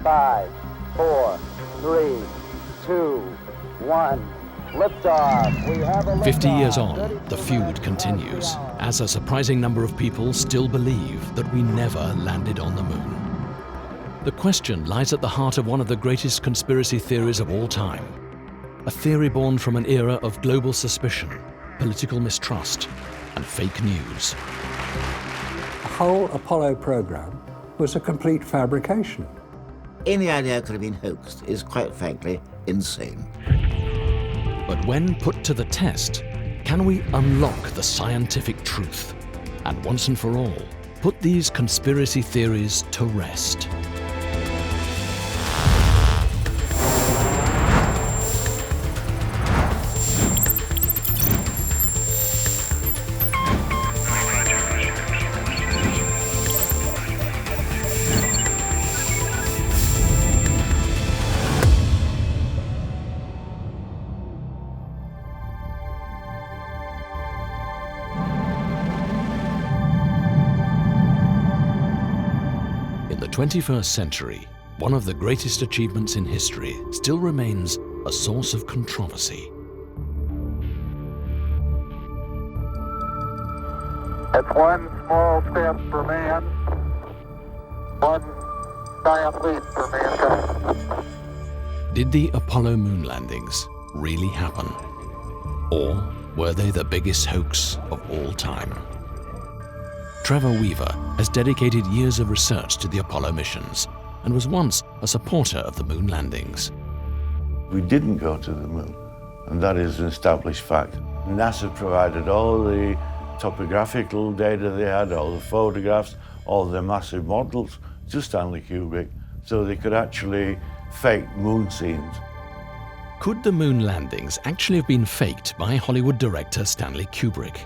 5, 4, 3, 2, 1. Liftoff. We have a liftoff. 50 years on, the feud continues, as a surprising number of people still believe that we never landed on the moon. The question lies at the heart of one of the greatest conspiracy theories of all time. A theory born from an era of global suspicion, political mistrust, and fake news. The whole Apollo program was a complete fabrication. Any idea could have been hoaxed is, quite frankly, insane. But when put to the test, can we unlock the scientific truth and once and for all put these conspiracy theories to rest? In the 21st century, one of the greatest achievements in history still remains a source of controversy. It's one small step for man, one giant leap for mankind. Did the Apollo moon landings really happen? Or were they the biggest hoax of all time? Trevor Weaver has dedicated years of research to the Apollo missions and was once a supporter of the moon landings. We didn't go to the moon, and that is an established fact. NASA provided all the topographical data they had, all the photographs, all the massive models to Stanley Kubrick, so they could actually fake moon scenes. Could the moon landings actually have been faked by Hollywood director Stanley Kubrick?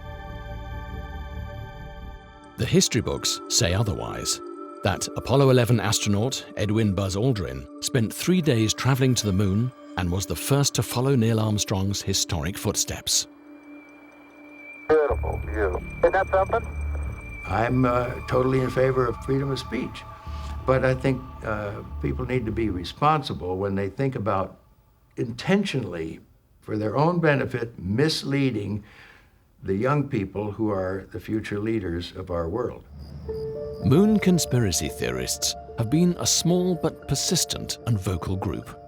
The history books say otherwise, that Apollo 11 astronaut Edwin Buzz Aldrin spent 3 days traveling to the moon and was the first to follow Neil Armstrong's historic footsteps. Beautiful view. Isn't that something? I'm totally in favor of freedom of speech, but I think people need to be responsible when they think about intentionally, for their own benefit, misleading the young people who are the future leaders of our world. Moon conspiracy theorists have been a small but persistent and vocal group,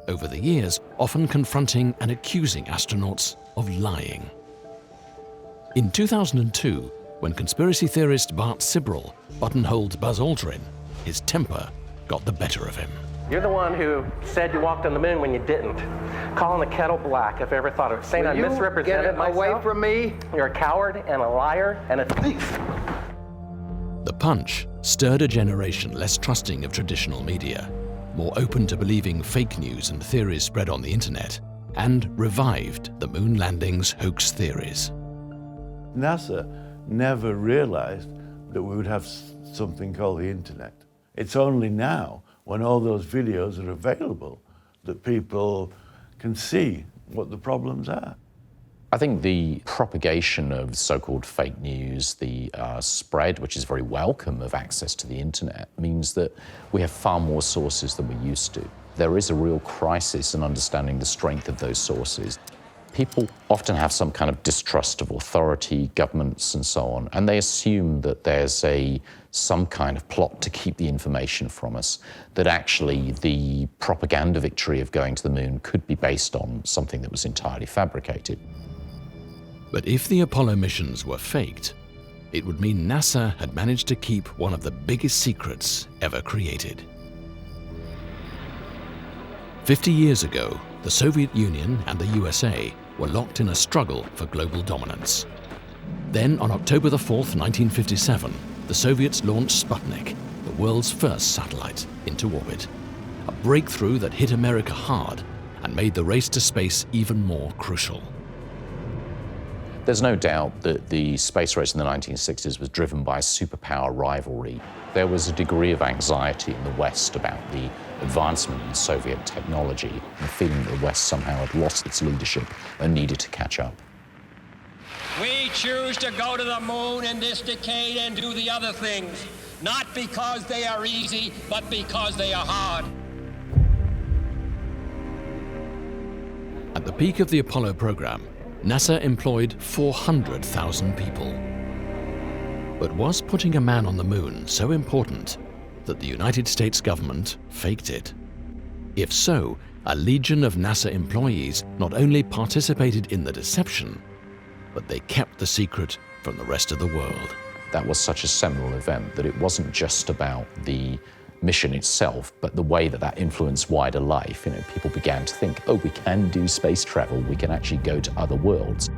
over the years often confronting and accusing astronauts of lying. In 2002, when conspiracy theorist Bart Sibrel buttonholed Buzz Aldrin, his temper got the better of him. You're the one who said you walked on the moon when you didn't. Calling the kettle black if I ever thought of it. Saying I misrepresented myself. Away from me. You're a coward and a liar and a thief. The punch stirred a generation less trusting of traditional media, more open to believing fake news and theories spread on the internet, and revived the moon landings hoax theories. NASA never realized that we would have something called the internet. It's only now, when all those videos are available, that people can see what the problems are. I think the propagation of so-called fake news, the spread, which is very welcome, of access to the internet, means that we have far more sources than we used to. There is a real crisis in understanding the strength of those sources. People often have some kind of distrust of authority, governments, and so on, and they assume that there's some kind of plot to keep the information from us, that actually the propaganda victory of going to the moon could be based on something that was entirely fabricated. But if the Apollo missions were faked, it would mean NASA had managed to keep one of the biggest secrets ever created. 50 years ago, the Soviet Union and the USA were locked in a struggle for global dominance. Then, on October the 4th, 1957, the Soviets launched Sputnik, the world's first satellite, into orbit. A breakthrough that hit America hard and made the race to space even more crucial. There's no doubt that the space race in the 1960s was driven by superpower rivalry. There was a degree of anxiety in the West about the advancement in Soviet technology, and the feeling that the West somehow had lost its leadership and needed to catch up. We choose to go to the moon in this decade and do the other things. not because they are easy, but because they are hard. At the peak of the Apollo program, NASA employed 400,000 people. But was putting a man on the moon so important that the United States government faked it? If so, a legion of NASA employees not only participated in the deception, but they kept the secret from the rest of the world. That was such a seminal event that it wasn't just about the mission itself, but the way that that influenced wider life. You know, people began to think, oh, we can do space travel, we can actually go to other worlds.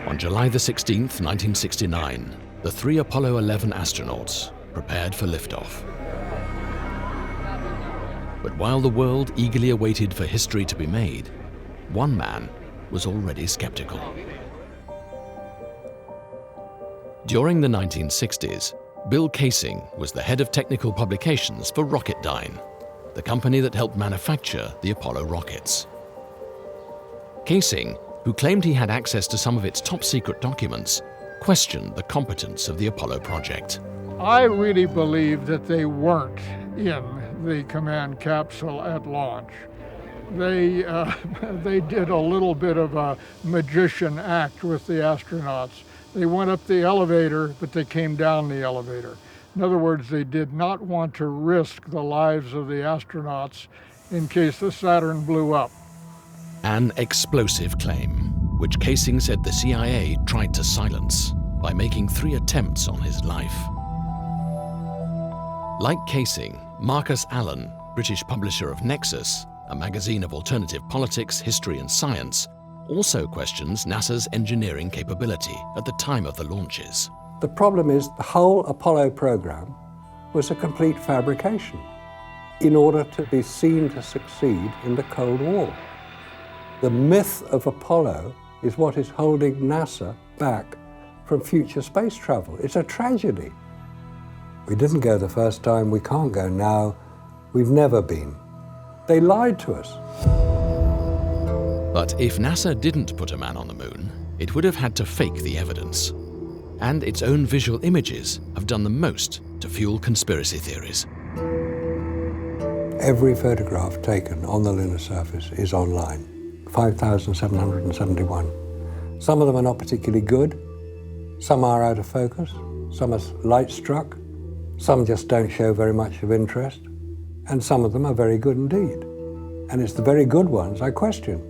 On July the 16th, 1969, the 3 Apollo 11 astronauts prepared for liftoff. But while the world eagerly awaited for history to be made, one man was already skeptical. During the 1960s, Bill Kaysing was the head of technical publications for Rocketdyne, the company that helped manufacture the Apollo rockets. Kaysing, who claimed he had access to some of its top-secret documents, questioned the competence of the Apollo project. I really believe that they weren't in the command capsule at launch. They did a little bit of a magician act with the astronauts. They went up the elevator, but they came down the elevator. In other words, they did not want to risk the lives of the astronauts in case the Saturn blew up. An explosive claim, which Kaysing said the CIA tried to silence by making 3 attempts on his life. Like Kaysing, Marcus Allen, British publisher of Nexus, a magazine of alternative politics, history and science, also questions NASA's engineering capability at the time of the launches. The problem is the whole Apollo program was a complete fabrication in order to be seen to succeed in the Cold War. The myth of Apollo is what is holding NASA back from future space travel. It's a tragedy. We didn't go the first time, we can't go now, we've never been. They lied to us. But if NASA didn't put a man on the moon, it would have had to fake the evidence. And its own visual images have done the most to fuel conspiracy theories. Every photograph taken on the lunar surface is online, 5,771. Some of them are not particularly good, some are out of focus, some are light struck, some just don't show very much of interest, and some of them are very good indeed. And it's the very good ones I question.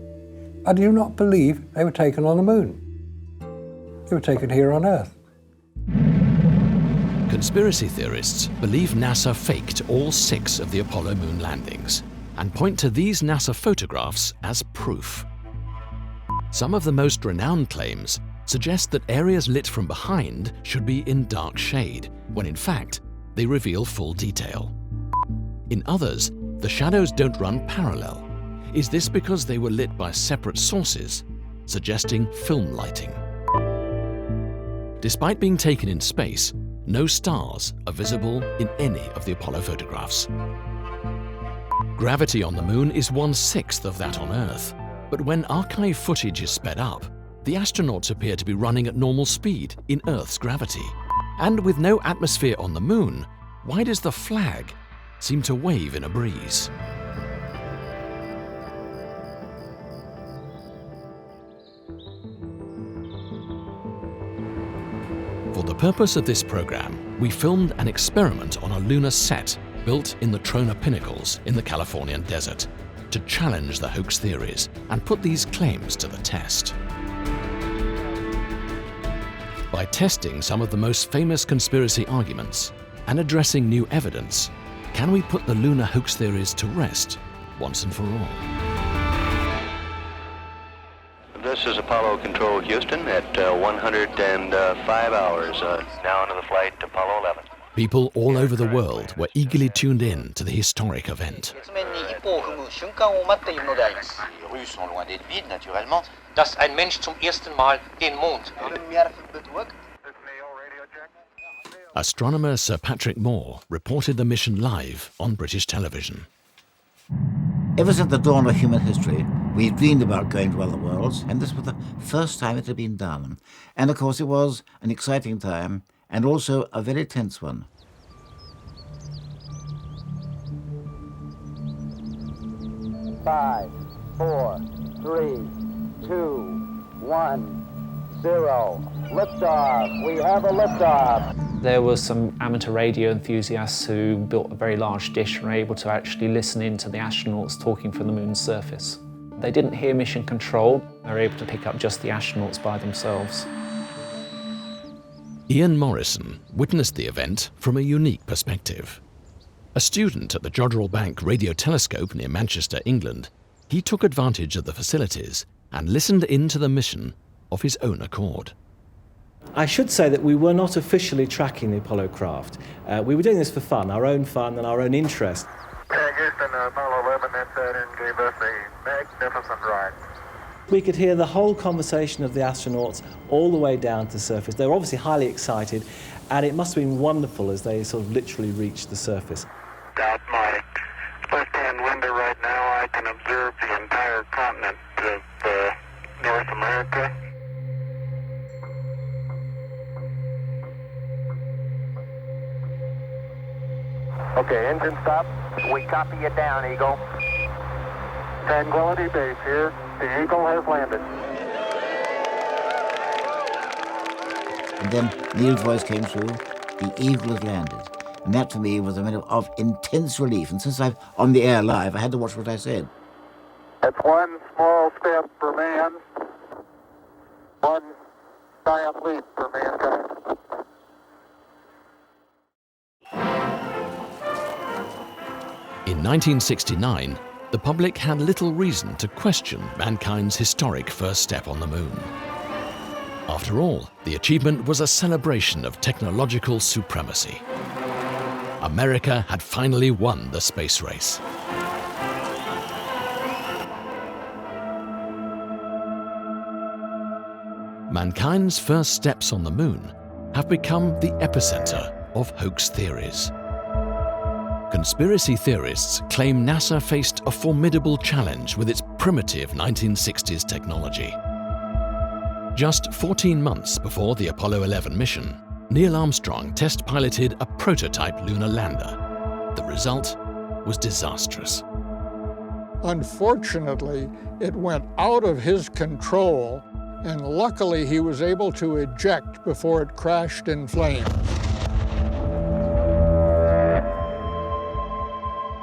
I do not believe they were taken on the moon. They were taken here on Earth. Conspiracy theorists believe NASA faked all 6 of the Apollo moon landings and point to these NASA photographs as proof. Some of the most renowned claims suggest that areas lit from behind should be in dark shade, when in fact, they reveal full detail. In others, the shadows don't run parallel. Is this because they were lit by separate sources, suggesting film lighting? Despite being taken in space, no stars are visible in any of the Apollo photographs. Gravity on the moon is 1/6 of that on Earth, but when archive footage is sped up, the astronauts appear to be running at normal speed in Earth's gravity. And with no atmosphere on the moon, why does the flag seem to wave in a breeze? For the purpose of this program, we filmed an experiment on a lunar set built in the Trona Pinnacles in the Californian desert to challenge the hoax theories and put these claims to the test. By testing some of the most famous conspiracy arguments and addressing new evidence, can we put the lunar hoax theories to rest once and for all? This is Apollo Control Houston at 105 hours, now into the flight Apollo 11. People all over the world were eagerly tuned in to the historic event. Dass ein Mensch zum ersten Mal den Mond. Astronomer Sir Patrick Moore reported the mission live on British television. Ever since the dawn of human history, We dreamed about going to other worlds, and this was the first time it had been done. And of course it was an exciting time, and also a very tense one. Five, 4, 3, 2, 1, 0. Liftoff. We have a liftoff. There were some amateur radio enthusiasts who built a very large dish and were able to actually listen in to the astronauts talking from the moon's surface. They didn't hear mission control. They were able to pick up just the astronauts by themselves. Ian Morrison witnessed the event from a unique perspective. A student at the Jodrell Bank Radio Telescope near Manchester, England, he took advantage of the facilities and listened in to the mission of his own accord. I should say that we were not officially tracking the Apollo craft. We were doing this for fun, our own fun and our own interest. Houston, Apollo 11 entered and gave us a magnificent ride. We could hear the whole conversation of the astronauts all the way down to the surface. They were obviously highly excited, and it must have been wonderful as they sort of literally reached the surface. Out my left-hand window right now, I can observe the entire continent of North America. Okay, engine stop. We copy you down, Eagle. Tranquility Base here. The Eagle has landed. And then Neil's voice came through, the Eagle has landed. And that for me was a minute of intense relief. And since I'm on the air live, I had to watch what I said. It's one small step for man, one giant leap for mankind. In 1969, the public had little reason to question mankind's historic first step on the moon. After all, the achievement was a celebration of technological supremacy. America had finally won the space race. Mankind's first steps on the moon have become the epicenter of hoax theories. Conspiracy theorists claim NASA faced a formidable challenge with its primitive 1960s technology. Just 14 months before the Apollo 11 mission, Neil Armstrong test-piloted a prototype lunar lander. The result was disastrous. Unfortunately, it went out of his control, and luckily he was able to eject before it crashed in flames.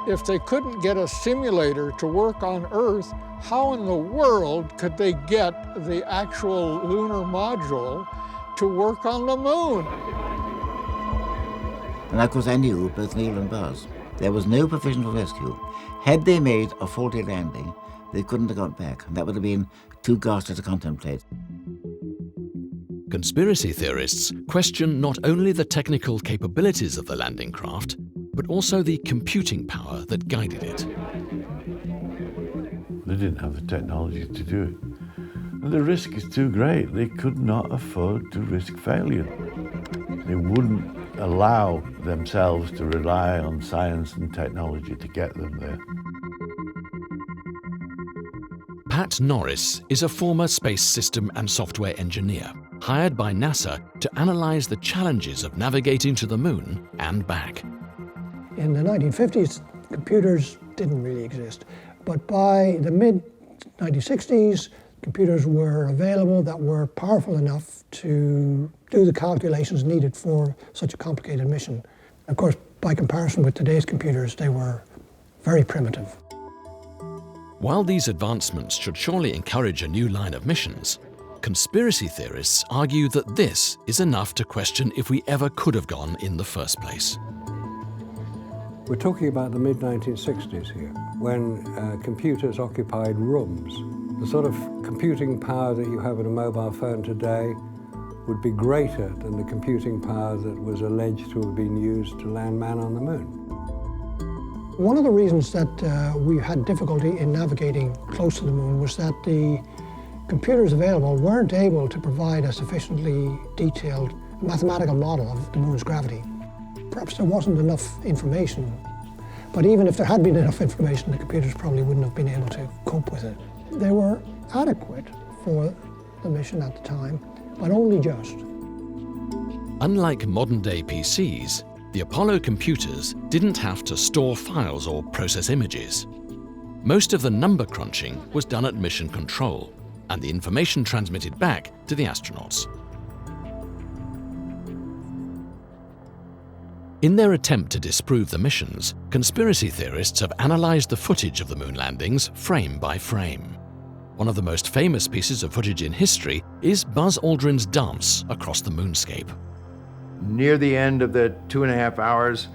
If they couldn't get a simulator to work on Earth, how in the world could they get the actual lunar module to work on the moon? And of course I knew both Neil and Buzz. There was no provision for rescue. Had they made a faulty landing, they couldn't have got back. That would have been too ghastly to contemplate. Conspiracy theorists question not only the technical capabilities of the landing craft, but also the computing power that guided it. They didn't have the technology to do it. And the risk is too great. They could not afford to risk failure. They wouldn't allow themselves to rely on science and technology to get them there. Pat Norris is a former space system and software engineer, hired by NASA to analyze the challenges of navigating to the moon and back. In the 1950s, computers didn't really exist. But by the mid-1960s, computers were available that were powerful enough to do the calculations needed for such a complicated mission. Of course, by comparison with today's computers, they were very primitive. While these advancements should surely encourage a new line of missions, conspiracy theorists argue that this is enough to question if we ever could have gone in the first place. We're talking about the mid-1960s here, when computers occupied rooms. The sort of computing power that you have in a mobile phone today would be greater than the computing power that was alleged to have been used to land man on the moon. One of the reasons that we had difficulty in navigating close to the moon was that the computers available weren't able to provide a sufficiently detailed mathematical model of the moon's gravity. Perhaps there wasn't enough information, but even if there had been enough information, the computers probably wouldn't have been able to cope with it. They were adequate for the mission at the time, but only just. Unlike modern-day PCs, the Apollo computers didn't have to store files or process images. Most of the number crunching was done at mission control, and the information transmitted back to the astronauts. In their attempt to disprove the missions, conspiracy theorists have analyzed the footage of the moon landings frame by frame. One of the most famous pieces of footage in history is Buzz Aldrin's dance across the moonscape. Near the end of the 2.5 hours,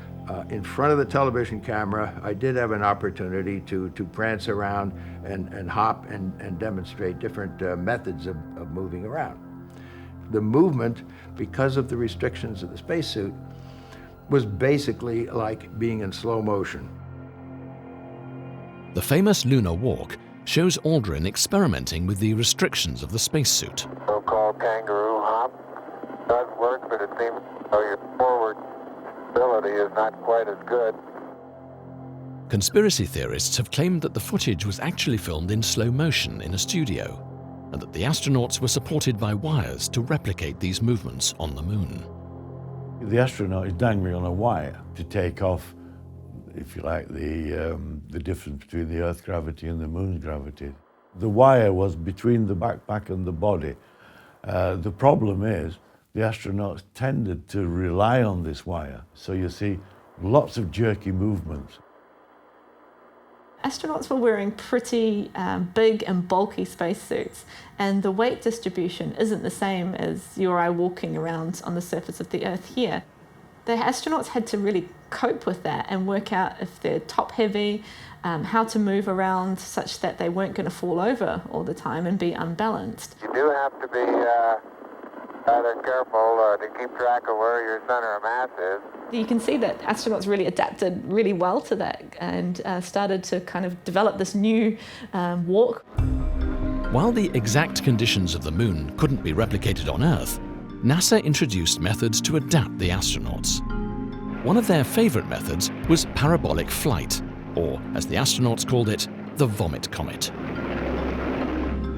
in front of the television camera, I did have an opportunity to prance around and hop and demonstrate different methods of moving around. The movement, because of the restrictions of the spacesuit, was basically like being in slow motion. The famous lunar walk shows Aldrin experimenting with the restrictions of the spacesuit. So-called kangaroo hop does work, but it seems your forward ability is not quite as good. Conspiracy theorists have claimed that the footage was actually filmed in slow motion in a studio, and that the astronauts were supported by wires to replicate these movements on the moon. The astronaut is dangling on a wire to take off, if you like, the difference between the Earth's gravity and the moon's gravity. The wire was between the backpack and the body. The problem is the astronauts tended to rely on this wire, so you see lots of jerky movements. Astronauts were wearing pretty big and bulky spacesuits, and the weight distribution isn't the same as you or I walking around on the surface of the Earth here. The astronauts had to really cope with that and work out if they're top heavy, how to move around such that they weren't going to fall over all the time and be unbalanced. You do have to be rather careful to keep track of where your center of mass is. You can see that astronauts really adapted really well to that and started to kind of develop this new walk. While the exact conditions of the moon couldn't be replicated on Earth, NASA introduced methods to adapt the astronauts. One of their favorite methods was parabolic flight, or as the astronauts called it, the vomit comet.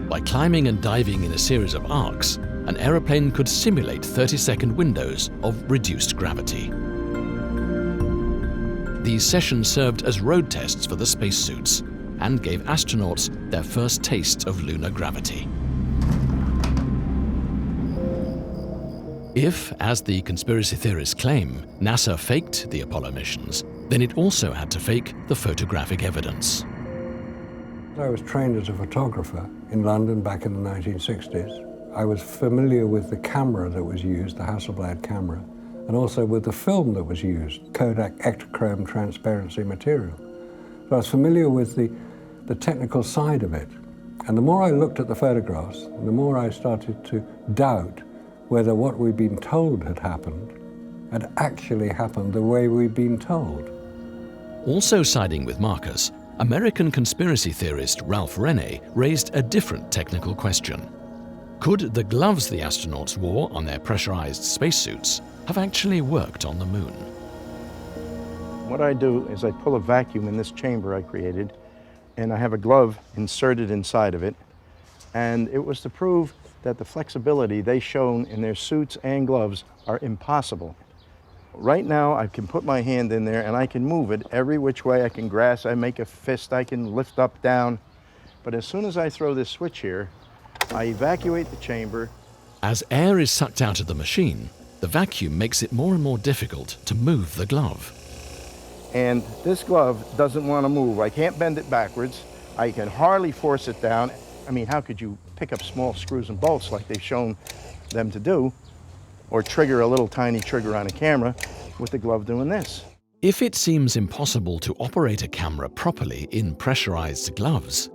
By climbing and diving in a series of arcs, an aeroplane could simulate 30-second windows of reduced gravity. These sessions served as road tests for the spacesuits and gave astronauts their first taste of lunar gravity. If, as the conspiracy theorists claim, NASA faked the Apollo missions, then it also had to fake the photographic evidence. I was trained as a photographer in London back in the 1960s. I was familiar with the camera that was used, the Hasselblad camera, and also with the film that was used, Kodak Ektachrome transparency material. So I was familiar with the technical side of it. And the more I looked at the photographs, the more I started to doubt whether what we'd been told had actually happened the way we'd been told. Also siding with Marcus, American conspiracy theorist Ralph Rene raised a different technical question. Could the gloves the astronauts wore on their pressurized spacesuits have actually worked on the moon? What I do is I pull a vacuum in this chamber I created, and I have a glove inserted inside of it, and it was to prove that the flexibility they shown in their suits and gloves are impossible. Right now I can put my hand in there and I can move it every which way. I can grasp, I make a fist, I can lift up, down, but as soon as I throw this switch here, I evacuate the chamber. As air is sucked out of the machine, the vacuum makes it more and more difficult to move the glove. And this glove doesn't want to move. I can't bend it backwards. I can hardly force it down. I mean, how could you pick up small screws and bolts like they've shown them to do, or trigger a little tiny trigger on a camera with the glove doing this? If it seems impossible to operate a camera properly in pressurized gloves,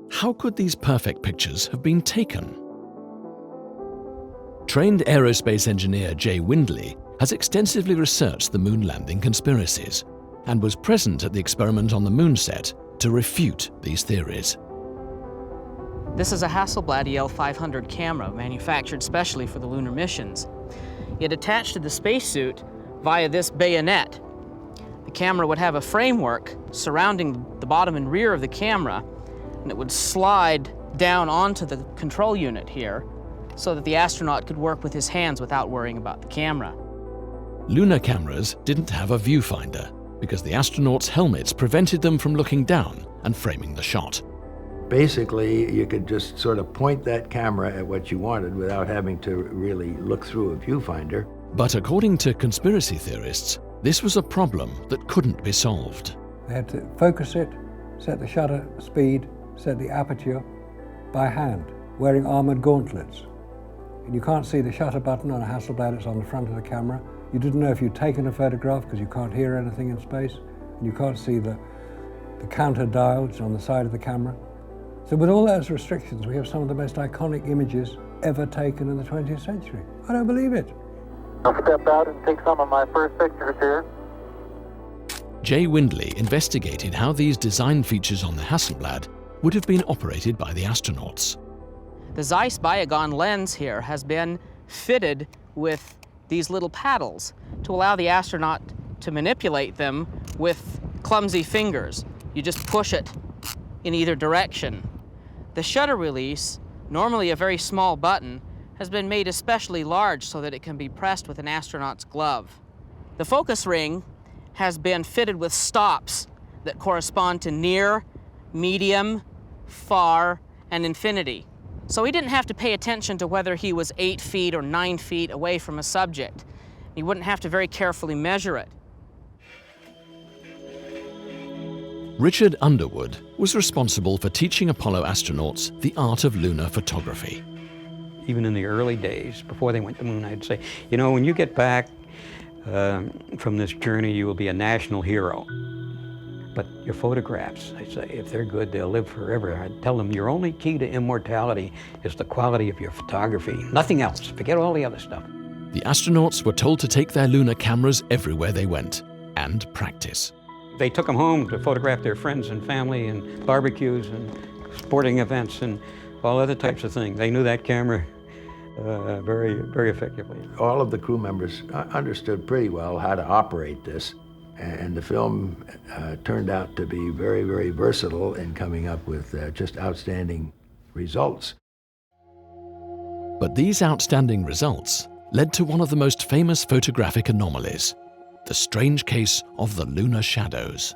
how could these perfect pictures have been taken? Trained aerospace engineer Jay Windley has extensively researched the moon landing conspiracies and was present at the experiment on the moon set to refute these theories. This is a Hasselblad EL500 camera manufactured specially for the lunar missions. It attached to the spacesuit via this bayonet. The camera would have a framework surrounding the bottom and rear of the camera, and it would slide down onto the control unit here so that the astronaut could work with his hands without worrying about the camera. Lunar cameras didn't have a viewfinder because the astronauts' helmets prevented them from looking down and framing the shot. Basically, you could just sort of point that camera at what you wanted without having to really look through a viewfinder. But according to conspiracy theorists, this was a problem that couldn't be solved. They had to focus it, set the shutter speed, set the aperture by hand, wearing armored gauntlets. And you can't see the shutter button on a Hasselblad, it's on the front of the camera. You didn't know if you'd taken a photograph because you can't hear anything in space, and you can't see the counter dials on the side of the camera. So with all those restrictions, we have some of the most iconic images ever taken in the 20th century. I don't believe it. I'll step out and take some of my first pictures here. Jay Windley investigated how these design features on the Hasselblad would have been operated by the astronauts. The Zeiss Biogon lens here has been fitted with these little paddles to allow the astronaut to manipulate them with clumsy fingers. You just push it in either direction. The shutter release, normally a very small button, has been made especially large so that it can be pressed with an astronaut's glove. The focus ring has been fitted with stops that correspond to near, medium, far, and infinity. So he didn't have to pay attention to whether he was 8 feet or 9 feet away from a subject. He wouldn't have to very carefully measure it. Richard Underwood was responsible for teaching Apollo astronauts the art of lunar photography. Even in the early days, before they went to the moon, I'd say, you know, when you get back from this journey, you will be a national hero. But your photographs, I say, if they're good, they'll live forever. I'd tell them your only key to immortality is the quality of your photography. Nothing else. Forget all the other stuff. The astronauts were told to take their lunar cameras everywhere they went and practice. They took them home to photograph their friends and family and barbecues and sporting events and all other types of things. They knew that camera very, very effectively. All of the crew members understood pretty well how to operate this, and the film turned out to be very, very versatile in coming up with just outstanding results. But these outstanding results led to one of the most famous photographic anomalies, the strange case of the lunar shadows.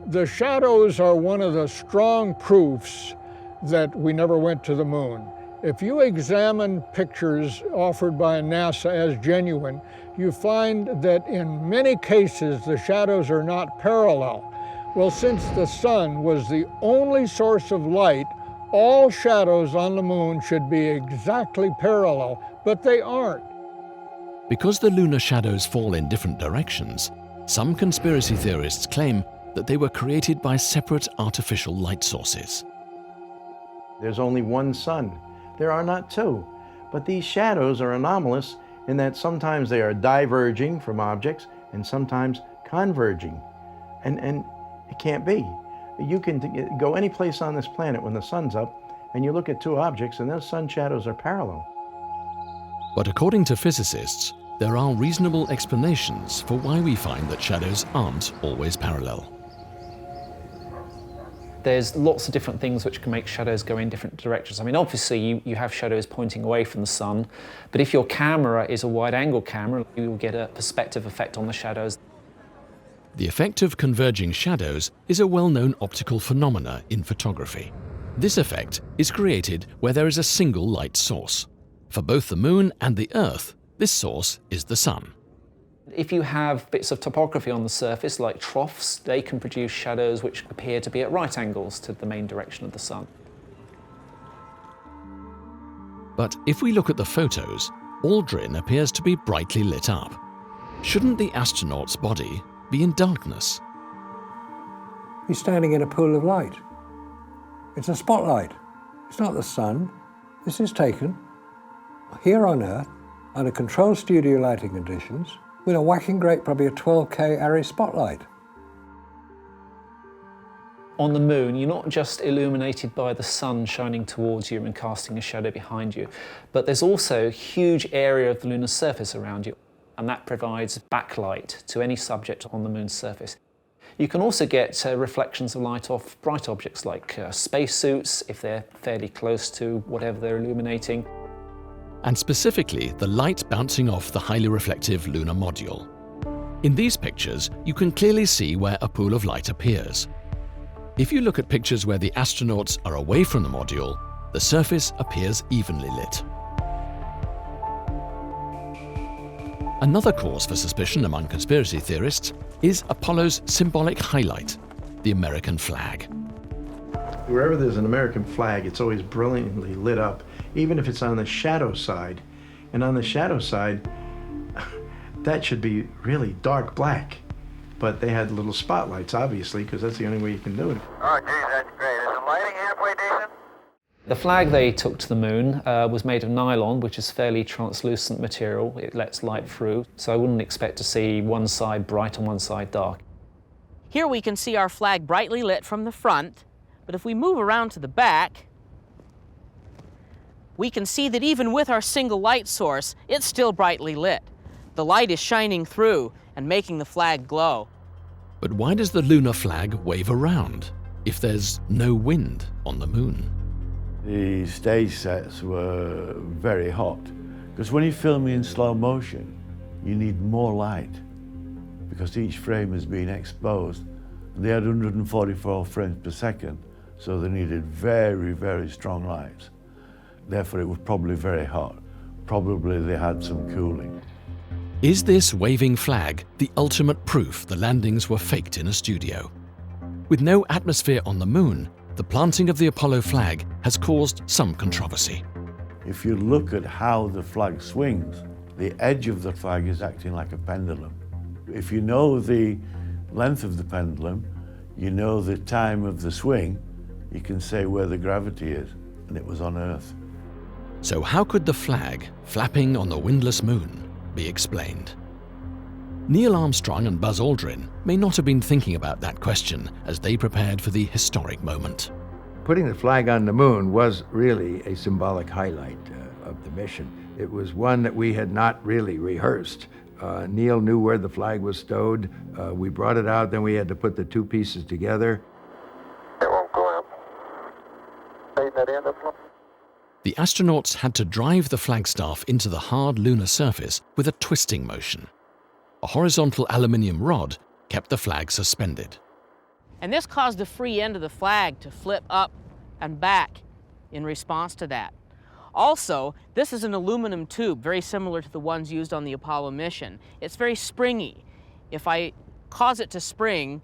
The shadows are one of the strong proofs that we never went to the moon. If you examine pictures offered by NASA as genuine, you find that in many cases the shadows are not parallel. Well, since the sun was the only source of light, all shadows on the moon should be exactly parallel, but they aren't. Because the lunar shadows fall in different directions, some conspiracy theorists claim that they were created by separate artificial light sources. There's only one sun. There are not two. But these shadows are anomalous in that sometimes they are diverging from objects and sometimes converging. And it can't be. You can go any place on this planet when the sun's up and you look at two objects and those sun shadows are parallel. But according to physicists, there are reasonable explanations for why we find that shadows aren't always parallel. There's lots of different things which can make shadows go in different directions. I mean, obviously you have shadows pointing away from the sun, but if your camera is a wide-angle camera, you will get a perspective effect on the shadows. The effect of converging shadows is a well-known optical phenomena in photography. This effect is created where there is a single light source. For both the moon and the Earth, this source is the sun. If you have bits of topography on the surface, like troughs, they can produce shadows which appear to be at right angles to the main direction of the sun. But if we look at the photos, Aldrin appears to be brightly lit up. Shouldn't the astronaut's body be in darkness? He's standing in a pool of light. It's a spotlight. It's not the sun. This is taken here on Earth under controlled studio lighting conditions with a whacking great, probably a 12K array spotlight. On the moon, you're not just illuminated by the sun shining towards you and casting a shadow behind you, but there's also a huge area of the lunar surface around you, and that provides backlight to any subject on the moon's surface. You can also get reflections of light off bright objects like spacesuits, if they're fairly close to whatever they're illuminating. And specifically, the light bouncing off the highly reflective lunar module. In these pictures, you can clearly see where a pool of light appears. If you look at pictures where the astronauts are away from the module, the surface appears evenly lit. Another cause for suspicion among conspiracy theorists is Apollo's symbolic highlight, the American flag. Wherever there's an American flag, it's always brilliantly lit up, even if it's on the shadow side. And on the shadow side, that should be really dark black. But they had little spotlights, obviously, because that's the only way you can do it. Oh, geez, that's great. Is the lighting halfway decent? The flag they took to the moon was made of nylon, which is fairly translucent material. It lets light through, so I wouldn't expect to see one side bright and one side dark. Here we can see our flag brightly lit from the front, but if we move around to the back, we can see that even with our single light source, it's still brightly lit. The light is shining through and making the flag glow. But why does the lunar flag wave around if there's no wind on the moon? The stage sets were very hot, because when you film in slow motion, you need more light, because each frame is being exposed. They had 144 frames per second, so they needed very, very strong lights. Therefore, it was probably very hot. Probably they had some cooling. Is this waving flag the ultimate proof the landings were faked in a studio? With no atmosphere on the moon, the planting of the Apollo flag has caused some controversy. If you look at how the flag swings, the edge of the flag is acting like a pendulum. If you know the length of the pendulum, you know the time of the swing, you can say where the gravity is, and it was on Earth. So how could the flag, flapping on the windless moon, be explained? Neil Armstrong and Buzz Aldrin may not have been thinking about that question as they prepared for the historic moment. Putting the flag on the moon was really a symbolic highlight of the mission. It was one that we had not really rehearsed. Neil knew where the flag was stowed. We brought it out, then we had to put the two pieces together. It won't go up. Fade that in. The astronauts had to drive the flagstaff into the hard lunar surface with a twisting motion. A horizontal aluminium rod kept the flag suspended. And this caused the free end of the flag to flip up and back in response to that. Also, this is an aluminum tube, very similar to the ones used on the Apollo mission. It's very springy. If I cause it to spring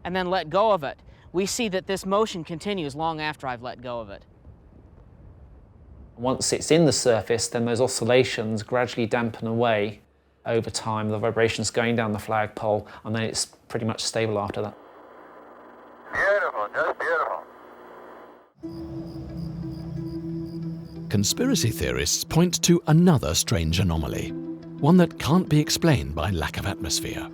and then let go of it, we see that this motion continues long after I've let go of it. Once it's in the surface, then those oscillations gradually dampen away over time, the vibrations going down the flagpole, and then it's pretty much stable after that. Beautiful, just beautiful. Conspiracy theorists point to another strange anomaly, one that can't be explained by lack of atmosphere.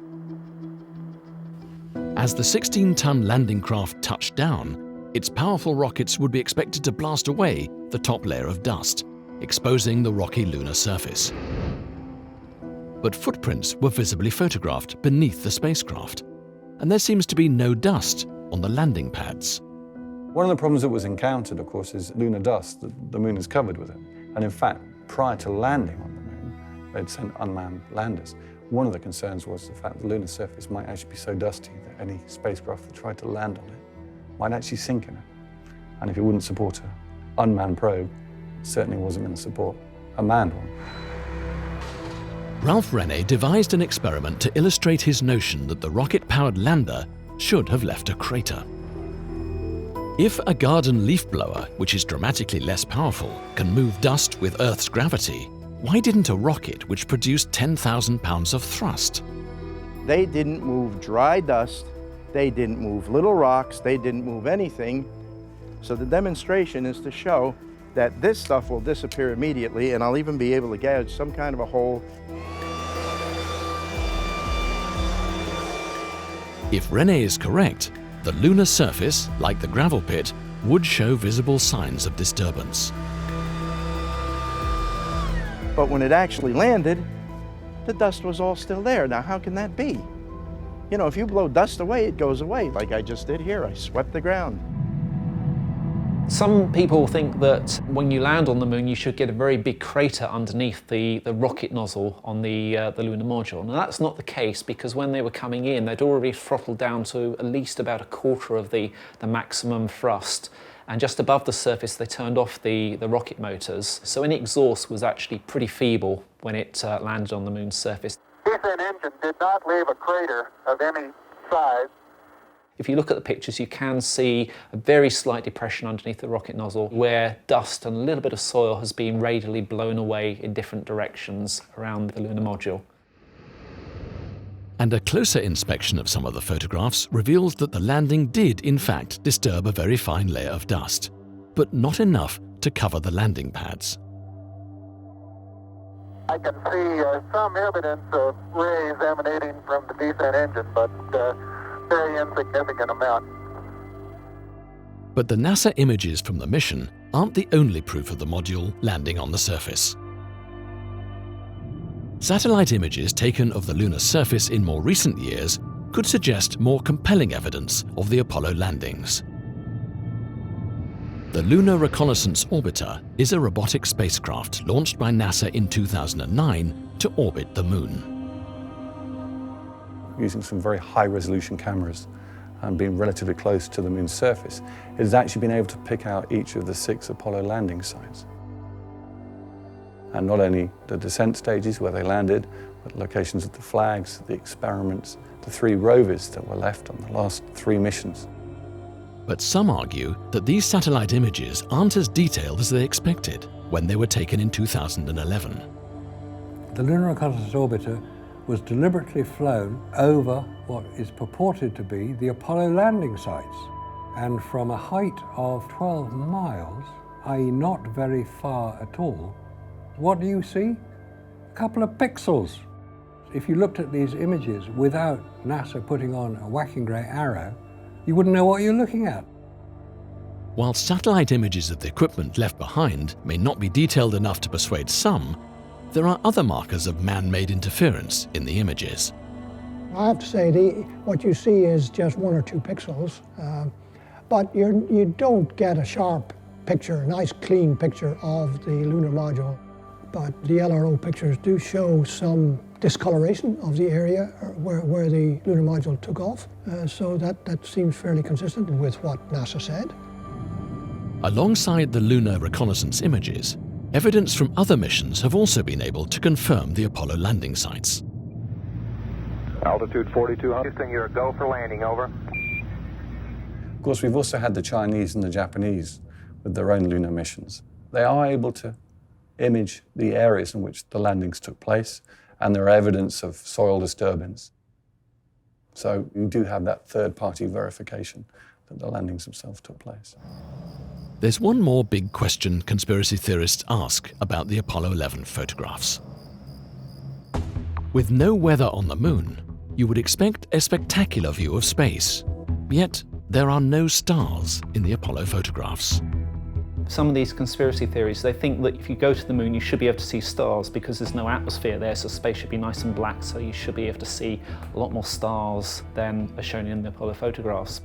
As the 16-ton landing craft touched down, its powerful rockets would be expected to blast away the top layer of dust, exposing the rocky lunar surface. But footprints were visibly photographed beneath the spacecraft, and there seems to be no dust on the landing pads. One of the problems that was encountered, of course, is lunar dust. The moon is covered with it. And in fact, prior to landing on the moon, they'd sent unmanned landers. One of the concerns was the fact the lunar surface might actually be so dusty that any spacecraft that tried to land on it might actually sink in it. And if it wouldn't support an unmanned probe, it certainly wasn't going to support a manned one. Ralph Rene devised an experiment to illustrate his notion that the rocket-powered lander should have left a crater. If a garden leaf blower, which is dramatically less powerful, can move dust with Earth's gravity, why didn't a rocket which produced 10,000 pounds of thrust? They didn't move dry dust, they didn't move little rocks, they didn't move anything. So the demonstration is to show that this stuff will disappear immediately, and I'll even be able to gouge some kind of a hole. If Rene is correct, the lunar surface, like the gravel pit, would show visible signs of disturbance. But when it actually landed, the dust was all still there. Now, how can that be? You know, if you blow dust away, it goes away, like I just did here. I swept the ground. Some people think that when you land on the moon, you should get a very big crater underneath the rocket nozzle on the lunar module. Now that's not the case, because when they were coming in, they'd already throttled down to at least about a quarter of the maximum thrust. And just above the surface, they turned off the rocket motors. So any exhaust was actually pretty feeble when it landed on the moon's surface. Descent engine did not leave a crater of any size. If you look at the pictures, you can see a very slight depression underneath the rocket nozzle where dust and a little bit of soil has been radially blown away in different directions around the lunar module. And a closer inspection of some of the photographs reveals that the landing did, in fact, disturb a very fine layer of dust, but not enough to cover the landing pads. I can see some evidence of rays emanating from the descent engine, but very insignificant amount. But the NASA images from the mission aren't the only proof of the module landing on the surface. Satellite images taken of the lunar surface in more recent years could suggest more compelling evidence of the Apollo landings. The Lunar Reconnaissance Orbiter is a robotic spacecraft launched by NASA in 2009 to orbit the Moon. Using some very high-resolution cameras and being relatively close to the Moon's surface, it has actually been able to pick out each of the 6 Apollo landing sites. And not only the descent stages where they landed, but locations of the flags, the experiments, the 3 rovers that were left on the last 3 missions. But some argue that these satellite images aren't as detailed as they expected when they were taken in 2011. The Lunar Reconnaissance Orbiter was deliberately flown over what is purported to be the Apollo landing sites. And from a height of 12 miles, i.e. not very far at all, what do you see? A couple of pixels. If you looked at these images without NASA putting on a whacking grey arrow, you wouldn't know what you're looking at. While satellite images of the equipment left behind may not be detailed enough to persuade some, there are other markers of man-made interference in the images. I have to say, what you see is just 1 or 2 pixels, but you don't get a sharp picture, a nice clean picture of the lunar module. But the LRO pictures do show some discoloration of the area where the lunar module took off, so that seems fairly consistent with what NASA said. Alongside the lunar reconnaissance images, evidence from other missions have also been able to confirm the Apollo landing sites. Altitude 4200. Houston, you're a go for landing, over. Of course, we've also had the Chinese and the Japanese with their own lunar missions. They are able to image the areas in which the landings took place, and there are evidence of soil disturbance. So you do have that third-party verification that the landings themselves took place. There's one more big question conspiracy theorists ask about the Apollo 11 photographs. With no weather on the Moon, you would expect a spectacular view of space. Yet, there are no stars in the Apollo photographs. Some of these conspiracy theories, they think that if you go to the Moon, you should be able to see stars because there's no atmosphere there, so space should be nice and black, so you should be able to see a lot more stars than are shown in the Apollo photographs.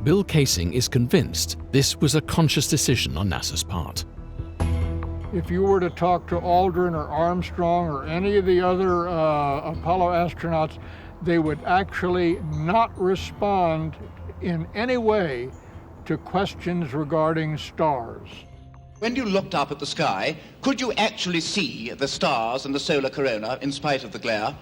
Bill Kaysing is convinced this was a conscious decision on NASA's part. If you were to talk to Aldrin or Armstrong or any of the other Apollo astronauts, they would actually not respond in any way to questions regarding stars. When you looked up at the sky, could you actually see the stars and the solar corona in spite of the glare?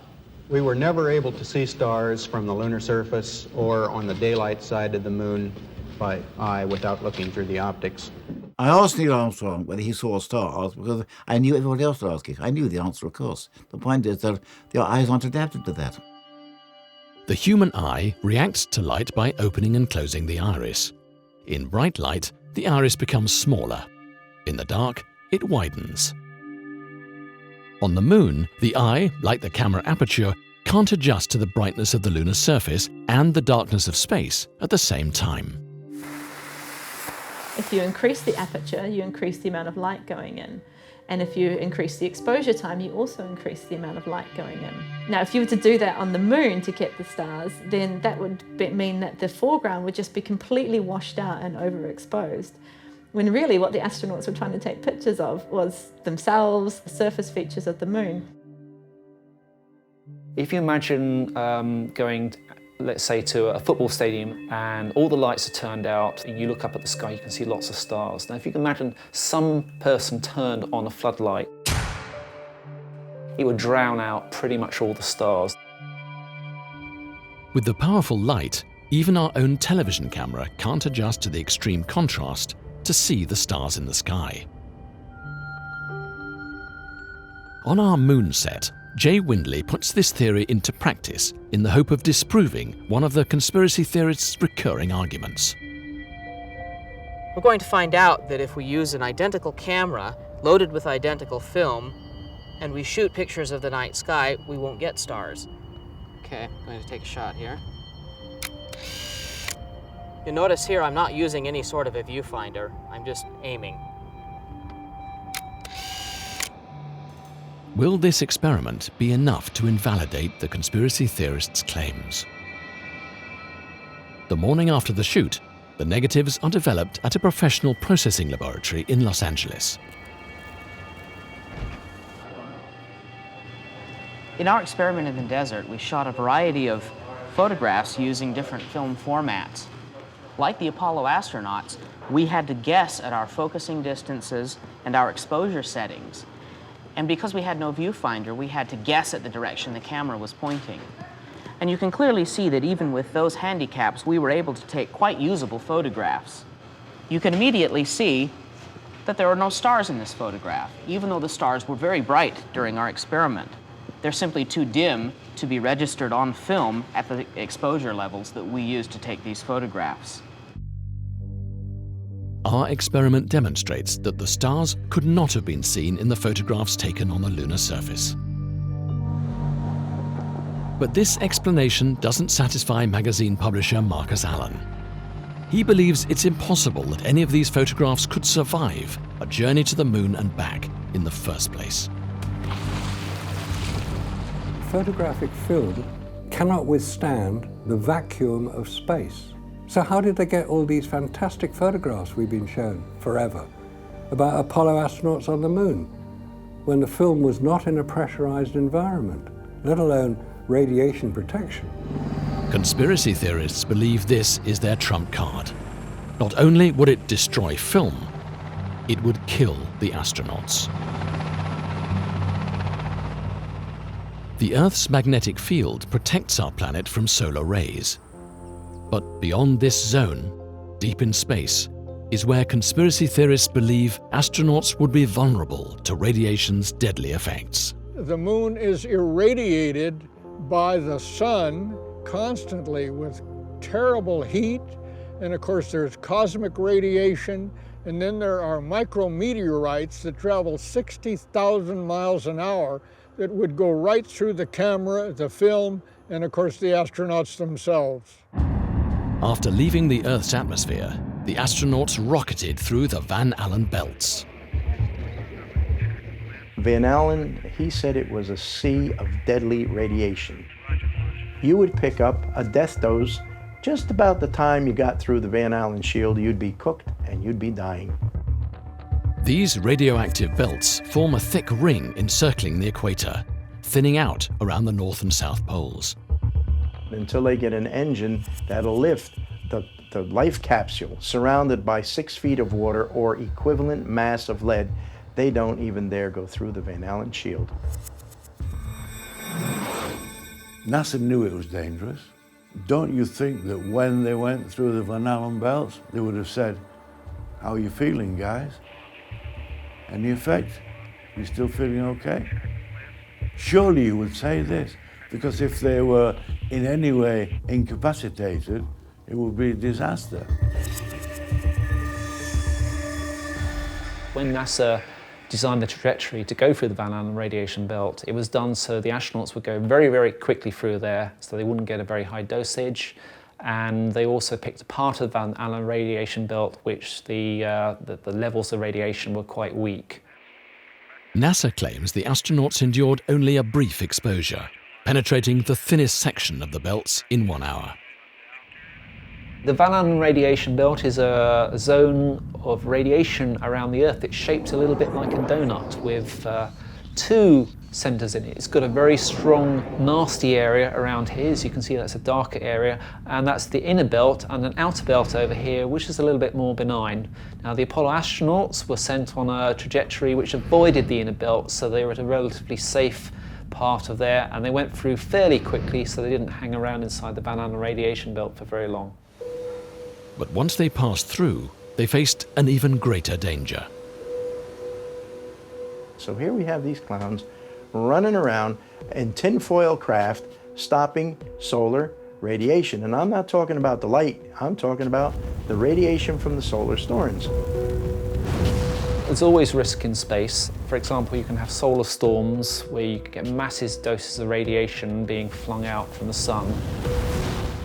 We were never able to see stars from the lunar surface or on the daylight side of the Moon by eye without looking through the optics. I asked Neil Armstrong whether he saw stars because I knew everybody else would ask it. I knew the answer, of course. The point is that their eyes aren't adapted to that. The human eye reacts to light by opening and closing the iris. In bright light, the iris becomes smaller. In the dark, it widens. On the Moon, the eye, like the camera aperture, can't adjust to the brightness of the lunar surface and the darkness of space at the same time. If you increase the aperture, you increase the amount of light going in. And if you increase the exposure time, you also increase the amount of light going in. Now, if you were to do that on the moon to get the stars, then that would mean that the foreground would just be completely washed out and overexposed. When really what the astronauts were trying to take pictures of was themselves, the surface features of the moon. If you imagine going, let's say, to a football stadium and all the lights are turned out, and you look up at the sky, you can see lots of stars. Now, if you can imagine some person turned on a floodlight, it would drown out pretty much all the stars. With the powerful light, even our own television camera can't adjust to the extreme contrast to see the stars in the sky. On our moon set, Jay Windley puts this theory into practice in the hope of disproving one of the conspiracy theorists' recurring arguments. We're going to find out that if we use an identical camera loaded with identical film and we shoot pictures of the night sky, we won't get stars. Okay, I'm going to take a shot here. You notice here I'm not using any sort of a viewfinder. I'm just aiming. Will this experiment be enough to invalidate the conspiracy theorists' claims? The morning after the shoot, the negatives are developed at a professional processing laboratory in Los Angeles. In our experiment in the desert, we shot a variety of photographs using different film formats. Like the Apollo astronauts, we had to guess at our focusing distances and our exposure settings. And because we had no viewfinder, we had to guess at the direction the camera was pointing. And you can clearly see that even with those handicaps, we were able to take quite usable photographs. You can immediately see that there are no stars in this photograph, even though the stars were very bright during our experiment. They're simply too dim to be registered on film at the exposure levels that we used to take these photographs. Our experiment demonstrates that the stars could not have been seen in the photographs taken on the lunar surface. But this explanation doesn't satisfy magazine publisher Marcus Allen. He believes it's impossible that any of these photographs could survive a journey to the moon and back in the first place. Photographic film cannot withstand the vacuum of space. So how did they get all these fantastic photographs we've been shown forever about Apollo astronauts on the moon when the film was not in a pressurized environment, let alone radiation protection? Conspiracy theorists believe this is their trump card. Not only would it destroy film, it would kill the astronauts. The Earth's magnetic field protects our planet from solar rays. But beyond this zone, deep in space, is where conspiracy theorists believe astronauts would be vulnerable to radiation's deadly effects. The moon is irradiated by the sun constantly with terrible heat, and of course there's cosmic radiation, and then there are micrometeorites that travel 60,000 miles an hour that would go right through the camera, the film, and of course the astronauts themselves. After leaving the Earth's atmosphere, the astronauts rocketed through the Van Allen belts. Van Allen, he said it was a sea of deadly radiation. You would pick up a death dose just about the time you got through the Van Allen shield. You'd be cooked and you'd be dying. These radioactive belts form a thick ring encircling the equator, thinning out around the North and South poles. Until they get an engine that'll lift the life capsule surrounded by 6 feet of water or equivalent mass of lead, they don't even dare go through the Van Allen shield. NASA knew it was dangerous. Don't you think that when they went through the Van Allen belts, they would have said, "How are you feeling, guys? Any effect? You still feeling okay?" Surely you would say this, because if they were in any way incapacitated, it would be a disaster. When NASA designed the trajectory to go through the Van Allen radiation belt, it was done so the astronauts would go very, very quickly through there, so they wouldn't get a very high dosage. And they also picked a part of the Van Allen radiation belt which the levels of radiation were quite weak. NASA claims the astronauts endured only a brief exposure, penetrating the thinnest section of the belts in 1 hour. The Van Allen radiation belt is a zone of radiation around the Earth. It's shaped a little bit like a donut with two centres in it. It's got a very strong, nasty area around here. As you can see, that's a darker area, and that's the inner belt, and an outer belt over here, which is a little bit more benign. Now, the Apollo astronauts were sent on a trajectory which avoided the inner belt, so they were at a relatively safe part of there, and they went through fairly quickly, so they didn't hang around inside the Van Allen radiation belt for very long. But once they passed through, they faced an even greater danger. So here we have these clowns running around in tinfoil craft, stopping solar radiation. And I'm not talking about the light, I'm talking about the radiation from the solar storms. There's always risk in space. For example, you can have solar storms where you can get massive doses of radiation being flung out from the sun.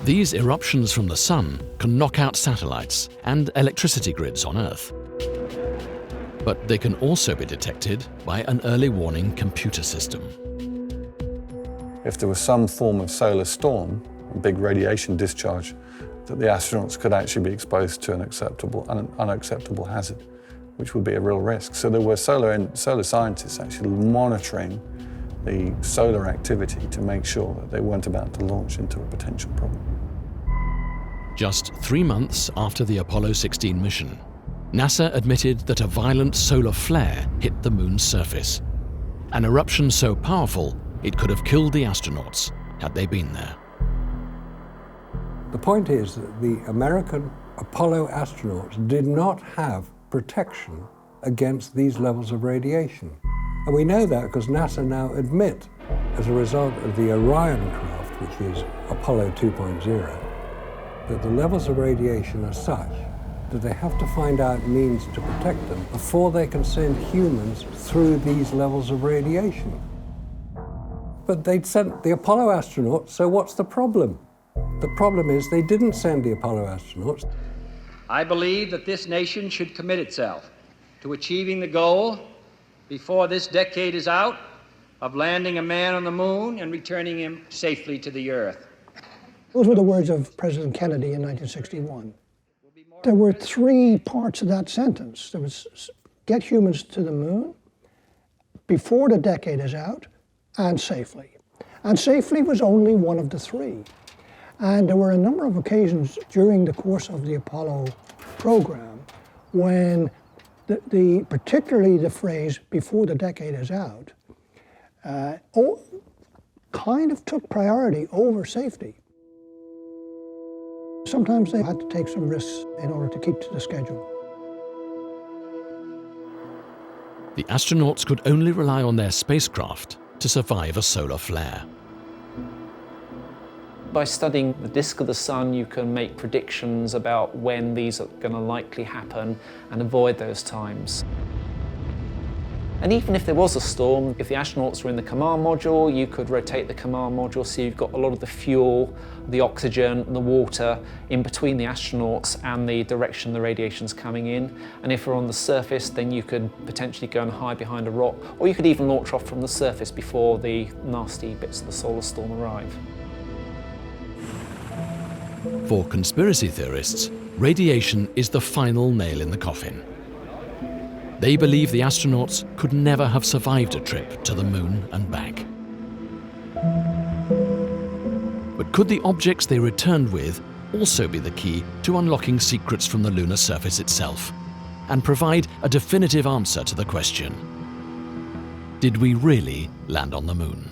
These eruptions from the sun can knock out satellites and electricity grids on Earth. But they can also be detected by an early warning computer system. If there was some form of solar storm, a big radiation discharge, that the astronauts could actually be exposed to an unacceptable hazard, which would be a real risk. So there were solar scientists actually monitoring the solar activity to make sure that they weren't about to launch into a potential problem. Just 3 months after the Apollo 16 mission, NASA admitted that a violent solar flare hit the moon's surface, an eruption so powerful it could have killed the astronauts had they been there. The point is that the American Apollo astronauts did not have protection against these levels of radiation. And we know that because NASA now admit, as a result of the Orion craft, which is Apollo 2.0, that the levels of radiation are such that they have to find out means to protect them before they can send humans through these levels of radiation. But they'd sent the Apollo astronauts, so what's the problem? The problem is they didn't send the Apollo astronauts. I believe that this nation should commit itself to achieving the goal before this decade is out of landing a man on the moon and returning him safely to the Earth. Those were the words of President Kennedy in 1961. There were 3 parts of that sentence. There was get humans to the moon, before the decade is out, and safely. And safely was only one of the 3. And there were a number of occasions during the course of the Apollo program when particularly the phrase, before the decade is out, kind of took priority over safety. Sometimes they had to take some risks in order to keep to the schedule. The astronauts could only rely on their spacecraft to survive a solar flare. By studying the disk of the sun, you can make predictions about when these are going to likely happen and avoid those times. And even if there was a storm, if the astronauts were in the command module, you could rotate the command module so you've got a lot of the fuel, the oxygen, and the water in between the astronauts and the direction the radiation's coming in. And if we're on the surface, then you could potentially go and hide behind a rock, or you could even launch off from the surface before the nasty bits of the solar storm arrive. For conspiracy theorists, radiation is the final nail in the coffin. They believe the astronauts could never have survived a trip to the moon and back. But could the objects they returned with also be the key to unlocking secrets from the lunar surface itself, and provide a definitive answer to the question, did we really land on the moon?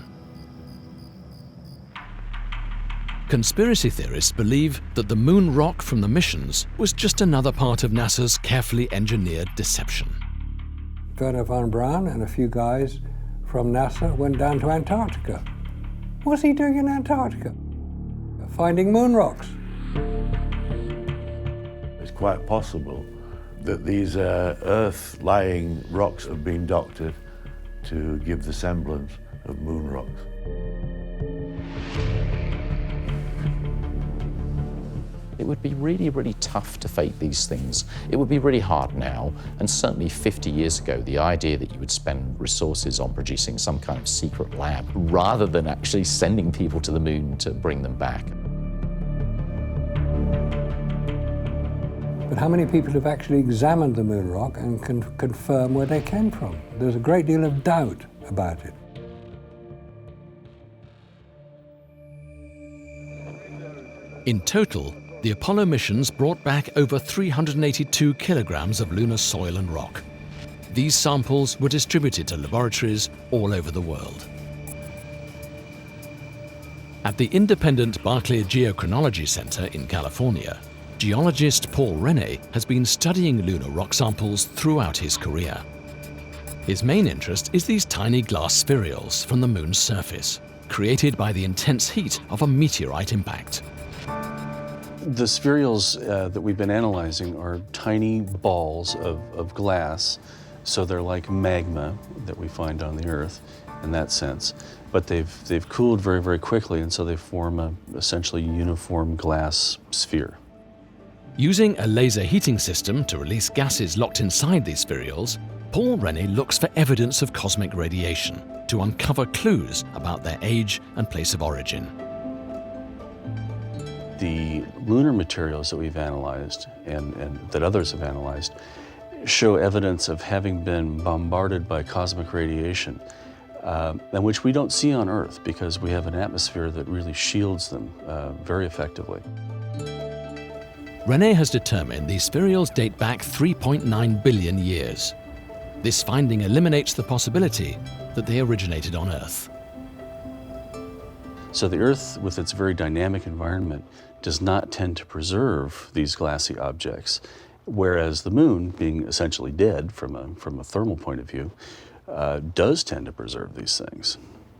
Conspiracy theorists believe that the moon rock from the missions was just another part of NASA's carefully engineered deception. Wernher von Braun and a few guys from NASA went down to Antarctica. What's he doing in Antarctica? Finding moon rocks. It's quite possible that these Earth-lying rocks have been doctored to give the semblance of moon rocks. It would be really, really tough to fake these things. It would be really hard now, and certainly 50 years ago, the idea that you would spend resources on producing some kind of secret lab rather than actually sending people to the moon to bring them back. But how many people have actually examined the moon rock and can confirm where they came from? There's a great deal of doubt about it. In total, the Apollo missions brought back over 382 kilograms of lunar soil and rock. These samples were distributed to laboratories all over the world. At the independent Berkeley Geochronology Center in California, geologist Paul Rene has been studying lunar rock samples throughout his career. His main interest is these tiny glass spherules from the moon's surface, created by the intense heat of a meteorite impact. The spherules that we've been analyzing are tiny balls of glass, so they're like magma that we find on the Earth in that sense. But they've cooled very, very quickly, and so they form a essentially uniform glass sphere. Using a laser heating system to release gases locked inside these spherules, Paul Rene looks for evidence of cosmic radiation to uncover clues about their age and place of origin. The lunar materials that we've analyzed and that others have analyzed show evidence of having been bombarded by cosmic radiation, and which we don't see on Earth because we have an atmosphere that really shields them very effectively. Rene has determined these spherules date back 3.9 billion years. This finding eliminates the possibility that they originated on Earth. So the Earth, with its very dynamic environment, does not tend to preserve these glassy objects, whereas the moon, being essentially dead from a thermal point of view, does tend to preserve these things.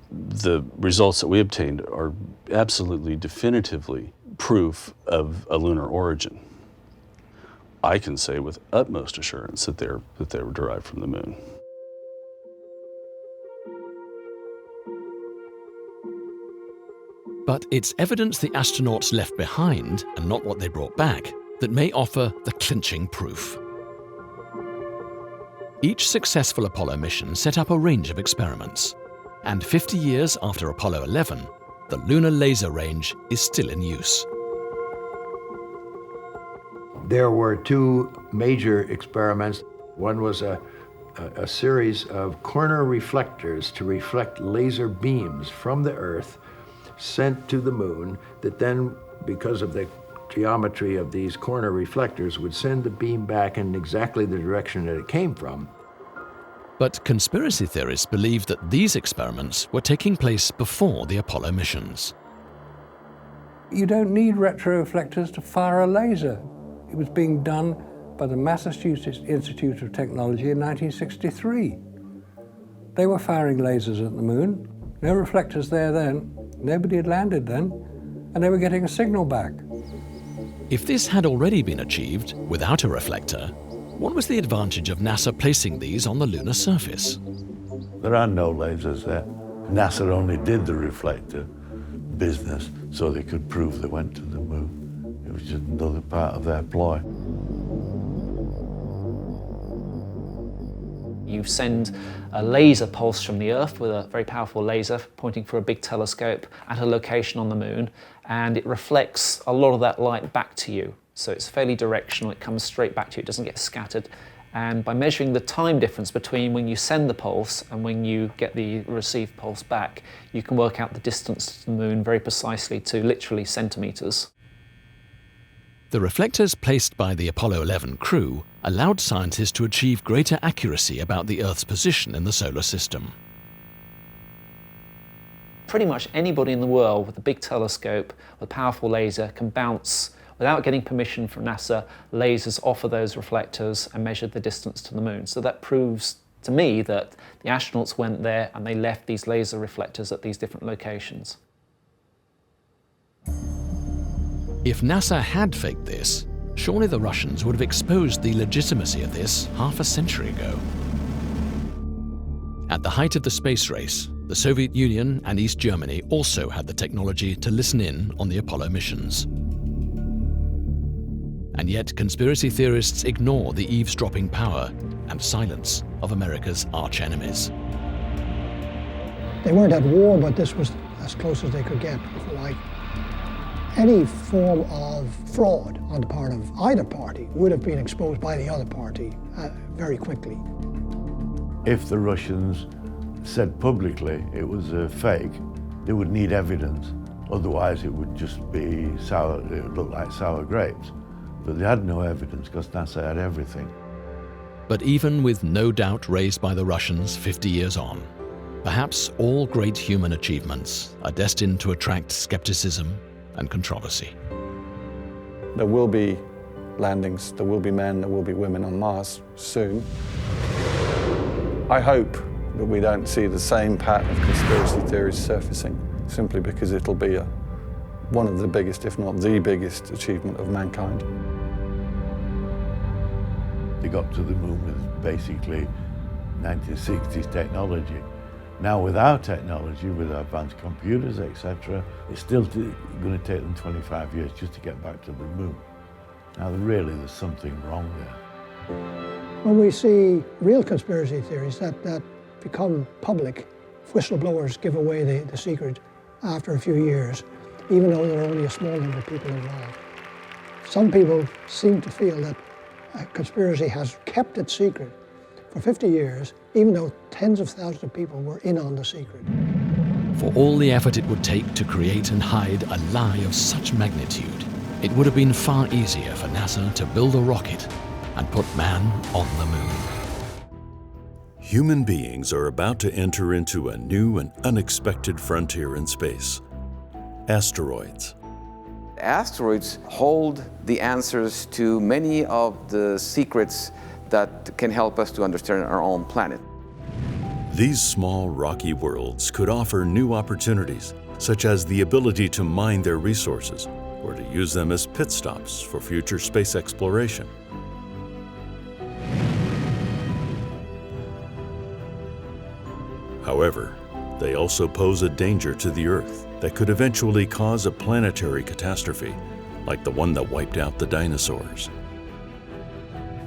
The results that we obtained are absolutely definitively proof of a lunar origin. I can say with utmost assurance that they were derived from the moon. But it's evidence the astronauts left behind, and not what they brought back, that may offer the clinching proof. Each successful Apollo mission set up a range of experiments, and 50 years after Apollo 11, the lunar laser range is still in use. There were two major experiments. One was a series of corner reflectors to reflect laser beams from the Earth sent to the moon that then, because of the geometry of these corner reflectors, would send the beam back in exactly the direction that it came from. But conspiracy theorists believe that these experiments were taking place before the Apollo missions. You don't need retroreflectors to fire a laser. It was being done by the Massachusetts Institute of Technology in 1963. They were firing lasers at the moon. No reflectors there then. Nobody had landed then, and they were getting a signal back. If this had already been achieved without a reflector, what was the advantage of NASA placing these on the lunar surface? There are no lasers there. NASA only did the reflector business so they could prove they went to the moon. It was just another part of their ploy. You send a laser pulse from the Earth with a very powerful laser pointing for a big telescope at a location on the moon, and it reflects a lot of that light back to you. So it's fairly directional, it comes straight back to you, it doesn't get scattered. And by measuring the time difference between when you send the pulse and when you get the received pulse back, you can work out the distance to the moon very precisely to literally centimeters. The reflectors placed by the Apollo 11 crew allowed scientists to achieve greater accuracy about the Earth's position in the solar system. Pretty much anybody in the world with a big telescope, with a powerful laser, can bounce, without getting permission from NASA, lasers off of those reflectors and measure the distance to the moon. So that proves to me that the astronauts went there and they left these laser reflectors at these different locations. If NASA had faked this, surely the Russians would have exposed the legitimacy of this half a century ago. At the height of the space race, the Soviet Union and East Germany also had the technology to listen in on the Apollo missions. And yet conspiracy theorists ignore the eavesdropping power and silence of America's arch-enemies. They weren't at war, but this was as close as they could get, if you like. Any form of fraud on the part of either party would have been exposed by the other party very quickly. If the Russians said publicly it was a fake, they would need evidence. Otherwise it would just be sour, it would look like sour grapes. But they had no evidence because NASA had everything. But even with no doubt raised by the Russians 50 years on, perhaps all great human achievements are destined to attract skepticism and controversy. There will be landings, there will be men, there will be women on Mars soon. I hope that we don't see the same pattern of conspiracy theories surfacing, simply because it'll be one of the biggest, if not the biggest, achievement of mankind. They got to the moon with basically 1960s technology. Now with our technology, with advanced computers, etc., it's still going to take them 25 years just to get back to the moon. Now really there's something wrong there. When we see real conspiracy theories that become public, whistleblowers give away the secret after a few years, even though there are only a small number of people involved. Some people seem to feel that a conspiracy has kept its secret for 50 years, even though tens of thousands of people were in on the secret. For all the effort it would take to create and hide a lie of such magnitude, it would have been far easier for NASA to build a rocket and put man on the moon. Human beings are about to enter into a new and unexpected frontier in space: asteroids. Asteroids hold the answers to many of the secrets that can help us to understand our own planet. These small rocky worlds could offer new opportunities, such as the ability to mine their resources or to use them as pit stops for future space exploration. However, they also pose a danger to the Earth that could eventually cause a planetary catastrophe, like the one that wiped out the dinosaurs.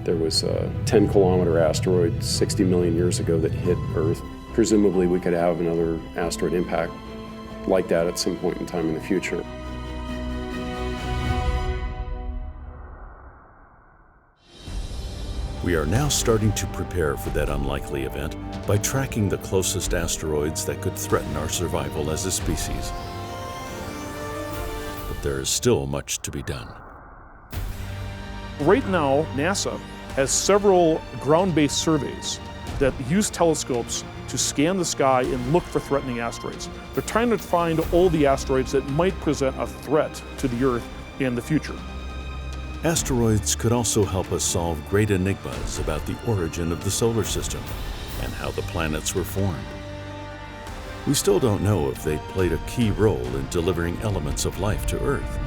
There was a 10-kilometer asteroid 60 million years ago that hit Earth. Presumably we could have another asteroid impact like that at some point in time in the future. We are now starting to prepare for that unlikely event by tracking the closest asteroids that could threaten our survival as a species. But there is still much to be done. Right now, NASA has several ground-based surveys that use telescopes to scan the sky and look for threatening asteroids. They're trying to find all the asteroids that might present a threat to the Earth in the future. Asteroids could also help us solve great enigmas about the origin of the solar system and how the planets were formed. We still don't know if they played a key role in delivering elements of life to Earth.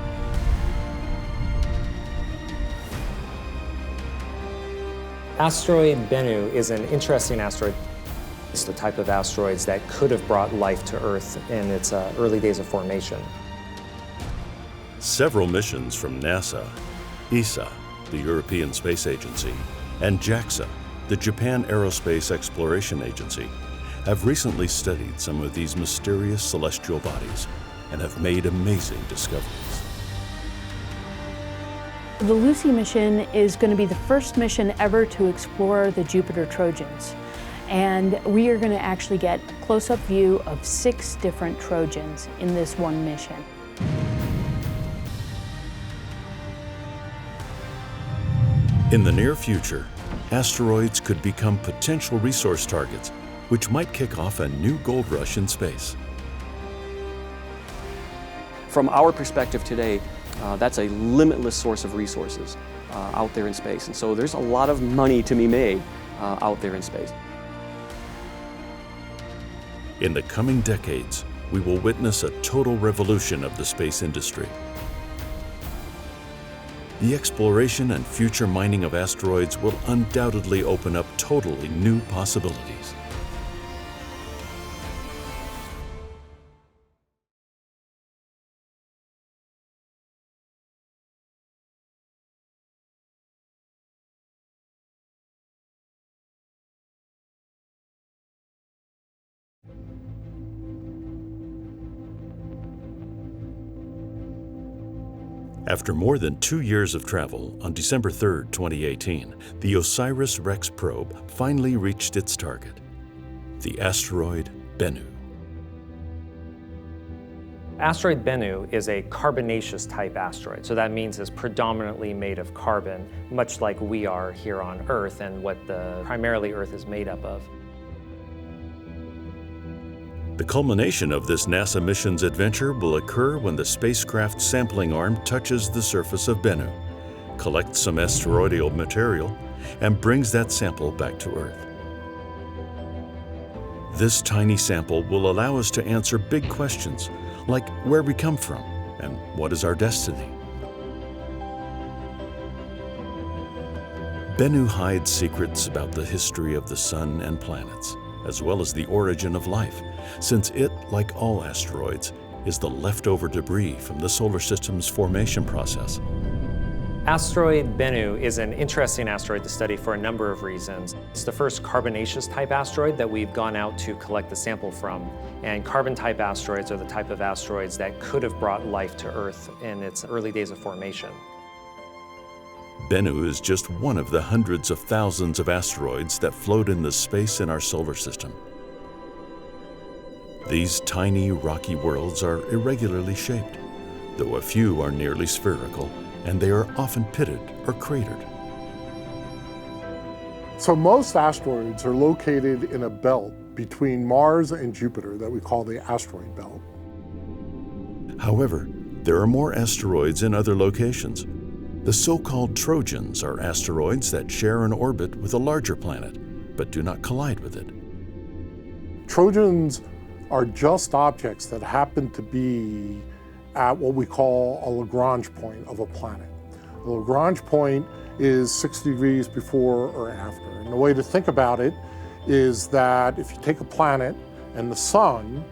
Asteroid Bennu is an interesting asteroid. It's the type of asteroids that could have brought life to Earth in its early days of formation. Several missions from NASA, ESA, the European Space Agency, and JAXA, the Japan Aerospace Exploration Agency, have recently studied some of these mysterious celestial bodies and have made amazing discoveries. The Lucy mission is going to be the first mission ever to explore the Jupiter Trojans. And we are going to actually get a close-up view of 6 different Trojans in this one mission. In the near future, asteroids could become potential resource targets, which might kick off a new gold rush in space. From our perspective today, that's a limitless source of resources out there in space. And so there's a lot of money to be made out there in space. In the coming decades, we will witness a total revolution of the space industry. The exploration and future mining of asteroids will undoubtedly open up totally new possibilities. After more than 2 years of travel, on December 3, 2018, the OSIRIS-REx probe finally reached its target, the asteroid Bennu. Asteroid Bennu is a carbonaceous type asteroid, so that means it's predominantly made of carbon, much like we are here on Earth and what primarily Earth is made up of. The culmination of this NASA mission's adventure will occur when the spacecraft's sampling arm touches the surface of Bennu, collects some asteroidal material, and brings that sample back to Earth. This tiny sample will allow us to answer big questions like where we come from and what is our destiny. Bennu hides secrets about the history of the Sun and planets, as well as the origin of life, since it, like all asteroids, is the leftover debris from the solar system's formation process. Asteroid Bennu is an interesting asteroid to study for a number of reasons. It's the first carbonaceous type asteroid that we've gone out to collect the sample from. And carbon type asteroids are the type of asteroids that could have brought life to Earth in its early days of formation. Bennu is just one of the hundreds of thousands of asteroids that float in the space in our solar system. These tiny rocky worlds are irregularly shaped, though a few are nearly spherical, and they are often pitted or cratered. So most asteroids are located in a belt between Mars and Jupiter that we call the asteroid belt. However, there are more asteroids in other locations. The so-called Trojans are asteroids that share an orbit with a larger planet, but do not collide with it. Trojans are just objects that happen to be at what we call a Lagrange point of a planet. The Lagrange point is 60 degrees before or after. And the way to think about it is that if you take a planet and the sun,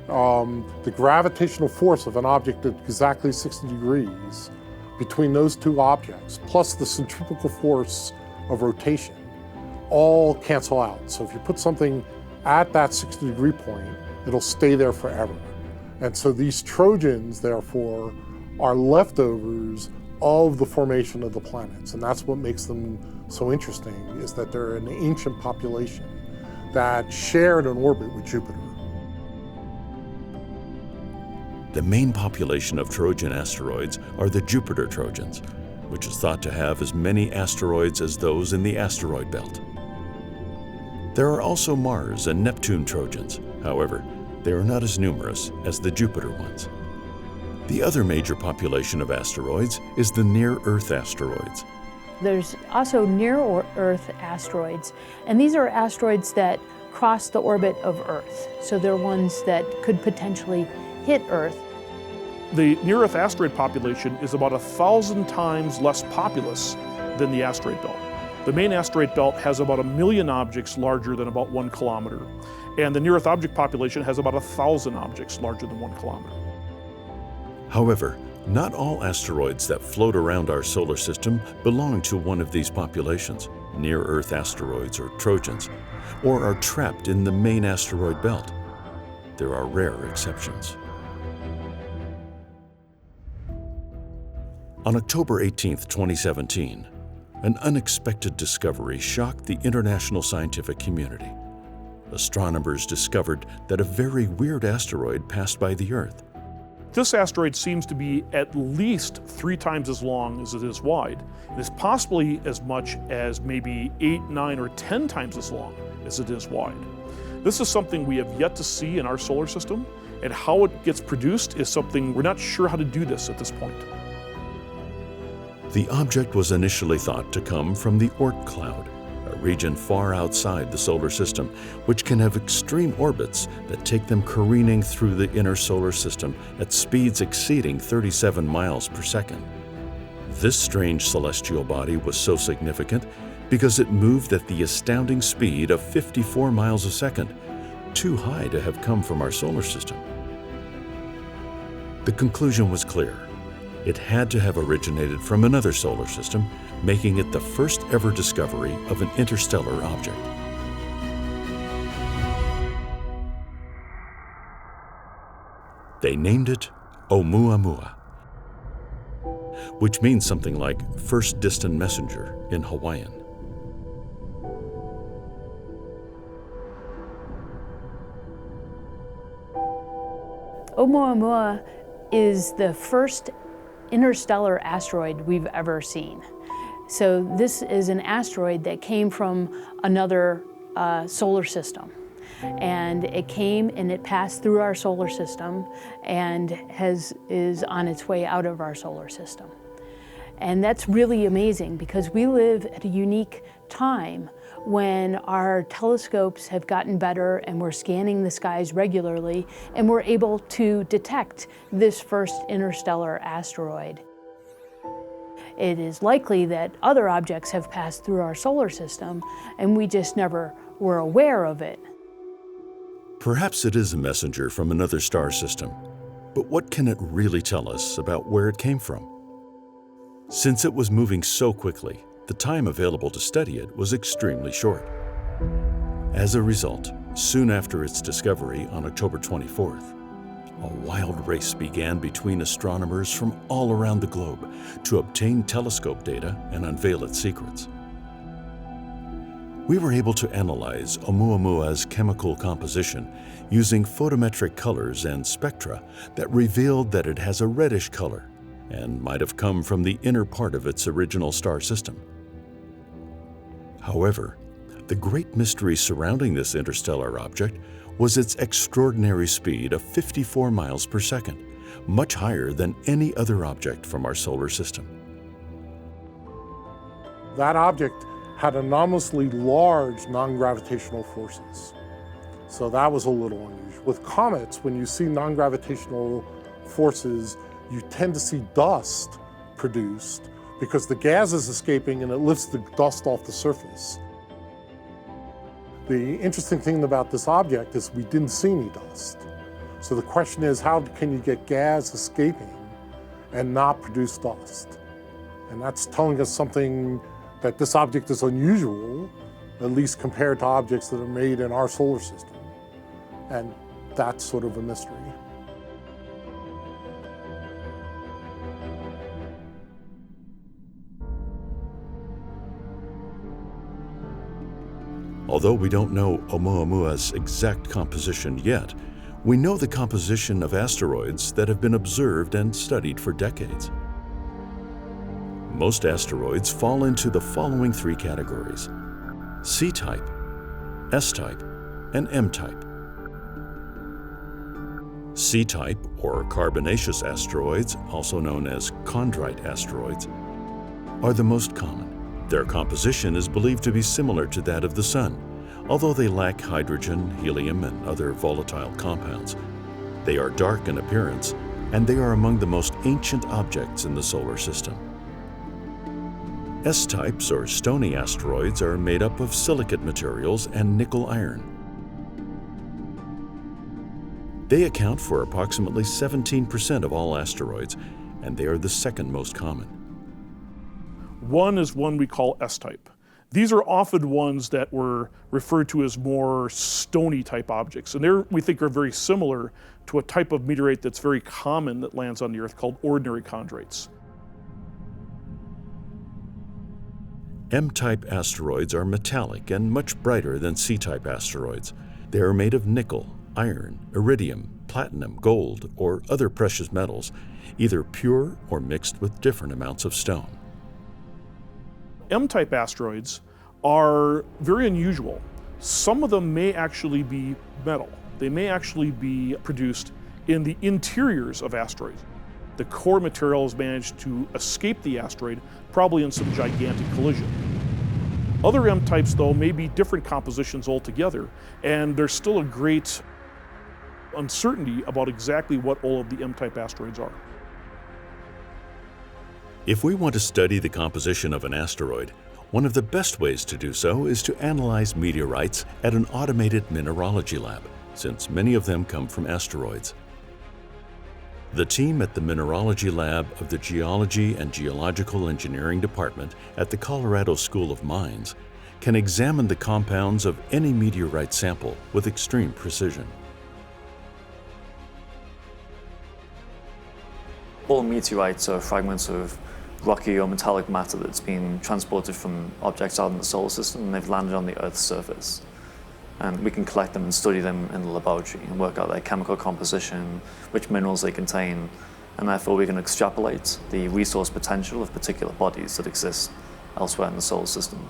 the gravitational force of an object at exactly 60 degrees between those two objects, plus the centrifugal force of rotation, all cancel out. So if you put something at that 60-degree point, it'll stay there forever. And so these Trojans, therefore, are leftovers of the formation of the planets. And that's what makes them so interesting, is that they're an ancient population that shared an orbit with Jupiter. The main population of Trojan asteroids are the Jupiter Trojans, which is thought to have as many asteroids as those in the asteroid belt. There are also Mars and Neptune Trojans. However, they are not as numerous as the Jupiter ones. The other major population of asteroids is the near-Earth asteroids. There's also near-Earth asteroids, and these are asteroids that cross the orbit of Earth. So they're ones that could potentially hit Earth. The near-Earth asteroid population is about 1,000 times less populous than the asteroid belt. The main asteroid belt has about 1 million objects larger than about 1 kilometer. And the near-Earth object population has about 1,000 objects larger than 1 kilometer. However, not all asteroids that float around our solar system belong to one of these populations, near-Earth asteroids or Trojans, or are trapped in the main asteroid belt. There are rare exceptions. On October 18, 2017, an unexpected discovery shocked the international scientific community. Astronomers discovered that a very weird asteroid passed by the Earth. This asteroid seems to be at least 3 times as long as it is wide. It is possibly as much as maybe 8, 9, or 10 times as long as it is wide. This is something we have yet to see in our solar system, and how it gets produced is something we're not sure how to do this at this point. The object was initially thought to come from the Oort cloud, a region far outside the solar system, which can have extreme orbits that take them careening through the inner solar system at speeds exceeding 37 miles per second. This strange celestial body was so significant because it moved at the astounding speed of 54 miles a second, too high to have come from our solar system. The conclusion was clear. It had to have originated from another solar system, making it the first ever discovery of an interstellar object. They named it Oumuamua. which means something like first distant messenger in Hawaiian. Oumuamua is the first interstellar asteroid we've ever seen. So this is an asteroid that came from another solar system. And it came and it passed through our solar system and is on its way out of our solar system. And that's really amazing because we live at a unique time when our telescopes have gotten better and we're scanning the skies regularly and we're able to detect this first interstellar asteroid. It is likely that other objects have passed through our solar system and we just never were aware of it. Perhaps it is a messenger from another star system, but what can it really tell us about where it came from? Since it was moving so quickly, the time available to study it was extremely short. As a result, soon after its discovery on October 24th, a wild race began between astronomers from all around the globe to obtain telescope data and unveil its secrets. We were able to analyze Oumuamua's chemical composition using photometric colors and spectra that revealed that it has a reddish color and might have come from the inner part of its original star system. However, the great mystery surrounding this interstellar object was its extraordinary speed of 54 miles per second, much higher than any other object from our solar system. That object had anomalously large non-gravitational forces. So that was a little unusual. With comets, when you see non-gravitational forces, you tend to see dust produced because the gas is escaping and it lifts the dust off the surface. The interesting thing about this object is we didn't see any dust. So the question is, how can you get gas escaping and not produce dust? And that's telling us something that this object is unusual, at least compared to objects that are made in our solar system. And that's sort of a mystery. Although we don't know Oumuamua's exact composition yet, we know the composition of asteroids that have been observed and studied for decades. Most asteroids fall into the following three categories: C-type, S-type, and M-type. C-type, or carbonaceous asteroids, also known as chondrite asteroids, are the most common. Their composition is believed to be similar to that of the Sun, although they lack hydrogen, helium, and other volatile compounds. They are dark in appearance, and they are among the most ancient objects in the solar system. S-types, or stony asteroids, are made up of silicate materials and nickel iron. They account for approximately 17% of all asteroids, and they are the second most common. One is one we call S-type. These are often ones that were referred to as more stony type objects, and we think are very similar to a type of meteorite that's very common that lands on the Earth called ordinary chondrites. M-type asteroids are metallic and much brighter than C-type asteroids. They are made of nickel, iron, iridium, platinum, gold, or other precious metals, either pure or mixed with different amounts of stone. M-type asteroids are very unusual. Some of them may actually be metal. They may actually be produced in the interiors of asteroids. The core material has managed to escape the asteroid, probably in some gigantic collision. Other M-types, though, may be different compositions altogether, and there's still a great uncertainty about exactly what all of the M-type asteroids are. If we want to study the composition of an asteroid, one of the best ways to do so is to analyze meteorites at an automated mineralogy lab, since many of them come from asteroids. The team at the Mineralogy Lab of the Geology and Geological Engineering Department at the Colorado School of Mines can examine the compounds of any meteorite sample with extreme precision. All meteorites are fragments of rocky or metallic matter that's been transported from objects out in the solar system, and they've landed on the Earth's surface. And we can collect them and study them in the laboratory and work out their chemical composition, which minerals they contain, and therefore we can extrapolate the resource potential of particular bodies that exist elsewhere in the solar system.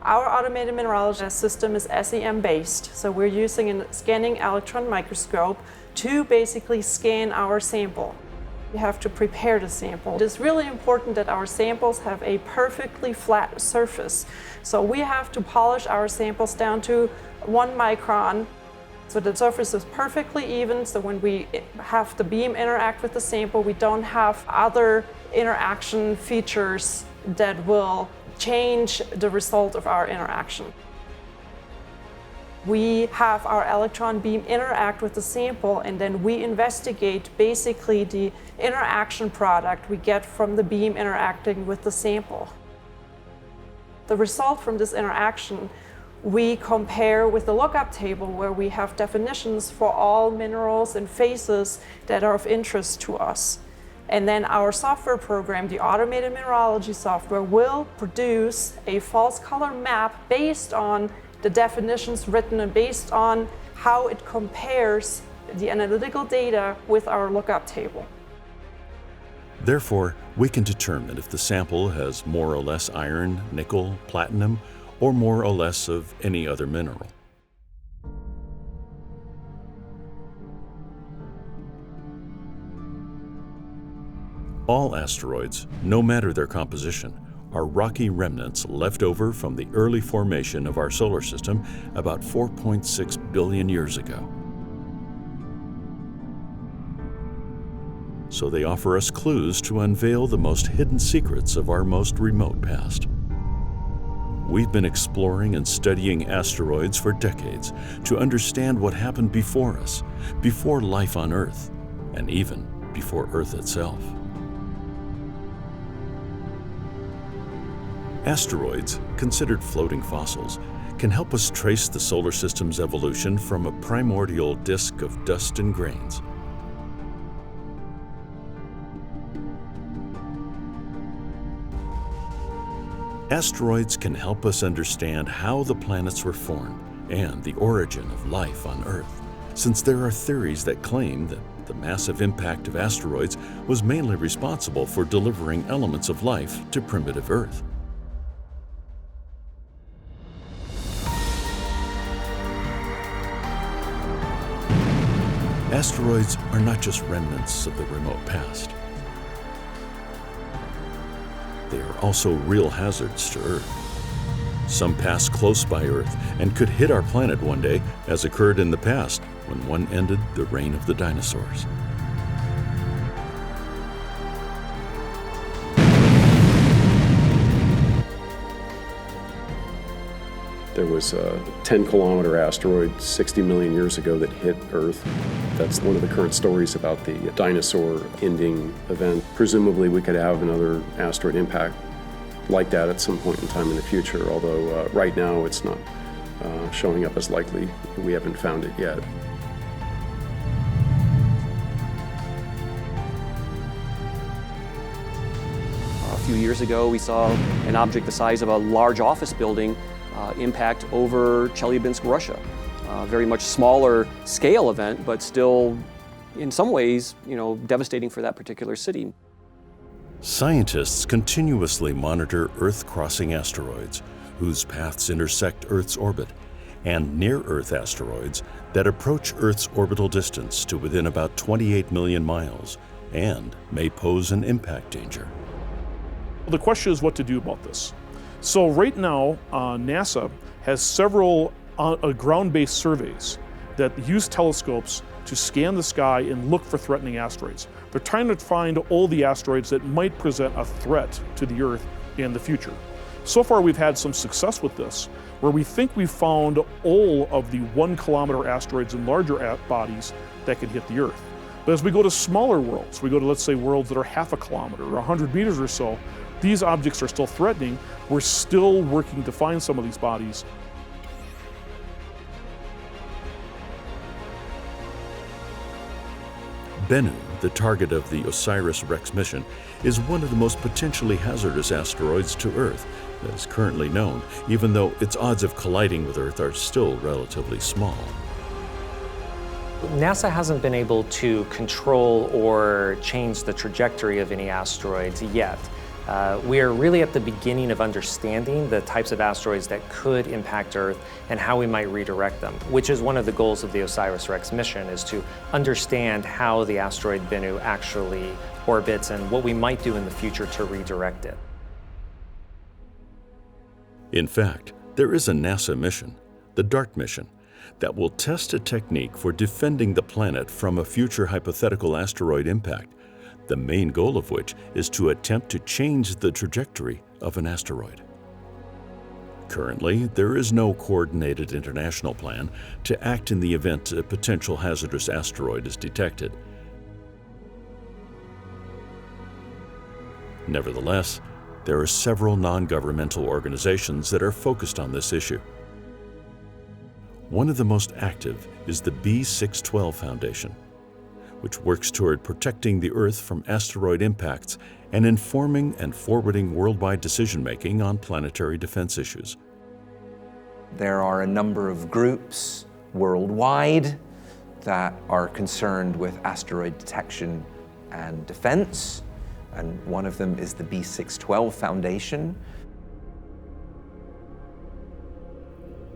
Our automated mineralogy system is SEM based, so we're using a scanning electron microscope to basically scan our sample. We have to prepare the sample. It is really important that our samples have a perfectly flat surface. So we have to polish our samples down to 1 micron. So the surface is perfectly even, so when we have the beam interact with the sample, we don't have other interaction features that will change the result of our interaction. We have our electron beam interact with the sample, and then we investigate basically the interaction product we get from the beam interacting with the sample. The result from this interaction we compare with the lookup table, where we have definitions for all minerals and phases that are of interest to us. And then our software program, the automated mineralogy software, will produce a false color map based on the definitions written and based on how it compares the analytical data with our lookup table. Therefore, we can determine if the sample has more or less iron, nickel, platinum, or more or less of any other mineral. All asteroids, no matter their composition, are rocky remnants left over from the early formation of our solar system about 4.6 billion years ago. So they offer us clues to unveil the most hidden secrets of our most remote past. We've been exploring and studying asteroids for decades to understand what happened before us, before life on Earth, and even before Earth itself. Asteroids, considered floating fossils, can help us trace the solar system's evolution from a primordial disk of dust and grains. Asteroids can help us understand how the planets were formed and the origin of life on Earth, since there are theories that claim that the massive impact of asteroids was mainly responsible for delivering elements of life to primitive Earth. Asteroids are not just remnants of the remote past. They are also real hazards to Earth. Some pass close by Earth and could hit our planet one day, as occurred in the past when one ended the reign of the dinosaurs. There was a 10-kilometer asteroid 60 million years ago that hit Earth. That's one of the current stories about the dinosaur ending event. Presumably we could have another asteroid impact like that at some point in time in the future, although right now it's not showing up as likely. We haven't found it yet. A few years ago we saw an object the size of a large office building impact over Chelyabinsk, Russia. Very much smaller scale event, but still, in some ways, devastating for that particular city. Scientists continuously monitor Earth-crossing asteroids, whose paths intersect Earth's orbit, and near-Earth asteroids that approach Earth's orbital distance to within about 28 million miles and may pose an impact danger. The question is what to do about this. So right now, NASA has several ground-based surveys that use telescopes to scan the sky and look for threatening asteroids. They're trying to find all the asteroids that might present a threat to the Earth in the future. So far we've had some success with this, where we think we've found all of the 1-kilometer asteroids and larger bodies that can hit the Earth. But as we go to smaller worlds, we go to, let's say, worlds that are half a kilometer or 100 meters or so, these objects are still threatening. We're still working to find some of these bodies. Bennu, the target of the OSIRIS-REx mission, is one of the most potentially hazardous asteroids to Earth that is currently known, even though its odds of colliding with Earth are still relatively small. NASA hasn't been able to control or change the trajectory of any asteroids yet. We are really at the beginning of understanding the types of asteroids that could impact Earth and how we might redirect them, which is one of the goals of the OSIRIS-REx mission, is to understand how the asteroid Bennu actually orbits and what we might do in the future to redirect it. In fact, there is a NASA mission, the DART mission, that will test a technique for defending the planet from a future hypothetical asteroid impact, the main goal of which is to attempt to change the trajectory of an asteroid. Currently, there is no coordinated international plan to act in the event a potential hazardous asteroid is detected. Nevertheless, there are several non-governmental organizations that are focused on this issue. One of the most active is the B612 Foundation, which works toward protecting the Earth from asteroid impacts and informing and forwarding worldwide decision-making on planetary defense issues. There are a number of groups worldwide that are concerned with asteroid detection and defense, and one of them is the B612 Foundation.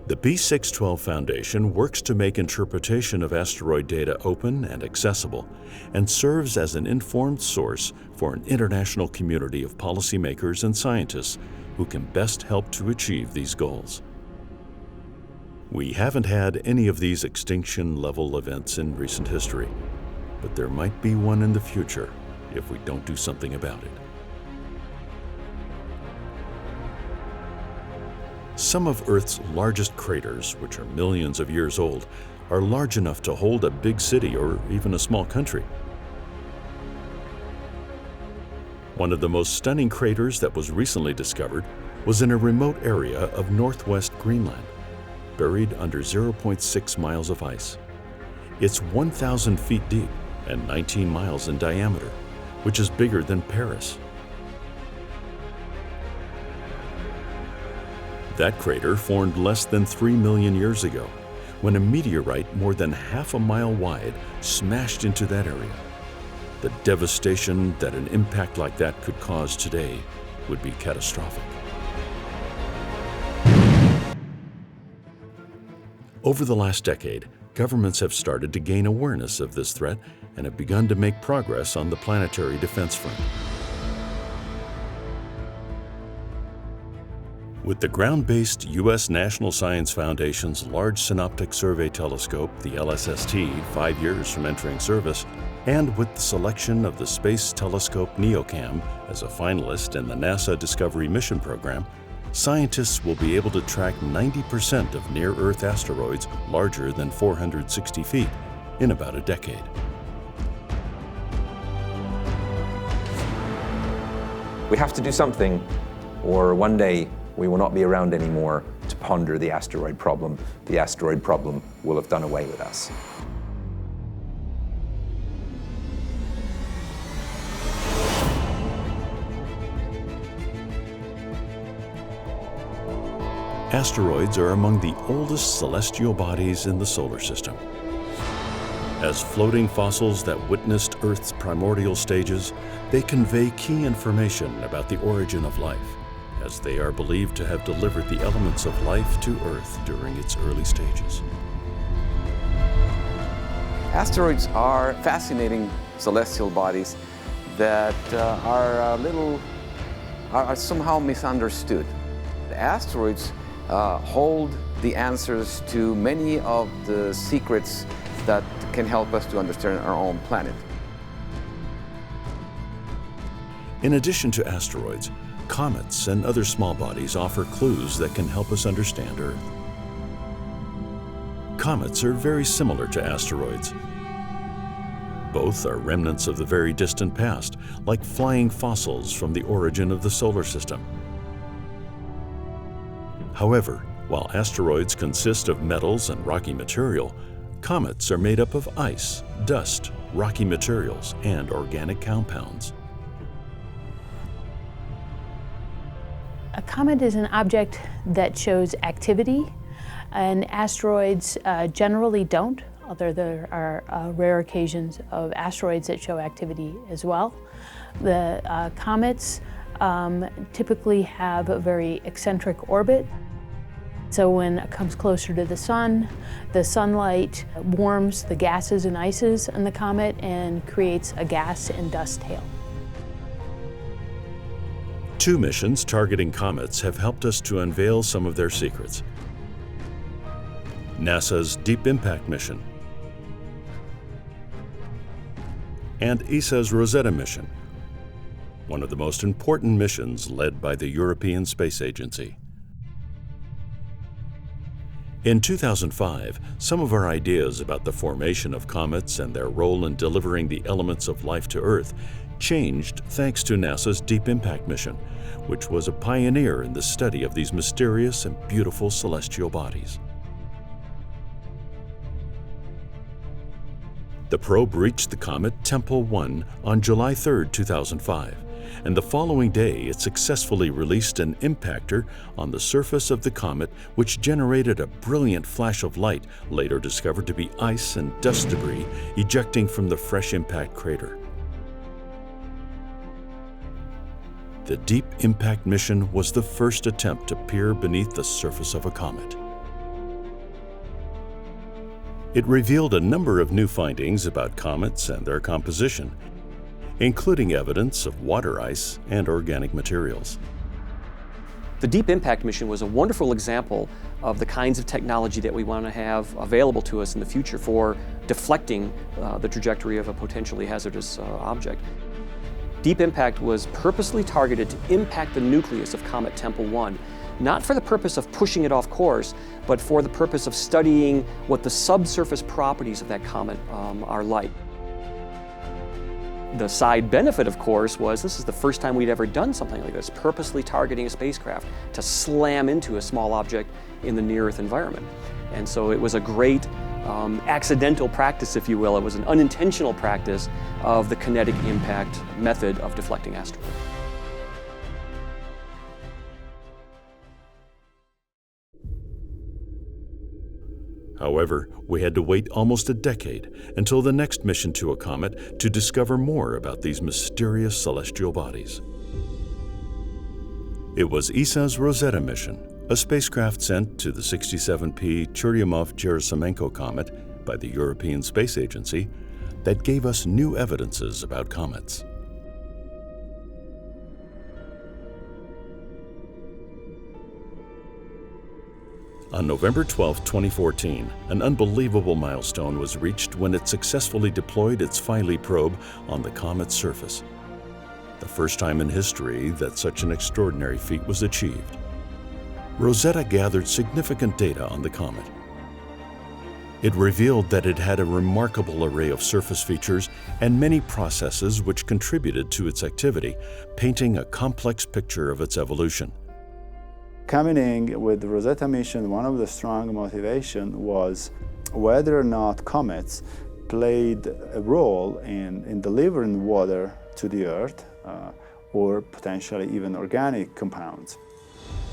The B612 Foundation works to make interpretation of asteroid data open and accessible, and serves as an informed source for an international community of policymakers and scientists who can best help to achieve these goals. We haven't had any of these extinction-level events in recent history, but there might be one in the future if we don't do something about it. Some of Earth's largest craters, which are millions of years old, are large enough to hold a big city or even a small country. One of the most stunning craters that was recently discovered was in a remote area of northwest Greenland, buried under 0.6 miles of ice. It's 1,000 feet deep and 19 miles in diameter, which is bigger than Paris. That crater formed less than 3 million years ago, when a meteorite more than half a mile wide smashed into that area. The devastation that an impact like that could cause today would be catastrophic. Over the last decade, governments have started to gain awareness of this threat and have begun to make progress on the planetary defense front. With the ground-based U.S. National Science Foundation's Large Synoptic Survey Telescope, the LSST, 5 years from entering service, and with the selection of the Space Telescope NEOCAM as a finalist in the NASA Discovery Mission Program, scientists will be able to track 90% of near-Earth asteroids larger than 460 feet in about a decade. We have to do something, or one day we will not be around anymore to ponder the asteroid problem. The asteroid problem will have done away with us. Asteroids are among the oldest celestial bodies in the solar system. As floating fossils that witnessed Earth's primordial stages, they convey key information about the origin of life, as they are believed to have delivered the elements of life to Earth during its early stages. Asteroids are fascinating celestial bodies that are somehow misunderstood. The asteroids hold the answers to many of the secrets that can help us to understand our own planet. In addition to asteroids, comets and other small bodies offer clues that can help us understand Earth. Comets are very similar to asteroids. Both are remnants of the very distant past, like flying fossils from the origin of the solar system. However, while asteroids consist of metals and rocky material, comets are made up of ice, dust, rocky materials, and organic compounds. A comet is an object that shows activity, and asteroids generally don't, although there are rare occasions of asteroids that show activity as well. The comets typically have a very eccentric orbit. So when it comes closer to the sunlight warms the gases and ices in the comet and creates a gas and dust tail. 2 missions targeting comets have helped us to unveil some of their secrets. NASA's Deep Impact mission and ESA's Rosetta mission, one of the most important missions led by the European Space Agency. In 2005, some of our ideas about the formation of comets and their role in delivering the elements of life to Earth changed thanks to NASA's Deep Impact mission, which was a pioneer in the study of these mysterious and beautiful celestial bodies. The probe reached the comet Tempel 1 on July 3, 2005, and the following day it successfully released an impactor on the surface of the comet, which generated a brilliant flash of light, later discovered to be ice and dust debris ejecting from the fresh impact crater. The Deep Impact mission was the first attempt to peer beneath the surface of a comet. It revealed a number of new findings about comets and their composition, including evidence of water ice and organic materials. The Deep Impact mission was a wonderful example of the kinds of technology that we want to have available to us in the future for deflecting the trajectory of a potentially hazardous object. Deep Impact was purposely targeted to impact the nucleus of Comet Tempel 1, not for the purpose of pushing it off course, but for the purpose of studying what the subsurface properties of that comet are like. The side benefit, of course, was this is the first time we'd ever done something like this, purposely targeting a spacecraft to slam into a small object in the near-Earth environment. And so it was a great accidental practice, if you will. It was an unintentional practice of the kinetic impact method of deflecting asteroids. However, we had to wait almost a decade until the next mission to a comet to discover more about these mysterious celestial bodies. It was ESA's Rosetta mission, a spacecraft sent to the 67P Churyumov-Gerasimenko comet by the European Space Agency, that gave us new evidences about comets. On November 12, 2014, an unbelievable milestone was reached when it successfully deployed its Philae probe on the comet's surface. The first time in history that such an extraordinary feat was achieved. Rosetta gathered significant data on the comet. It revealed that it had a remarkable array of surface features and many processes which contributed to its activity, painting a complex picture of its evolution. Coming in with the Rosetta mission, one of the strong motivation was whether or not comets played a role in delivering water to the Earth or potentially even organic compounds.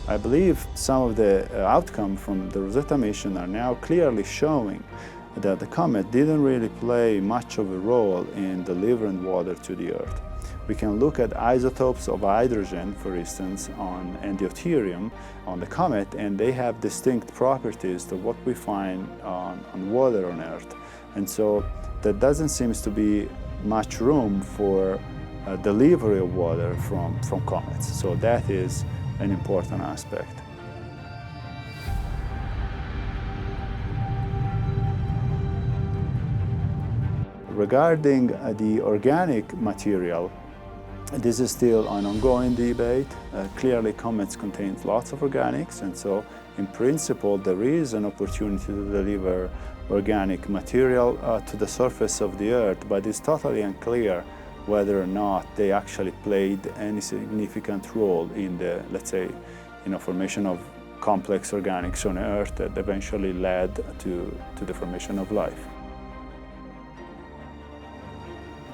I believe some of the outcomes from the Rosetta mission are now clearly showing that the comet didn't really play much of a role in delivering water to the Earth. We can look at isotopes of hydrogen, for instance, and deuterium on the comet, and they have distinct properties to what we find on water on Earth. And so there doesn't seem to be much room for delivery of water from comets. So that is an important aspect. Regarding the organic material, this is still an ongoing debate. Clearly, comets contain lots of organics, and so in principle, there is an opportunity to deliver organic material to the surface of the Earth, but it's totally unclear whether or not they actually played any significant role in the, let's say, formation of complex organics on Earth that eventually led to the formation of life.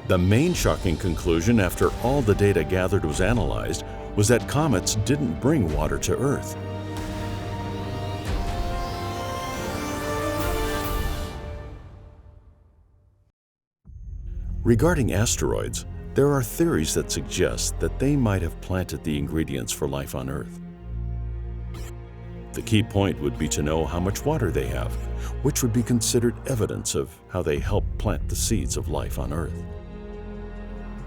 The main shocking conclusion after all the data gathered was analyzed was that comets didn't bring water to Earth. Regarding asteroids, there are theories that suggest that they might have planted the ingredients for life on Earth. The key point would be to know how much water they have, which would be considered evidence of how they helped plant the seeds of life on Earth.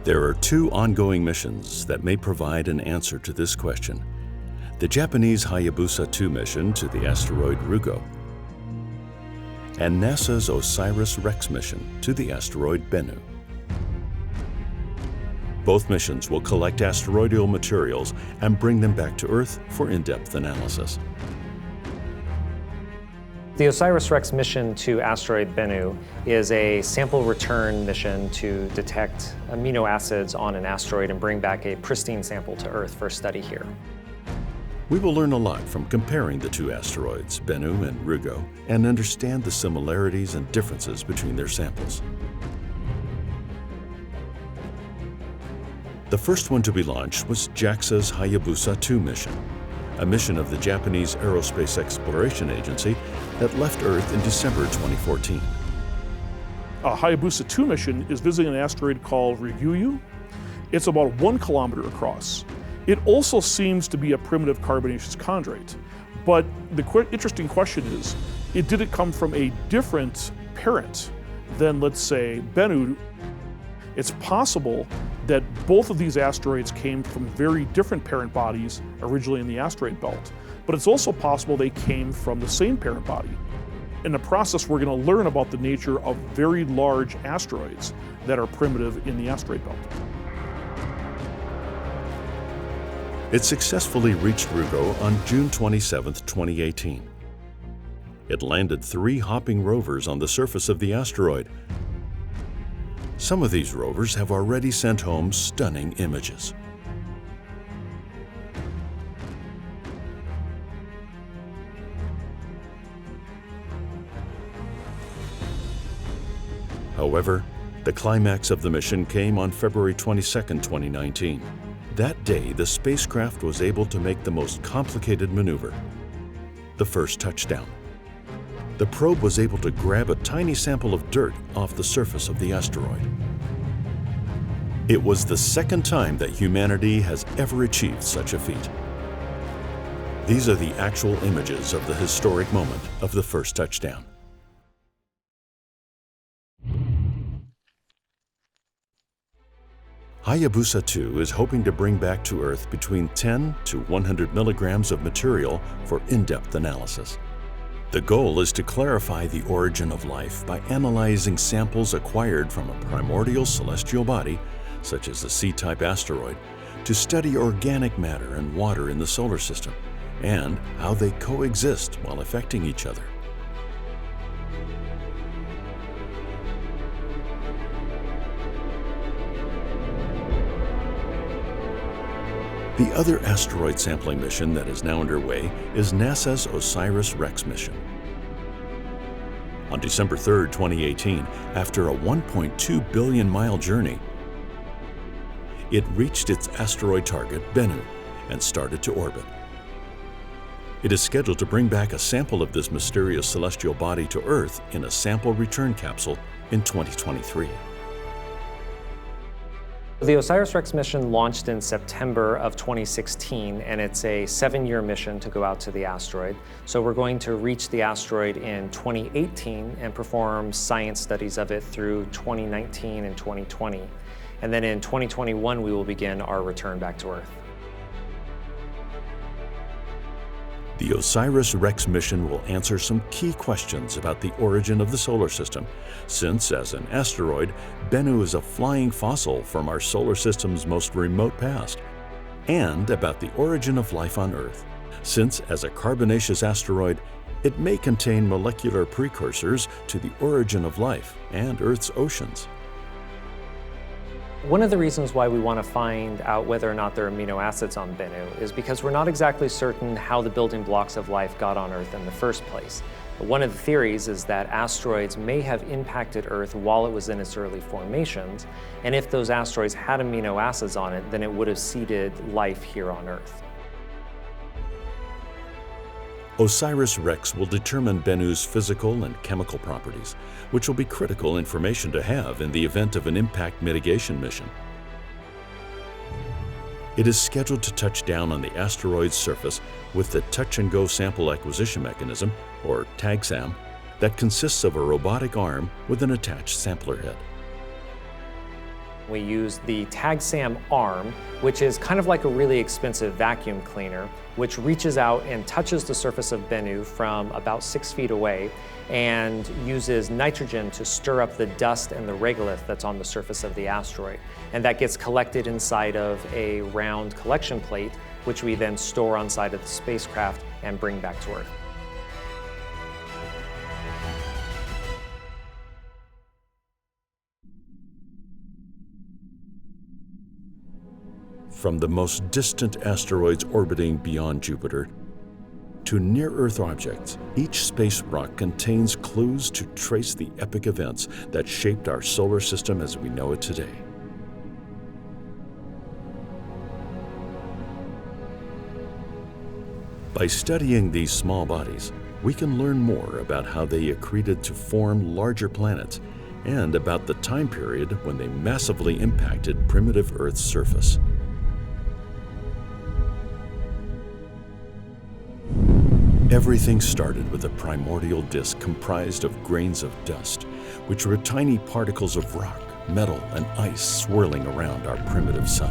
There are two ongoing missions that may provide an answer to this question: the Japanese Hayabusa 2 mission to the asteroid Ryugu, and NASA's OSIRIS-REx mission to the asteroid Bennu. Both missions will collect asteroidal materials and bring them back to Earth for in-depth analysis. The OSIRIS-REx mission to asteroid Bennu is a sample return mission to detect amino acids on an asteroid and bring back a pristine sample to Earth for study here. We will learn a lot from comparing the two asteroids, Bennu and Ryugu, and understand the similarities and differences between their samples. The first one to be launched was JAXA's Hayabusa 2 mission, a mission of the Japanese Aerospace Exploration Agency that left Earth in December 2014. Hayabusa 2 mission is visiting an asteroid called Ryugu. It's about 1 kilometer across. It also seems to be a primitive carbonaceous chondrite, but the interesting question is, did it come from a different parent than, let's say, Bennu? It's possible that both of these asteroids came from very different parent bodies originally in the asteroid belt, but it's also possible they came from the same parent body. In the process, we're going to learn about the nature of very large asteroids that are primitive in the asteroid belt. It successfully reached Ryugu on June 27, 2018. It landed 3 hopping rovers on the surface of the asteroid. Some of these rovers have already sent home stunning images. However, the climax of the mission came on February 22, 2019. That day, the spacecraft was able to make the most complicated maneuver, the first touchdown. The probe was able to grab a tiny sample of dirt off the surface of the asteroid. It was the second time that humanity has ever achieved such a feat. These are the actual images of the historic moment of the first touchdown. Hayabusa 2 is hoping to bring back to Earth between 10 to 100 milligrams of material for in-depth analysis. The goal is to clarify the origin of life by analyzing samples acquired from a primordial celestial body, such as a C-type asteroid, to study organic matter and water in the solar system, and how they coexist while affecting each other. The other asteroid sampling mission that is now underway is NASA's OSIRIS-REx mission. On December 3, 2018, after a 1.2 billion mile journey, it reached its asteroid target, Bennu, and started to orbit. It is scheduled to bring back a sample of this mysterious celestial body to Earth in a sample return capsule in 2023. The OSIRIS-REx mission launched in September of 2016, and it's a 7-year mission to go out to the asteroid. So we're going to reach the asteroid in 2018 and perform science studies of it through 2019 and 2020. And then in 2021, we will begin our return back to Earth. The OSIRIS-REx mission will answer some key questions about the origin of the solar system, since, as an asteroid, Bennu is a flying fossil from our solar system's most remote past, and about the origin of life on Earth, since, as a carbonaceous asteroid, it may contain molecular precursors to the origin of life and Earth's oceans. One of the reasons why we want to find out whether or not there are amino acids on Bennu is because we're not exactly certain how the building blocks of life got on Earth in the first place. One of the theories is that asteroids may have impacted Earth while it was in its early formations, and if those asteroids had amino acids on it, then it would have seeded life here on Earth. OSIRIS-REx will determine Bennu's physical and chemical properties, which will be critical information to have in the event of an impact mitigation mission. It is scheduled to touch down on the asteroid's surface with the touch-and-go sample acquisition mechanism, or TAGSAM, that consists of a robotic arm with an attached sampler head. We use the TAGSAM arm, which is kind of like a really expensive vacuum cleaner, which reaches out and touches the surface of Bennu from about 6 feet away and uses nitrogen to stir up the dust and the regolith that's on the surface of the asteroid. And that gets collected inside of a round collection plate, which we then store on side of the spacecraft and bring back to Earth. From the most distant asteroids orbiting beyond Jupiter to near-Earth objects, each space rock contains clues to trace the epic events that shaped our solar system as we know it today. By studying these small bodies, we can learn more about how they accreted to form larger planets and about the time period when they massively impacted primitive Earth's surface. Everything started with a primordial disk comprised of grains of dust, which were tiny particles of rock, metal, and ice swirling around our primitive sun.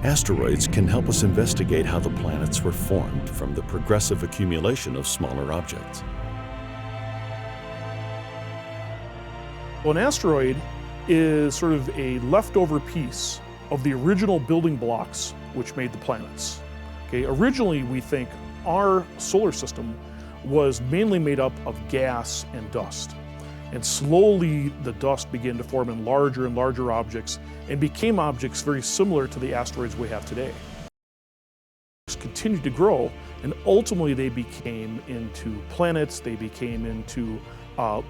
Asteroids can help us investigate how the planets were formed from the progressive accumulation of smaller objects. Well, an asteroid is sort of a leftover piece of the original building blocks which made the planets. Okay, originally we think our solar system was mainly made up of gas and dust. And slowly the dust began to form in larger and larger objects and became objects very similar to the asteroids we have today. Continued to grow, and ultimately they became into planets, they became into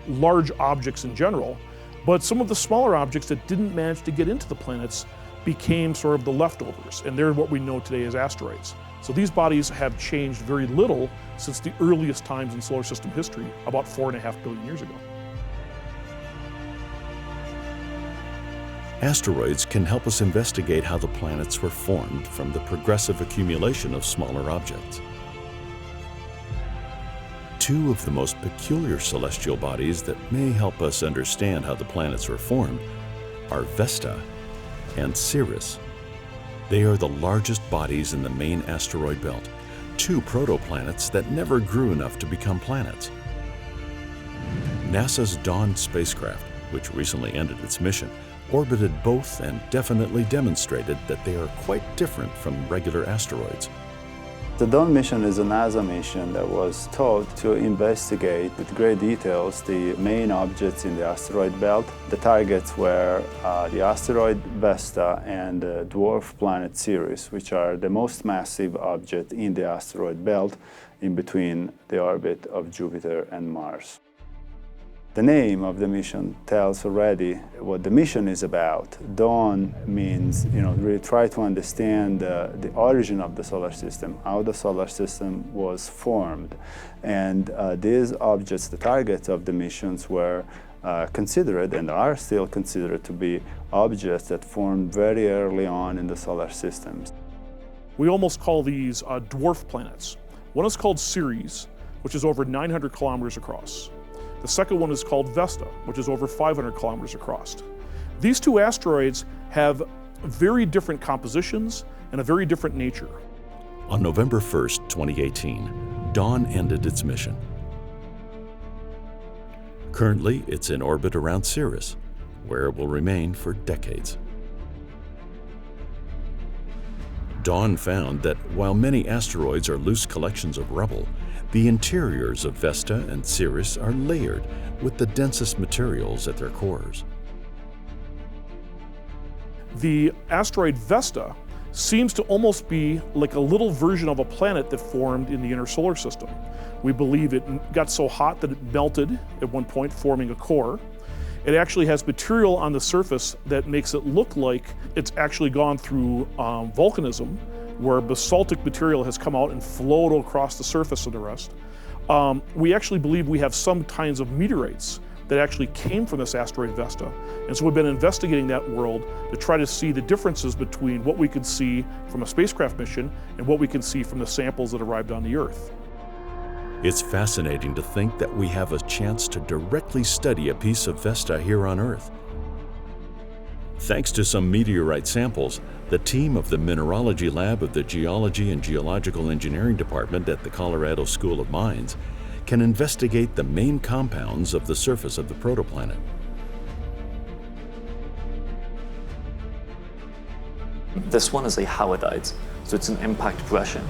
large objects in general. But some of the smaller objects that didn't manage to get into the planets became sort of the leftovers, and they're what we know today as asteroids. So these bodies have changed very little since the earliest times in solar system history, about 4.5 billion years ago. Asteroids can help us investigate how the planets were formed from the progressive accumulation of smaller objects. Two of the most peculiar celestial bodies that may help us understand how the planets were formed are Vesta and Ceres. They are the largest bodies in the main asteroid belt, two protoplanets that never grew enough to become planets. NASA's Dawn spacecraft, which recently ended its mission, orbited both and definitely demonstrated that they are quite different from regular asteroids. The Dawn mission is a NASA mission that was taught to investigate with great details the main objects in the asteroid belt. The targets were the asteroid Vesta and the dwarf planet Ceres, which are the most massive object in the asteroid belt in between the orbit of Jupiter and Mars. The name of the mission tells already what the mission is about. Dawn means, really try to understand the origin of the solar system, how the solar system was formed. And these objects, the targets of the missions, were considered and are still considered to be objects that formed very early on in the solar systems. We almost call these dwarf planets. One is called Ceres, which is over 900 kilometers across. The second one is called Vesta, which is over 500 kilometers across. These two asteroids have very different compositions and a very different nature. On November 1st, 2018, Dawn ended its mission. Currently, it's in orbit around Ceres, where it will remain for decades. Dawn found that while many asteroids are loose collections of rubble, the interiors of Vesta and Ceres are layered with the densest materials at their cores. The asteroid Vesta seems to almost be like a little version of a planet that formed in the inner solar system. We believe it got so hot that it melted at one point, forming a core. It actually has material on the surface that makes it look like it's actually gone through volcanism, where basaltic material has come out and flowed across the surface of the rest. We actually believe we have some kinds of meteorites that actually came from this asteroid Vesta. And so we've been investigating that world to try to see the differences between what we could see from a spacecraft mission and what we can see from the samples that arrived on the Earth. It's fascinating to think that we have a chance to directly study a piece of Vesta here on Earth. Thanks to some meteorite samples, the team of the Mineralogy Lab of the Geology and Geological Engineering Department at the Colorado School of Mines can investigate the main compounds of the surface of the protoplanet. This one is a howardite, so it's an impact accretion.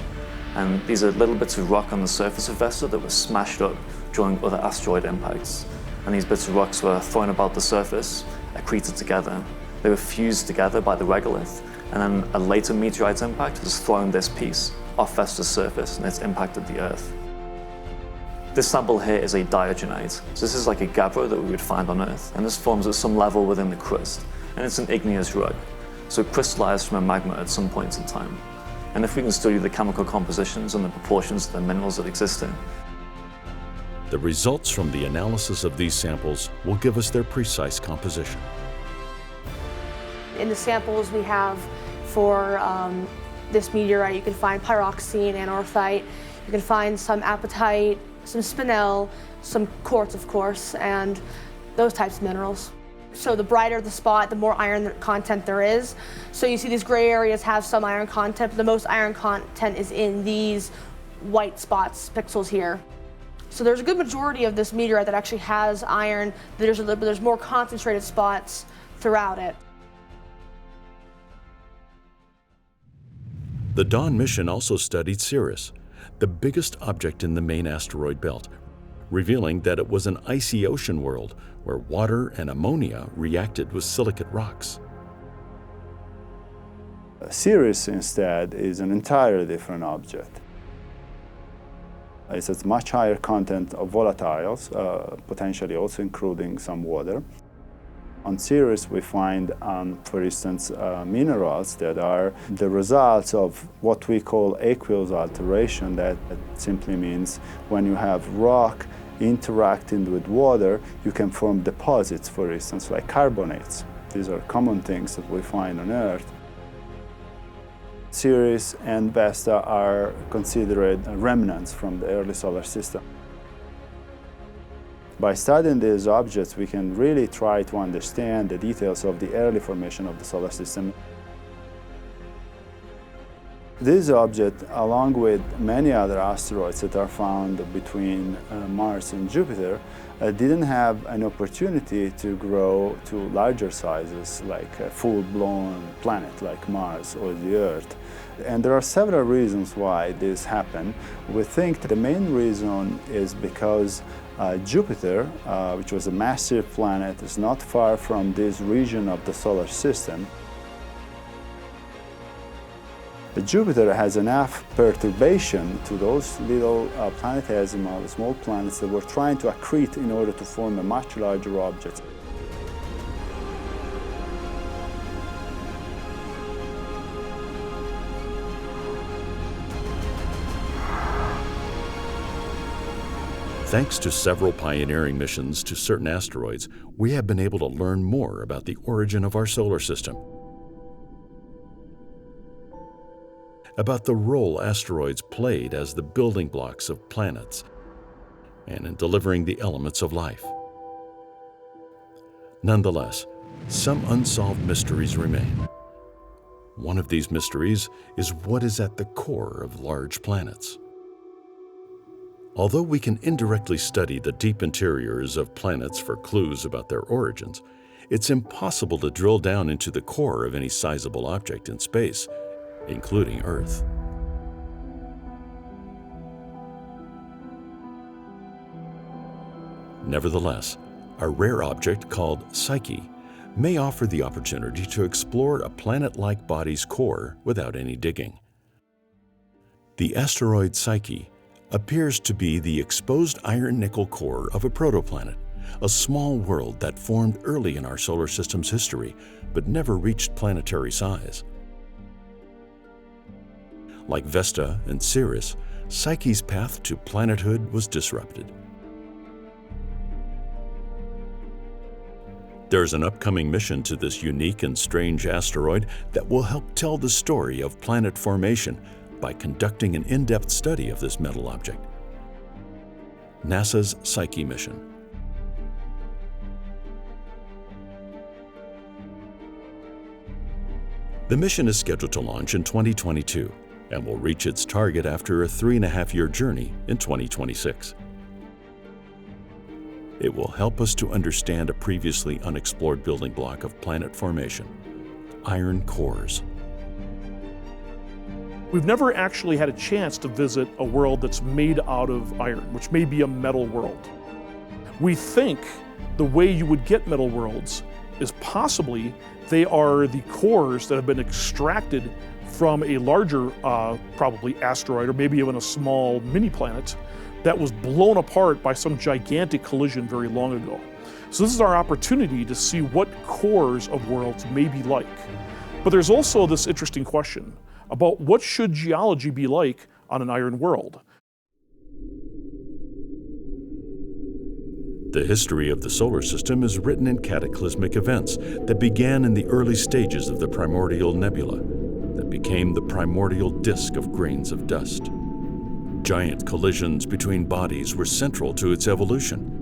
And these are little bits of rock on the surface of Vesta that were smashed up during other asteroid impacts. And these bits of rocks were thrown about the surface, accreted together. They were fused together by the regolith, and then a later meteorite impact has thrown this piece off Vesta's surface and it's impacted the Earth. This sample here is a diagenite. So this is like a gabbro that we would find on Earth, and this forms at some level within the crust. And it's an igneous rock, so it crystallized from a magma at some point in time. And if we can study the chemical compositions and the proportions of the minerals that exist in, the results from the analysis of these samples will give us their precise composition. In the samples we have for this meteorite, you can find pyroxene, anorthite, you can find some apatite, some spinel, some quartz, of course, and those types of minerals. So the brighter the spot, the more iron content there is. So you see these gray areas have some iron content, but the most iron content is in these white spots, pixels here. So there's a good majority of this meteorite that actually has iron. There's more concentrated spots throughout it. The Dawn mission also studied Ceres, the biggest object in the main asteroid belt, revealing that it was an icy ocean world where water and ammonia reacted with silicate rocks. Ceres, instead, is an entirely different object. It's a much higher content of volatiles, potentially also including some water. On Ceres, we find, for instance, minerals that are the results of what we call aqueous alteration. That simply means when you have rock interacting with water, you can form deposits, for instance, like carbonates. These are common things that we find on Earth. Ceres and Vesta are considered remnants from the early solar system. By studying these objects, we can really try to understand the details of the early formation of the solar system. This object, along with many other asteroids that are found between Mars and Jupiter, didn't have an opportunity to grow to larger sizes, like a full-blown planet like Mars or the Earth. And there are several reasons why this happened. We think the main reason is because Jupiter, which was a massive planet, is not far from this region of the solar system. Jupiter has enough perturbation to those little planetesimal, small planets that were trying to accrete in order to form a much larger object. Thanks to several pioneering missions to certain asteroids, we have been able to learn more about the origin of our solar system, about the role asteroids played as the building blocks of planets and in delivering the elements of life. Nonetheless, some unsolved mysteries remain. One of these mysteries is what is at the core of large planets. Although we can indirectly study the deep interiors of planets for clues about their origins, it's impossible to drill down into the core of any sizable object in space, including Earth. Nevertheless, a rare object called Psyche may offer the opportunity to explore a planet-like body's core without any digging. The asteroid Psyche, appears to be the exposed iron-nickel core of a protoplanet, a small world that formed early in our solar system's history but never reached planetary size. Like Vesta and Ceres, Psyche's path to planethood was disrupted. There's an upcoming mission to this unique and strange asteroid that will help tell the story of planet formation by conducting an in-depth study of this metal object. NASA's Psyche mission. The mission is scheduled to launch in 2022 and will reach its target after a 3.5-year journey in 2026. It will help us to understand a previously unexplored building block of planet formation, iron cores. We've never actually had a chance to visit a world that's made out of iron, which may be a metal world. We think the way you would get metal worlds is possibly they are the cores that have been extracted from a larger, probably asteroid, or maybe even a small mini-planet that was blown apart by some gigantic collision very long ago. So this is our opportunity to see what cores of worlds may be like. But there's also this interesting question about what should geology be like on an iron world? The history of the solar system is written in cataclysmic events that began in the early stages of the primordial nebula, that became the primordial disk of grains of dust. Giant collisions between bodies were central to its evolution.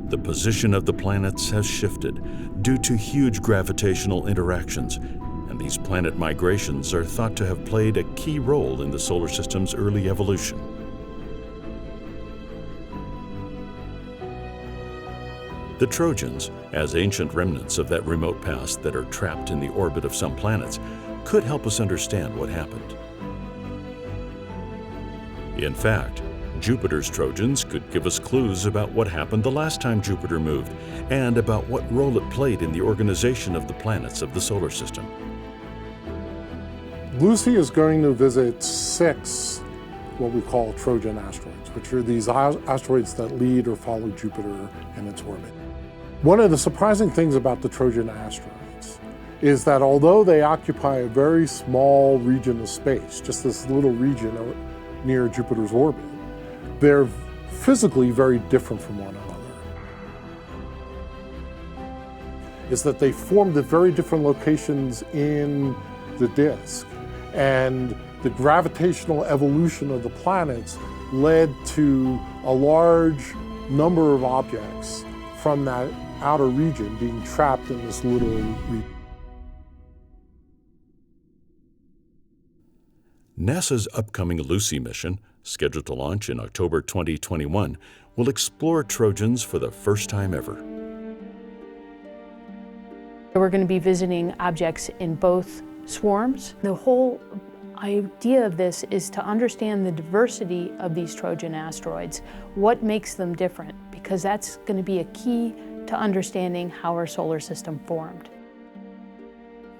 The position of the planets has shifted due to huge gravitational interactions, and these planet migrations are thought to have played a key role in the solar system's early evolution. The Trojans, as ancient remnants of that remote past that are trapped in the orbit of some planets, could help us understand what happened. In fact, Jupiter's Trojans could give us clues about what happened the last time Jupiter moved and about what role it played in the organization of the planets of the solar system. Lucy is going to visit 6 what we call Trojan asteroids, which are these asteroids that lead or follow Jupiter in its orbit. One of the surprising things about the Trojan asteroids is that although they occupy a very small region of space, just this little region near Jupiter's orbit, they're physically very different from one another. Is that they formed at very different locations in the disk, and the gravitational evolution of the planets led to a large number of objects from that outer region being trapped in this little region. NASA's upcoming Lucy mission, scheduled to launch in October 2021, will explore Trojans for the first time ever. We're going to be visiting objects in both swarms. The whole idea of this is to understand the diversity of these Trojan asteroids, what makes them different, because that's going to be a key to understanding how our solar system formed.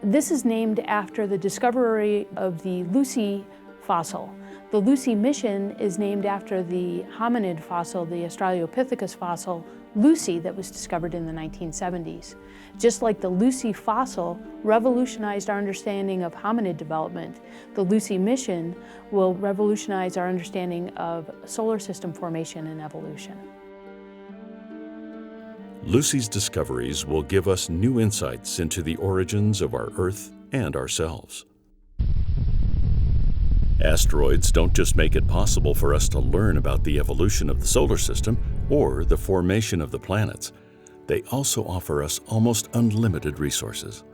This is named after the discovery of the Lucy fossil. The Lucy mission is named after the hominid fossil, the Australopithecus fossil, Lucy, that was discovered in the 1970s. Just like the Lucy fossil revolutionized our understanding of hominid development, the Lucy mission will revolutionize our understanding of solar system formation and evolution. Lucy's discoveries will give us new insights into the origins of our Earth and ourselves. Asteroids don't just make it possible for us to learn about the evolution of the solar system or the formation of the planets. They also offer us almost unlimited resources.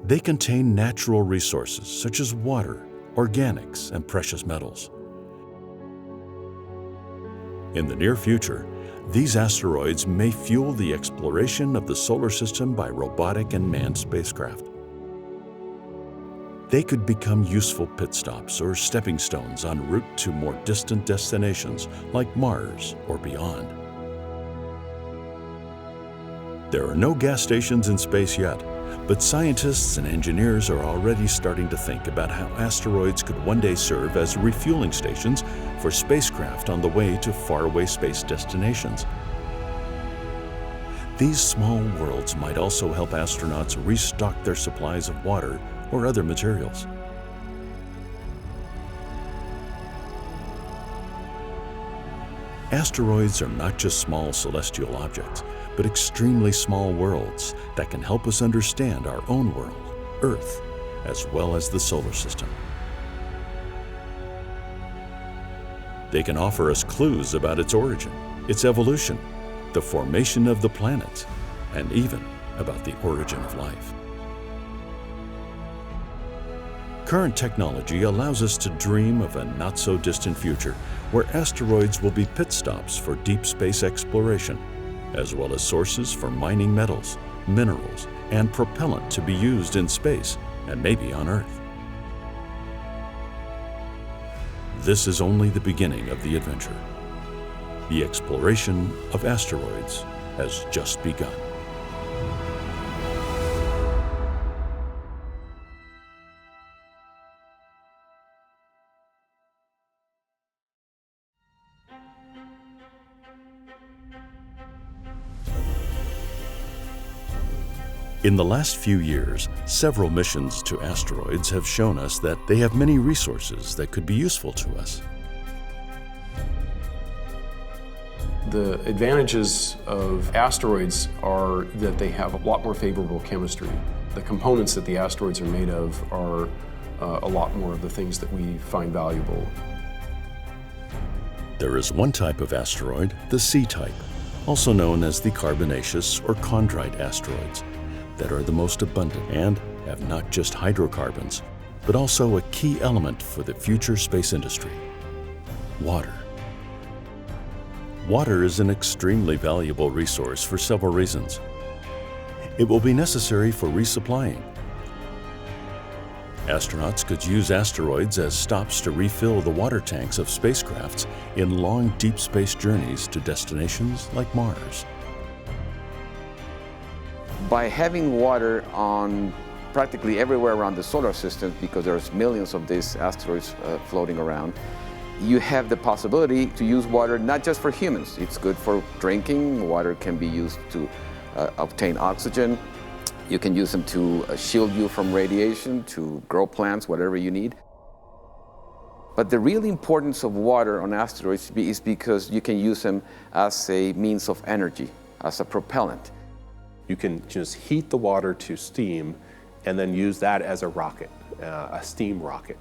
They contain natural resources such as water, organics, and precious metals. In the near future, these asteroids may fuel the exploration of the solar system by robotic and manned spacecraft. They could become useful pit stops or stepping stones en route to more distant destinations like Mars or beyond. There are no gas stations in space yet, But scientists and engineers are already starting to think about how asteroids could one day serve as refueling stations for spacecraft on the way to faraway space destinations. These small worlds might also help astronauts restock their supplies of water or other materials. Asteroids are not just small celestial objects, but extremely small worlds that can help us understand our own world, Earth, as well as the solar system. They can offer us clues about its origin, its evolution, the formation of the planets, and even about the origin of life. Current technology allows us to dream of a not-so-distant future where asteroids will be pit stops for deep space exploration, as well as sources for mining metals, minerals, and propellant to be used in space and maybe on Earth. This is only the beginning of the adventure. The exploration of asteroids has just begun. In the last few years, several missions to asteroids have shown us that they have many resources that could be useful to us. The advantages of asteroids are that they have a lot more favorable chemistry. The components that the asteroids are made of are a lot more of the things that we find valuable. There is one type of asteroid, the C-type, also known as the carbonaceous or chondrite asteroids, that are the most abundant and have not just hydrocarbons, but also a key element for the future space industry: water. Water is an extremely valuable resource for several reasons. It will be necessary for resupplying. Astronauts could use asteroids as stops to refill the water tanks of spacecrafts in long, deep space journeys to destinations like Mars. By having water on practically everywhere around the solar system, because there's millions of these asteroids floating around, you have the possibility to use water not just for humans. It's good for drinking. Water can be used to obtain oxygen. You can use them to shield you from radiation, to grow plants, whatever you need. But the real importance of water on asteroids is because you can use them as a means of energy, as a propellant. You can just heat the water to steam and then use that as a rocket, a steam rocket.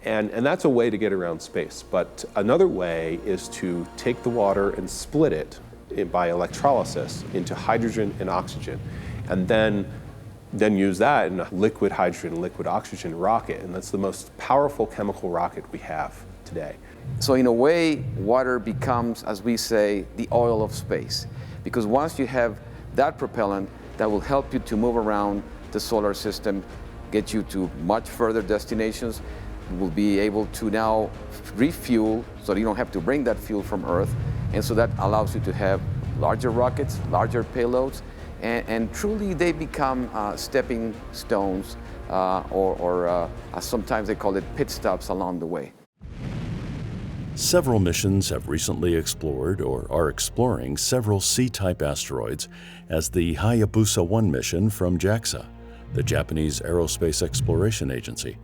And that's a way to get around space. But another way is to take the water and split it by electrolysis into hydrogen and oxygen, and then use that in a liquid hydrogen, liquid oxygen rocket. And that's the most powerful chemical rocket we have today. So in a way, water becomes, as we say, the oil of space. Because once you have that propellant, that will help you to move around the solar system, get you to much further destinations. You will be able to now refuel, so that you don't have to bring that fuel from Earth. And so that allows you to have larger rockets, larger payloads, and truly they become stepping stones, or sometimes they call it pit stops along the way. Several missions have recently explored or are exploring several C-type asteroids, as the Hayabusa 1 mission from JAXA, the Japanese Aerospace Exploration Agency,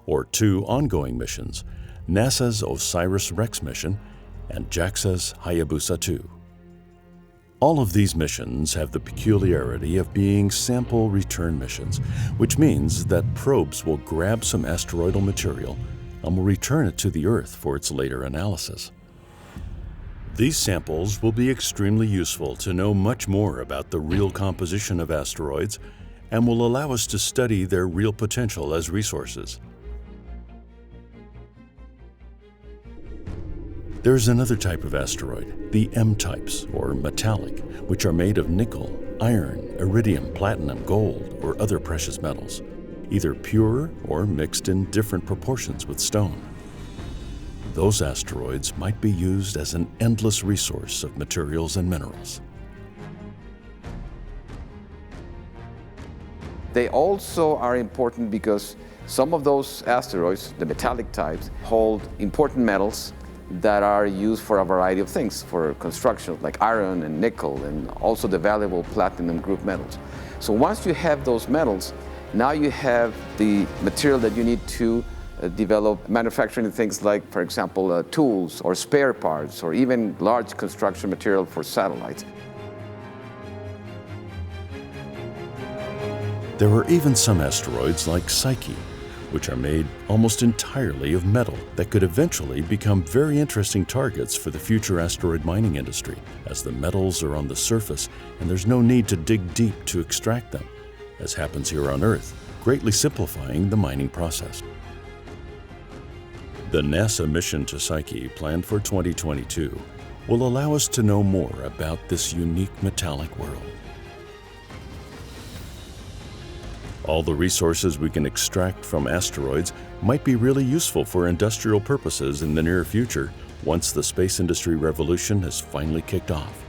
or two ongoing missions, NASA's OSIRIS-REx mission and JAXA's Hayabusa 2. All of these missions have the peculiarity of being sample return missions, which means that probes will grab some asteroidal material and will return it to the Earth for its later analysis. These samples will be extremely useful to know much more about the real composition of asteroids and will allow us to study their real potential as resources. There's another type of asteroid, the M-types, or metallic, which are made of nickel, iron, iridium, platinum, gold, or other precious metals, either pure or mixed in different proportions with stone. Those asteroids might be used as an endless resource of materials and minerals. They also are important because some of those asteroids, the metallic types, hold important metals that are used for a variety of things, for construction, like iron and nickel, and also the valuable platinum group metals. So once you have those metals, now you have the material that you need to develop manufacturing things like, for example, tools or spare parts, or even large construction material for satellites. There are even some asteroids like Psyche, which are made almost entirely of metal that could eventually become very interesting targets for the future asteroid mining industry, as the metals are on the surface and there's no need to dig deep to extract them, as happens here on Earth, greatly simplifying the mining process. The NASA mission to Psyche, planned for 2022, will allow us to know more about this unique metallic world. All the resources we can extract from asteroids might be really useful for industrial purposes in the near future once the space industry revolution has finally kicked off.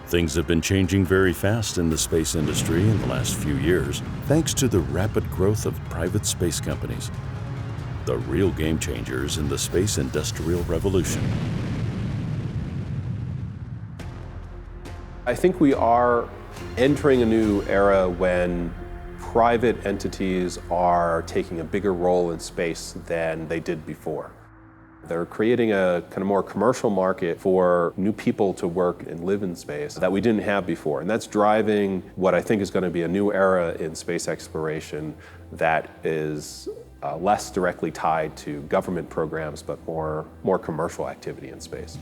Things have been changing very fast in the space industry in the last few years, thanks to the rapid growth of private space companies. The real game changers in the space industrial revolution. I think we are entering a new era when private entities are taking a bigger role in space than they did before. They're creating a kind of more commercial market for new people to work and live in space that we didn't have before. And that's driving what I think is going to be a new era in space exploration that is less directly tied to government programs, but more commercial activity in space.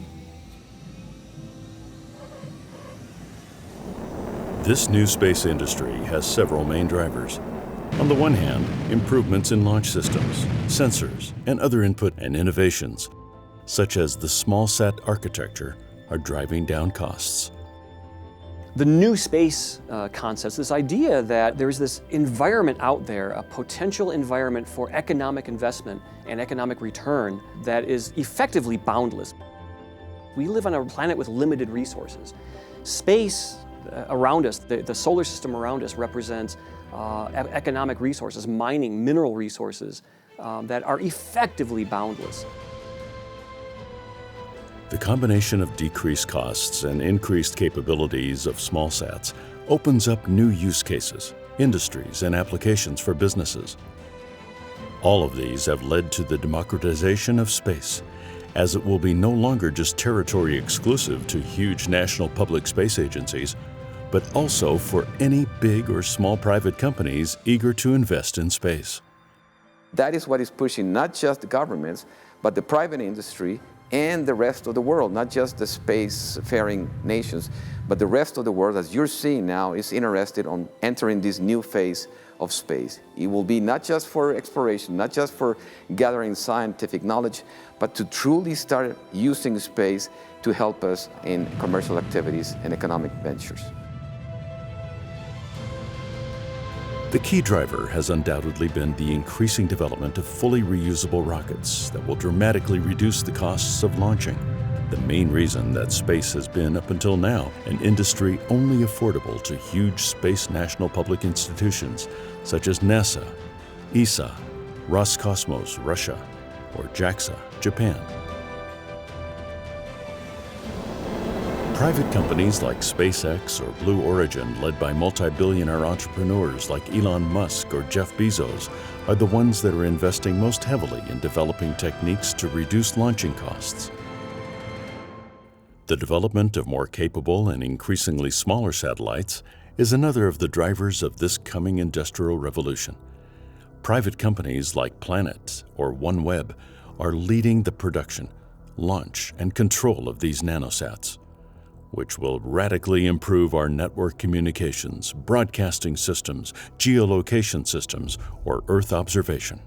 This new space industry has several main drivers. On the one hand, improvements in launch systems, sensors, and other input and innovations, such as the small-sat architecture, are driving down costs. The new space concepts, this idea that there's this environment out there, a potential environment for economic investment and economic return that is effectively boundless. We live on a planet with limited resources. Space around us, the solar system around us, represents economic resources, mining, mineral resources that are effectively boundless. The combination of decreased costs and increased capabilities of smallsats opens up new use cases, industries, and applications for businesses. All of these have led to the democratization of space, as it will be no longer just territory exclusive to huge national public space agencies, but also for any big or small private companies eager to invest in space. That is what is pushing not just the governments, but the private industry and the rest of the world, not just the spacefaring nations, but the rest of the world, as you're seeing now, is interested in entering this new phase of space. It will be not just for exploration, not just for gathering scientific knowledge, but to truly start using space to help us in commercial activities and economic ventures. The key driver has undoubtedly been the increasing development of fully reusable rockets that will dramatically reduce the costs of launching. The main reason that space has been, up until now, an industry only affordable to huge space national public institutions such as NASA, ESA, Roscosmos, Russia, or JAXA, Japan. Private companies like SpaceX or Blue Origin, led by multi-billionaire entrepreneurs like Elon Musk or Jeff Bezos, are the ones that are investing most heavily in developing techniques to reduce launching costs. The development of more capable and increasingly smaller satellites is another of the drivers of this coming industrial revolution. Private companies like Planet or OneWeb are leading the production, launch, and control of these nanosats, which will radically improve our network communications, broadcasting systems, geolocation systems, or Earth observation.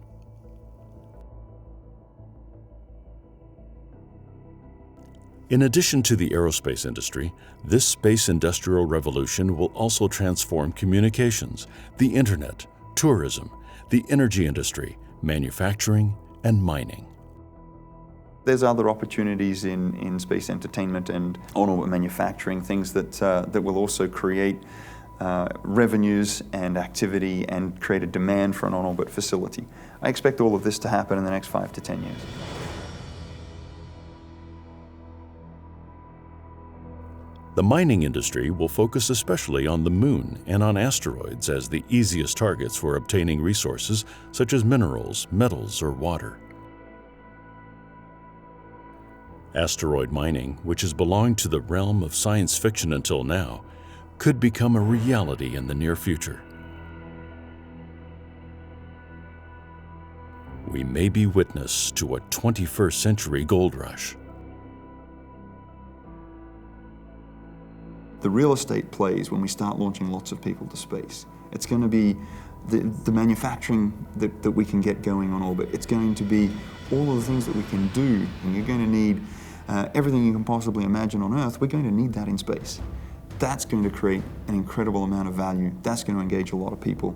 In addition to the aerospace industry, this space industrial revolution will also transform communications, the internet, tourism, the energy industry, manufacturing, and mining. There's other opportunities in space entertainment and on-orbit manufacturing, things that will also create revenues and activity and create a demand for an on-orbit facility. I expect all of this to happen in the next 5 to 10 years. The mining industry will focus especially on the Moon and on asteroids as the easiest targets for obtaining resources such as minerals, metals, or water. Asteroid mining, which has belonged to the realm of science fiction until now, could become a reality in the near future. We may be witness to a 21st century gold rush. The real estate plays when we start launching lots of people to space. It's going to be the manufacturing that we can get going on orbit. It's going to be all of the things that we can do, and you're going to need everything you can possibly imagine on Earth. We're going to need that in space. That's going to create an incredible amount of value. That's going to engage a lot of people.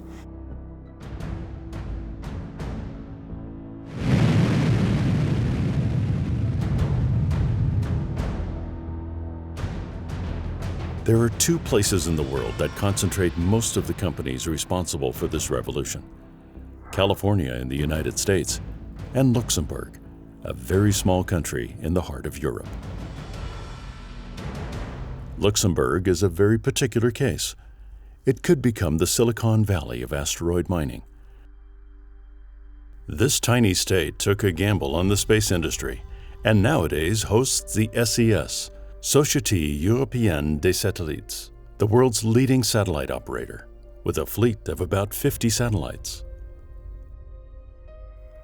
There are 2 places in the world that concentrate most of the companies responsible for this revolution: California in the United States and Luxembourg, a very small country in the heart of Europe. Luxembourg is a very particular case. It could become the Silicon Valley of asteroid mining. This tiny state took a gamble on the space industry and nowadays hosts the SES, Société Européenne des Satellites, the world's leading satellite operator, with a fleet of about 50 satellites.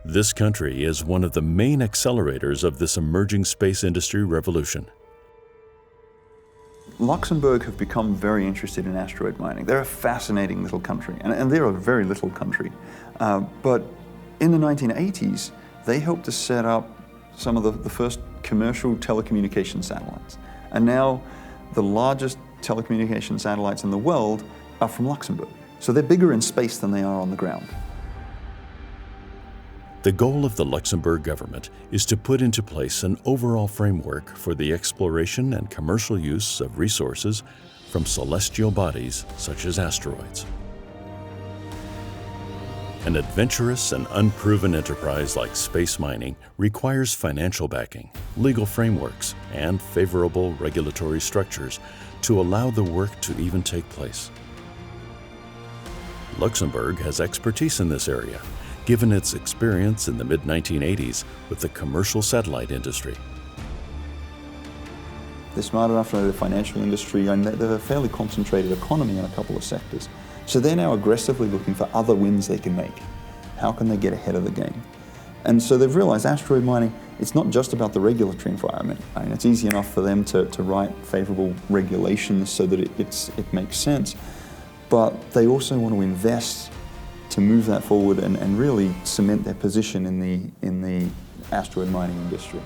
This country is one of the main accelerators of this emerging space industry revolution. Luxembourg have become very interested in asteroid mining. They're a fascinating little country, and they're a very little country. But in the 1980s, they helped to set up some of the first commercial telecommunication satellites. And now the largest telecommunication satellites in the world are from Luxembourg. So they're bigger in space than they are on the ground. The goal of the Luxembourg government is to put into place an overall framework for the exploration and commercial use of resources from celestial bodies such as asteroids. An adventurous and unproven enterprise like space mining requires financial backing, legal frameworks, and favorable regulatory structures to allow the work to even take place. Luxembourg has expertise in this area, given its experience in the mid-1980s with the commercial satellite industry. They're smart enough to know the financial industry, and they have a fairly concentrated economy in a couple of sectors. So they're now aggressively looking for other wins they can make. How can they get ahead of the game? And so they've realized asteroid mining, it's not just about the regulatory environment. I mean, it's easy enough for them to write favorable regulations so that it makes sense. But they also want to invest to move that forward and really cement their position in the asteroid mining industry.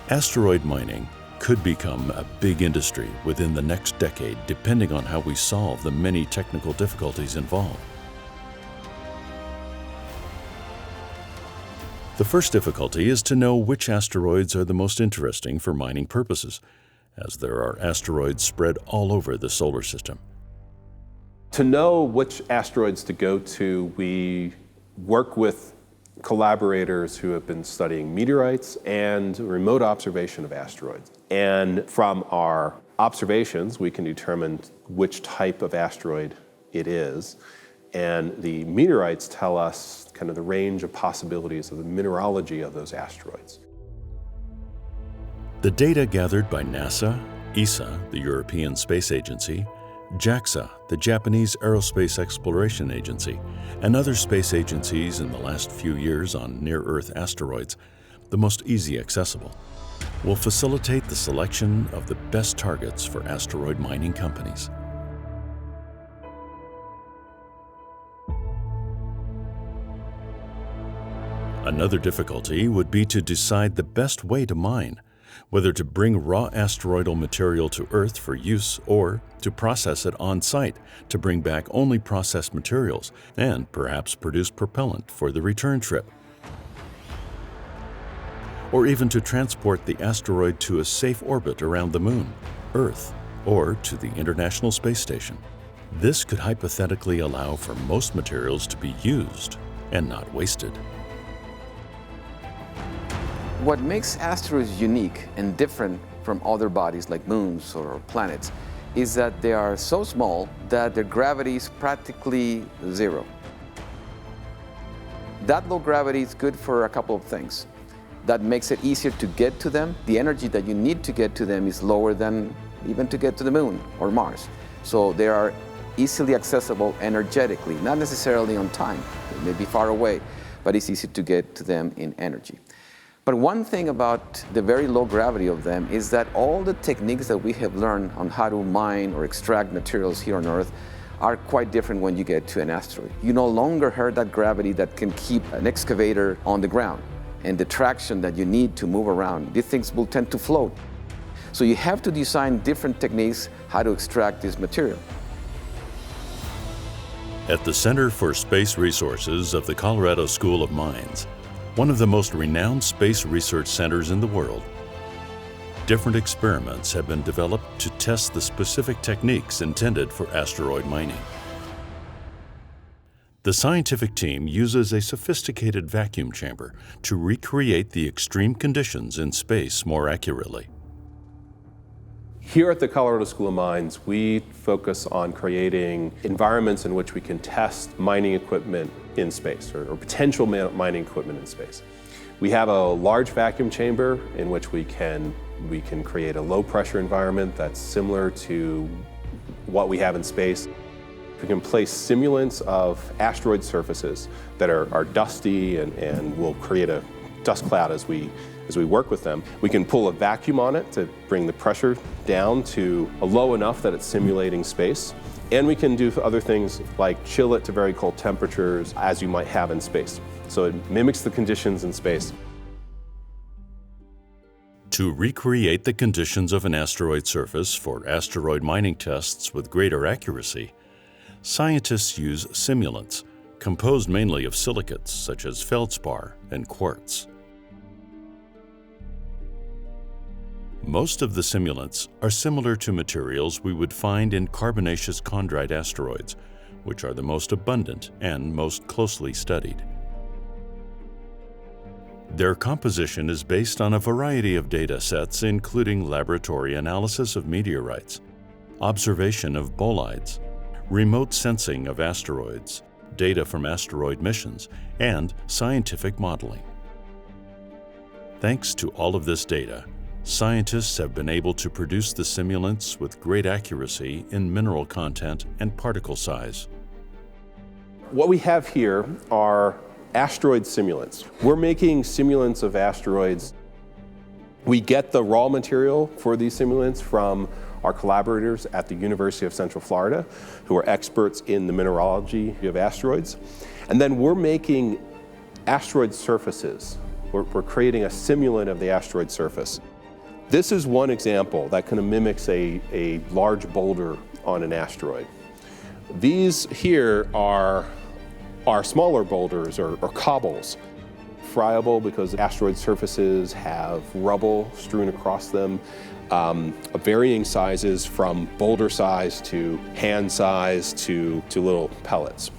Asteroid mining could become a big industry within the next decade, depending on how we solve the many technical difficulties involved. The first difficulty is to know which asteroids are the most interesting for mining purposes, as there are asteroids spread all over the solar system. To know which asteroids to go to, we work with collaborators who have been studying meteorites and remote observation of asteroids. And from our observations, we can determine which type of asteroid it is. And the meteorites tell us kind of the range of possibilities of the mineralogy of those asteroids. The data gathered by NASA, ESA, the European Space Agency, JAXA, the Japanese Aerospace Exploration Agency, and other space agencies in the last few years on near-Earth asteroids, the most easy accessible, will facilitate the selection of the best targets for asteroid mining companies. Another difficulty would be to decide the best way to mine, whether to bring raw asteroidal material to Earth for use or to process it on-site to bring back only processed materials and perhaps produce propellant for the return trip. or even to transport the asteroid to a safe orbit around the Moon, Earth, or to the International Space Station. This could hypothetically allow for most materials to be used and not wasted. What makes asteroids unique and different from other bodies like moons or planets is that they are so small that their gravity is practically zero. That low gravity is good for a couple of things. That makes it easier to get to them. The energy that you need to get to them is lower than even to get to the Moon or Mars. So they are easily accessible energetically, not necessarily on time. They may be far away, but it's easy to get to them in energy. But one thing about the very low gravity of them is that all the techniques that we have learned on how to mine or extract materials here on Earth are quite different when you get to an asteroid. You no longer have that gravity that can keep an excavator on the ground and the traction that you need to move around. These things will tend to float. So you have to design different techniques how to extract this material. At the Center for Space Resources of the Colorado School of Mines, one of the most renowned space research centers in the world, different experiments have been developed to test the specific techniques intended for asteroid mining. The scientific team uses a sophisticated vacuum chamber to recreate the extreme conditions in space more accurately. Here at the Colorado School of Mines, we focus on creating environments in which we can test mining equipment in space, or potential mining equipment in space. We have a large vacuum chamber in which we can create a low pressure environment that's similar to what we have in space. We can place simulants of asteroid surfaces that are dusty and will create a dust cloud as we work with them. We can pull a vacuum on it to bring the pressure down to a low enough that it's simulating space. And we can do other things like chill it to very cold temperatures as you might have in space. So it mimics the conditions in space. To recreate the conditions of an asteroid surface for asteroid mining tests with greater accuracy, scientists use simulants, composed mainly of silicates such as feldspar and quartz. Most of the simulants are similar to materials we would find in carbonaceous chondrite asteroids, which are the most abundant and most closely studied. Their composition is based on a variety of data sets, including laboratory analysis of meteorites, observation of bolides, remote sensing of asteroids, data from asteroid missions, and scientific modeling. Thanks to all of this data, scientists have been able to produce the simulants with great accuracy in mineral content and particle size. What we have here are asteroid simulants. We're making simulants of asteroids. We get the raw material for these simulants from our collaborators at the University of Central Florida, who are experts in the mineralogy of asteroids. And then we're making asteroid surfaces. We're creating a simulant of the asteroid surface. This is one example that kind of mimics a large boulder on an asteroid. These here are smaller boulders or cobbles. Friable because asteroid surfaces have rubble strewn across them, of varying sizes from boulder size to hand size to little pellets.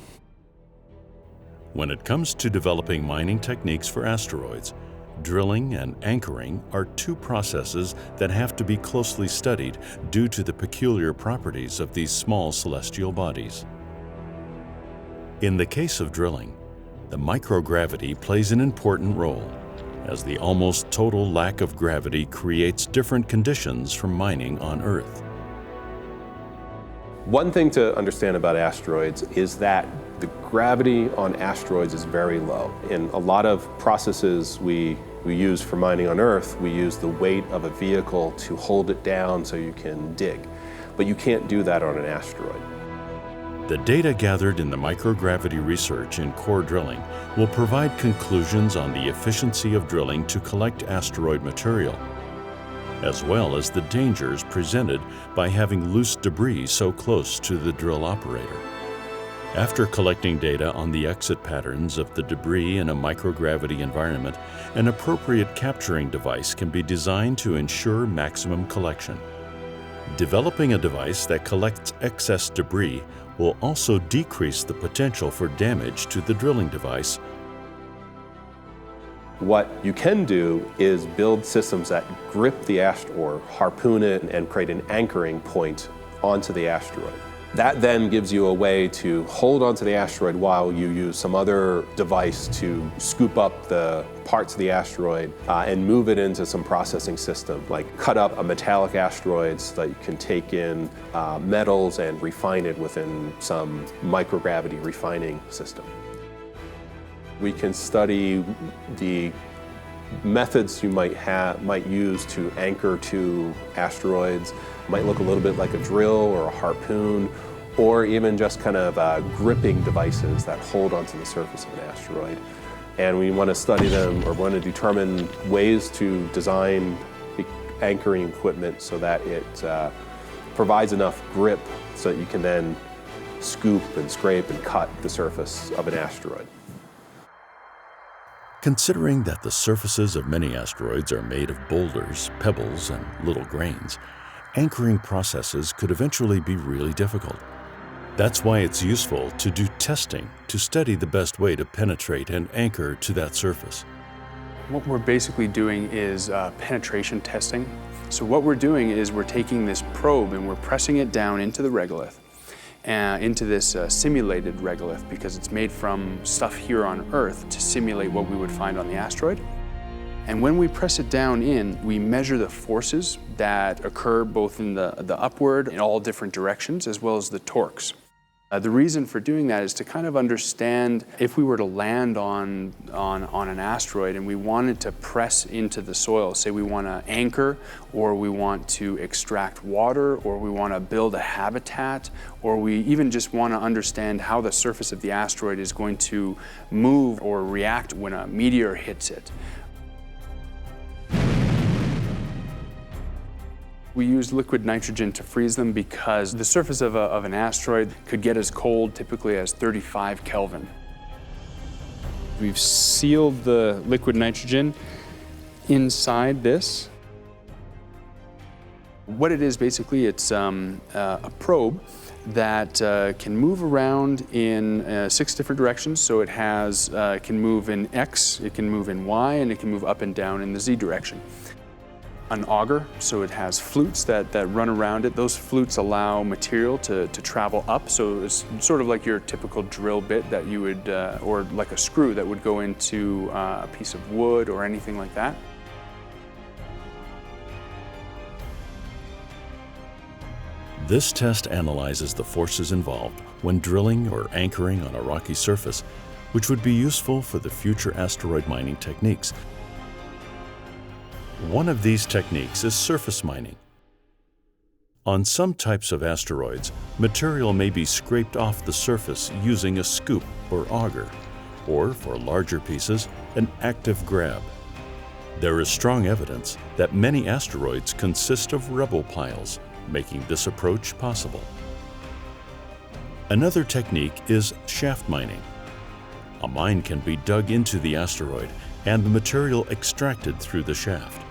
When it comes to developing mining techniques for asteroids, drilling and anchoring are two processes that have to be closely studied due to the peculiar properties of these small celestial bodies. In the case of drilling, the microgravity plays an important role, as the almost total lack of gravity creates different conditions for mining on Earth. One thing to understand about asteroids is that the gravity on asteroids is very low. In a lot of processes we use for mining on Earth, we use the weight of a vehicle to hold it down so you can dig. But you can't do that on an asteroid. The data gathered in the microgravity research in core drilling will provide conclusions on the efficiency of drilling to collect asteroid material, as well as the dangers presented by having loose debris so close to the drill operator. After collecting data on the exit patterns of the debris in a microgravity environment, an appropriate capturing device can be designed to ensure maximum collection. Developing a device that collects excess debris will also decrease the potential for damage to the drilling device. What you can do is build systems that grip the asteroid, or harpoon it and create an anchoring point onto the asteroid. That then gives you a way to hold onto the asteroid while you use some other device to scoop up the parts of the asteroid and move it into some processing system, like cut up a metallic asteroid so that you can take in metals and refine it within some microgravity refining system. We can study the methods you might use to anchor to asteroids. Might look a little bit like a drill or a harpoon, or even just kind of gripping devices that hold onto the surface of an asteroid. And we want to study them, or want to determine ways to design the anchoring equipment so that it provides enough grip so that you can then scoop and scrape and cut the surface of an asteroid. Considering that the surfaces of many asteroids are made of boulders, pebbles, and little grains, anchoring processes could eventually be really difficult. That's why it's useful to do testing to study the best way to penetrate and anchor to that surface. What we're basically doing is penetration testing. So what we're doing is we're taking this probe and we're pressing it down into the regolith, into this simulated regolith, because it's made from stuff here on Earth to simulate what we would find on the asteroid. And when we press it down in, we measure the forces that occur both in the upward in all different directions, as well as the torques. The reason for doing that is to kind of understand if we were to land on an asteroid and we wanted to press into the soil, say we want to anchor, or we want to extract water, or we want to build a habitat, or we even just want to understand how the surface of the asteroid is going to move or react when a meteor hits it. We use liquid nitrogen to freeze them because the surface of an asteroid could get as cold typically as 35 Kelvin. We've sealed the liquid nitrogen inside this. What it is basically, it's a probe that can move around in 6 different directions. So it has, can move in X, it can move in Y, and it can move up and down in the Z direction. An auger, so it has flutes that run around it. Those flutes allow material to travel up, so it's sort of like your typical drill bit that you would, or like a screw that would go into a piece of wood or anything like that. This test analyzes the forces involved when drilling or anchoring on a rocky surface, which would be useful for the future asteroid mining techniques. One of these techniques is surface mining. On some types of asteroids, material may be scraped off the surface using a scoop or auger, or for larger pieces, an active grab. There is strong evidence that many asteroids consist of rubble piles, making this approach possible. Another technique is shaft mining. A mine can be dug into the asteroid and the material extracted through the shaft.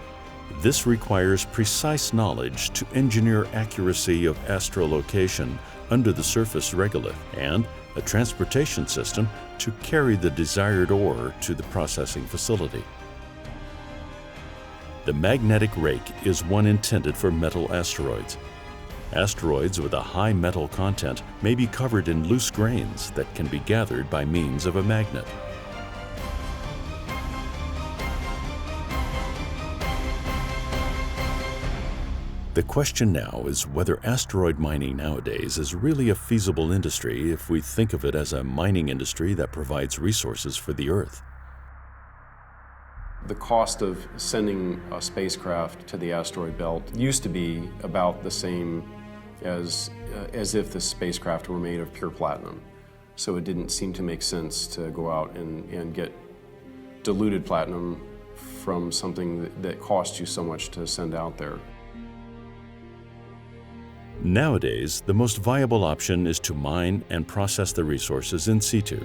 This requires precise knowledge to engineer accuracy of astrolocation under the surface regolith and a transportation system to carry the desired ore to the processing facility. The magnetic rake is one intended for metal asteroids. Asteroids with a high metal content may be covered in loose grains that can be gathered by means of a magnet. The question now is whether asteroid mining nowadays is really a feasible industry if we think of it as a mining industry that provides resources for the Earth. The cost of sending a spacecraft to the asteroid belt used to be about the same as if the spacecraft were made of pure platinum. So it didn't seem to make sense to go out and get diluted platinum from something that cost you so much to send out there. Nowadays, the most viable option is to mine and process the resources in situ.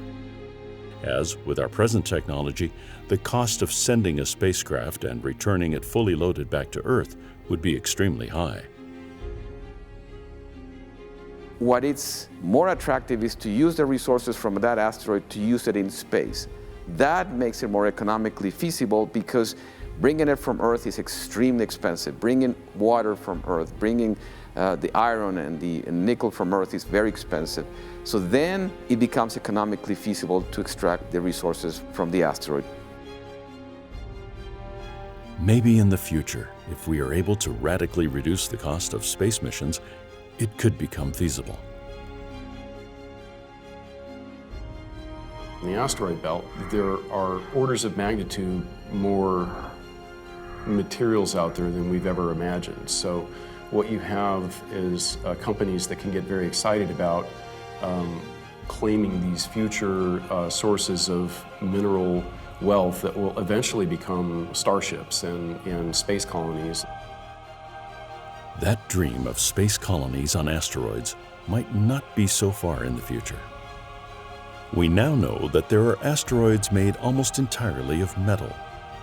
As, with our present technology, the cost of sending a spacecraft and returning it fully loaded back to Earth would be extremely high. What is more attractive is to use the resources from that asteroid to use it in space. That makes it more economically feasible because bringing it from Earth is extremely expensive. Bringing water from Earth, bringing the iron and the nickel from Earth is very expensive. So then it becomes economically feasible to extract the resources from the asteroid. Maybe in the future, if we are able to radically reduce the cost of space missions, it could become feasible. In the asteroid belt, there are orders of magnitude more materials out there than we've ever imagined. So what you have is companies that can get very excited about claiming these future sources of mineral wealth that will eventually become starships and space colonies. That dream of space colonies on asteroids might not be so far in the future. We now know that there are asteroids made almost entirely of metal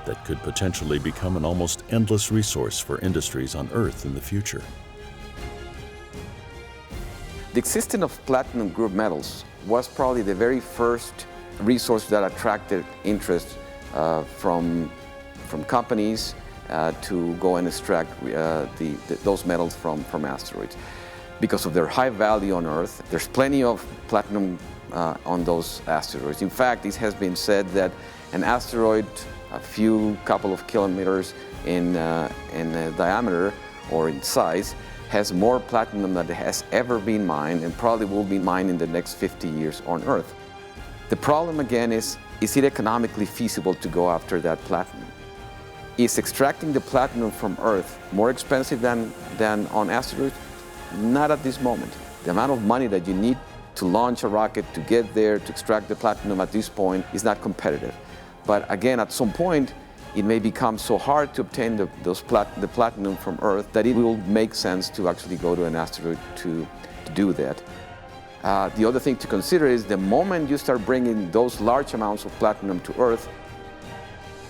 that could potentially become an almost endless resource for industries on Earth in the future. The existence of platinum group metals was probably the very first resource that attracted interest from companies to go and extract those metals from asteroids. Because of their high value on Earth, there's plenty of platinum on those asteroids. In fact, it has been said that an asteroid a couple of kilometers in diameter or in size has more platinum than has ever been mined and probably will be mined in the next 50 years on Earth. The problem again is it economically feasible to go after that platinum? Is extracting the platinum from Earth more expensive than on asteroids? Not at this moment. The amount of money that you need to launch a rocket to get there to extract the platinum at this point is not competitive. But again, at some point, it may become so hard to obtain the platinum from Earth that it will make sense to actually go to an asteroid to do that. The other thing to consider is the moment you start bringing those large amounts of platinum to Earth,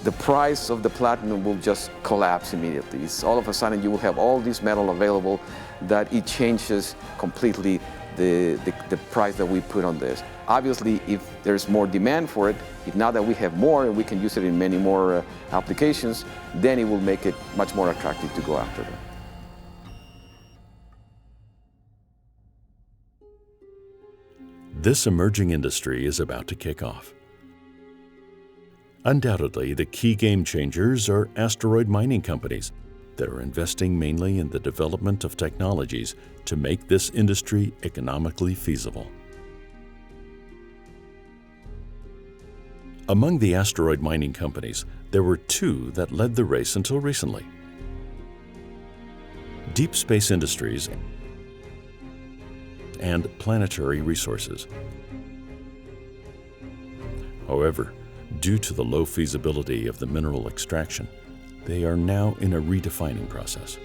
the price of the platinum will just collapse immediately. All of a sudden you will have all this metal available that it changes completely the price that we put on this. Obviously, if there's more demand for it, if now that we have more and we can use it in many more applications, then it will make it much more attractive to go after them. This emerging industry is about to kick off. Undoubtedly, the key game changers are asteroid mining companies that are investing mainly in the development of technologies to make this industry economically feasible. Among the asteroid mining companies, there were two that led the race until recently: Deep Space Industries and Planetary Resources. However, due to the low feasibility of the mineral extraction, they are now in a redefining process.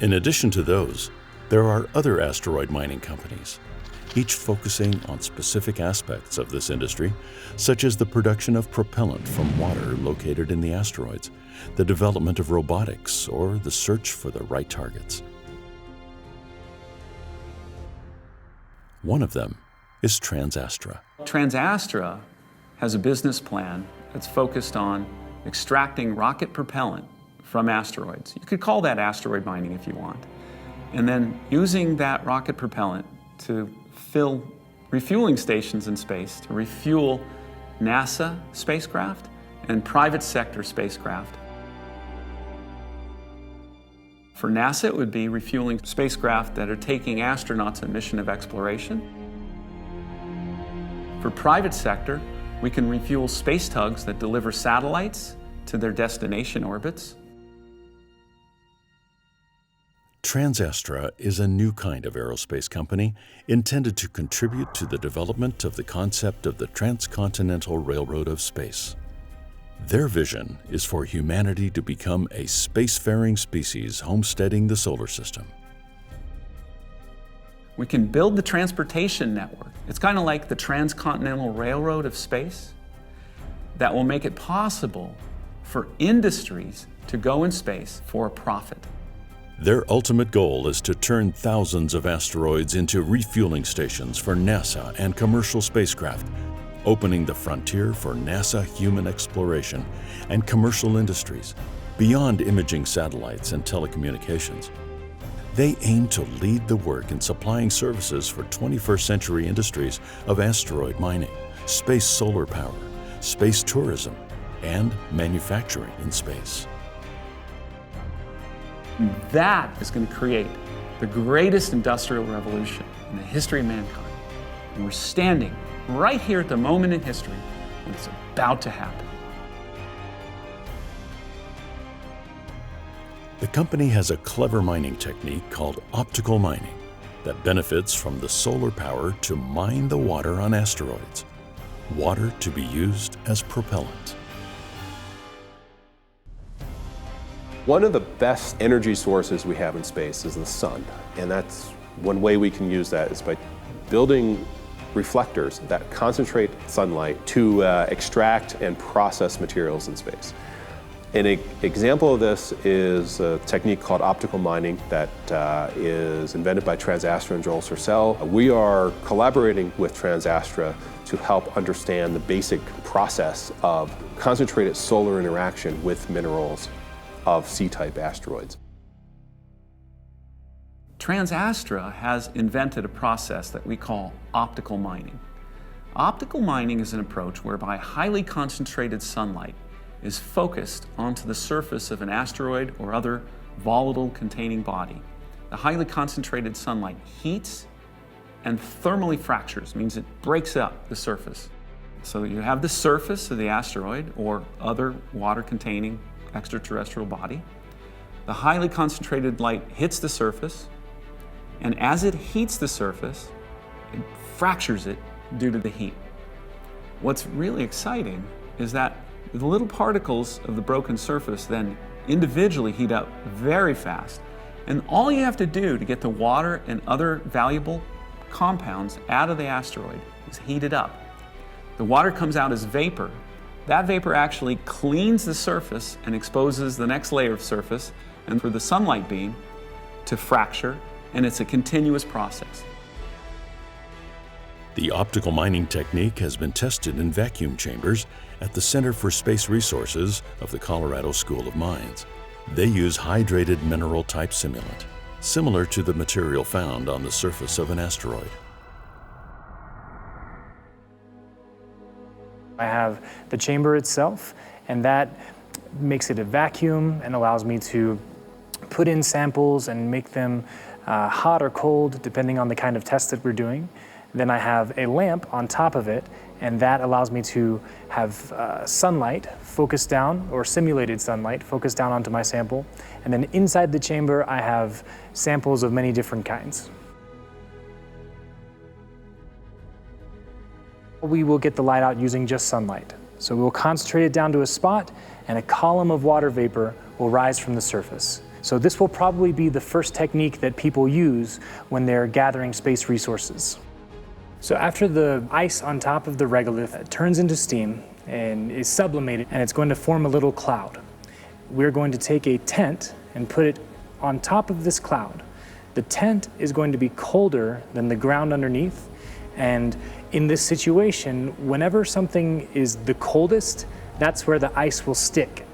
In addition to those, there are other asteroid mining companies, each focusing on specific aspects of this industry, such as the production of propellant from water located in the asteroids, the development of robotics, or the search for the right targets. One of them is TransAstra. TransAstra has a business plan that's focused on extracting rocket propellant from asteroids. You could call that asteroid mining if you want. And then using that rocket propellant to fill refueling stations in space, to refuel NASA spacecraft and private sector spacecraft. For NASA, it would be refueling spacecraft that are taking astronauts on a mission of exploration. For private sector, we can refuel space tugs that deliver satellites to their destination orbits. TransAstra is a new kind of aerospace company intended to contribute to the development of the concept of the transcontinental railroad of space. Their vision is for humanity to become a spacefaring species homesteading the solar system. We can build the transportation network. It's kind of like the transcontinental railroad of space that will make it possible for industries to go in space for a profit. Their ultimate goal is to turn thousands of asteroids into refueling stations for NASA and commercial spacecraft, opening the frontier for NASA human exploration and commercial industries beyond imaging satellites and telecommunications. They aim to lead the work in supplying services for 21st century industries of asteroid mining, space solar power, space tourism, and manufacturing in space. That is going to create the greatest industrial revolution in the history of mankind. And we're standing right here at the moment in history when it's about to happen. The company has a clever mining technique called optical mining that benefits from the solar power to mine the water on asteroids, water to be used as propellant. One of the best energy sources we have in space is the sun, and that's one way we can use that is by building reflectors that concentrate sunlight to extract and process materials in space. An example of this is a technique called optical mining that is invented by TransAstra and Joel Sercel. We are collaborating with TransAstra to help understand the basic process of concentrated solar interaction with minerals of C-type asteroids. TransAstra has invented a process that we call optical mining. Optical mining is an approach whereby highly concentrated sunlight is focused onto the surface of an asteroid or other volatile containing body. The highly concentrated sunlight heats and thermally fractures, means it breaks up the surface. So you have the surface of the asteroid or other water-containing extraterrestrial body. The highly concentrated light hits the surface, and as it heats the surface, it fractures it due to the heat. What's really exciting is that the little particles of the broken surface then individually heat up very fast, and all you have to do to get the water and other valuable compounds out of the asteroid is heat it up. The water comes out as vapor. That vapor actually cleans the surface and exposes the next layer of surface and for the sunlight beam to fracture, and it's a continuous process. The optical mining technique has been tested in vacuum chambers at the Center for Space Resources of the Colorado School of Mines. They use hydrated mineral-type simulant, similar to the material found on the surface of an asteroid. I have the chamber itself, and that makes it a vacuum and allows me to put in samples and make them hot or cold, depending on the kind of test that we're doing. Then I have a lamp on top of it, and that allows me to have sunlight focused down, or simulated sunlight focused down onto my sample. And then inside the chamber, I have samples of many different kinds. We will get the light out using just sunlight. So we'll concentrate it down to a spot, and a column of water vapor will rise from the surface. So this will probably be the first technique that people use when they're gathering space resources. So after the ice on top of the regolith turns into steam and is sublimated, and it's going to form a little cloud. We're going to take a tent and put it on top of this cloud. The tent is going to be colder than the ground underneath, and in this situation, whenever something is the coldest, that's where the ice will stick.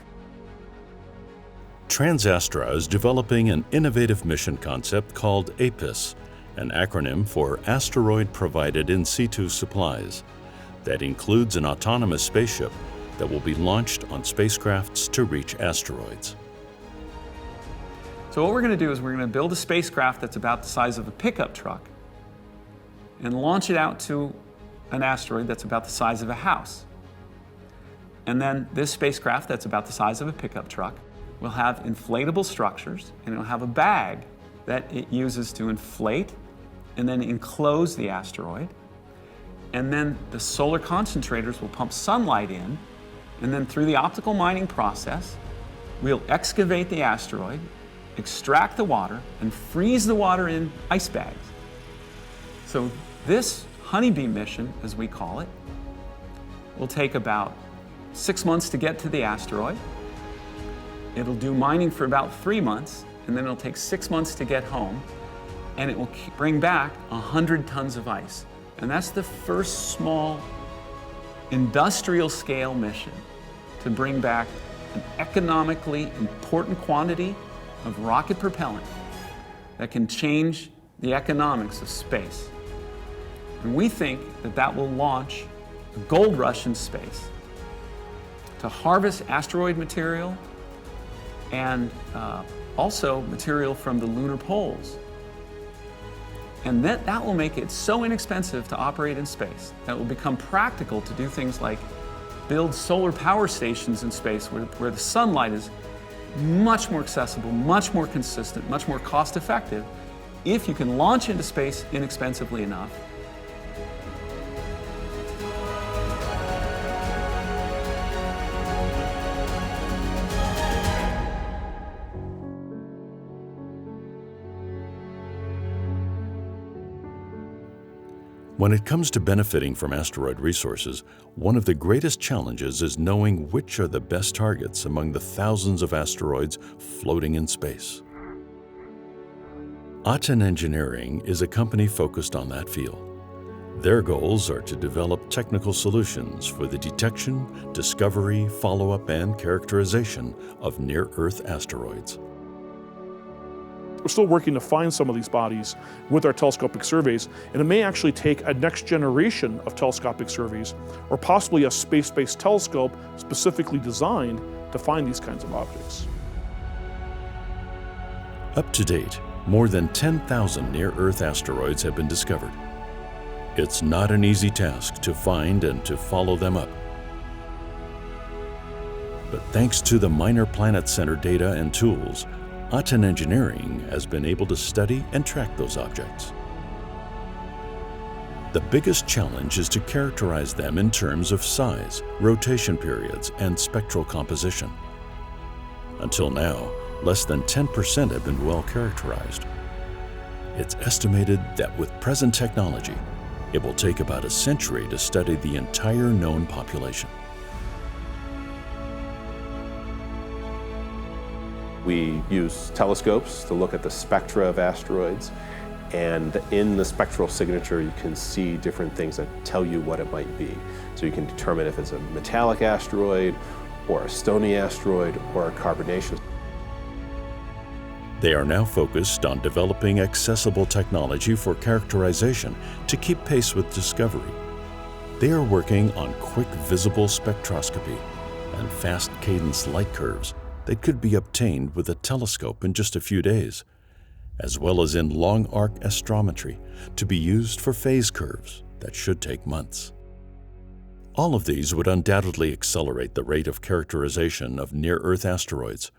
TransAstra is developing an innovative mission concept called APIS, an acronym for Asteroid Provided In Situ Supplies, that includes an autonomous spaceship that will be launched on spacecrafts to reach asteroids. So what we're going to do is we're going to build a spacecraft that's about the size of a pickup truck and launch it out to an asteroid that's about the size of a house. And then this spacecraft that's about the size of a pickup truck will have inflatable structures, and it'll have a bag that it uses to inflate and then enclose the asteroid. And then the solar concentrators will pump sunlight in, and then through the optical mining process, we'll excavate the asteroid, extract the water, and freeze the water in ice bags. So this honeybee mission, as we call it, will take about 6 months to get to the asteroid. It'll do mining for about 3 months, and then it'll take 6 months to get home, and it will bring back 100 tons of ice. And that's the first small industrial scale mission to bring back an economically important quantity of rocket propellant that can change the economics of space. And we think that that will launch a gold rush in space to harvest asteroid material and also material from the lunar poles. And that will make it so inexpensive to operate in space that it will become practical to do things like build solar power stations in space where the sunlight is much more accessible, much more consistent, much more cost effective if you can launch into space inexpensively enough. When it comes to benefiting from asteroid resources, one of the greatest challenges is knowing which are the best targets among the thousands of asteroids floating in space. Aten Engineering is a company focused on that field. Their goals are to develop technical solutions for the detection, discovery, follow-up, and characterization of near-Earth asteroids. We're still working to find some of these bodies with our telescopic surveys, and it may actually take a next generation of telescopic surveys, or possibly a space-based telescope specifically designed to find these kinds of objects. Up to date, more than 10,000 near-Earth asteroids have been discovered. It's not an easy task to find and to follow them up. But thanks to the Minor Planet Center data and tools, Aten Engineering has been able to study and track those objects. The biggest challenge is to characterize them in terms of size, rotation periods, and spectral composition. Until now, less than 10% have been well characterized. It's estimated that with present technology, it will take about a century to study the entire known population. We use telescopes to look at the spectra of asteroids, and in the spectral signature you can see different things that tell you what it might be. So you can determine if it's a metallic asteroid, or a stony asteroid, or a carbonaceous. They are now focused on developing accessible technology for characterization to keep pace with discovery. They are working on quick visible spectroscopy and fast cadence light curves that could be obtained with a telescope in just a few days, as well as in long arc astrometry to be used for phase curves that should take months. All of these would undoubtedly accelerate the rate of characterization of near-Earth asteroids,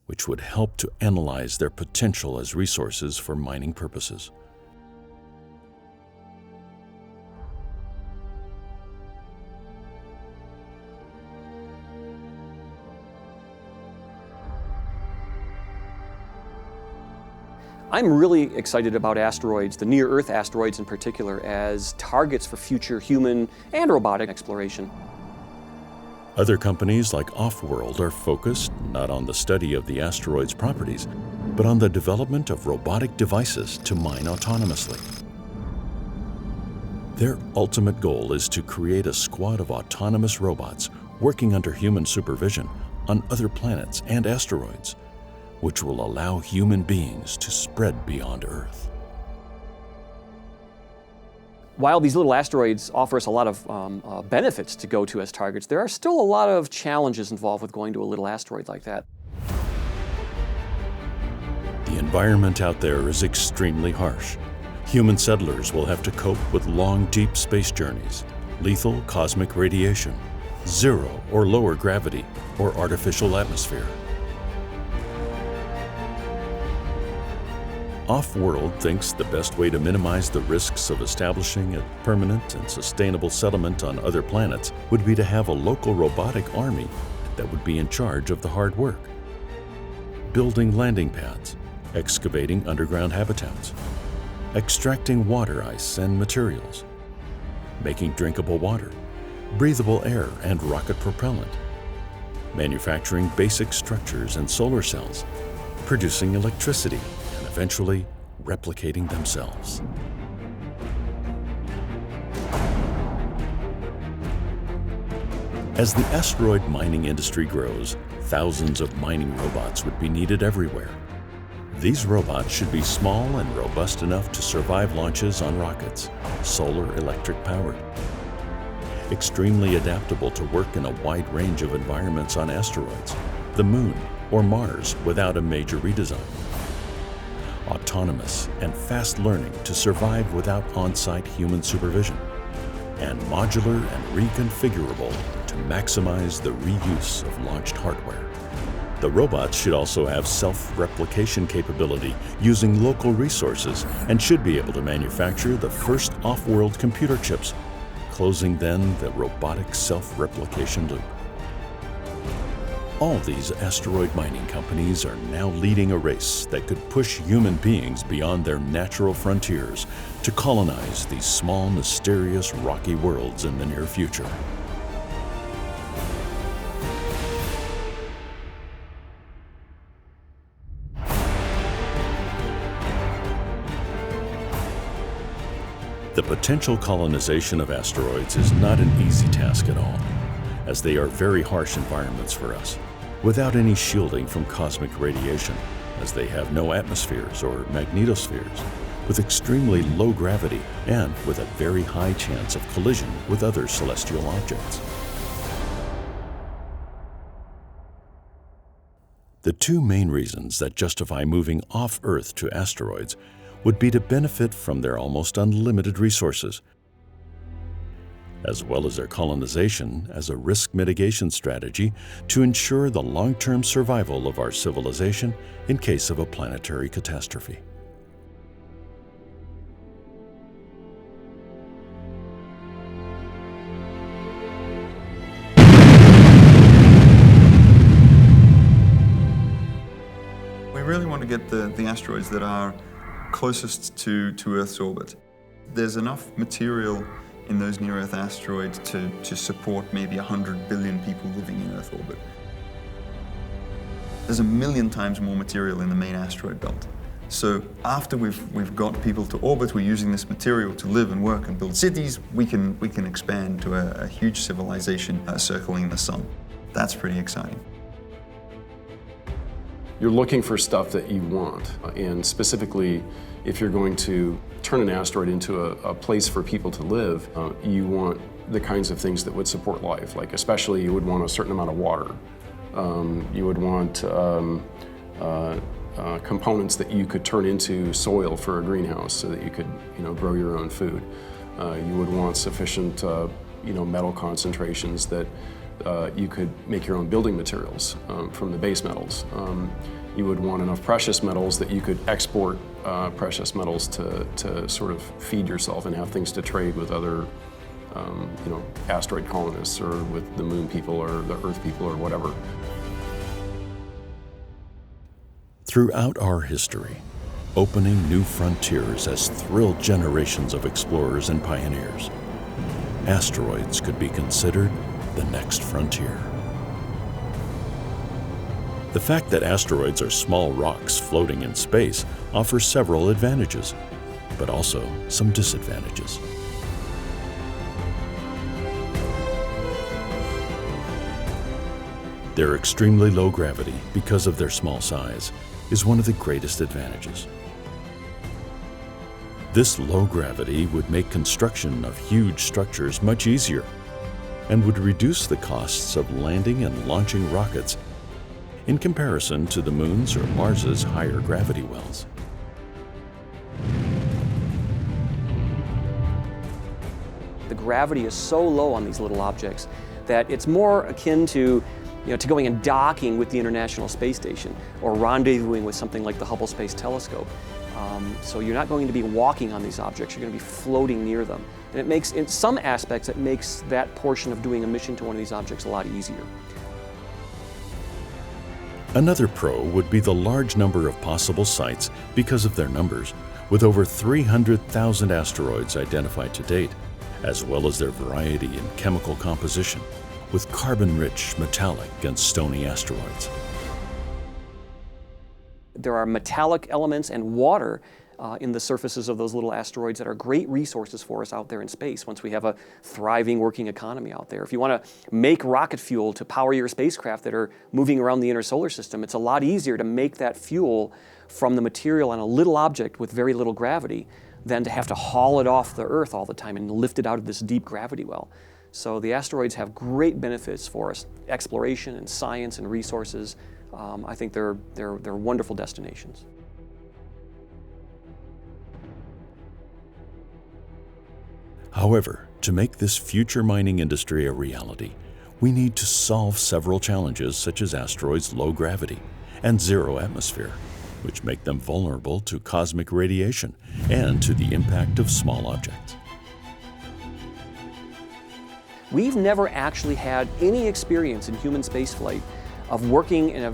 which would help to analyze their potential as resources for mining purposes. I'm really excited about asteroids, the near-Earth asteroids in particular, as targets for future human and robotic exploration. Other companies like Offworld are focused not on the study of the asteroid's properties, but on the development of robotic devices to mine autonomously. Their ultimate goal is to create a squad of autonomous robots working under human supervision on other planets and asteroids, which will allow human beings to spread beyond Earth. While these little asteroids offer us a lot of benefits to go to as targets, there are still a lot of challenges involved with going to a little asteroid like that. The environment out there is extremely harsh. Human settlers will have to cope with long, deep space journeys, lethal cosmic radiation, zero or lower gravity, or artificial atmosphere. Offworld thinks the best way to minimize the risks of establishing a permanent and sustainable settlement on other planets would be to have a local robotic army that would be in charge of the hard work. Building landing pads, excavating underground habitats, extracting water ice and materials, making drinkable water, breathable air and rocket propellant, manufacturing basic structures and solar cells, producing electricity, and eventually replicating themselves. As the asteroid mining industry grows, thousands of mining robots would be needed everywhere. These robots should be small and robust enough to survive launches on rockets, solar electric powered. Extremely adaptable to work in a wide range of environments on asteroids, the Moon, or Mars without a major redesign. Autonomous and fast learning to survive without on-site human supervision. And modular and reconfigurable to maximize the reuse of launched hardware. The robots should also have self-replication capability using local resources and should be able to manufacture the first off-world computer chips, closing then the robotic self-replication loop. All these asteroid mining companies are now leading a race that could push human beings beyond their natural frontiers to colonize these small, mysterious, rocky worlds in the near future. The potential colonization of asteroids is not an easy task at all, as they are very harsh environments for us, without any shielding from cosmic radiation, as they have no atmospheres or magnetospheres, with extremely low gravity and with a very high chance of collision with other celestial objects. The two main reasons that justify moving off Earth to asteroids would be to benefit from their almost unlimited resources, as well as their colonization as a risk mitigation strategy to ensure the long-term survival of our civilization in case of a planetary catastrophe. We really want to get the asteroids that are closest to Earth's orbit. There's enough material in those near-Earth asteroids to support maybe 100 billion people living in Earth orbit. There's 1 million times more material in the main asteroid belt. So after we've got people to orbit, we're using this material to live and work and build cities, we can expand to a huge civilization circling the sun. That's pretty exciting. You're looking for stuff that you want, and specifically, if you're going to turn an asteroid into a place for people to live, you want the kinds of things that would support life. Like especially you would want a certain amount of water. You would want components that you could turn into soil for a greenhouse so that you could grow your own food. You would want sufficient metal concentrations that you could make your own building materials from the base metals. You would want enough precious metals that you could export precious metals to sort of feed yourself and have things to trade with other asteroid colonists or with the moon people or the Earth people or whatever. Throughout our history, opening new frontiers has thrilled generations of explorers and pioneers. Asteroids could be considered the next frontier. The fact that asteroids are small rocks floating in space offers several advantages, but also some disadvantages. Their extremely low gravity, because of their small size, is one of the greatest advantages. This low gravity would make construction of huge structures much easier and would reduce the costs of landing and launching rockets in comparison to the Moon's or Mars's higher gravity wells. The gravity is so low on these little objects that it's more akin to going and docking with the International Space Station or rendezvousing with something like the Hubble Space Telescope. So you're not going to be walking on these objects, you're going to be floating near them. And it makes, in some aspects, it makes that portion of doing a mission to one of these objects a lot easier. Another pro would be the large number of possible sites because of their numbers, with over 300,000 asteroids identified to date, as well as their variety in chemical composition, with carbon-rich, metallic, and stony asteroids. There are metallic elements and water in the surfaces of those little asteroids that are great resources for us out there in space once we have a thriving working economy out there. If you want to make rocket fuel to power your spacecraft that are moving around the inner solar system, it's a lot easier to make that fuel from the material on a little object with very little gravity than to have to haul it off the Earth all the time and lift it out of this deep gravity well. So the asteroids have great benefits for us, exploration and science and resources. I think they're wonderful destinations. However, to make this future mining industry a reality, we need to solve several challenges such as asteroids' low gravity and zero atmosphere, which make them vulnerable to cosmic radiation and to the impact of small objects. We've never actually had any experience in human spaceflight of working in a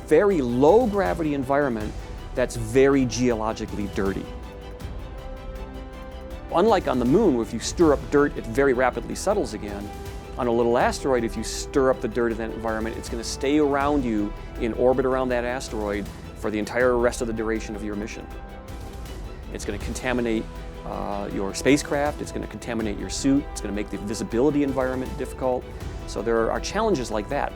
very low gravity environment that's very geologically dirty. Unlike on the moon, where if you stir up dirt, it very rapidly settles again, on a little asteroid, if you stir up the dirt in that environment, it's going to stay around you in orbit around that asteroid for the entire rest of the duration of your mission. It's going to contaminate your spacecraft, it's going to contaminate your suit, it's going to make the visibility environment difficult. So there are challenges like that.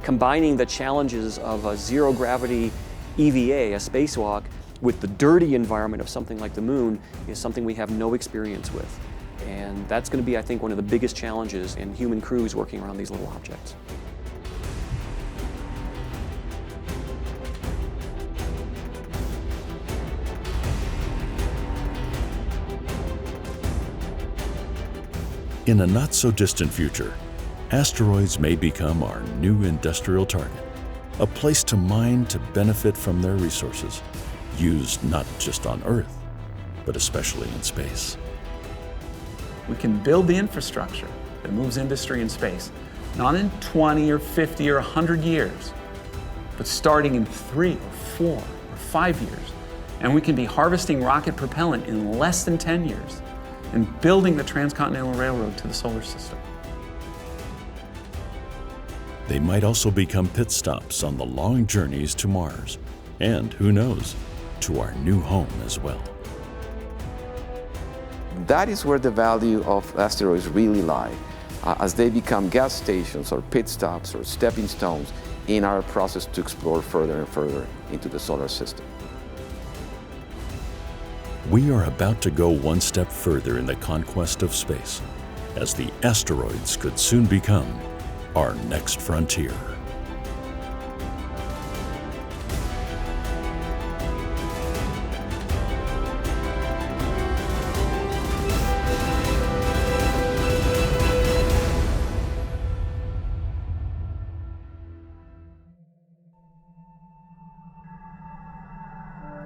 Combining the challenges of a zero gravity EVA, a spacewalk, with the dirty environment of something like the moon is something we have no experience with. And that's going to be, I think, one of the biggest challenges in human crews working around these little objects. In a not-so-distant future, asteroids may become our new industrial target, a place to mine to benefit from their resources, used not just on Earth, but especially in space. We can build the infrastructure that moves industry in space, not in 20 or 50 or 100 years, but starting in 3 or 4 or 5 years. And we can be harvesting rocket propellant in less than 10 years and building the transcontinental railroad to the solar system. They might also become pit stops on the long journeys to Mars, and who knows, to our new home as well. That is where the value of asteroids really lie, as they become gas stations or pit stops or stepping stones in our process to explore further and further into the solar system. We are about to go one step further in the conquest of space, as the asteroids could soon become our next frontier.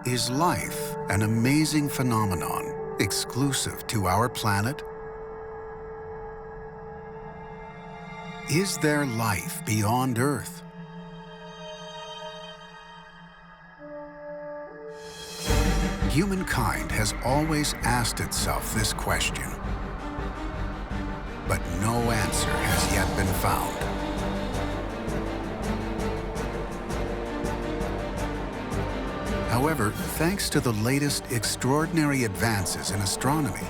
Is life an amazing phenomenon exclusive to our planet? Is there life beyond Earth? Humankind has always asked itself this question, but no answer has yet been found. However, thanks to the latest extraordinary advances in astronomy,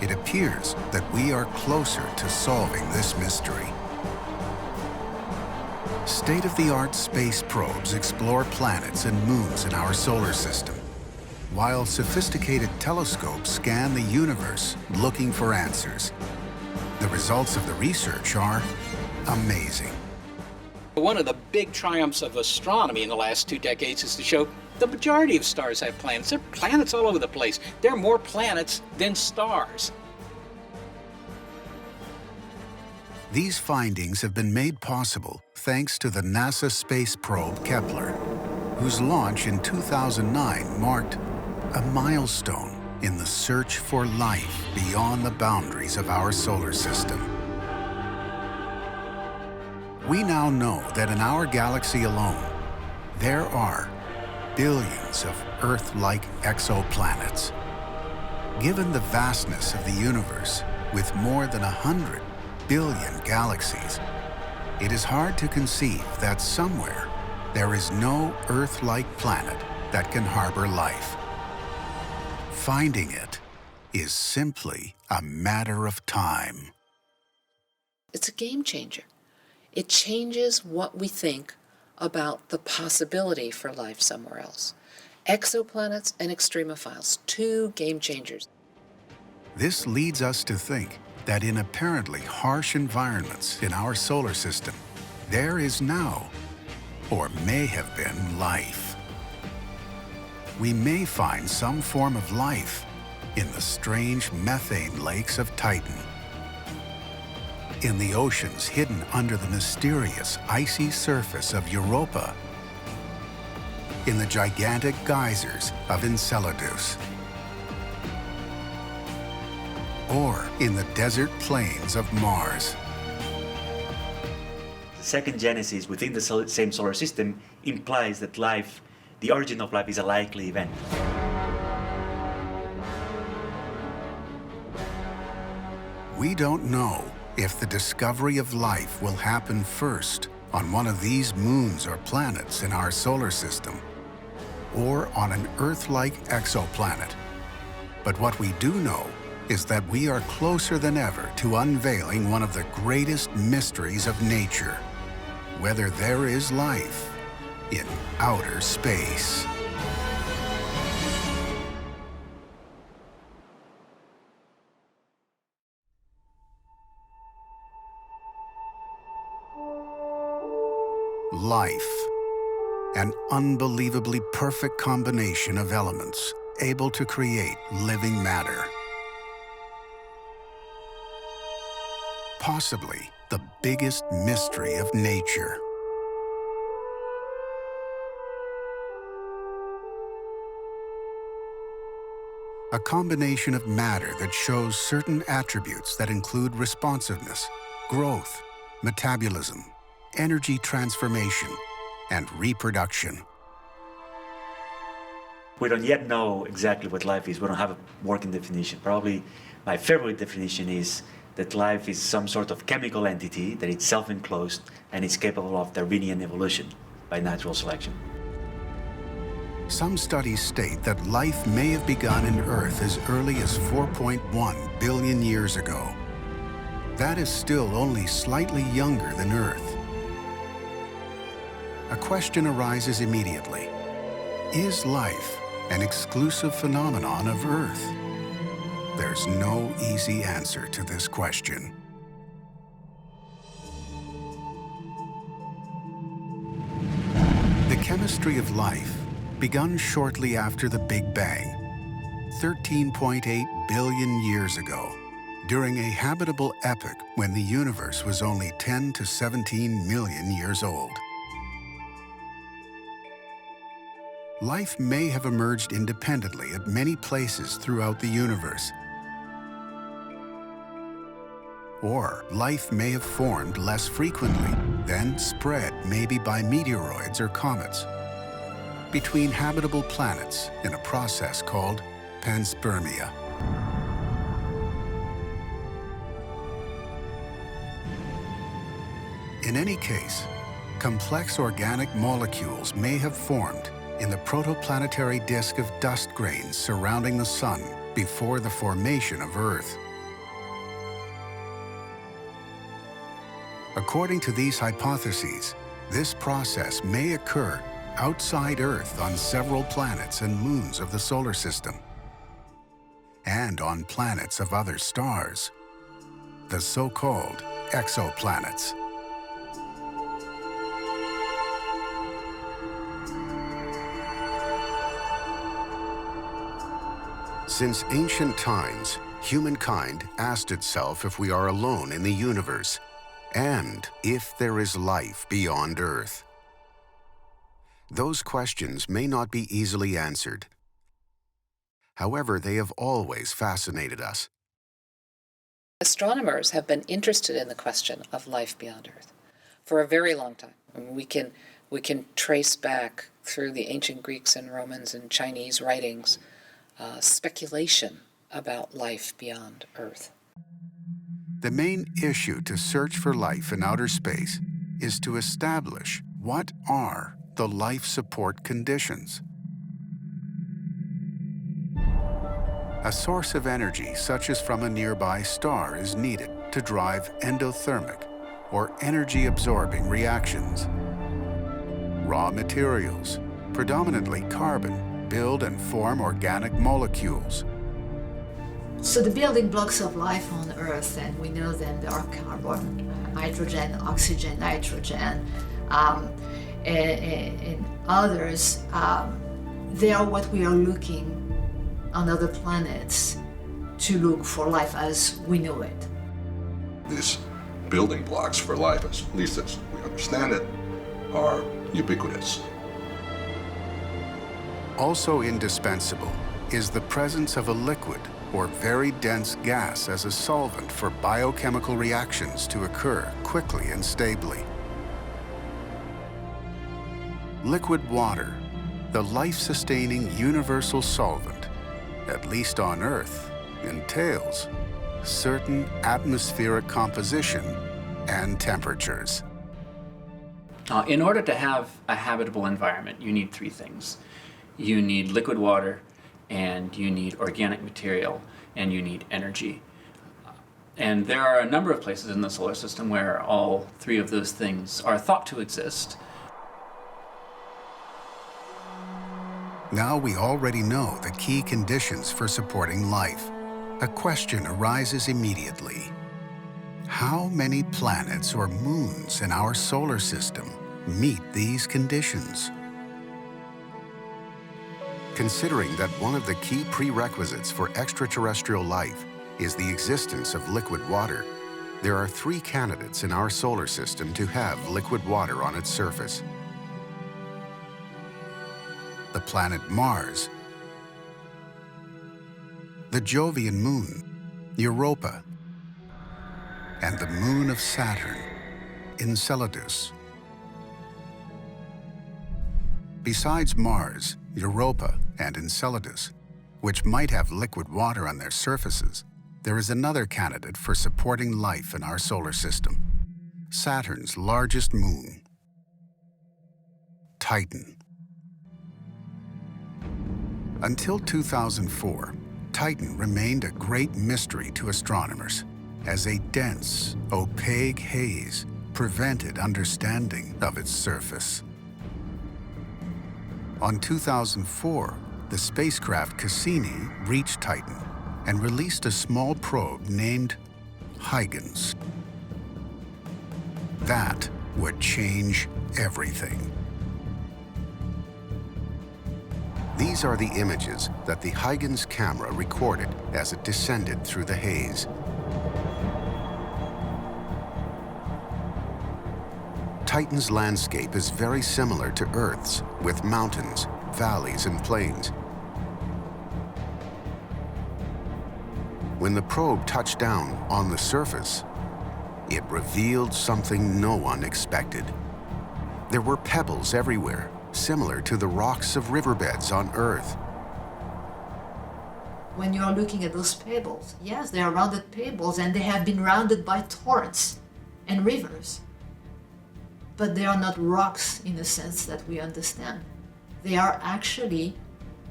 it appears that we are closer to solving this mystery. State-of-the-art space probes explore planets and moons in our solar system, while sophisticated telescopes scan the universe looking for answers. The results of the research are amazing. One of the big triumphs of astronomy in the last 2 decades is to show the majority of stars have planets. There are planets all over the place. There are more planets than stars. These findings have been made possible thanks to the NASA space probe Kepler, whose launch in 2009 marked a milestone in the search for life beyond the boundaries of our solar system. We now know that in our galaxy alone, there are billions of Earth-like exoplanets. Given the vastness of the universe, with more than 100 billion galaxies, it is hard to conceive that somewhere there is no Earth-like planet that can harbor life. Finding it is simply a matter of time. It's a game changer. It changes what we think about the possibility for life somewhere else. Exoplanets and extremophiles, two game changers. This leads us to think that in apparently harsh environments in our solar system, there is now, or may have been, life. We may find some form of life in the strange methane lakes of Titan, in the oceans hidden under the mysterious icy surface of Europa, in the gigantic geysers of Enceladus, or in the desert plains of Mars. The second genesis within the same solar system implies that life, the origin of life, is a likely event. We don't know if the discovery of life will happen first on one of these moons or planets in our solar system, or on an Earth-like exoplanet. But what we do know is that we are closer than ever to unveiling one of the greatest mysteries of nature, whether there is life in outer space. Life, an unbelievably perfect combination of elements able to create living matter. Possibly the biggest mystery of nature. A combination of matter that shows certain attributes that include responsiveness, growth, metabolism, energy transformation, and reproduction. We don't yet know exactly what life is. We don't have a working definition. Probably my favorite definition is that life is some sort of chemical entity that is self-enclosed and is capable of Darwinian evolution by natural selection. Some studies state that life may have begun in Earth as early as 4.1 billion years ago. That is still only slightly younger than Earth. A question arises immediately. Is life an exclusive phenomenon of Earth? There's no easy answer to this question. The chemistry of life, begun shortly after the Big Bang, 13.8 billion years ago, during a habitable epoch when the universe was only 10 to 17 million years old. Life may have emerged independently at many places throughout the universe. Or life may have formed less frequently, then spread maybe by meteoroids or comets, between habitable planets in a process called panspermia. In any case, complex organic molecules may have formed in the protoplanetary disk of dust grains surrounding the Sun before the formation of Earth. According to these hypotheses, this process may occur outside Earth on several planets and moons of the solar system, and on planets of other stars, the so-called exoplanets. Since ancient times, humankind asked itself if we are alone in the universe, and if there is life beyond Earth. Those questions may not be easily answered. However, they have always fascinated us. Astronomers have been interested in the question of life beyond Earth for a very long time. I mean, we can trace back through the ancient Greeks and Romans and Chinese writings, speculation about life beyond Earth. The main issue to search for life in outer space is to establish what are the life support conditions. A source of energy, such as from a nearby star, is needed to drive endothermic, or energy-absorbing reactions. Raw materials, predominantly carbon, build and form organic molecules. So the building blocks of life on Earth, and we know them, there are carbon, hydrogen, oxygen, nitrogen, and others. They are what we are looking on other planets to look for life as we know it. These building blocks for life, at least as we understand it, are ubiquitous. Also indispensable is the presence of a liquid or very dense gas as a solvent for biochemical reactions to occur quickly and stably. Liquid water, the life-sustaining universal solvent, at least on Earth, entails certain atmospheric composition and temperatures. In order to have a habitable environment, you need three things. You need liquid water, and you need organic material, and you need energy. And there are a number of places in the solar system where all three of those things are thought to exist. Now we already know the key conditions for supporting life. A question arises immediately. How many planets or moons in our solar system meet these conditions? Considering that one of the key prerequisites for extraterrestrial life is the existence of liquid water, there are three candidates in our solar system to have liquid water on its surface: the planet Mars, the Jovian moon, Europa, and the moon of Saturn, Enceladus. Besides Mars, Europa, and Enceladus, which might have liquid water on their surfaces, there is another candidate for supporting life in our solar system: Saturn's largest moon, Titan. Until 2004, Titan remained a great mystery to astronomers, as a dense, opaque haze prevented understanding of its surface. On 2004, the spacecraft Cassini reached Titan and released a small probe named Huygens. That would change everything. These are the images that the Huygens camera recorded as it descended through the haze. Titan's landscape is very similar to Earth's, with mountains, valleys, and plains. When the probe touched down on the surface, it revealed something no one expected. There were pebbles everywhere, similar to the rocks of riverbeds on Earth. When you are looking at those pebbles, yes, they are rounded pebbles, and they have been rounded by torrents and rivers. But they are not rocks in the sense that we understand. They are actually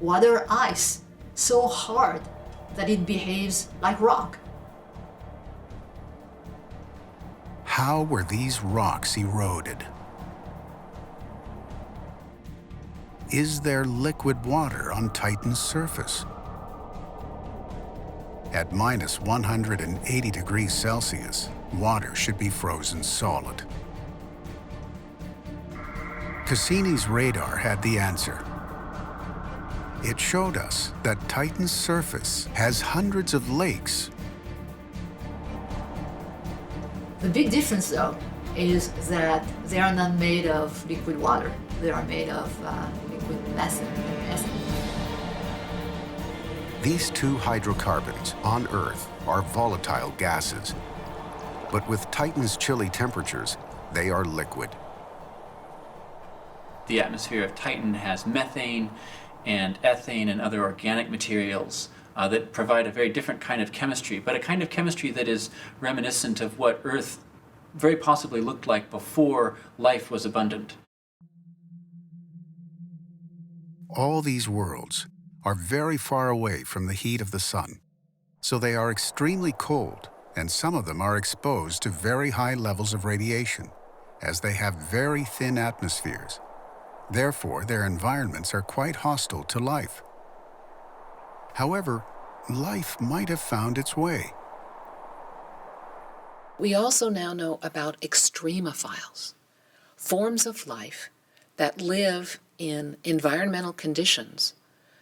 water ice, so hard that it behaves like rock. How were these rocks eroded? Is there liquid water on Titan's surface? At minus 180 degrees Celsius, water should be frozen solid. Cassini's radar had the answer. It showed us that Titan's surface has hundreds of lakes. The big difference, though, is that they are not made of liquid water. They are made of liquid methane. These two hydrocarbons on Earth are volatile gases, but with Titan's chilly temperatures, they are liquid. The atmosphere of Titan has methane and ethane and other organic materials that provide a very different kind of chemistry, but a kind of chemistry that is reminiscent of what Earth very possibly looked like before life was abundant. All these worlds are very far away from the heat of the sun, so they are extremely cold, and some of them are exposed to very high levels of radiation, as they have very thin atmospheres. Therefore, their environments are quite hostile to life. However, life might have found its way. We also now know about extremophiles, forms of life that live in environmental conditions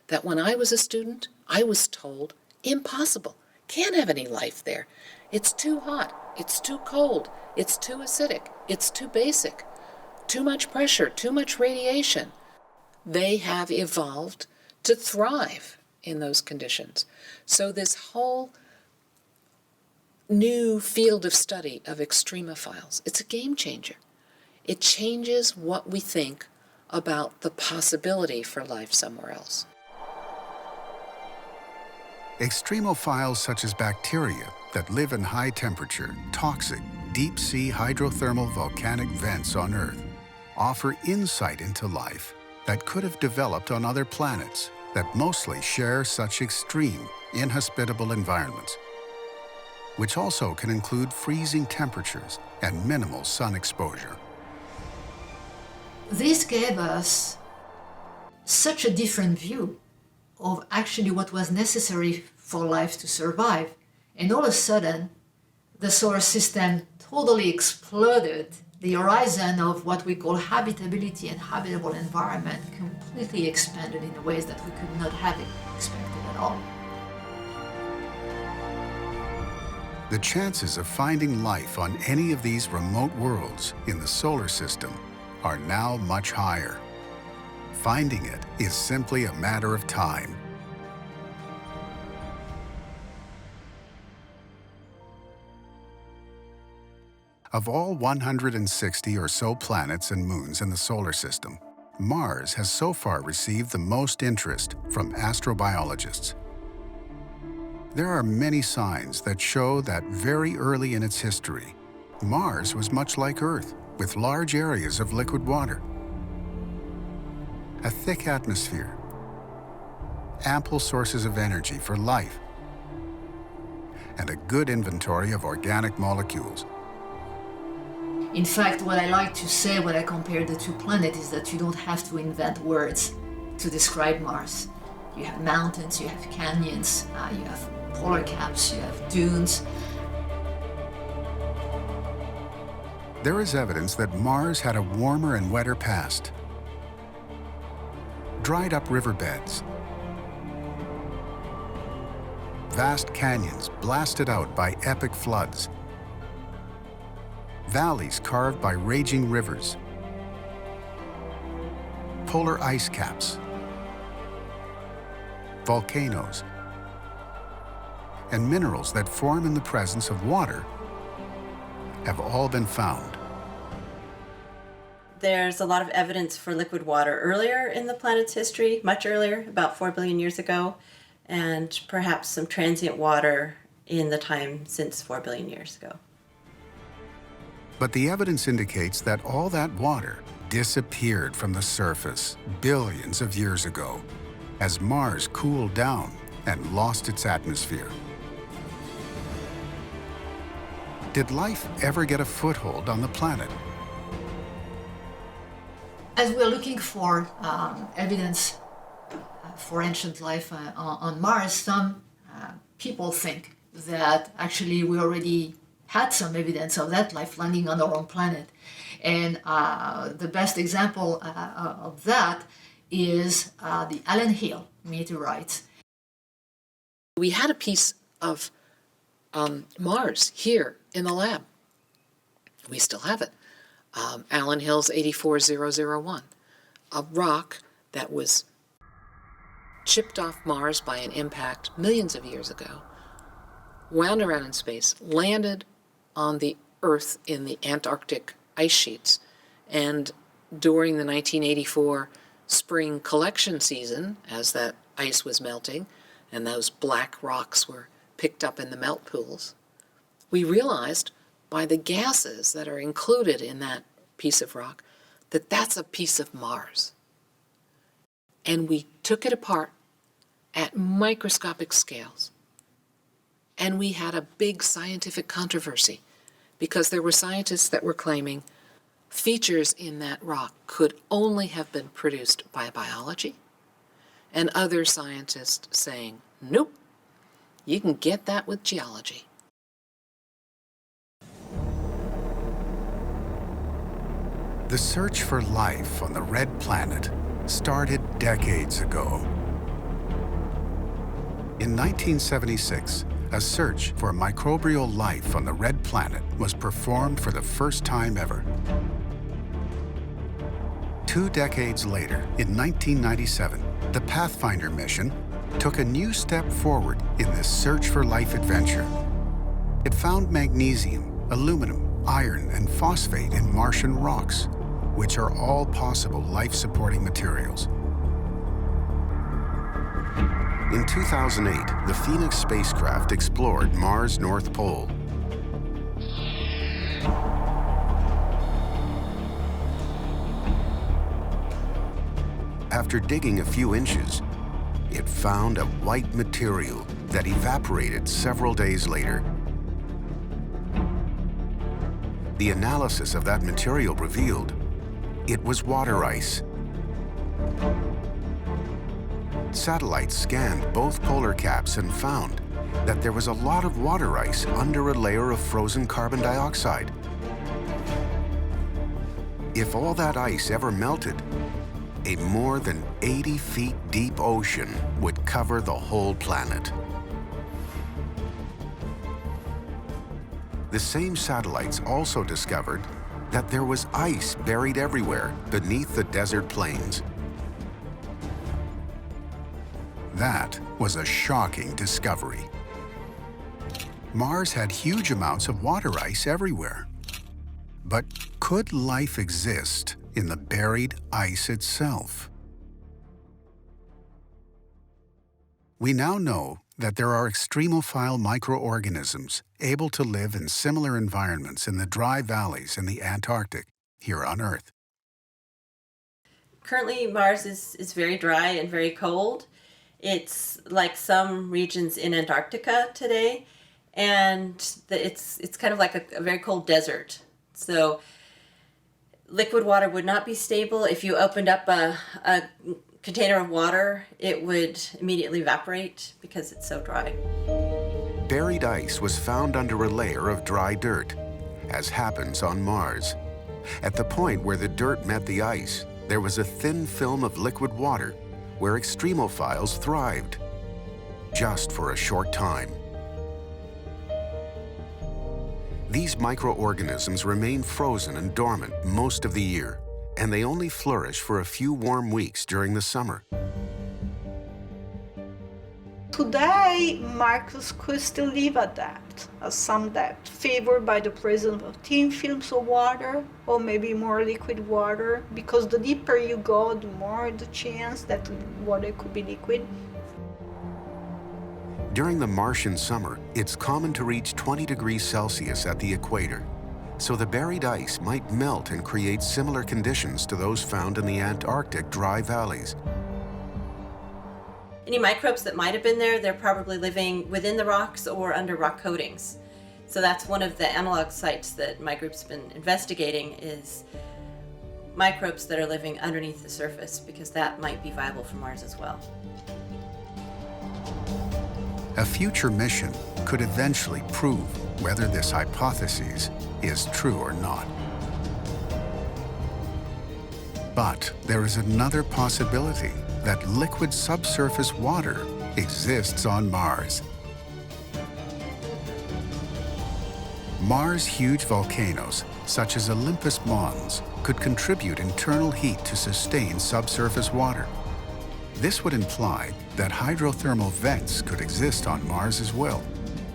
that when I was a student, I was told, impossible, can't have any life there. It's too hot, it's too cold, it's too acidic, it's too basic, too much pressure, too much radiation. They have evolved to thrive in those conditions. So this whole new field of study of extremophiles, it's a game changer. It changes what we think about the possibility for life somewhere else. Extremophiles such as bacteria that live in high temperature, toxic, deep-sea hydrothermal volcanic vents on Earth offer insight into life that could have developed on other planets that mostly share such extreme, inhospitable environments, which also can include freezing temperatures and minimal sun exposure. This gave us such a different view of actually what was necessary for life to survive. And all of a sudden, the solar system totally exploded. The horizon of what we call habitability and habitable environment completely expanded in ways that we could not have expected at all. The chances of finding life on any of these remote worlds in the solar system are now much higher. Finding it is simply a matter of time. Of all 160 or so planets and moons in the solar system, Mars has so far received the most interest from astrobiologists. There are many signs that show that very early in its history, Mars was much like Earth, with large areas of liquid water, a thick atmosphere, ample sources of energy for life, and a good inventory of organic molecules. In fact, what I like to say when I compare the two planets is that you don't have to invent words to describe Mars. You have mountains, you have canyons, you have polar caps, you have dunes. There is evidence that Mars had a warmer and wetter past. Dried up riverbeds, vast canyons blasted out by epic floods, valleys carved by raging rivers, polar ice caps, volcanoes, and minerals that form in the presence of water have all been found. There's a lot of evidence for liquid water earlier in the planet's history, much earlier, about 4 billion years ago, and perhaps some transient water in the time since 4 billion years ago. But the evidence indicates that all that water disappeared from the surface billions of years ago as Mars cooled down and lost its atmosphere. Did life ever get a foothold on the planet? As we're looking for evidence for ancient life on Mars, some people think that actually we already had some evidence of that life landing on our own planet. And the best example of that is the Allen Hill meteorites. We had a piece of Mars here in the lab. We still have it. Allen Hills 84001, a rock that was chipped off Mars by an impact millions of years ago, wound around in space, landed on the Earth in the Antarctic ice sheets, and during the 1984 spring collection season, as that ice was melting and those black rocks were picked up in the melt pools, we realized by the gases that are included in that piece of rock that that's a piece of Mars. And we took it apart at microscopic scales. And we had a big scientific controversy because there were scientists that were claiming features in that rock could only have been produced by biology, and other scientists saying, nope, you can get that with geology. The search for life on the red planet started decades ago. In 1976, a search for microbial life on the red planet was performed for the first time ever. 2 decades later, in 1997, the Pathfinder mission took a new step forward in this search for life adventure. It found magnesium, aluminum, iron, and phosphate in Martian rocks, which are all possible life-supporting materials. In 2008, the Phoenix spacecraft explored Mars' North Pole. After digging a few inches, it found a white material that evaporated several days later. The analysis of that material revealed it was water ice. Satellites scanned both polar caps and found that there was a lot of water ice under a layer of frozen carbon dioxide. If all that ice ever melted, a more than 80 feet deep ocean would cover the whole planet. The same satellites also discovered that there was ice buried everywhere beneath the desert plains. That was a shocking discovery. Mars had huge amounts of water ice everywhere. But could life exist in the buried ice itself? We now know that there are extremophile microorganisms able to live in similar environments in the dry valleys in the Antarctic here on Earth. Currently, Mars is very dry and very cold. It's like some regions in Antarctica today, and it's kind of like a very cold desert. So liquid water would not be stable. If you opened up a container of water, it would immediately evaporate because it's so dry. Buried ice was found under a layer of dry dirt, as happens on Mars. At the point where the dirt met the ice, there was a thin film of liquid water where extremophiles thrived, just for a short time. These microorganisms remain frozen and dormant most of the year, and they only flourish for a few warm weeks during the summer. Today, Marcus could still live at depth, at some depth, favored by the presence of thin films of water, or maybe more liquid water, because the deeper you go, the more the chance that water could be liquid. During the Martian summer, it's common to reach 20 degrees Celsius at the equator, so the buried ice might melt and create similar conditions to those found in the Antarctic dry valleys. Any microbes that might have been there, they're probably living within the rocks or under rock coatings. So that's one of the analog sites that my group's been investigating, is microbes that are living underneath the surface, because that might be viable for Mars as well. A future mission could eventually prove whether this hypothesis is true or not. But there is another possibility that liquid subsurface water exists on Mars. Mars' huge volcanoes, such as Olympus Mons, could contribute internal heat to sustain subsurface water. This would imply that hydrothermal vents could exist on Mars as well,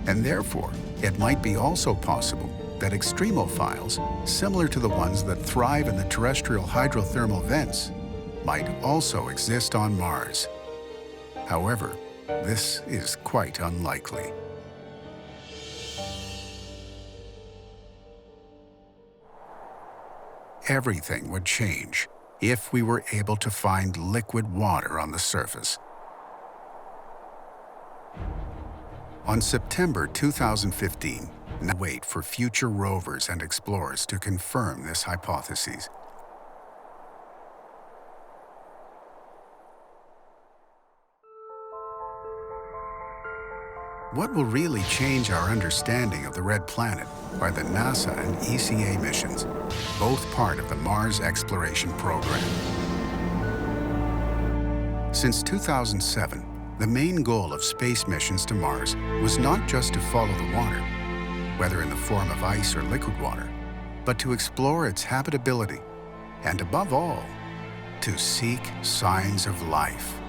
and therefore it might be also possible that extremophiles, similar to the ones that thrive in the terrestrial hydrothermal vents, might also exist on Mars. However, this is quite unlikely. Everything would change if we were able to find liquid water on the surface. On September 2015, wait for future rovers and explorers to confirm this hypothesis. What will really change our understanding of the Red Planet are the NASA and ECA missions, both part of the Mars exploration program. Since 2007, the main goal of space missions to Mars was not just to follow the water, whether in the form of ice or liquid water, but to explore its habitability, and above all, to seek signs of life.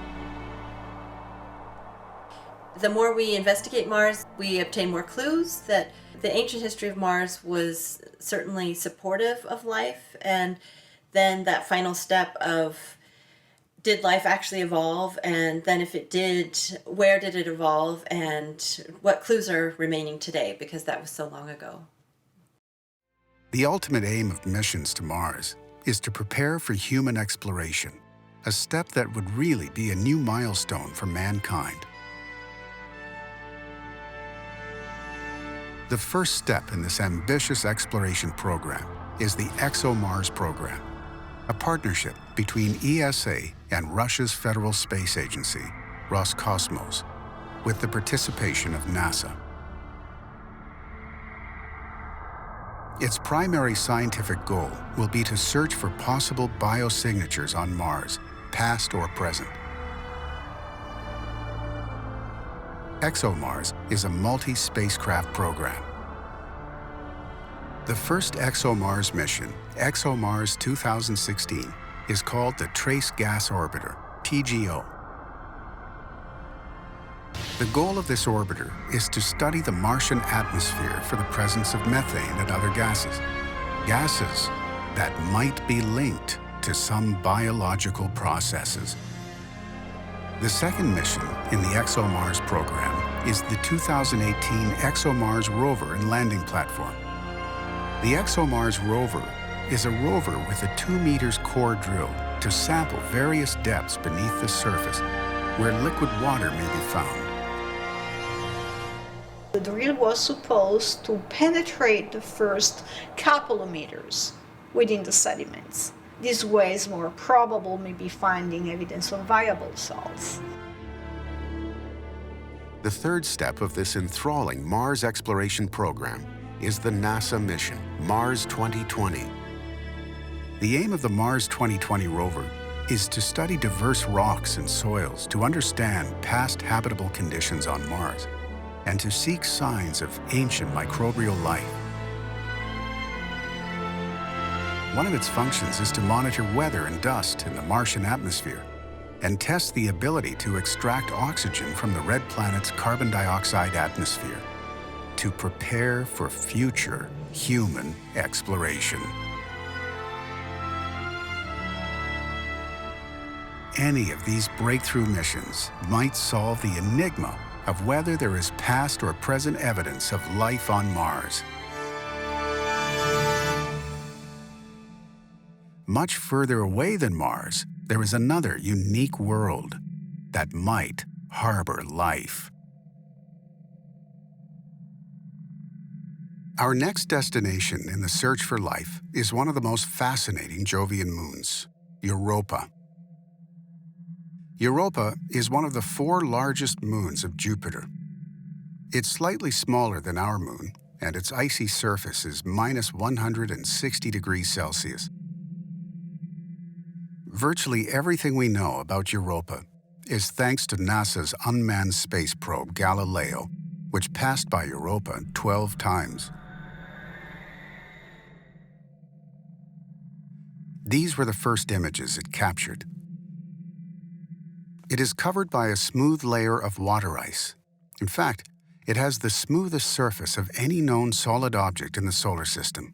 The more we investigate Mars, we obtain more clues that the ancient history of Mars was certainly supportive of life, and then that final step of, did life actually evolve? And then if it did, where did it evolve? And what clues are remaining today? Because that was so long ago. The ultimate aim of missions to Mars is to prepare for human exploration, a step that would really be a new milestone for mankind. The first step in this ambitious exploration program is the ExoMars program, a partnership between ESA and Russia's Federal Space Agency, Roscosmos, with the participation of NASA. Its primary scientific goal will be to search for possible biosignatures on Mars, past or present. ExoMars is a multi-spacecraft program. The first ExoMars mission, ExoMars 2016, is called the Trace Gas Orbiter, TGO. The goal of this orbiter is to study the Martian atmosphere for the presence of methane and other gases, gases that might be linked to some biological processes. The second mission in the ExoMars program is the 2018 ExoMars rover and landing platform. The ExoMars rover is a rover with a 2 meters core drill to sample various depths beneath the surface where liquid water may be found. The drill was supposed to penetrate the first couple of meters within the sediments. This way is more probable maybe finding evidence of viable salts. The third step of this enthralling Mars exploration program is the NASA mission, Mars 2020. The aim of the Mars 2020 rover is to study diverse rocks and soils to understand past habitable conditions on Mars and to seek signs of ancient microbial life. One of its functions is to monitor weather and dust in the Martian atmosphere and test the ability to extract oxygen from the red planet's carbon dioxide atmosphere to prepare for future human exploration. Any of these breakthrough missions might solve the enigma of whether there is past or present evidence of life on Mars. Much further away than Mars, there is another unique world that might harbor life. Our next destination in the search for life is one of the most fascinating Jovian moons, Europa. Europa is one of the 4 largest moons of Jupiter. It's slightly smaller than our moon, and its icy surface is minus 160 degrees Celsius. Virtually everything we know about Europa is thanks to NASA's unmanned space probe Galileo, which passed by Europa 12 times. These were the first images it captured. It is covered by a smooth layer of water ice. In fact, It has the smoothest surface of any known solid object in the solar system.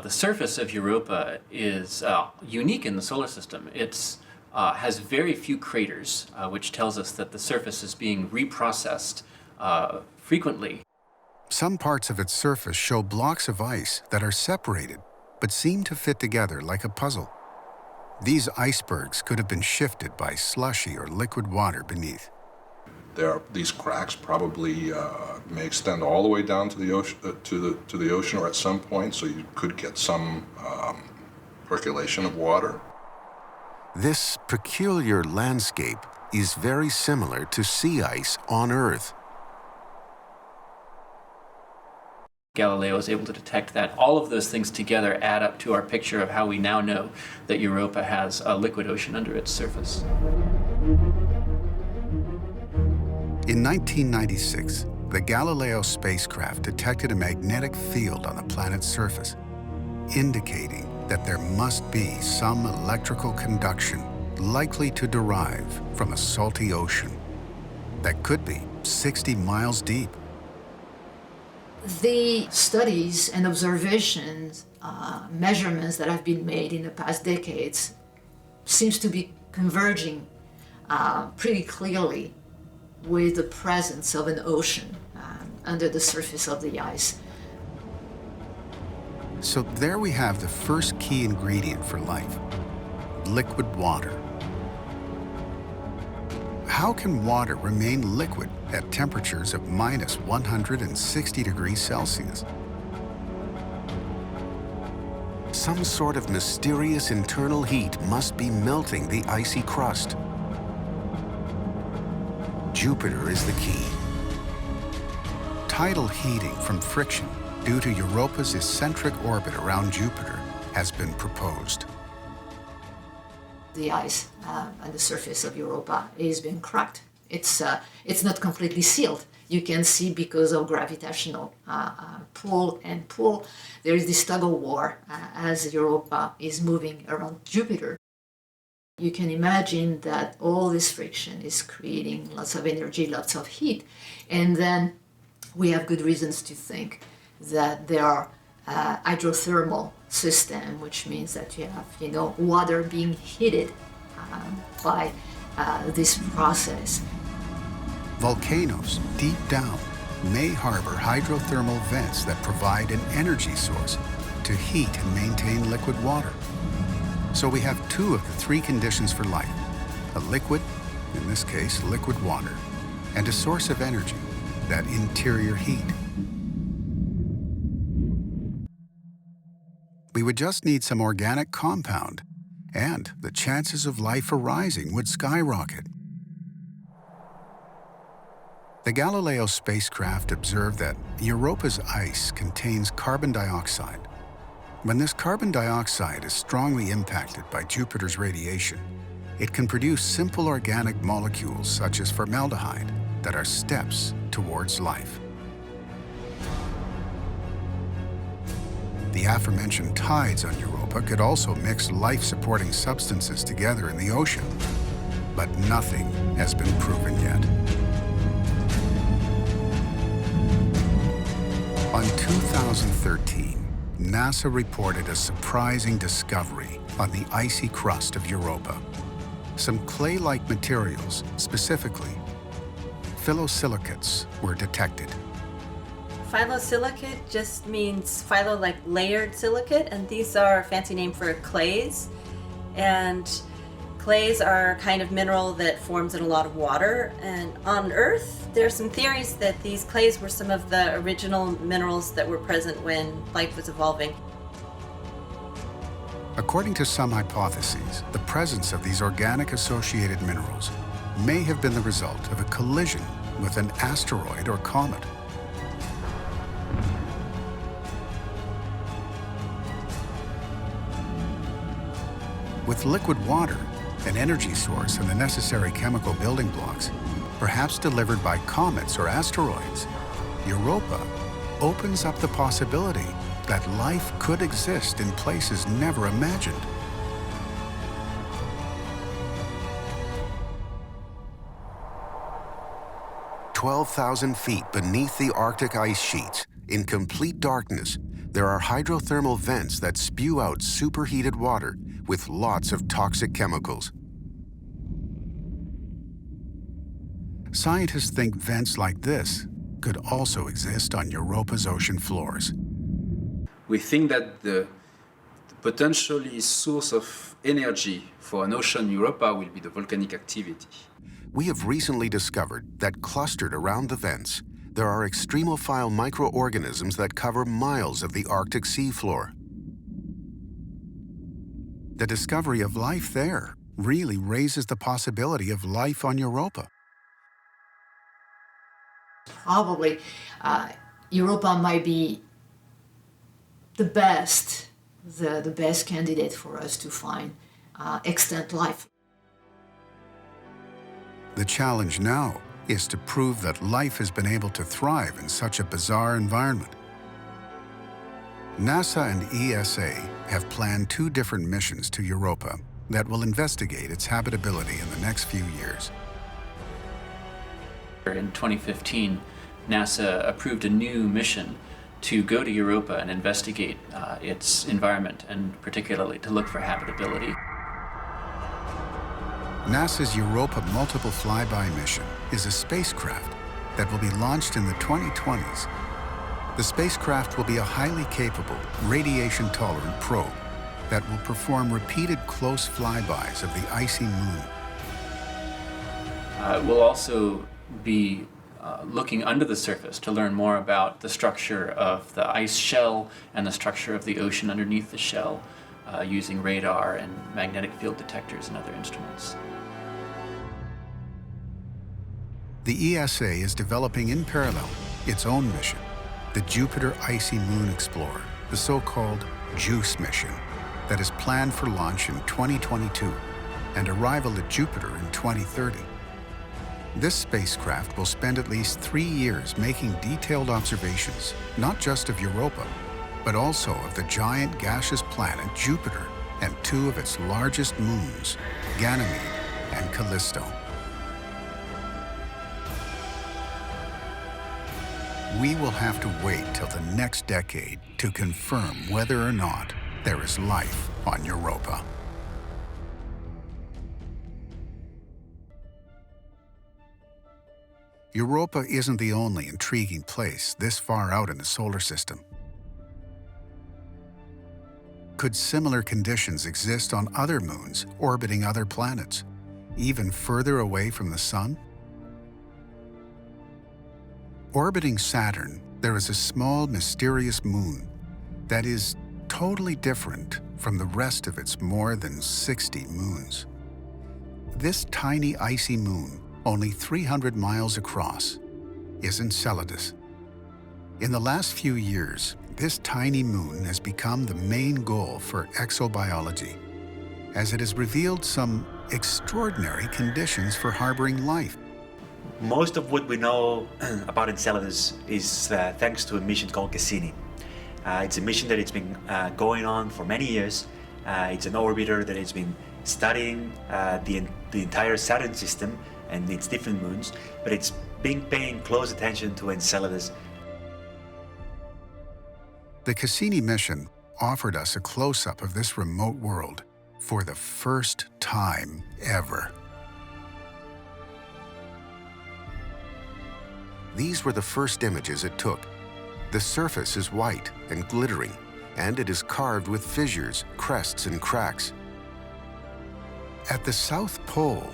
The surface of Europa is unique in the solar system. It has very few craters, which tells us that the surface is being reprocessed frequently. Some parts of its surface show blocks of ice that are separated, but seem to fit together like a puzzle. These icebergs could have been shifted by slushy or liquid water beneath. These cracks probably may extend all the way down to the ocean, to the ocean, or at some point, so you could get some percolation of water. This peculiar landscape is very similar to sea ice on Earth. Galileo was able to detect that. All of those things together add up to our picture of how we now know that Europa has a liquid ocean under its surface. In 1996, the Galileo spacecraft detected a magnetic field on the planet's surface, indicating that there must be some electrical conduction likely to derive from a salty ocean that could be 60 miles deep. The studies and observations, measurements that have been made in the past decades seems to be converging pretty clearly with the presence of an ocean under the surface of the ice. So there we have the first key ingredient for life, liquid water. How can water remain liquid at temperatures of minus 160 degrees Celsius? Some sort of mysterious internal heat must be melting the icy crust. Jupiter is the key. Tidal heating from friction due to Europa's eccentric orbit around Jupiter has been proposed. The ice on the surface of Europa is being cracked. It's not completely sealed. You can see, because of gravitational pull and pull, there is this tug of war as Europa is moving around Jupiter. You can imagine that all this friction is creating lots of energy, lots of heat, and then we have good reasons to think that there are hydrothermal system, which means that you have, water being heated by this process. Volcanoes deep down may harbor hydrothermal vents that provide an energy source to heat and maintain liquid water. So we have two of the three conditions for life: a liquid, in this case liquid water, and a source of energy, that interior heat. We would just need some organic compound, and the chances of life arising would skyrocket. The Galileo spacecraft observed that Europa's ice contains carbon dioxide. When this carbon dioxide is strongly impacted by Jupiter's radiation, it can produce simple organic molecules such as formaldehyde that are steps towards life. The aforementioned tides on Europa could also mix life-supporting substances together in the ocean, but nothing has been proven yet. On 2013, NASA reported a surprising discovery on the icy crust of Europa. Some clay-like materials, specifically phyllosilicates, were detected. Phyllosilicate just means phyllo, like layered silicate, and these are a fancy name for clays. And clays are a kind of mineral that forms in a lot of water. And on Earth, there are some theories that these clays were some of the original minerals that were present when life was evolving. According to some hypotheses, the presence of these organic associated minerals may have been the result of a collision with an asteroid or comet. With liquid water, an energy source and the necessary chemical building blocks, perhaps delivered by comets or asteroids, Europa opens up the possibility that life could exist in places never imagined. 12,000 feet beneath the Arctic ice sheets, in complete darkness, there are hydrothermal vents that spew out superheated water with lots of toxic chemicals. Scientists think vents like this could also exist on Europa's ocean floors. We think that the potentially source of energy for an ocean Europa will be the volcanic activity. We have recently discovered that clustered around the vents, there are extremophile microorganisms that cover miles of the Arctic seafloor. The discovery of life there really raises the possibility of life on Europa. Probably Europa might be the best candidate for us to find extant life. The challenge now is to prove that life has been able to thrive in such a bizarre environment. NASA and ESA have planned 2 different missions to Europa that will investigate its habitability in the next few years. In 2015, NASA approved a new mission to go to Europa and investigate its environment, and particularly to look for habitability. NASA's Europa Multiple Flyby mission is a spacecraft that will be launched in the 2020s. The spacecraft will be a highly capable, radiation-tolerant probe that will perform repeated close flybys of the icy moon. We'll also be looking under the surface to learn more about the structure of the ice shell and the structure of the ocean underneath the shell, using radar and magnetic field detectors and other instruments. The ESA is developing in parallel its own mission, the Jupiter Icy Moon Explorer, the so-called JUICE mission, that is planned for launch in 2022 and arrival at Jupiter in 2030. This spacecraft will spend at least 3 years making detailed observations, not just of Europa, but also of the giant gaseous planet Jupiter and 2 of its largest moons, Ganymede and Callisto. We will have to wait till the next decade to confirm whether or not there is life on Europa. Europa isn't the only intriguing place this far out in the solar system. Could similar conditions exist on other moons orbiting other planets, even further away from the Sun? Orbiting Saturn, there is a small, mysterious moon that is totally different from the rest of its more than 60 moons. This tiny icy moon, only 300 miles across, is Enceladus. In the last few years, this tiny moon has become the main goal for exobiology, as it has revealed some extraordinary conditions for harboring life. Most of what we know about Enceladus is thanks to a mission called Cassini. It's a mission that it's been going on for many years. It's an orbiter that has been studying the entire Saturn system and its different moons, but it's been paying close attention to Enceladus. The Cassini mission offered us a close-up of this remote world for the first time ever. These were the first images it took. The surface is white and glittering, and it is carved with fissures, crests, and cracks. At the South Pole,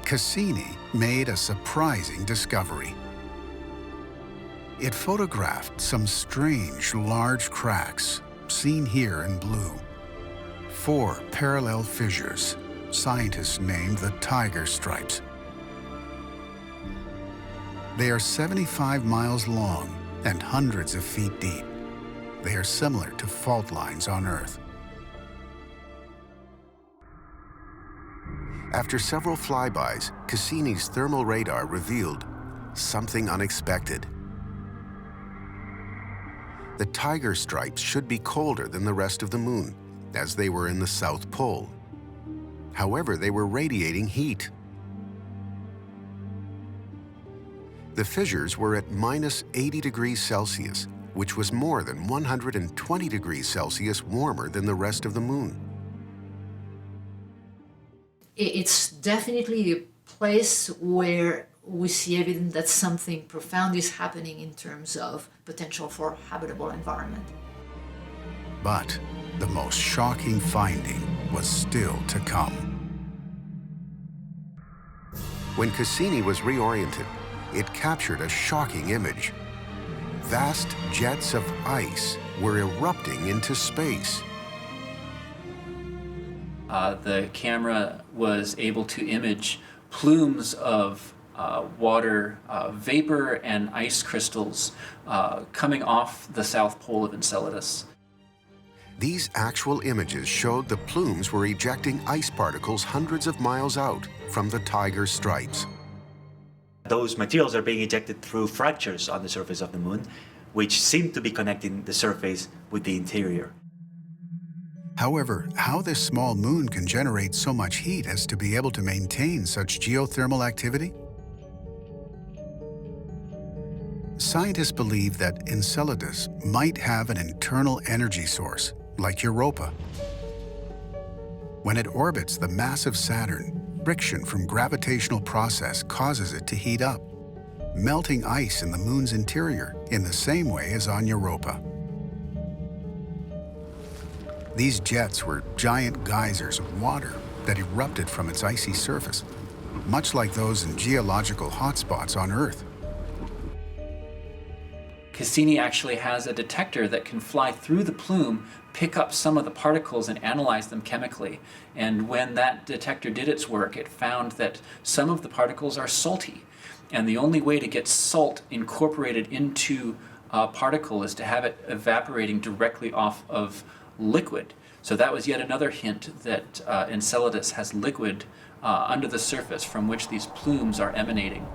Cassini made a surprising discovery. It photographed some strange, large cracks, seen here in blue. 4 parallel fissures, scientists named the tiger stripes. They are 75 miles long and hundreds of feet deep. They are similar to fault lines on Earth. After several flybys, Cassini's thermal radar revealed something unexpected. The tiger stripes should be colder than the rest of the moon, as they were in the South Pole. However, they were radiating heat. The fissures were at minus 80 degrees Celsius, which was more than 120 degrees Celsius warmer than the rest of the moon. It's definitely a place where we see evidence that something profound is happening in terms of potential for habitable environment. But the most shocking finding was still to come. When Cassini was reoriented, it captured a shocking image. Vast jets of ice were erupting into space. The camera was able to image plumes of water vapor and ice crystals coming off the south pole of Enceladus. These actual images showed the plumes were ejecting ice particles hundreds of miles out from the tiger stripes. Those materials are being ejected through fractures on the surface of the moon, which seem to be connecting the surface with the interior. However, how this small moon can generate so much heat as to be able to maintain such geothermal activity? Scientists believe that Enceladus might have an internal energy source, like Europa. When it orbits the massive Saturn, friction from gravitational process causes it to heat up, melting ice in the moon's interior in the same way as on Europa. These jets were giant geysers of water that erupted from its icy surface, much like those in geological hotspots on Earth. Cassini actually has a detector that can fly through the plume, pick up some of the particles and analyze them chemically. And when that detector did its work, it found that some of the particles are salty. And the only way to get salt incorporated into a particle is to have it evaporating directly off of liquid. So that was yet another hint that Enceladus has liquid under the surface from which these plumes are emanating.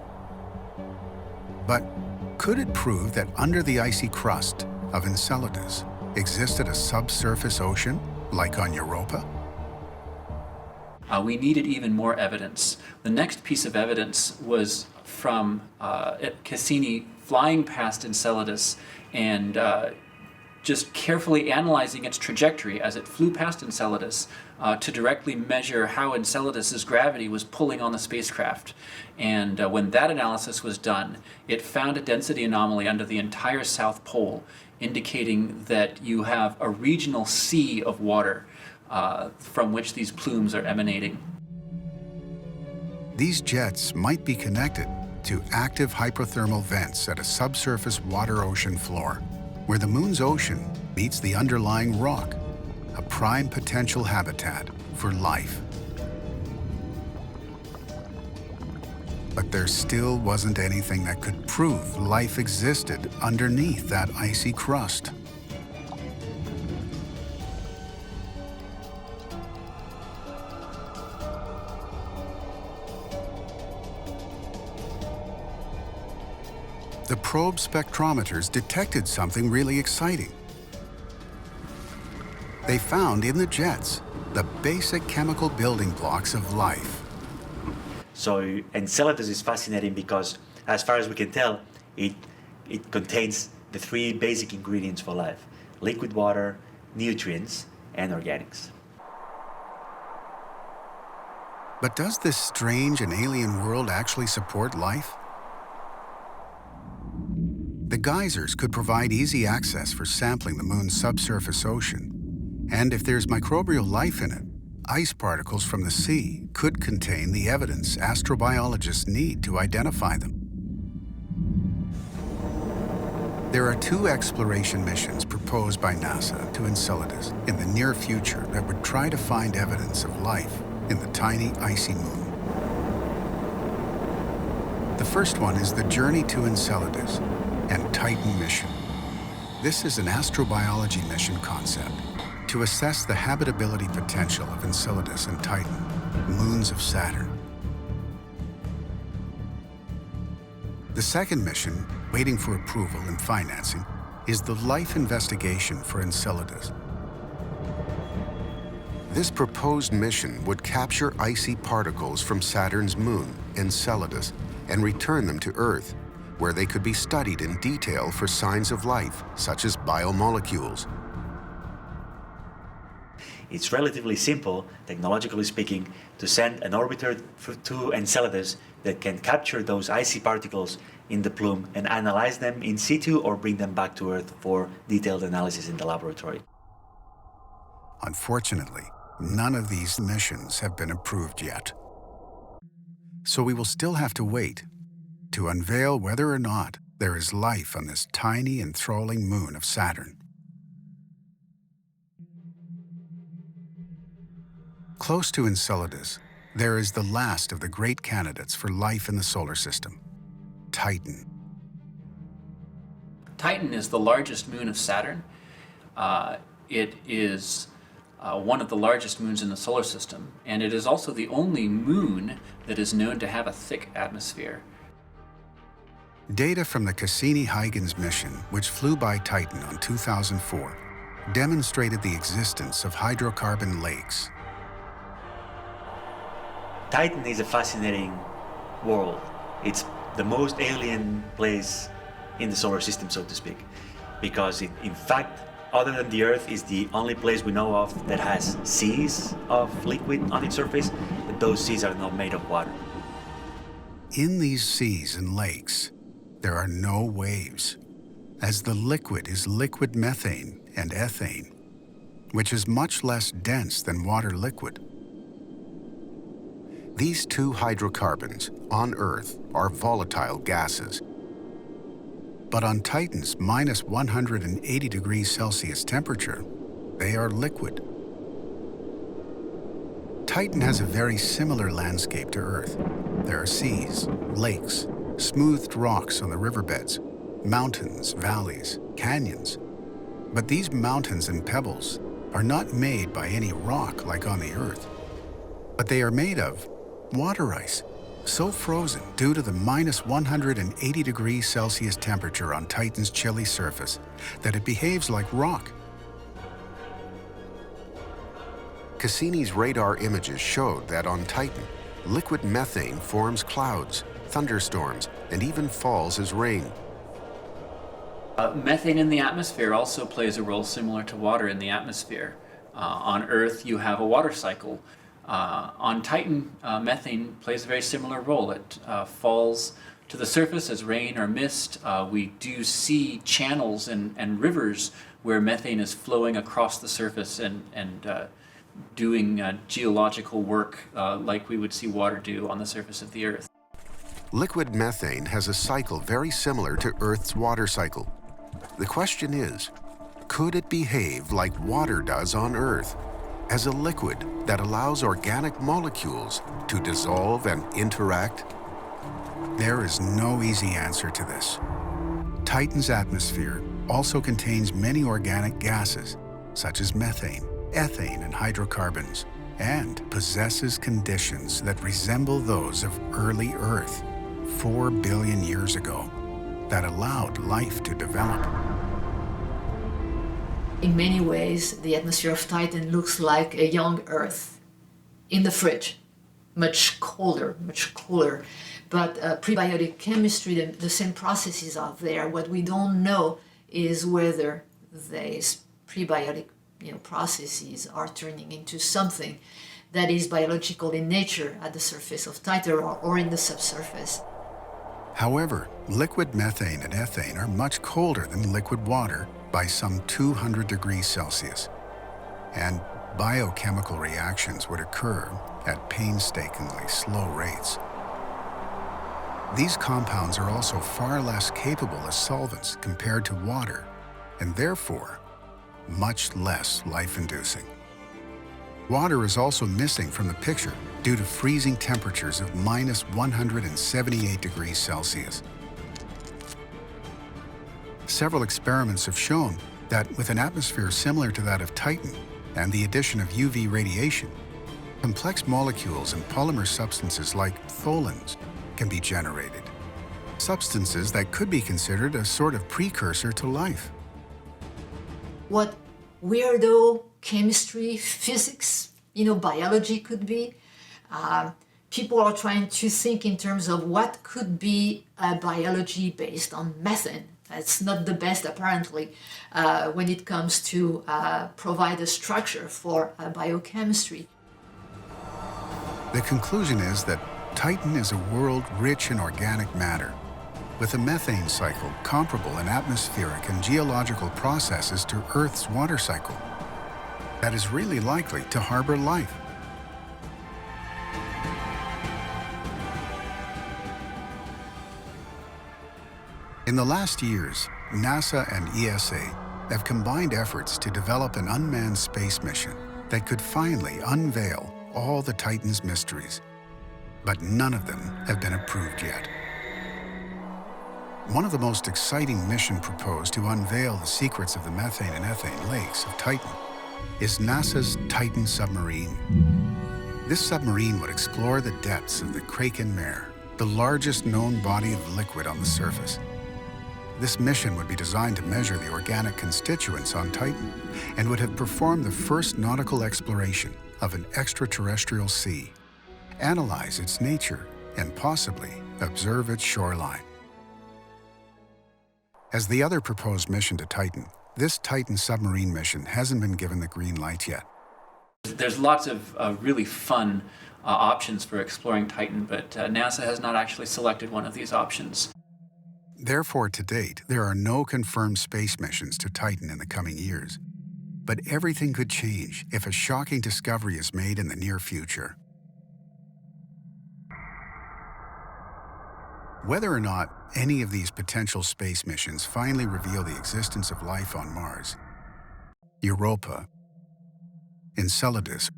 But could it prove that under the icy crust of Enceladus existed a subsurface ocean, like on Europa? We needed even more evidence. The next piece of evidence was from Cassini flying past Enceladus and just carefully analyzing its trajectory as it flew past Enceladus to directly measure how Enceladus's gravity was pulling on the spacecraft. And when that analysis was done, it found a density anomaly under the entire South Pole, indicating that you have a regional sea of water from which these plumes are emanating. These jets might be connected to active hyperthermal vents at a subsurface water ocean floor, where the moon's ocean meets the underlying rock, a prime potential habitat for life. But there still wasn't anything that could prove life existed underneath that icy crust. The probe spectrometers detected something really exciting. They found in the jets the basic chemical building blocks of life. So Enceladus is fascinating because, as far as we can tell, it contains the three basic ingredients for life: liquid water, nutrients, and organics. But does this strange and alien world actually support life? The geysers could provide easy access for sampling the moon's subsurface ocean. And if there's microbial life in it, ice particles from the sea could contain the evidence astrobiologists need to identify them. There are 2 exploration missions proposed by NASA to Enceladus in the near future that would try to find evidence of life in the tiny icy moon. The first one is the Journey to Enceladus and Titan mission. This is an astrobiology mission concept to assess the habitability potential of Enceladus and Titan, moons of Saturn. The second mission, waiting for approval and financing, is the Life Investigation for Enceladus. This proposed mission would capture icy particles from Saturn's moon, Enceladus, and return them to Earth, where they could be studied in detail for signs of life, such as biomolecules. It's relatively simple, technologically speaking, to send an orbiter to Enceladus that can capture those icy particles in the plume and analyze them in situ or bring them back to Earth for detailed analysis in the laboratory. Unfortunately, none of these missions have been approved yet. So we will still have to wait to unveil whether or not there is life on this tiny, enthralling moon of Saturn. Close to Enceladus, there is the last of the great candidates for life in the solar system, Titan. Titan is the largest moon of Saturn. It is one of the largest moons in the solar system, and it is also the only moon that is known to have a thick atmosphere. Data from the Cassini-Huygens mission, which flew by Titan on 2004, demonstrated the existence of hydrocarbon lakes. Titan is a fascinating world. It's the most alien place in the solar system, so to speak, because it, in fact, other than the Earth, is the only place we know of that has seas of liquid on its surface, but those seas are not made of water. In these seas and lakes, there are no waves, as the liquid is liquid methane and ethane, which is much less dense than water liquid. These two hydrocarbons on Earth are volatile gases. But on Titan's minus 180 degrees Celsius temperature, they are liquid. Titan has a very similar landscape to Earth. There are seas, lakes, smoothed rocks on the riverbeds, mountains, valleys, canyons. But these mountains and pebbles are not made by any rock like on the Earth, but they are made of water ice, so frozen due to the minus 180 degrees Celsius temperature on Titan's chilly surface that it behaves like rock. Cassini's radar images showed that on Titan, liquid methane forms clouds, thunderstorms, and even falls as rain. Methane in the atmosphere also plays a role similar to water in the atmosphere. On Earth, you have a water cycle. On Titan, methane plays a very similar role. It falls to the surface as rain or mist. We do see channels and rivers where methane is flowing across the surface and doing geological work like we would see water do on the surface of the Earth. Liquid methane has a cycle very similar to Earth's water cycle. The question is, could it behave like water does on Earth, as a liquid that allows organic molecules to dissolve and interact? There is no easy answer to this. Titan's atmosphere also contains many organic gases, such as methane, ethane, and hydrocarbons, and possesses conditions that resemble those of early Earth 4 billion years ago that allowed life to develop. In many ways, the atmosphere of Titan looks like a young Earth in the fridge, much colder, But prebiotic chemistry, the same processes are there. What we don't know is whether these prebiotic processes are turning into something that is biological in nature at the surface of Titan or in the subsurface. However, liquid methane and ethane are much colder than liquid water by some 200 degrees Celsius. And biochemical reactions would occur at painstakingly slow rates. These compounds are also far less capable as solvents compared to water, and therefore, much less life-inducing. Water is also missing from the picture due to freezing temperatures of minus 178 degrees Celsius. Several experiments have shown that with an atmosphere similar to that of Titan and the addition of UV radiation, complex molecules and polymer substances like tholins can be generated, substances that could be considered a sort of precursor to life. What weirdo chemistry, physics, biology could be, people are trying to think in terms of what could be biology based on methane. It's not the best, apparently, when it comes to provide a structure for biochemistry. The conclusion is that Titan is a world rich in organic matter, with a methane cycle comparable in atmospheric and geological processes to Earth's water cycle, that is really likely to harbor life. In the last years, NASA and ESA have combined efforts to develop an unmanned space mission that could finally unveil all the Titan's mysteries. But none of them have been approved yet. One of the most exciting missions proposed to unveil the secrets of the methane and ethane lakes of Titan is NASA's Titan submarine. This submarine would explore the depths of the Kraken Mare, the largest known body of liquid on the surface. This mission would be designed to measure the organic constituents on Titan and would have performed the first nautical exploration of an extraterrestrial sea, analyze its nature, and possibly observe its shoreline. As the other proposed mission to Titan, this Titan submarine mission hasn't been given the green light yet. There's lots of really fun options for exploring Titan, but NASA has not actually selected one of these options. Therefore, to date, there are no confirmed space missions to Titan in the coming years. But everything could change if a shocking discovery is made in the near future. Whether or not any of these potential space missions finally reveal the existence of life on Mars, Europa, Enceladus,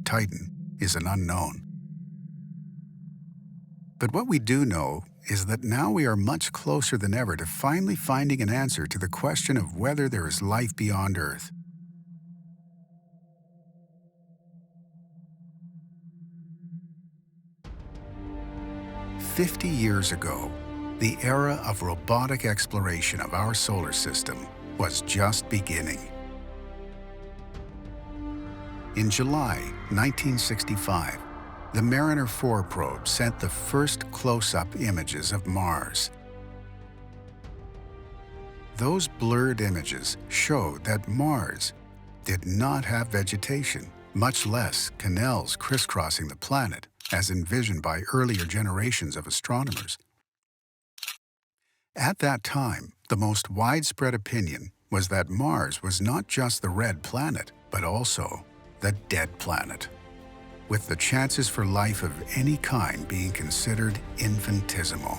Titan is an unknown. But what we do know is that now we are much closer than ever to finally finding an answer to the question of whether there is life beyond Earth. "50 years ago, the era of robotic exploration of our solar system was just beginning. In July 1965, the Mariner 4 probe sent the first close-up images of Mars. Those blurred images showed that Mars did not have vegetation, much less canals crisscrossing the planet, as envisioned by earlier generations of astronomers. At that time, the most widespread opinion was that Mars was not just the red planet, but also the dead planet, with the chances for life of any kind being considered infinitesimal.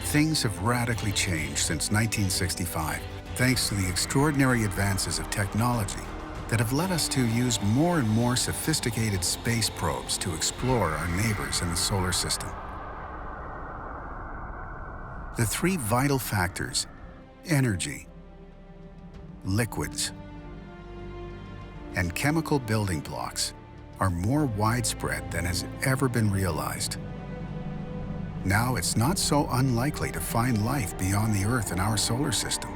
Things have radically changed since 1965, thanks to the extraordinary advances of technology that have led us to use more and more sophisticated space probes to explore our neighbors in the solar system. The three vital factors, energy, liquids, and chemical building blocks, are more widespread than has ever been realized. Now it's not so unlikely to find life beyond the Earth in our solar system.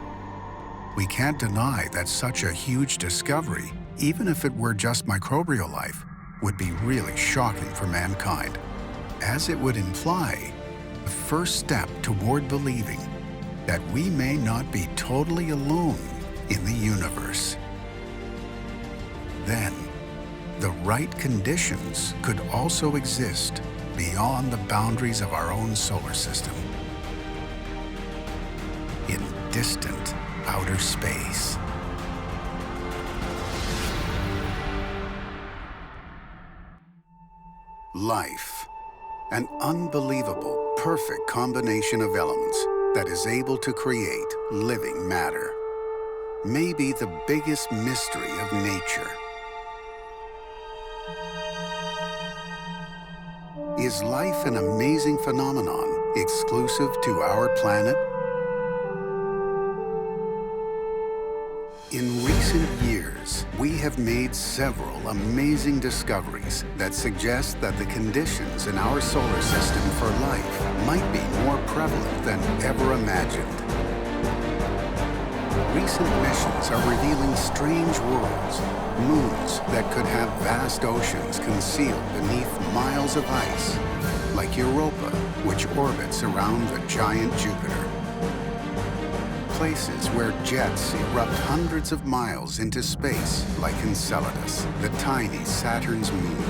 We can't deny that such a huge discovery, even if it were just microbial life, would be really shocking for mankind, as it would imply the first step toward believing that we may not be totally alone in the universe. Then, the right conditions could also exist beyond the boundaries of our own solar system, in distant outer space. Life, an unbelievable, perfect combination of elements that is able to create living matter, may be the biggest mystery of nature. Is life an amazing phenomenon exclusive to our planet? In recent years, we have made several amazing discoveries that suggest that the conditions in our solar system for life might be more prevalent than ever imagined. recent missions are revealing strange worlds, moons that could have vast oceans concealed beneath miles of ice, like Europa, which orbits around the giant Jupiter. Places where jets erupt hundreds of miles into space, like Enceladus, the tiny Saturn's moon.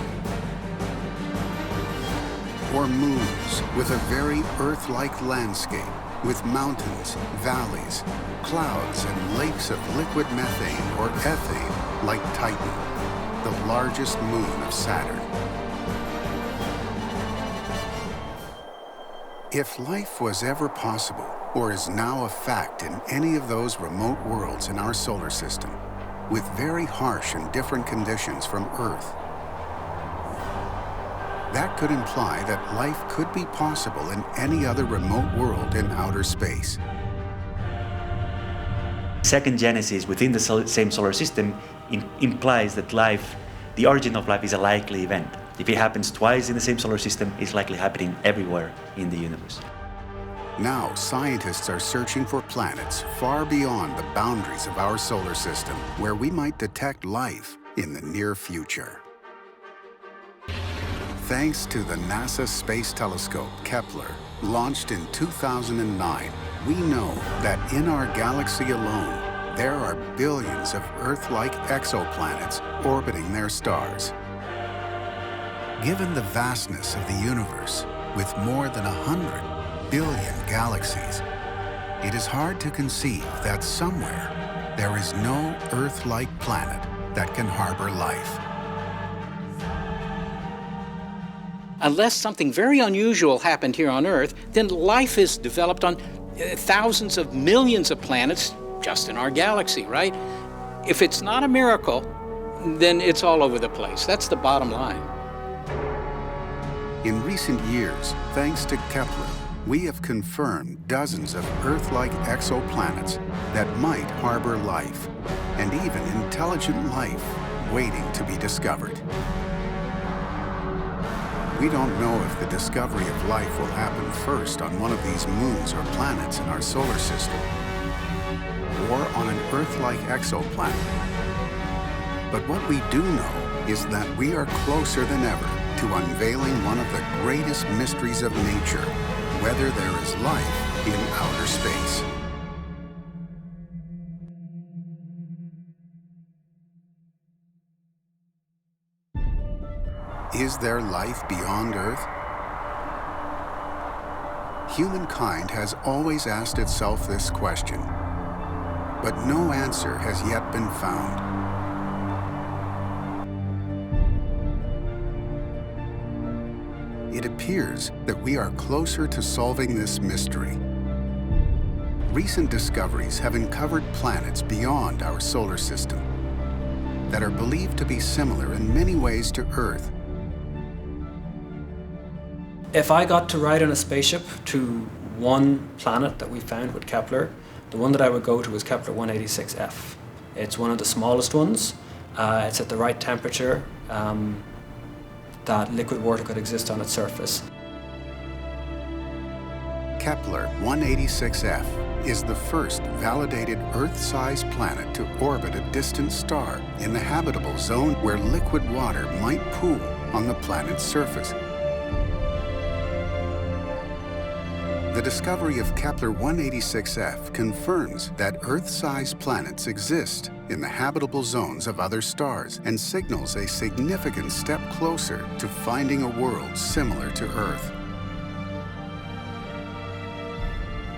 Or moons with a very Earth-like landscape, with mountains, valleys, clouds, and lakes of liquid methane or ethane, like Titan, the largest moon of Saturn. If life was ever possible, or is now a fact in any of those remote worlds in our solar system, with very harsh and different conditions from Earth, that could imply that life could be possible in any other remote world in outer space. Second genesis within the same solar system implies that life, the origin of life, is a likely event. If it happens twice in the same solar system, it's likely happening everywhere in the universe. Now, scientists are searching for planets far beyond the boundaries of our solar system, where we might detect life in the near future. Thanks to the NASA Space Telescope, Kepler, launched in 2009, we know that in our galaxy alone, there are billions of Earth-like exoplanets orbiting their stars. Given the vastness of the universe, with more than 100 billion galaxies, it is hard to conceive that somewhere there is no Earth-like planet that can harbor life. Unless something very unusual happened here on Earth, then life is developed on thousands of millions of planets just in our galaxy, right? If it's not a miracle, then it's all over the place. That's the bottom line. In recent years, thanks to Kepler, we have confirmed dozens of Earth-like exoplanets that might harbor life, and even intelligent life waiting to be discovered. We don't know if the discovery of life will happen first on one of these moons or planets in our solar system, or on an Earth-like exoplanet. But what we do know is that we are closer than ever to unveiling one of the greatest mysteries of nature, whether there is life in outer space. Is there life beyond Earth? Humankind has always asked itself this question, but no answer has yet been found. It appears that we are closer to solving this mystery. Recent discoveries have uncovered planets beyond our solar system that are believed to be similar in many ways to Earth. If I got to ride on a spaceship to one planet that we found with Kepler, the one that I would go to is Kepler 186f. It's one of the smallest ones. It's at the right temperature that liquid water could exist on its surface. Kepler 186f is the first validated Earth-sized planet to orbit a distant star in the habitable zone where liquid water might pool on the planet's surface. The discovery of Kepler 186f confirms that Earth-sized planets exist in the habitable zones of other stars and signals a significant step closer to finding a world similar to Earth.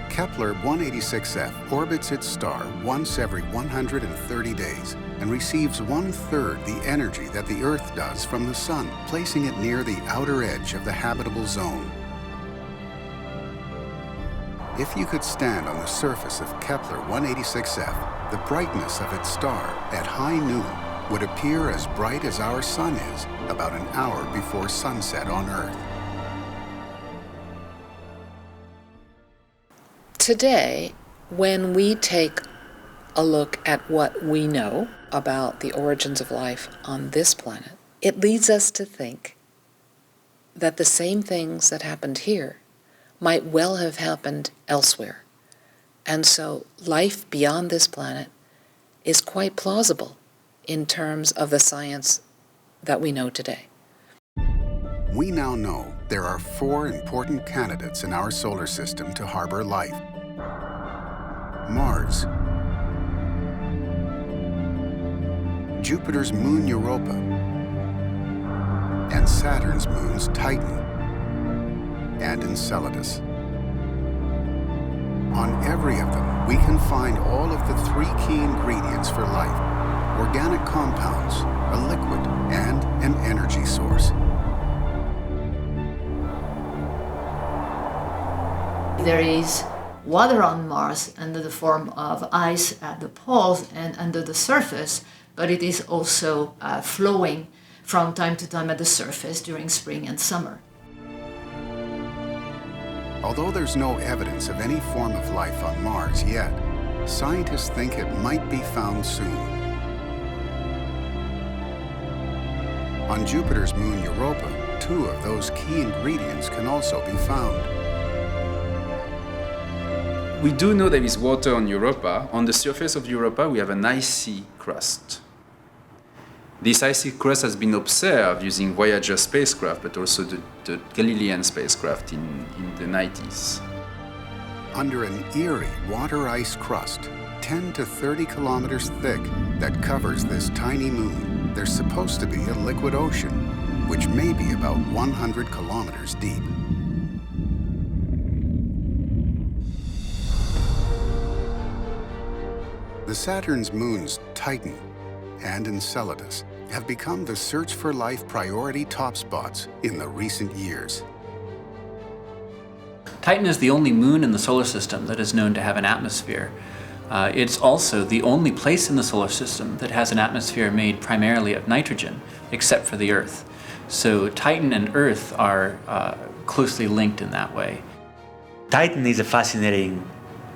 Kepler 186f orbits its star once every 130 days and receives 1/3 the energy that the Earth does from the Sun, placing it near the outer edge of the habitable zone. If you could stand on the surface of Kepler 186f, the brightness of its star at high noon would appear as bright as our Sun is about an hour before sunset on Earth. Today, when we take a look at what we know about the origins of life on this planet, it leads us to think that the same things that happened here might well have happened elsewhere. And so life beyond this planet is quite plausible in terms of the science that we know today. We now know there are 4 important candidates in our solar system to harbor life. Mars, Jupiter's moon Europa, and Saturn's moons Titan and Enceladus. On every of them, we can find all of the 3 key ingredients for life: organic compounds, a liquid, and an energy source. There is water on Mars under the form of ice at the poles and under the surface, but it is also flowing from time to time at the surface during spring and summer. Although there's no evidence of any form of life on Mars yet, scientists think it might be found soon. On Jupiter's moon Europa, 2 of those key ingredients can also be found. We do know there is water on Europa. On the surface of Europa, we have an icy crust. This icy crust has been observed using Voyager spacecraft, but also the Galilean spacecraft in the 90s. Under an eerie water-ice crust, 10 to 30 kilometers thick, that covers this tiny moon, there's supposed to be a liquid ocean, which may be about 100 kilometers deep. The Saturn's moons Titan and Enceladus have become the search for life priority top spots in the recent years. Titan is the only moon in the solar system that is known to have an atmosphere. It's also the only place in the solar system that has an atmosphere made primarily of nitrogen, except for the Earth. So Titan and Earth are closely linked in that way. Titan is a fascinating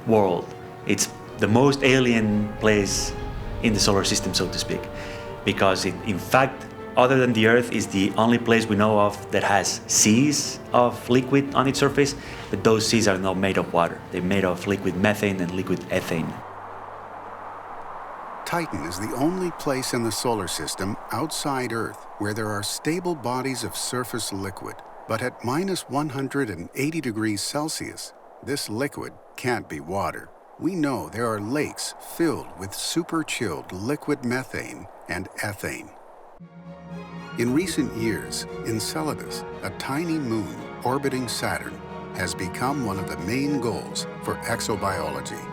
world. It's the most alien place in the solar system, so to speak, because it, in fact, other than the Earth, is the only place we know of that has seas of liquid on its surface, but those seas are not made of water. They're made of liquid methane and liquid ethane. Titan is the only place in the solar system outside Earth where there are stable bodies of surface liquid, but at minus 180 degrees Celsius, this liquid can't be water. We know there are lakes filled with super-chilled liquid methane and ethane. In recent years, Enceladus, a tiny moon orbiting Saturn, has become one of the main goals for exobiology.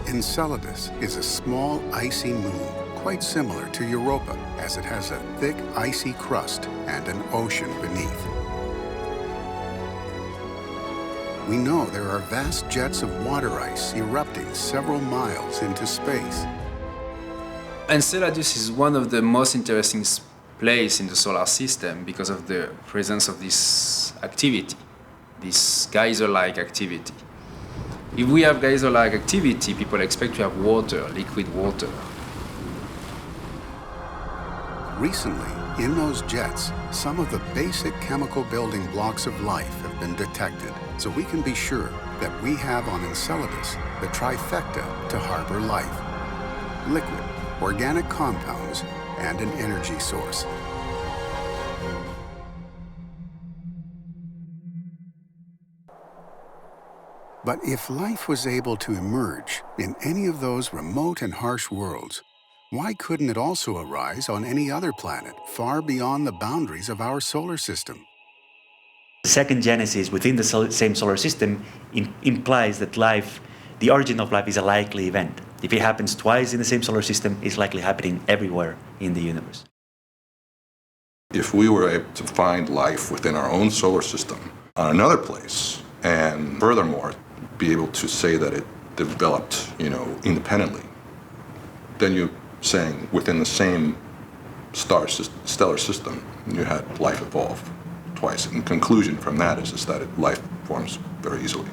Enceladus is a small icy moon, quite similar to Europa, as it has a thick icy crust and an ocean beneath. We know there are vast jets of water ice erupting several miles into space. Enceladus is one of the most interesting places in the solar system because of the presence of this activity, this geyser-like activity. If we have geyser-like activity, people expect to have water, liquid water. Recently, in those jets, some of the basic chemical building blocks of life have been detected, so we can be sure that we have on Enceladus the trifecta to harbor life: liquid, organic compounds, and an energy source. But if life was able to emerge in any of those remote and harsh worlds, why couldn't it also arise on any other planet far beyond the boundaries of our solar system? The second genesis within the same solar system implies that life, the origin of life, is a likely event. If it happens twice in the same solar system, it's likely happening everywhere in the universe. If we were able to find life within our own solar system on another place, and furthermore, be able to say that it developed, independently, then you're saying within the same stellar system, you had life evolve twice. And the conclusion from that is that life forms very easily.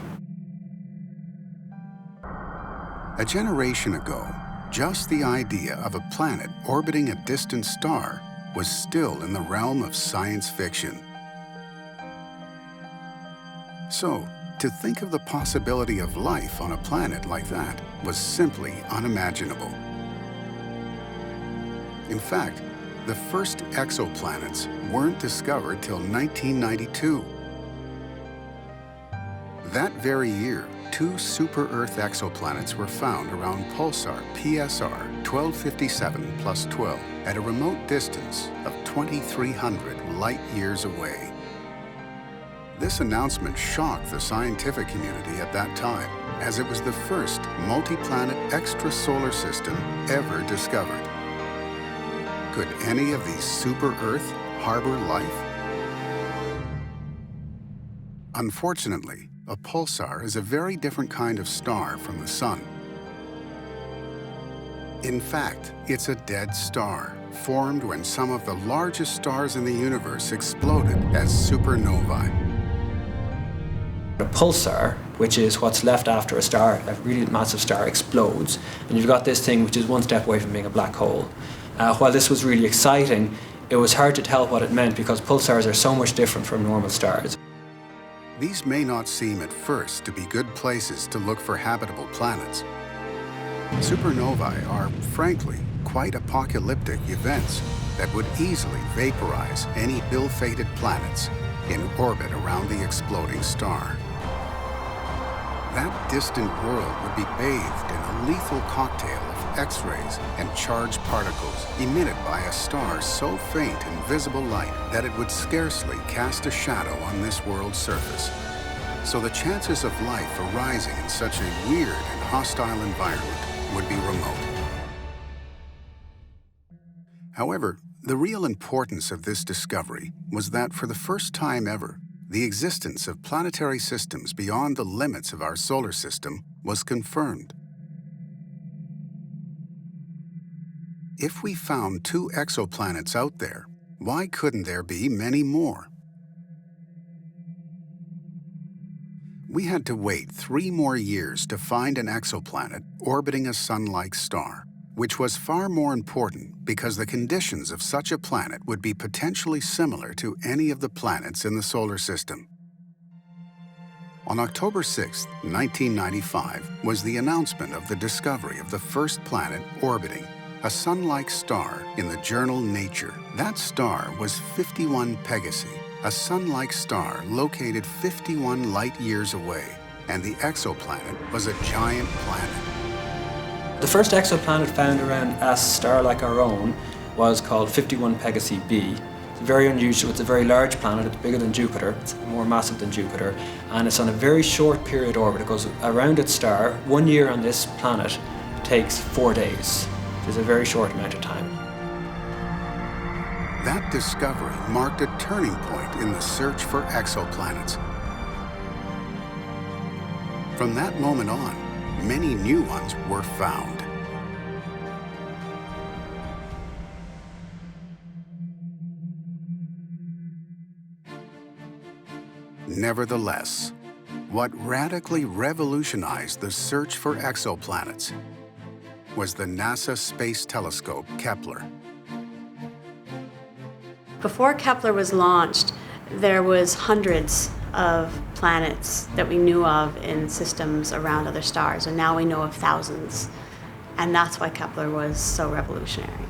A generation ago, just the idea of a planet orbiting a distant star was still in the realm of science fiction. So, To think of the possibility of life on a planet like that was simply unimaginable. In fact, the first exoplanets weren't discovered till 1992. That very year, 2 super-Earth exoplanets were found around pulsar PSR 1257+12 at a remote distance of 2,300 light-years away. This announcement shocked the scientific community at that time, as it was the first multi-planet extrasolar system ever discovered. Could any of these super-Earth harbor life? Unfortunately, a pulsar is a very different kind of star from the Sun. In fact, it's a dead star, formed when some of the largest stars in the universe exploded as supernovae. A pulsar, which is what's left after a star, a really massive star explodes, and you've got this thing which is one step away from being a black hole. While this was really exciting, it was hard to tell what it meant because pulsars are so much different from normal stars. These may not seem at first to be good places to look for habitable planets. Supernovae are, frankly, quite apocalyptic events that would easily vaporize any ill-fated planets in orbit around the exploding star. That distant world would be bathed in a lethal cocktail of X-rays and charged particles emitted by a star so faint in visible light that it would scarcely cast a shadow on this world's surface. So the chances of life arising in such a weird and hostile environment would be remote. However, the real importance of this discovery was that for the first time ever, the existence of planetary systems beyond the limits of our solar system was confirmed. If we found 2 exoplanets out there, why couldn't there be many more? We had to wait 3 more years to find an exoplanet orbiting a Sun-like star, which was far more important because the conditions of such a planet would be potentially similar to any of the planets in the solar system. On October 6, 1995, was the announcement of the discovery of the first planet orbiting a Sun-like star in the journal Nature. That star was 51 Pegasi, a Sun-like star located 51 light-years away, and the exoplanet was a giant planet. The first exoplanet found around a star like our own was called 51 Pegasi b. It's very unusual. It's a very large planet. It's bigger than Jupiter. It's more massive than Jupiter. And it's on a very short period orbit. It goes around its star. 1 year on this planet takes 4 days. It's a very short amount of time. That discovery marked a turning point in the search for exoplanets. From that moment on, many new ones were found. Nevertheless, what radically revolutionized the search for exoplanets was the NASA Space Telescope Kepler. Before Kepler was launched, there was hundreds of planets that we knew of in systems around other stars, and now we know of thousands. And that's why Kepler was so revolutionary.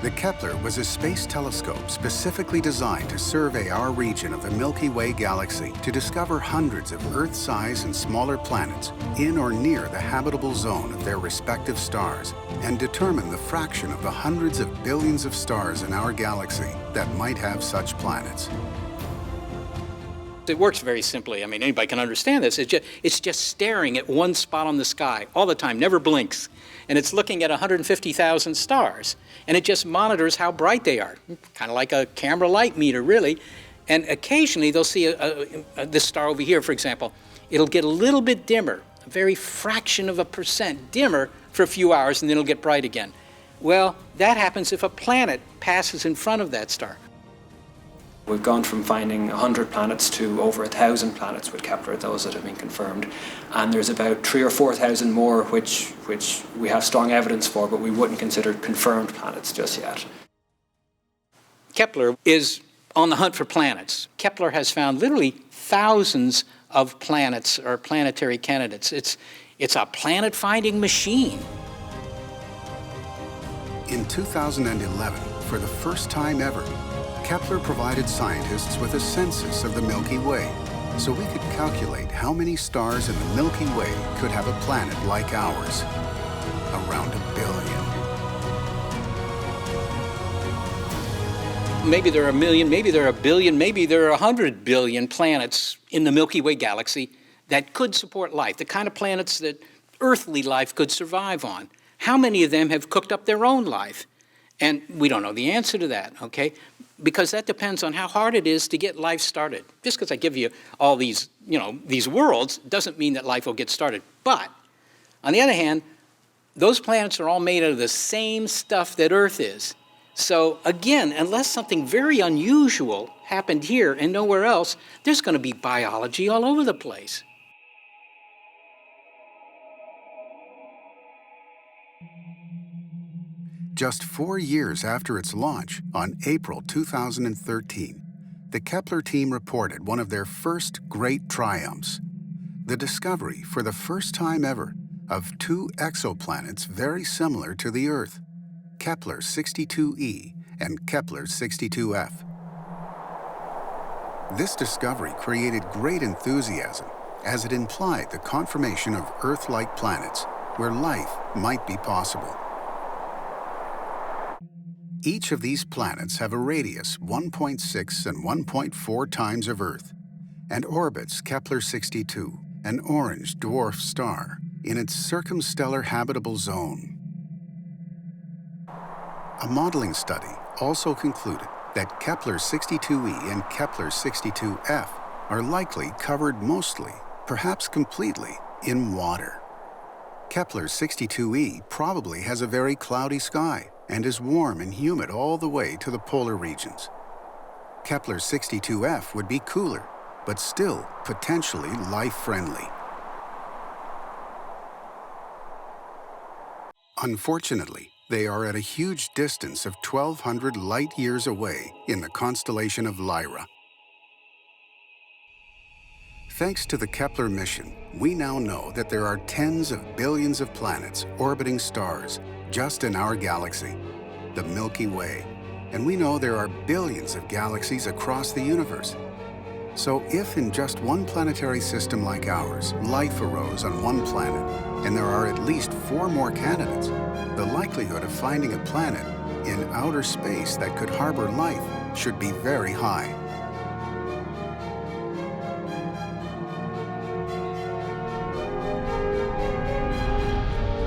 The Kepler was a space telescope specifically designed to survey our region of the Milky Way galaxy to discover hundreds of Earth-sized and smaller planets in or near the habitable zone of their respective stars and determine the fraction of the hundreds of billions of stars in our galaxy that might have such planets. It works very simply. I mean, anybody can understand this. It's just staring at one spot on the sky all the time, never blinks. And it's looking at 150,000 stars. And it just monitors how bright they are, kind of like a camera light meter, really. And occasionally they'll see this star over here, for example. It'll get a little bit dimmer, a very fraction of a percent dimmer for a few hours, and then it'll get bright again. Well, that happens if a planet passes in front of that star. We've gone from finding 100 planets to over 1,000 planets with Kepler, those that have been confirmed. And there's about 3,000 or 4,000 more which we have strong evidence for, but we wouldn't consider confirmed planets just yet. Kepler is on the hunt for planets. Kepler has found literally thousands of planets or planetary candidates. It's a planet-finding machine. In 2011, for the first time ever, Kepler provided scientists with a census of the Milky Way, so we could calculate how many stars in the Milky Way could have a planet like ours. Around 1 billion. Maybe there are 1 million, maybe there are 1 billion, maybe there are 100 billion planets in the Milky Way galaxy that could support life, the kind of planets that earthly life could survive on. How many of them have cooked up their own life? And we don't know the answer to that, okay? Because that depends on how hard it is to get life started. Just because I give you all these, these worlds doesn't mean that life will get started. But on the other hand, those planets are all made out of the same stuff that Earth is. So again, unless something very unusual happened here and nowhere else, there's going to be biology all over the place. Just 4 years after its launch, on April 2013, the Kepler team reported one of their first great triumphs, the discovery, for the first time ever, of 2 exoplanets very similar to the Earth, Kepler-62e and Kepler-62f. This discovery created great enthusiasm, as it implied the confirmation of Earth-like planets where life might be possible. Each of these planets have a radius 1.6 and 1.4 times of Earth, and orbits Kepler-62, an orange dwarf star, in its circumstellar habitable zone. A modeling study also concluded that Kepler-62e and Kepler-62f are likely covered mostly, perhaps completely, in water. Kepler-62e probably has a very cloudy sky and is warm and humid all the way to the polar regions. Kepler-62f would be cooler, but still potentially life-friendly. Unfortunately, they are at a huge distance of 1,200 light-years away in the constellation of Lyra. Thanks to the Kepler mission, we now know that there are tens of billions of planets orbiting stars just in our galaxy, the Milky Way, and we know there are billions of galaxies across the universe. So if in just one planetary system like ours, life arose on one planet, and there are at least 4 more candidates, the likelihood of finding a planet in outer space that could harbor life should be very high.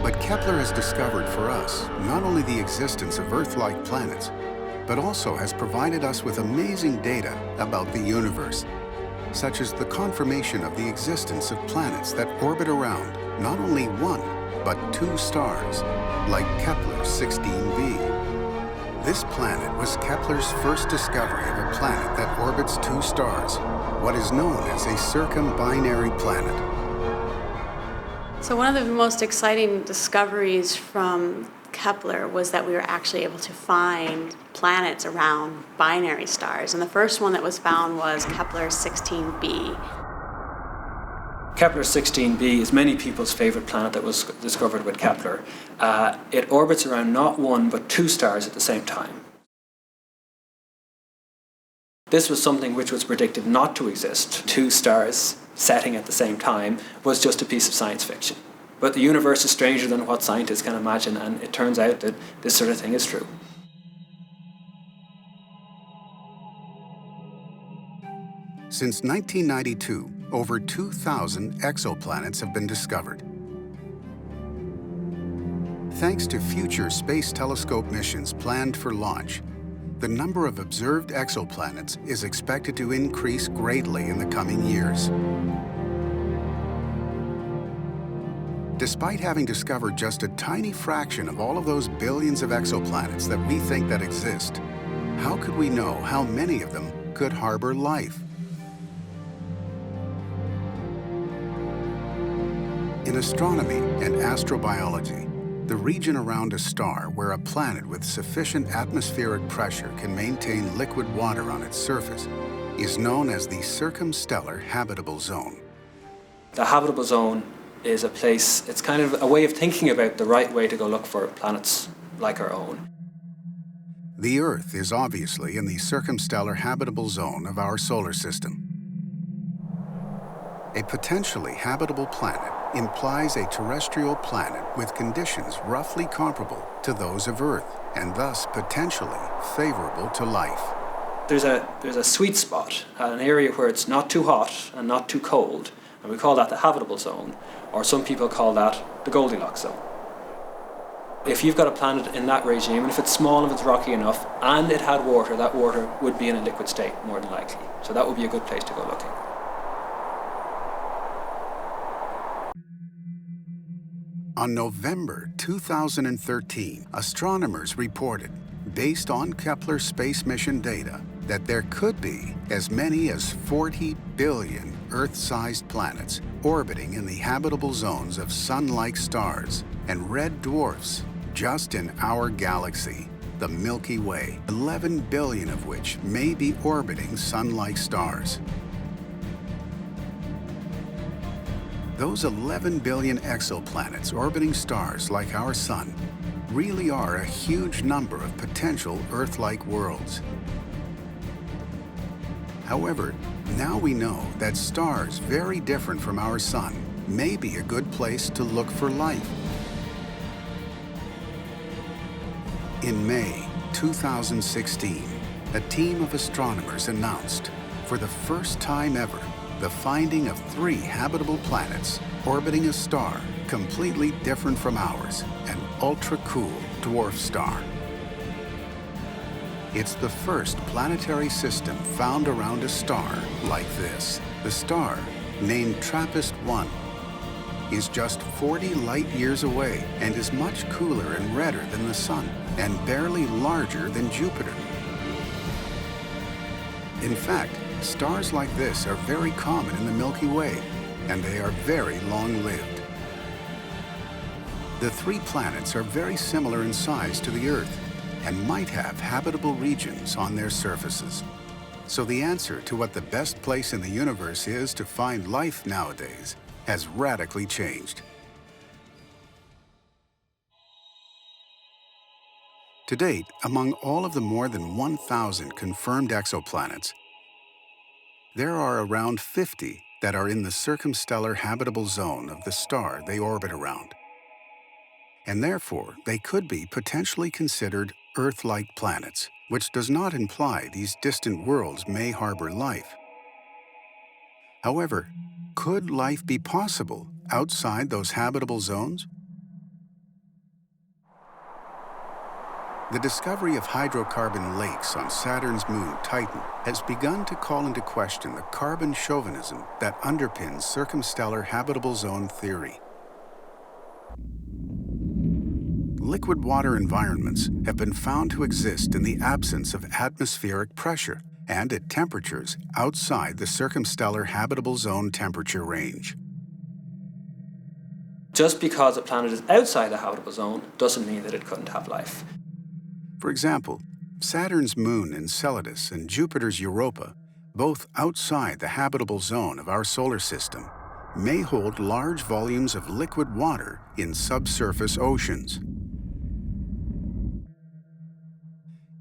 But Kepler has discovered for us not only the existence of Earth-like planets, but also has provided us with amazing data about the universe, such as the confirmation of the existence of planets that orbit around not only 1, but 2 stars, like Kepler-16b. This planet was Kepler's first discovery of a planet that orbits 2 stars, what is known as a circumbinary planet. So one of the most exciting discoveries from Kepler was that we were actually able to find planets around binary stars. And the first one that was found was Kepler-16b. Kepler-16b is many people's favorite planet that was discovered with Kepler. It orbits around not 1, but 2 stars at the same time. This was something which was predicted not to exist. 2 stars setting at the same time was just a piece of science fiction. But the universe is stranger than what scientists can imagine, and it turns out that this sort of thing is true. Since 1992, over 2,000 exoplanets have been discovered. Thanks to future Space Telescope missions planned for launch, the number of observed exoplanets is expected to increase greatly in the coming years. Despite having discovered just a tiny fraction of all of those billions of exoplanets that we think that exist, how could we know how many of them could harbor life? In astronomy and astrobiology, the region around a star where a planet with sufficient atmospheric pressure can maintain liquid water on its surface is known as the circumstellar habitable zone. The habitable zone is a place, it's kind of a way of thinking about the right way to go look for planets like our own. The Earth is obviously in the circumstellar habitable zone of our solar system. A potentially habitable planet implies a terrestrial planet with conditions roughly comparable to those of Earth, and thus potentially favorable to life. There's a sweet spot, an area where it's not too hot and not too cold, and we call that the habitable zone, or some people call that the Goldilocks zone. If you've got a planet in that regime, and if it's small, if it's rocky enough, and it had water, that water would be in a liquid state, more than likely. So that would be a good place to go looking. On November 2013, astronomers reported, based on Kepler space mission data, that there could be as many as 40 billion Earth-sized planets orbiting in the habitable zones of sun-like stars and red dwarfs just in our galaxy, the Milky Way, 11 billion of which may be orbiting sun-like stars. Those 11 billion exoplanets orbiting stars like our Sun really are a huge number of potential Earth-like worlds. However, now we know that stars very different from our Sun may be a good place to look for life. In May 2016, a team of astronomers announced, for the first time ever, the finding of 3 habitable planets orbiting a star completely different from ours, an ultra-cool dwarf star. It's the first planetary system found around a star like this. The star, named TRAPPIST-1, is just 40 light-years away and is much cooler and redder than the Sun, and barely larger than Jupiter. In fact, stars like this are very common in the Milky Way, and they are very long-lived. The 3 planets are very similar in size to the Earth and might have habitable regions on their surfaces. So the answer to what the best place in the universe is to find life nowadays has radically changed. To date, among all of the more than 1,000 confirmed exoplanets, there are around 50 that are in the circumstellar habitable zone of the star they orbit around. And therefore, they could be potentially considered Earth-like planets, which does not imply these distant worlds may harbor life. However, could life be possible outside those habitable zones? The discovery of hydrocarbon lakes on Saturn's moon, Titan, has begun to call into question the carbon chauvinism that underpins circumstellar habitable zone theory. Liquid water environments have been found to exist in the absence of atmospheric pressure and at temperatures outside the circumstellar habitable zone temperature range. Just because a planet is outside the habitable zone doesn't mean that it couldn't have life. For example, Saturn's moon Enceladus and Jupiter's Europa, both outside the habitable zone of our solar system, may hold large volumes of liquid water in subsurface oceans.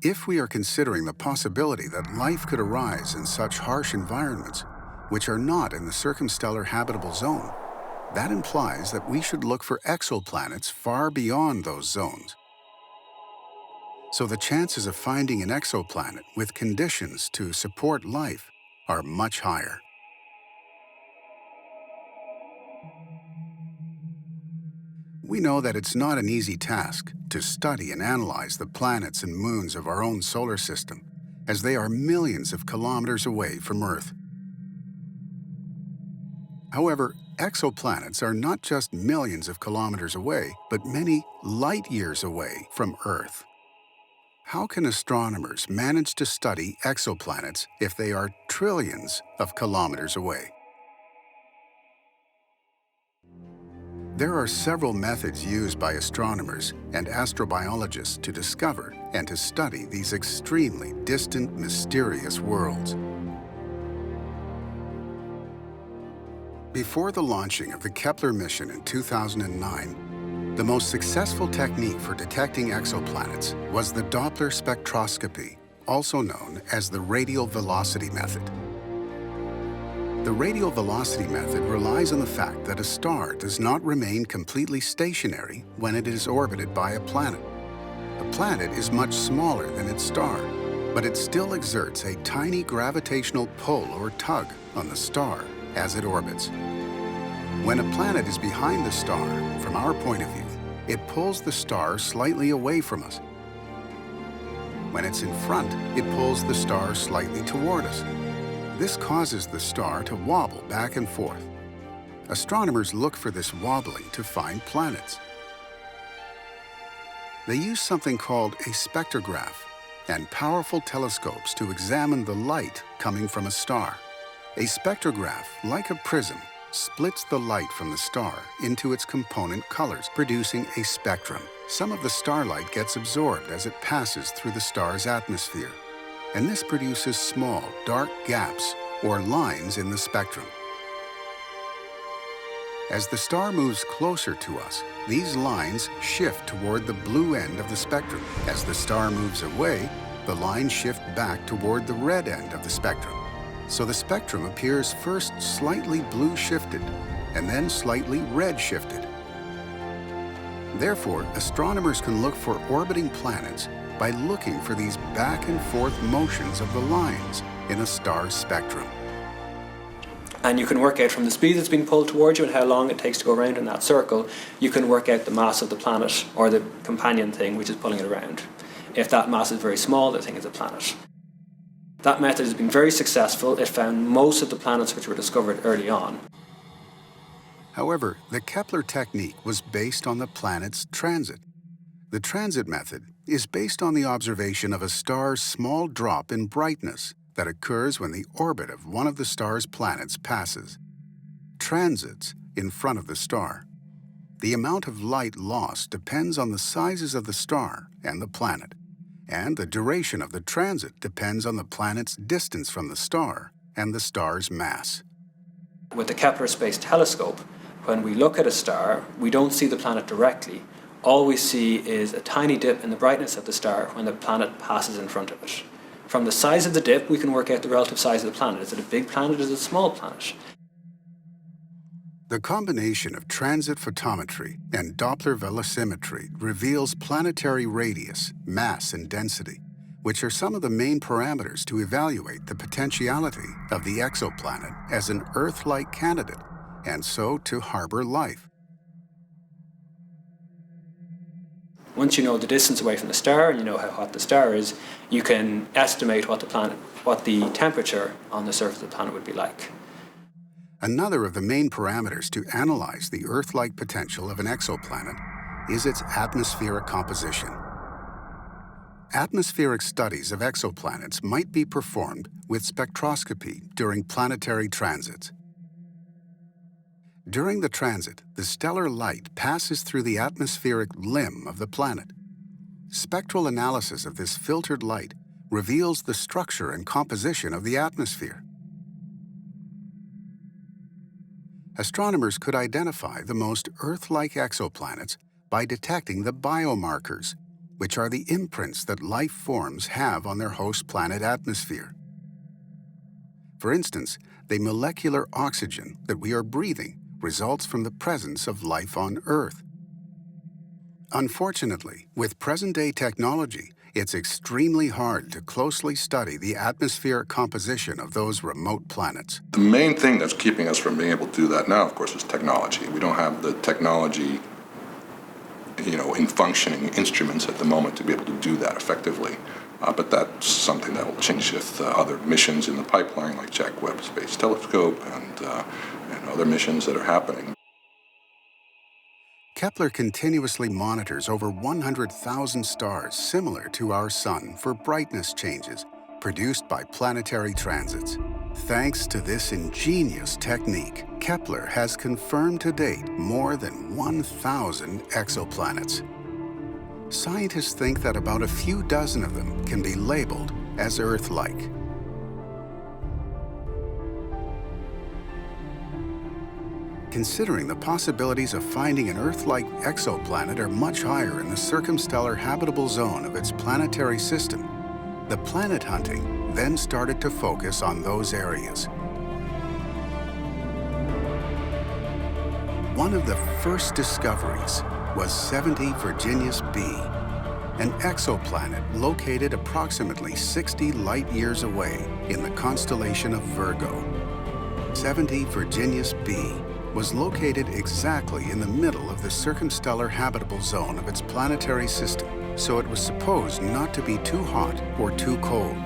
If we are considering the possibility that life could arise in such harsh environments, which are not in the circumstellar habitable zone, that implies that we should look for exoplanets far beyond those zones. So the chances of finding an exoplanet with conditions to support life are much higher. We know that it's not an easy task to study and analyze the planets and moons of our own solar system, as they are millions of kilometers away from Earth. However, exoplanets are not just millions of kilometers away, but many light years away from Earth. How can astronomers manage to study exoplanets if they are trillions of kilometers away? There are several methods used by astronomers and astrobiologists to discover and to study these extremely distant, mysterious worlds. Before the launching of the Kepler mission in 2009, the most successful technique for detecting exoplanets was the Doppler spectroscopy, also known as the radial velocity method. The radial velocity method relies on the fact that a star does not remain completely stationary when it is orbited by a planet. A planet is much smaller than its star, but it still exerts a tiny gravitational pull or tug on the star as it orbits. When a planet is behind the star, from our point of view, it pulls the star slightly away from us. When it's in front, it pulls the star slightly toward us. This causes the star to wobble back and forth. Astronomers look for this wobbling to find planets. They use something called a spectrograph and powerful telescopes to examine the light coming from a star. A spectrograph, like a prism, splits the light from the star into its component colors, producing a spectrum. Some of the starlight gets absorbed as it passes through the star's atmosphere, and this produces small, dark gaps or lines in the spectrum. As the star moves closer to us, these lines shift toward the blue end of the spectrum. As the star moves away, the lines shift back toward the red end of the spectrum. So the spectrum appears first slightly blue shifted and then slightly red shifted. Therefore, astronomers can look for orbiting planets by looking for these back and forth motions of the lines in a star's spectrum. And you can work out from the speed that's being pulled towards you and how long it takes to go around in that circle, you can work out the mass of the planet or the companion thing which is pulling it around. If that mass is very small, the thing is a planet. That method has been very successful. It found most of the planets which were discovered early on. However, the Kepler technique was based on the planet's transit. The transit method is based on the observation of a star's small drop in brightness that occurs when the orbit of one of the star's planets passes. Transits in front of the star. The amount of light lost depends on the sizes of the star and the planet, and the duration of the transit depends on the planet's distance from the star and the star's mass. With the Kepler Space Telescope, when we look at a star, we don't see the planet directly. All we see is a tiny dip in the brightness of the star when the planet passes in front of it. From the size of the dip, we can work out the relative size of the planet. Is it a big planet or is it a small planet? The combination of transit photometry and Doppler velocimetry reveals planetary radius, mass, and density, which are some of the main parameters to evaluate the potentiality of the exoplanet as an Earth-like candidate, and so to harbor life. Once you know the distance away from the star and you know how hot the star is, you can estimate what the temperature on the surface of the planet would be like. Another of the main parameters to analyze the Earth-like potential of an exoplanet is its atmospheric composition. Atmospheric studies of exoplanets might be performed with spectroscopy during planetary transits. During the transit, the stellar light passes through the atmospheric limb of the planet. Spectral analysis of this filtered light reveals the structure and composition of the atmosphere. Astronomers could identify the most Earth-like exoplanets by detecting the biomarkers, which are the imprints that life forms have on their host planet atmosphere. For instance, the molecular oxygen that we are breathing results from the presence of life on Earth. Unfortunately, with present-day technology, it's extremely hard to closely study the atmospheric composition of those remote planets. The main thing that's keeping us from being able to do that now, of course, is technology. We don't have the technology, in functioning instruments at the moment to be able to do that effectively. But that's something that will change with other missions in the pipeline, like JAXA Webb Space Telescope and other missions that are happening. Kepler continuously monitors over 100,000 stars similar to our Sun for brightness changes produced by planetary transits. Thanks to this ingenious technique, Kepler has confirmed to date more than 1,000 exoplanets. Scientists think that about a few dozen of them can be labeled as Earth-like. considering the possibilities of finding an Earth-like exoplanet are much higher in the circumstellar habitable zone of its planetary system, the planet hunting then started to focus on those areas. One of the first discoveries was 70 Virginius b, an exoplanet located approximately 60 light-years away in the constellation of Virgo. 70 Virginius b was located exactly in the middle of the circumstellar habitable zone of its planetary system, so it was supposed not to be too hot or too cold.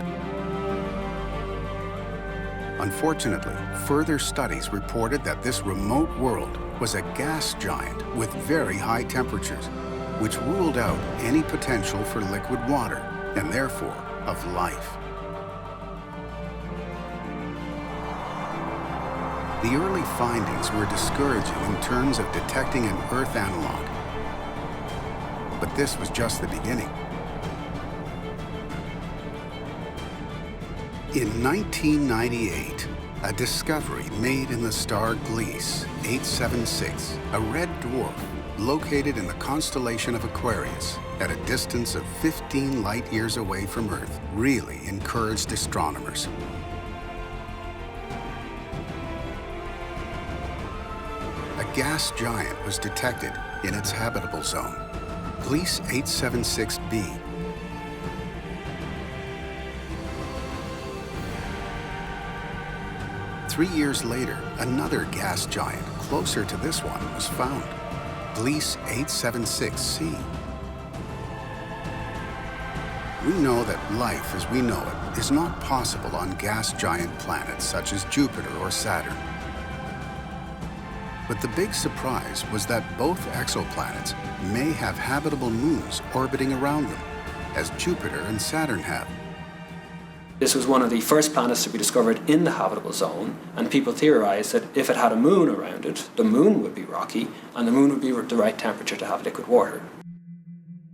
Unfortunately, further studies reported that this remote world was a gas giant with very high temperatures, which ruled out any potential for liquid water, and therefore of life. The early findings were discouraging in terms of detecting an Earth analog. But this was just the beginning. In 1998, a discovery made in the star Gliese 876, a red dwarf located in the constellation of Aquarius at a distance of 15 light-years away from Earth, really encouraged astronomers. A gas giant was detected in its habitable zone, Gliese 876b. Three years later, another gas giant closer to this one was found, Gliese 876c. We know that life as we know it is not possible on gas giant planets such as Jupiter or Saturn. But the big surprise was that both exoplanets may have habitable moons orbiting around them, as Jupiter and Saturn have. This was one of the first planets to be discovered in the habitable zone, and people theorized that if it had a moon around it, the moon would be rocky, and the moon would be the right temperature to have liquid water.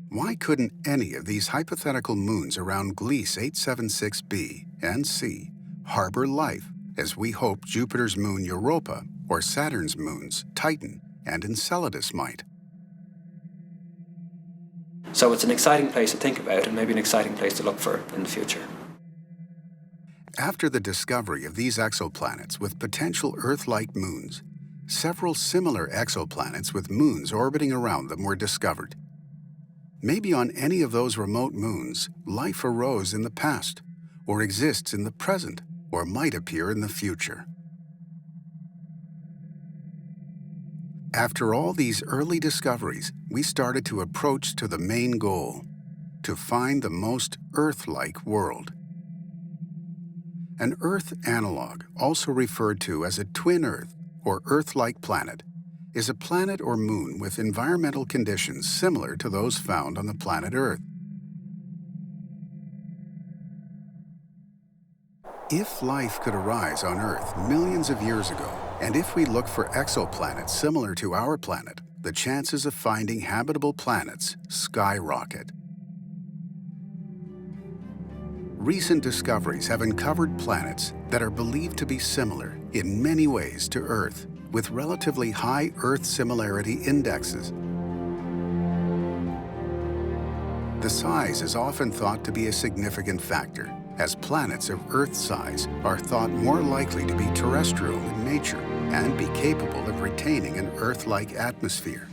Why couldn't any of these hypothetical moons around Gliese 876b and c harbor life, as we hope Jupiter's moon Europa or Saturn's moons Titan and Enceladus might? So it's an exciting place to think about, and maybe an exciting place to look for in the future. After the discovery of these exoplanets with potential Earth-like moons, several similar exoplanets with moons orbiting around them were discovered. Maybe on any of those remote moons, life arose in the past, or exists in the present, or might appear in the future. After all these early discoveries, we started to approach to the main goal, to find the most Earth-like world. An Earth analog, also referred to as a twin Earth or Earth-like planet, is a planet or moon with environmental conditions similar to those found on the planet Earth. If life could arise on Earth millions of years ago, and if we look for exoplanets similar to our planet, the chances of finding habitable planets skyrocket. Recent discoveries have uncovered planets that are believed to be similar in many ways to Earth, with relatively high Earth similarity indexes. The size is often thought to be a significant factor, as planets of Earth size are thought more likely to be terrestrial in nature and be capable of retaining an Earth-like atmosphere.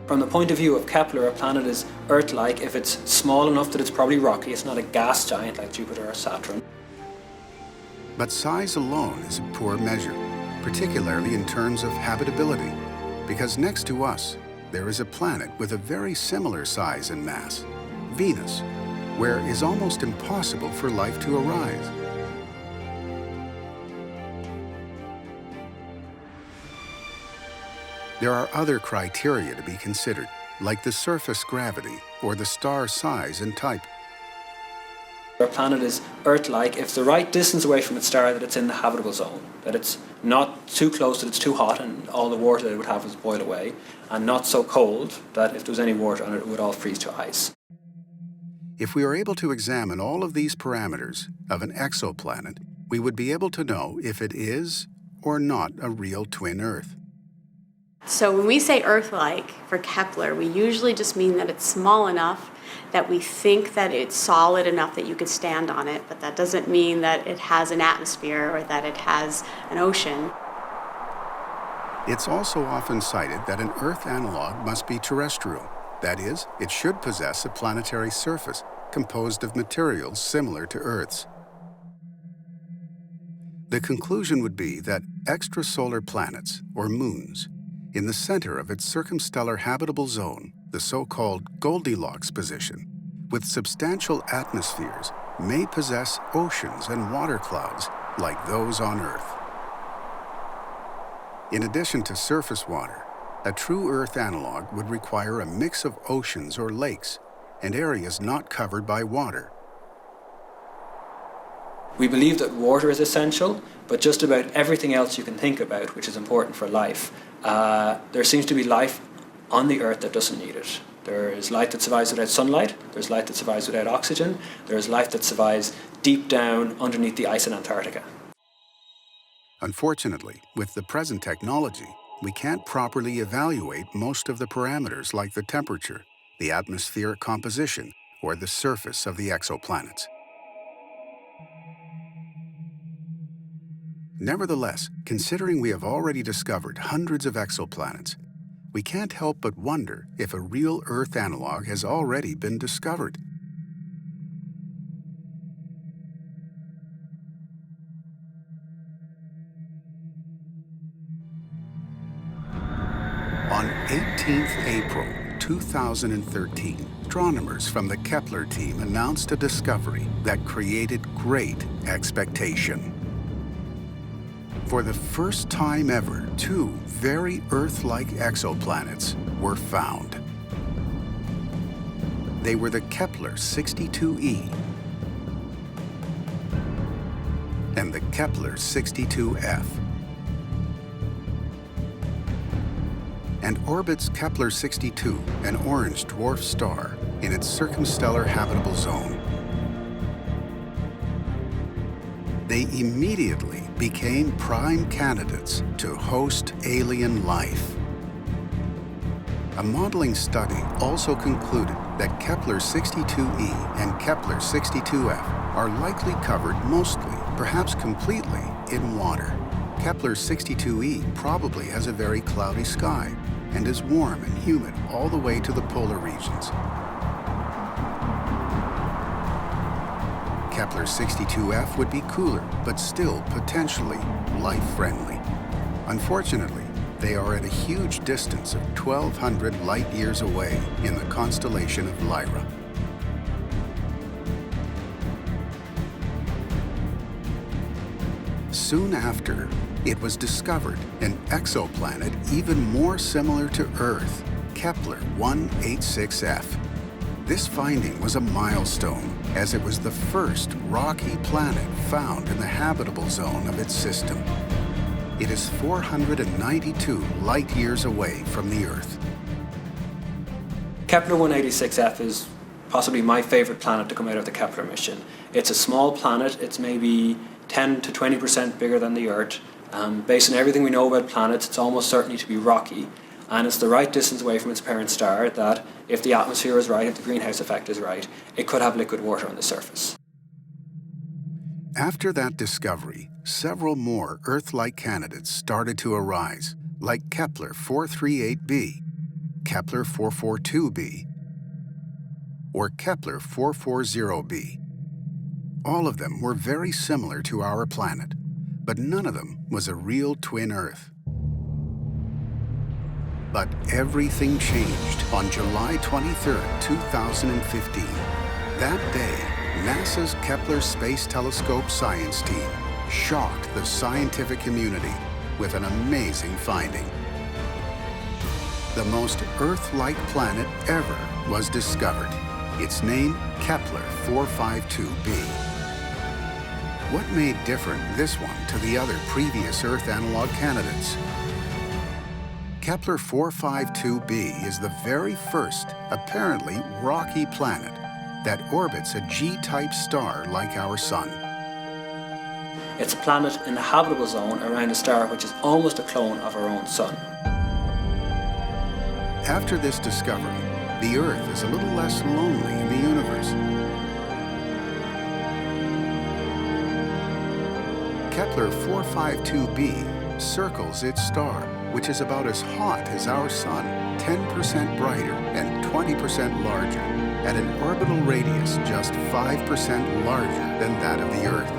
From the point of view of Kepler, a planet is Earth-like if it's small enough that it's probably rocky. It's not a gas giant like Jupiter or Saturn. But size alone is a poor measure, particularly in terms of habitability, because next to us, there is a planet with a very similar size and mass, Venus, where it is almost impossible for life to arise. There are other criteria to be considered, like the surface gravity or the star size and type. Our planet is Earth-like if it's the right distance away from its star, that it's in the habitable zone, that it's not too close that it's too hot and all the water that it would have would boil away, and not so cold that if there was any water on it, it would all freeze to ice. If we are able to examine all of these parameters of an exoplanet, we would be able to know if it is or not a real twin Earth. So when we say Earth-like for Kepler, we usually just mean that it's small enough that we think that it's solid enough that you could stand on it, but that doesn't mean that it has an atmosphere or that it has an ocean. It's also often cited that an Earth analog must be terrestrial. That is, it should possess a planetary surface composed of materials similar to Earth's. The conclusion would be that extrasolar planets, or moons, in the center of its circumstellar habitable zone, the so-called Goldilocks position, with substantial atmospheres, may possess oceans and water clouds like those on Earth. In addition to surface water, a true Earth analog would require a mix of oceans or lakes and areas not covered by water. We believe that water is essential, but just about everything else you can think about, which is important for life, there seems to be life on the Earth that doesn't need it. There is life that survives without sunlight, there's life that survives without oxygen, there is life that survives deep down underneath the ice in Antarctica. Unfortunately, with the present technology, we can't properly evaluate most of the parameters like the temperature, the atmospheric composition, or the surface of the exoplanets. Nevertheless, considering we have already discovered hundreds of exoplanets, we can't help but wonder if a real Earth analog has already been discovered. On 18th April 2013, astronomers from the Kepler team announced a discovery that created great expectation. For the first time ever, two very Earth-like exoplanets were found. They were the Kepler 62e and the Kepler 62f. And orbits Kepler 62, an orange dwarf star, in its circumstellar habitable zone. They immediately became prime candidates to host alien life. A modeling study also concluded that Kepler 62e and Kepler 62f are likely covered mostly, perhaps completely, in water. Kepler 62e probably has a very cloudy sky and is warm and humid all the way to the polar regions. Kepler 62f would be cooler, but still potentially life-friendly. Unfortunately, they are at a huge distance of 1,200 light-years away in the constellation of Lyra. Soon after, it was discovered an exoplanet even more similar to Earth, Kepler 186f. This finding was a milestone, as it was the first rocky planet found in the habitable zone of its system. It is 492 light-years away from the Earth. Kepler 186f is possibly my favorite planet to come out of the Kepler mission. It's a small planet, it's maybe 10 to 20% bigger than the Earth. Based on everything we know about planets, it's almost certainly to be rocky. And it's the right distance away from its parent star that, if the atmosphere is right, if the greenhouse effect is right, it could have liquid water on the surface. After that discovery, several more Earth-like candidates started to arise, like Kepler 438b, Kepler 442b, or Kepler 440b. All of them were very similar to our planet, but none of them was a real twin Earth. But everything changed on July 23, 2015. That day, NASA's Kepler Space Telescope science team shocked the scientific community with an amazing finding. The most Earth-like planet ever was discovered its name Kepler 452b. What made different this one to the other previous Earth analog candidates? Kepler 452b is the very first, apparently rocky planet that orbits a G-type star like our Sun. It's a planet in the habitable zone around a star which is almost a clone of our own Sun. After this discovery, the Earth is a little less lonely in the universe. Kepler 452b circles its star, which is about as hot as our Sun, 10% brighter and 20% larger, at an orbital radius just 5% larger than that of the Earth.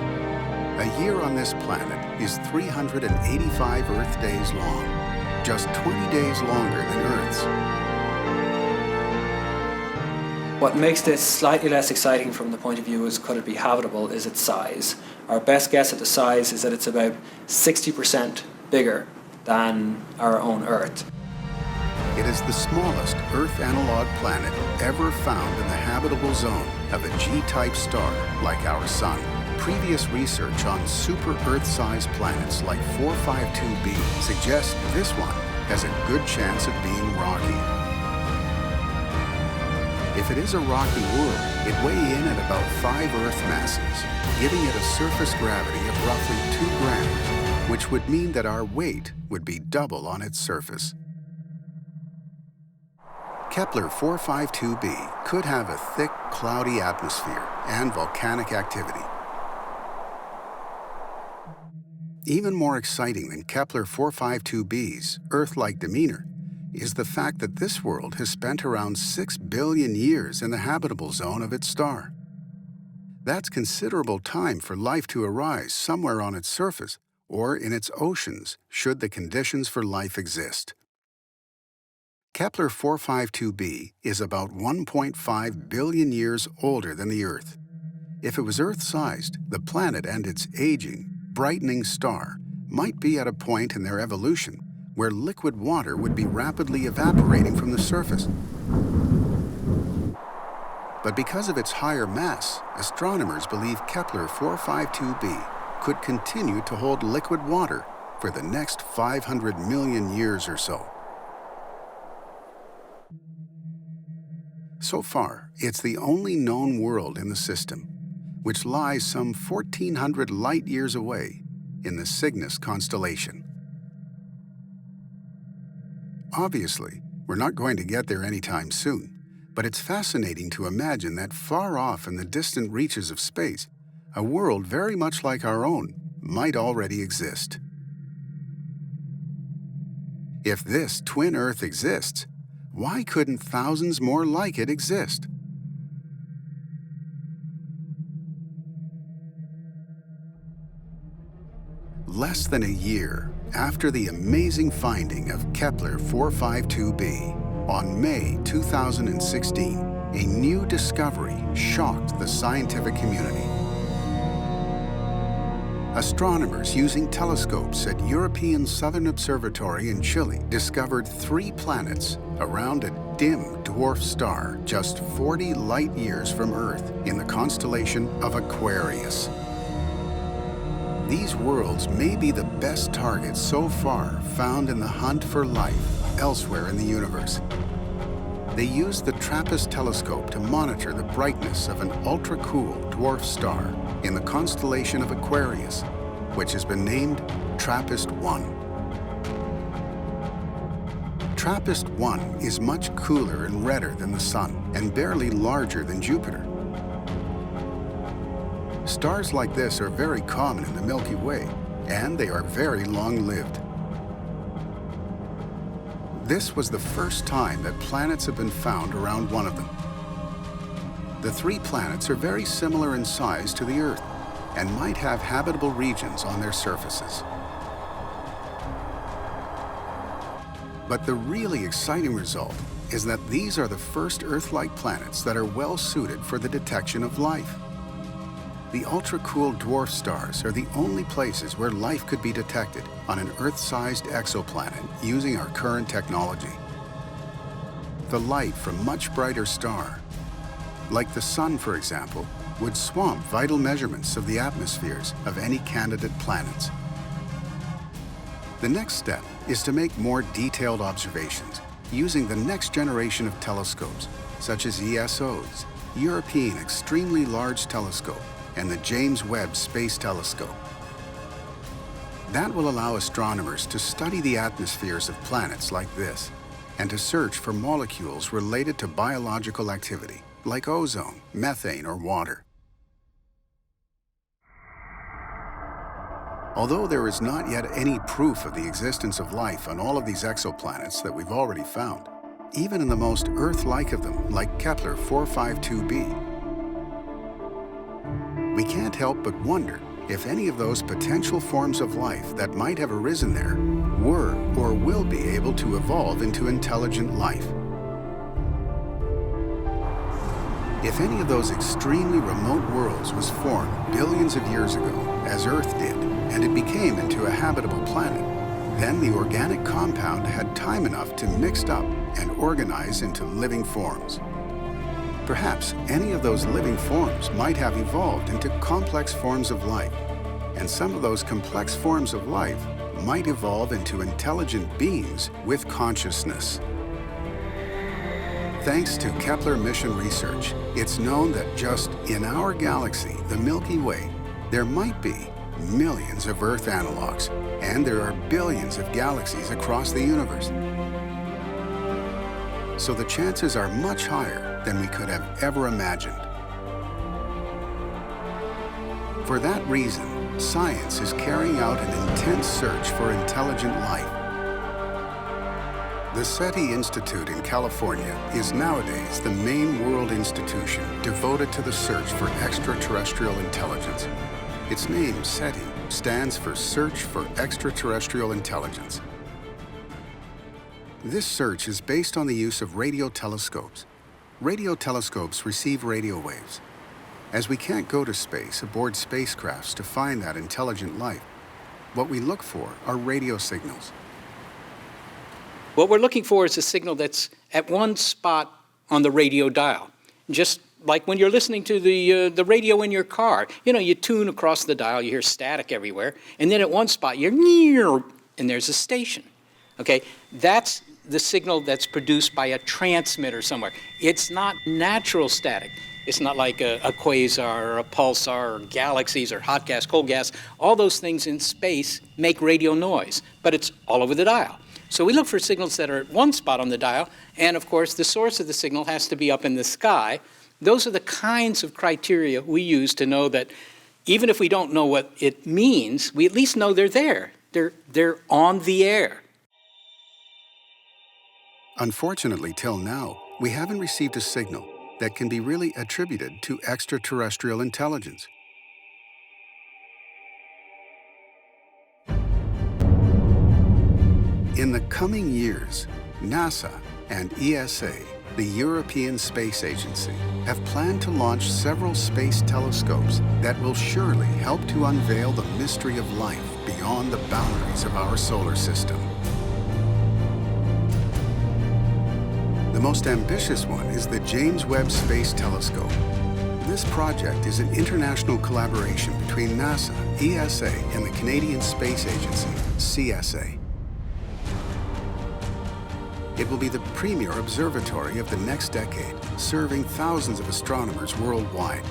A year on this planet is 385 Earth days long, just 20 days longer than Earth's. What makes this slightly less exciting from the point of view as could it be habitable is its size. Our best guess at the size is that it's about 60% bigger than our own Earth. It is the smallest Earth analog planet ever found in the habitable zone of a G-type star like our Sun. Previous research on super Earth-sized planets like 452b suggests this one has a good chance of being rocky. If it is a rocky world, it'd weigh in at about 5 Earth masses, giving it a surface gravity of roughly 2 grams, which would mean that our weight would be double on its surface. Kepler 452b could have a thick, cloudy atmosphere and volcanic activity. Even more exciting than Kepler 452b's Earth-like demeanor is the fact that this world has spent around 6 billion years in the habitable zone of its star. That's considerable time for life to arise somewhere on its surface or in its oceans, should the conditions for life exist. Kepler 452b is about 1.5 billion years older than the Earth. If it was Earth-sized, the planet and its aging, brightening star might be at a point in their evolution where liquid water would be rapidly evaporating from the surface. But because of its higher mass, astronomers believe Kepler 452b could continue to hold liquid water for the next 500 million years or so. So far, it's the only known world in the system, which lies some 1,400 light-years away in the Cygnus constellation. Obviously, we're not going to get there anytime soon, but it's fascinating to imagine that far off in the distant reaches of space, a world very much like our own might already exist. If this twin Earth exists, why couldn't thousands more like it exist? Less than a year after the amazing finding of Kepler 452b, on May 2016, a new discovery shocked the scientific community. Astronomers using telescopes at European Southern Observatory in Chile discovered 3 planets around a dim dwarf star just 40 light-years from Earth in the constellation of Aquarius. These worlds may be the best targets so far found in the hunt for life elsewhere in the universe. They used the TRAPPIST telescope to monitor the brightness of an ultra-cool dwarf star in the constellation of Aquarius, which has been named TRAPPIST-1. TRAPPIST-1 is much cooler and redder than the Sun and barely larger than Jupiter. Stars like this are very common in the Milky Way, and they are very long-lived. This was the first time that planets have been found around one of them. The 3 planets are very similar in size to the Earth and might have habitable regions on their surfaces. But the really exciting result is that these are the first Earth-like planets that are well suited for the detection of life. The ultra-cool dwarf stars are the only places where life could be detected on an Earth-sized exoplanet using our current technology. The light from much brighter star, like the Sun, for example, would swamp vital measurements of the atmospheres of any candidate planets. The next step is to make more detailed observations using the next generation of telescopes, such as ESO's, European Extremely Large Telescope, and the James Webb Space Telescope. That will allow astronomers to study the atmospheres of planets like this and to search for molecules related to biological activity, like ozone, methane, or water. Although there is not yet any proof of the existence of life on all of these exoplanets that we've already found, even in the most Earth-like of them, like Kepler 452b, we can't help but wonder if any of those potential forms of life that might have arisen there were or will be able to evolve into intelligent life. If any of those extremely remote worlds was formed billions of years ago, as Earth did, and it became into a habitable planet, then the organic compound had time enough to mix up and organize into living forms. Perhaps any of those living forms might have evolved into complex forms of life, and some of those complex forms of life might evolve into intelligent beings with consciousness. Thanks to Kepler mission research, it's known that just in our galaxy, the Milky Way, there might be millions of Earth analogs, and there are billions of galaxies across the universe. So the chances are much higher than we could have ever imagined. For that reason, science is carrying out an intense search for intelligent life. The SETI Institute in California is nowadays the main world institution devoted to the search for extraterrestrial intelligence. Its name, SETI, stands for Search for Extraterrestrial Intelligence. This search is based on the use of radio telescopes. Radio telescopes receive radio waves. As we can't go to space aboard spacecrafts to find that intelligent life, what we look for are radio signals. What we're looking for is a signal that's at one spot on the radio dial. Just like when you're listening to the radio in your car. You know, you tune across the dial, you hear static everywhere, and then at one spot you're near, and there's a station. Okay, that's the signal that's produced by a transmitter somewhere. It's not natural static. It's not like a quasar or a pulsar or galaxies or hot gas, cold gas. All those things in space make radio noise, but it's all over the dial. So we look for signals that are at one spot on the dial, and of course the source of the signal has to be up in the sky. Those are the kinds of criteria we use to know that even if we don't know what it means, we at least know they're there. They're on the air. Unfortunately, till now, we haven't received a signal that can be really attributed to extraterrestrial intelligence. In the coming years, NASA and ESA, the European Space Agency, have planned to launch several space telescopes that will surely help to unveil the mystery of life beyond the boundaries of our solar system. The most ambitious one is the James Webb Space Telescope. This project is an international collaboration between NASA, ESA, and the Canadian Space Agency, CSA. It will be the premier observatory of the next decade, serving thousands of astronomers worldwide.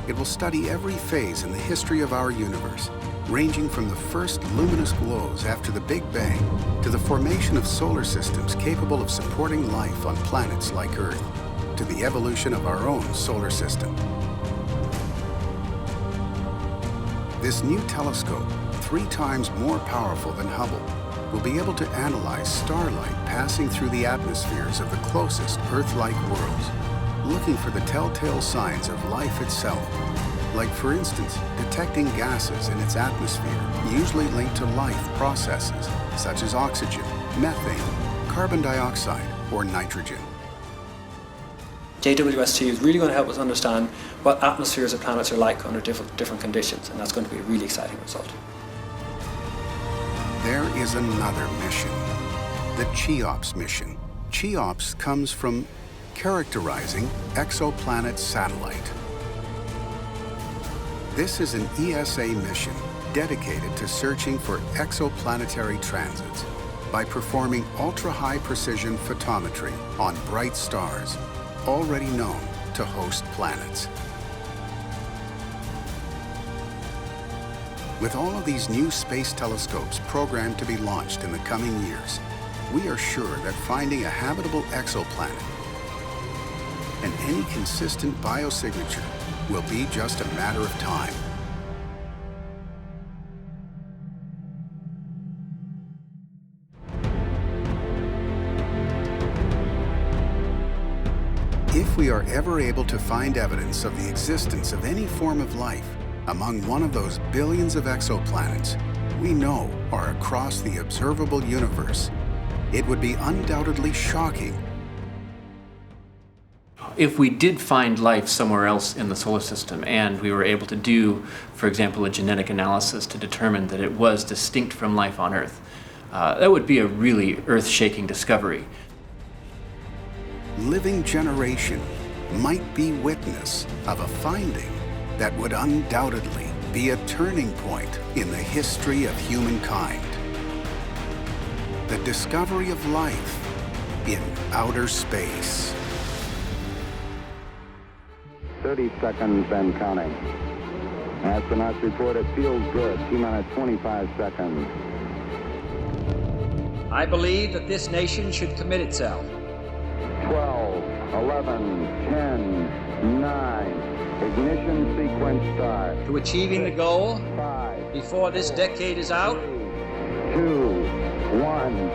It will study every phase in the history of our universe, ranging from the first luminous glows after the Big Bang to the formation of solar systems capable of supporting life on planets like Earth, to the evolution of our own solar system. This new telescope, 3 times more powerful than Hubble, will be able to analyze starlight passing through the atmospheres of the closest Earth-like worlds, looking for the telltale signs of life itself, like, for instance, detecting gases in its atmosphere usually linked to life processes such as oxygen, methane, carbon dioxide, or nitrogen. JWST is really going to help us understand what atmospheres of planets are like under different conditions, and that's going to be a really exciting result. There is another mission, the CHEOPS mission. CHEOPS comes from Characterizing Exoplanet Satellite. This is an ESA mission dedicated to searching for exoplanetary transits by performing ultra-high precision photometry on bright stars already known to host planets. With all of these new space telescopes programmed to be launched in the coming years, we are sure that finding a habitable exoplanet and any consistent biosignature will be just a matter of time. If we are ever able to find evidence of the existence of any form of life among one of those billions of exoplanets we know are across the observable universe, it would be undoubtedly shocking. If we did find life somewhere else in the solar system and we were able to do, for example, a genetic analysis to determine that it was distinct from life on Earth, that would be a really earth-shaking discovery. Living generation might be witness of a finding that would undoubtedly be a turning point in the history of humankind. The discovery of life in outer space. 30 seconds and counting. Astronauts report it feels good. T-minus 25 seconds. I believe that this nation should commit itself. 12, 11, 10, 9. Ignition sequence start. To achieving the goal 5, before this decade is out. 2, 1.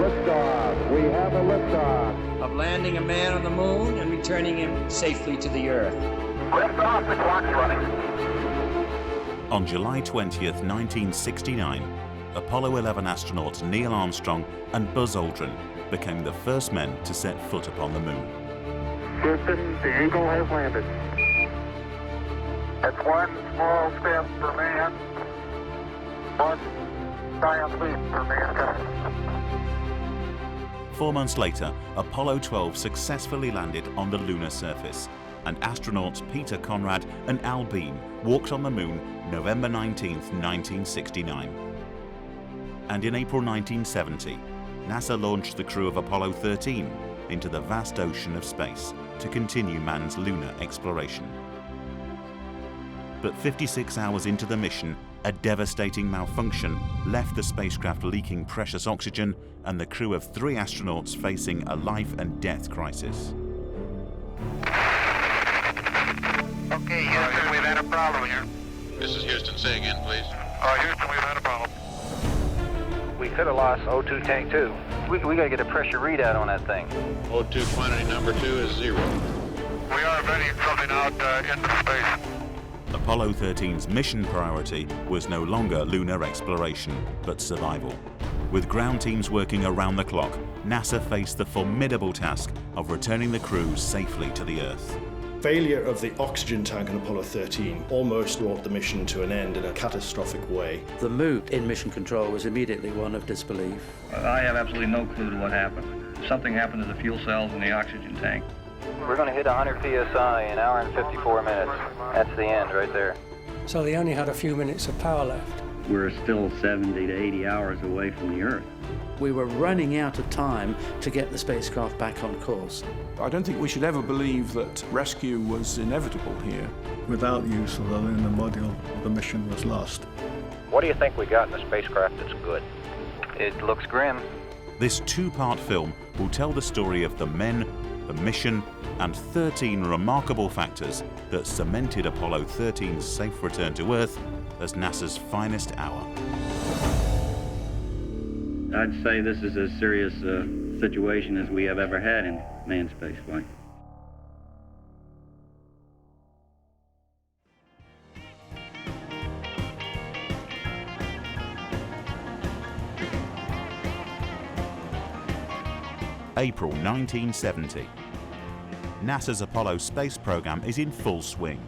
Liftoff. We have a liftoff. Of landing a man on the moon and returning him safely to the Earth. Liftoff, the clock's running. On July 20th, 1969, Apollo 11 astronauts Neil Armstrong and Buzz Aldrin became the first men to set foot upon the moon. Houston, the Eagle has landed. It's one small step for man, one giant leap for mankind. 4 months later, Apollo 12 successfully landed on the lunar surface, and astronauts Peter Conrad and Al Bean walked on the moon November 19, 1969. And in April 1970, NASA launched the crew of Apollo 13 into the vast ocean of space to continue man's lunar exploration. But 56 hours into the mission, a devastating malfunction left the spacecraft leaking precious oxygen and the crew of 3 astronauts facing a life and death crisis. Okay, Houston, we've had a problem here. This is Houston. Say again, please. Houston, we've had a problem. We could have lost O2 tank 2. We got to get a pressure readout on that thing. O2 quantity number 2 is 0. We are vetting something out into space. Apollo 13's mission priority was no longer lunar exploration, but survival. With ground teams working around the clock, NASA faced the formidable task of returning the crew safely to the Earth. Failure of the oxygen tank on Apollo 13 almost brought the mission to an end in a catastrophic way. The mood in mission control was immediately one of disbelief. I have absolutely no clue to what happened. Something happened to the fuel cells in the oxygen tank. We're going to hit 100 psi in an hour and 54 minutes. That's the end right there. So they only had a few minutes of power left. We're still 70 to 80 hours away from the Earth. We were running out of time to get the spacecraft back on course. I don't think we should ever believe that rescue was inevitable here. Without use of the lunar module, the mission was lost. What do you think we got in the spacecraft that's good? It looks grim. This 2-part film will tell the story of the men, the mission, and 13 remarkable factors that cemented Apollo 13's safe return to Earth as NASA's finest hour. I'd say this is as serious a situation as we have ever had in manned spaceflight. April 1970. NASA's Apollo space program is in full swing.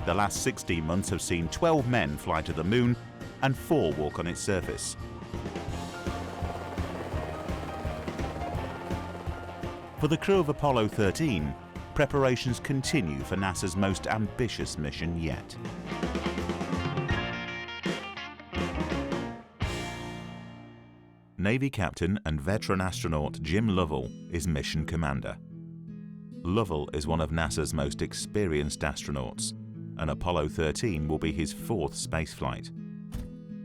The last 16 months have seen 12 men fly to the moon and 4 walk on its surface. For the crew of Apollo 13, preparations continue for NASA's most ambitious mission yet. Navy captain and veteran astronaut Jim Lovell is mission commander. Lovell is one of NASA's most experienced astronauts, and Apollo 13 will be his 4th spaceflight.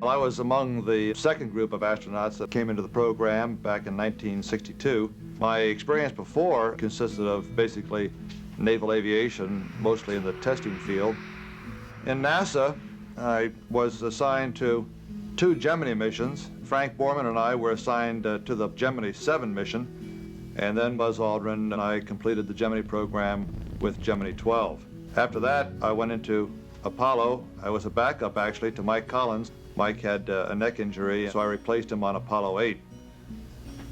Well, I was among the second group of astronauts that came into the program back in 1962. My experience before consisted of basically naval aviation, mostly in the testing field. In NASA, I was assigned to 2 Gemini missions. Frank Borman and I were assigned to the Gemini 7 mission, and then Buzz Aldrin and I completed the Gemini program with Gemini 12. After that, I went into Apollo. I was a backup, actually, to Mike Collins. Mike had a neck injury, so I replaced him on Apollo 8.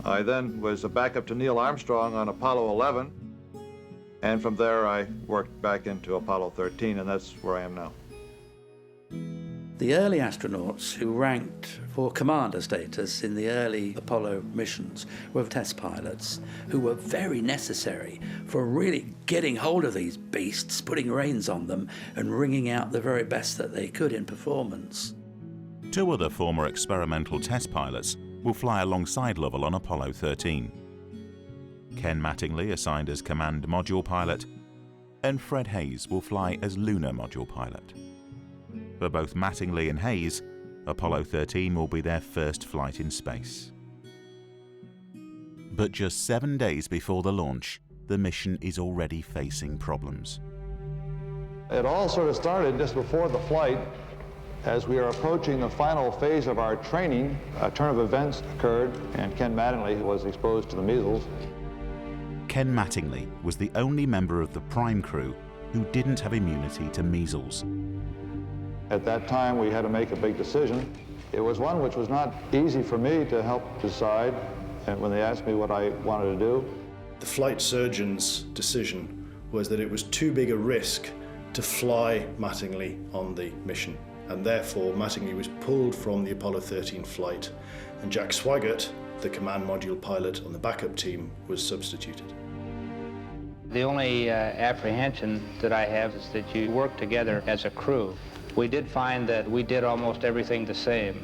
I then was a backup to Neil Armstrong on Apollo 11, and from there I worked back into Apollo 13, and that's where I am now. The early astronauts who ranked for commander status in the early Apollo missions were test pilots who were very necessary for really getting hold of these beasts, putting reins on them, and wringing out the very best that they could in performance. 2 other former experimental test pilots will fly alongside Lovell on Apollo 13. Ken Mattingly, assigned as command module pilot, and Fred Hayes will fly as lunar module pilot. For both Mattingly and Hayes, Apollo 13 will be their first flight in space. But just 7 days before the launch, the mission is already facing problems. It all sort of started just before the flight. As we are approaching the final phase of our training, a turn of events occurred, and Ken Mattingly was exposed to the measles. Ken Mattingly was the only member of the prime crew who didn't have immunity to measles. At that time, we had to make a big decision. It was one which was not easy for me to help decide, and when they asked me what I wanted to do. The flight surgeon's decision was that it was too big a risk to fly Mattingly on the mission, and therefore Mattingly was pulled from the Apollo 13 flight, and Jack Swigert, the command module pilot on the backup team, was substituted. The only apprehension that I have is that you work together as a crew. We did find that we did almost everything the same,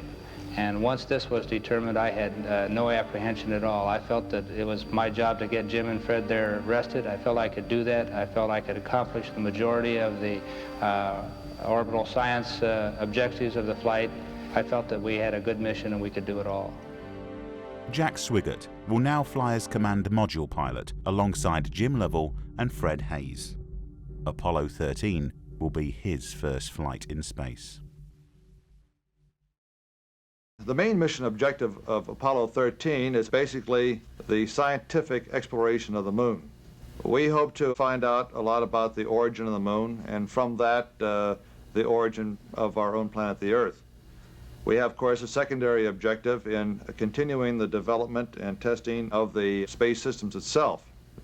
and once this was determined, I had no apprehension at all. I felt that it was my job to get Jim and Fred there rested. I felt I could do that. I felt I could accomplish the majority of the orbital science objectives of the flight. I felt that we had a good mission and we could do it all. Jack Swigert will now fly as command module pilot alongside Jim Lovell and Fred Hayes. Apollo 13 will be his first flight in space. The main mission objective of Apollo 13 is basically the scientific exploration of the moon. We hope to find out a lot about the origin of the moon, and from that, the origin of our own planet, the Earth. We have, of course, a secondary objective in continuing the development and testing of the space systems itself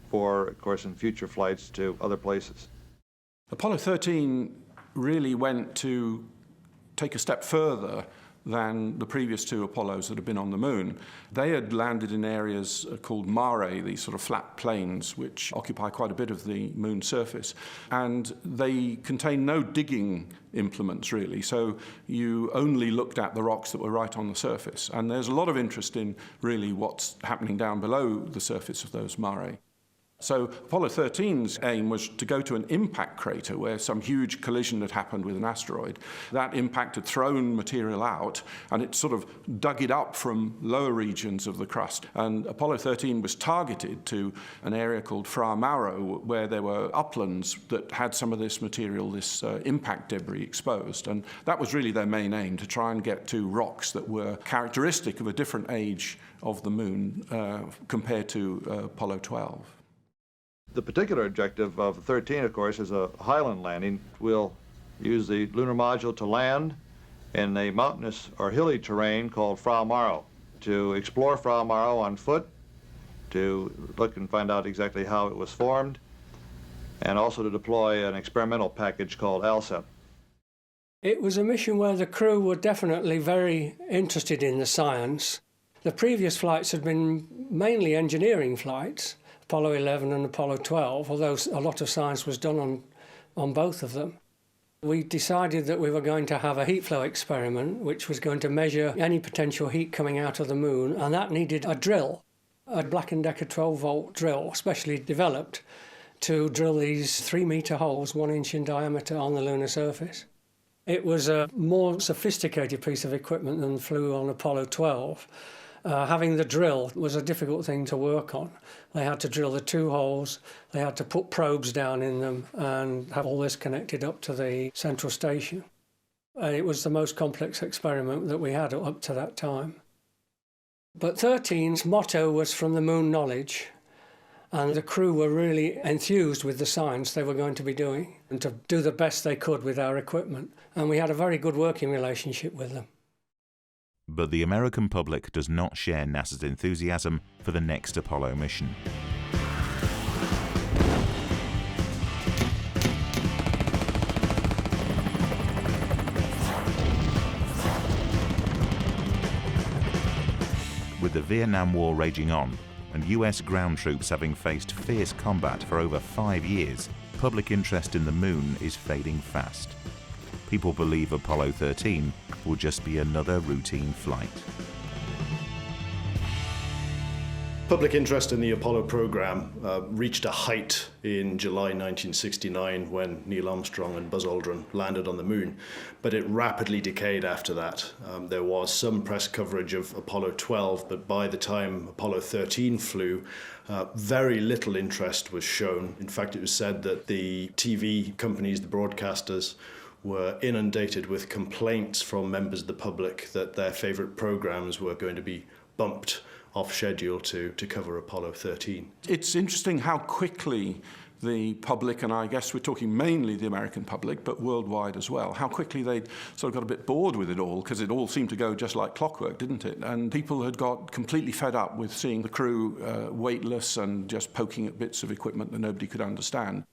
for, of course, in future flights to other places. Apollo 13 really went to take a step further than the previous 2 Apollos that had been on the moon. They had landed in areas called mare, these sort of flat plains, which occupy quite a bit of the moon's surface. And they contain no digging implements, really, so you only looked at the rocks that were right on the surface. And there's a lot of interest in, really, what's happening down below the surface of those mare. So Apollo 13's aim was to go to an impact crater where some huge collision had happened with an asteroid. That impact had thrown material out, and it sort of dug it up from lower regions of the crust. And Apollo 13 was targeted to an area called Fra Mauro, where there were uplands that had some of this material, this impact debris exposed. And that was really their main aim, to try and get to rocks that were characteristic of a different age of the moon compared to Apollo 12. The particular objective of 13, of course, is a highland landing. We'll use the lunar module to land in a mountainous or hilly terrain called Fra Mauro, to explore Fra Mauro on foot, to look and find out exactly how it was formed, and also to deploy an experimental package called ALSEP. It was a mission where the crew were definitely very interested in the science. The previous flights had been mainly engineering flights. Apollo 11 and Apollo 12, although a lot of science was done on both of them. We decided that we were going to have a heat flow experiment, which was going to measure any potential heat coming out of the moon, and that needed a drill, a Black & Decker 12-volt drill, specially developed to drill these 3-metre holes, 1 inch in diameter, on the lunar surface. It was a more sophisticated piece of equipment than flew on Apollo 12. Having the drill was a difficult thing to work on. They had to drill the 2 holes, they had to put probes down in them and have all this connected up to the central station. It was the most complex experiment that we had up to that time. But 13's motto was "From the Moon Knowledge," and the crew were really enthused with the science they were going to be doing and to do the best they could with our equipment. And we had a very good working relationship with them. But the American public does not share NASA's enthusiasm for the next Apollo mission. With the Vietnam War raging on and US ground troops having faced fierce combat for over 5 years, public interest in the moon is fading fast. People believe Apollo 13 will just be another routine flight. Public interest in the Apollo program reached a height in July 1969 when Neil Armstrong and Buzz Aldrin landed on the moon, but it rapidly decayed after that. There was some press coverage of Apollo 12, but by the time Apollo 13 flew, very little interest was shown. In fact, it was said that the TV companies, the broadcasters, were inundated with complaints from members of the public that their favourite programmes were going to be bumped off schedule to cover Apollo 13. It's interesting how quickly the public, and I guess we're talking mainly the American public, but worldwide as well, how quickly they sort of got a bit bored with it all, because it all seemed to go just like clockwork, didn't it? And people had got completely fed up with seeing the crew weightless and just poking at bits of equipment that nobody could understand.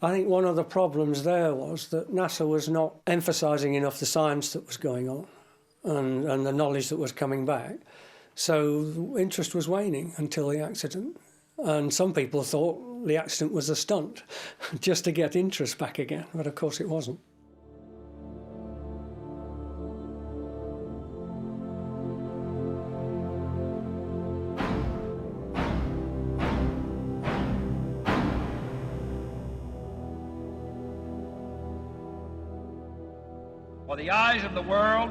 I think one of the problems there was that NASA was not emphasising enough the science that was going on and the knowledge that was coming back. So interest was waning until the accident. And some people thought the accident was a stunt, just to get interest back again, but of course it wasn't. For the eyes of the world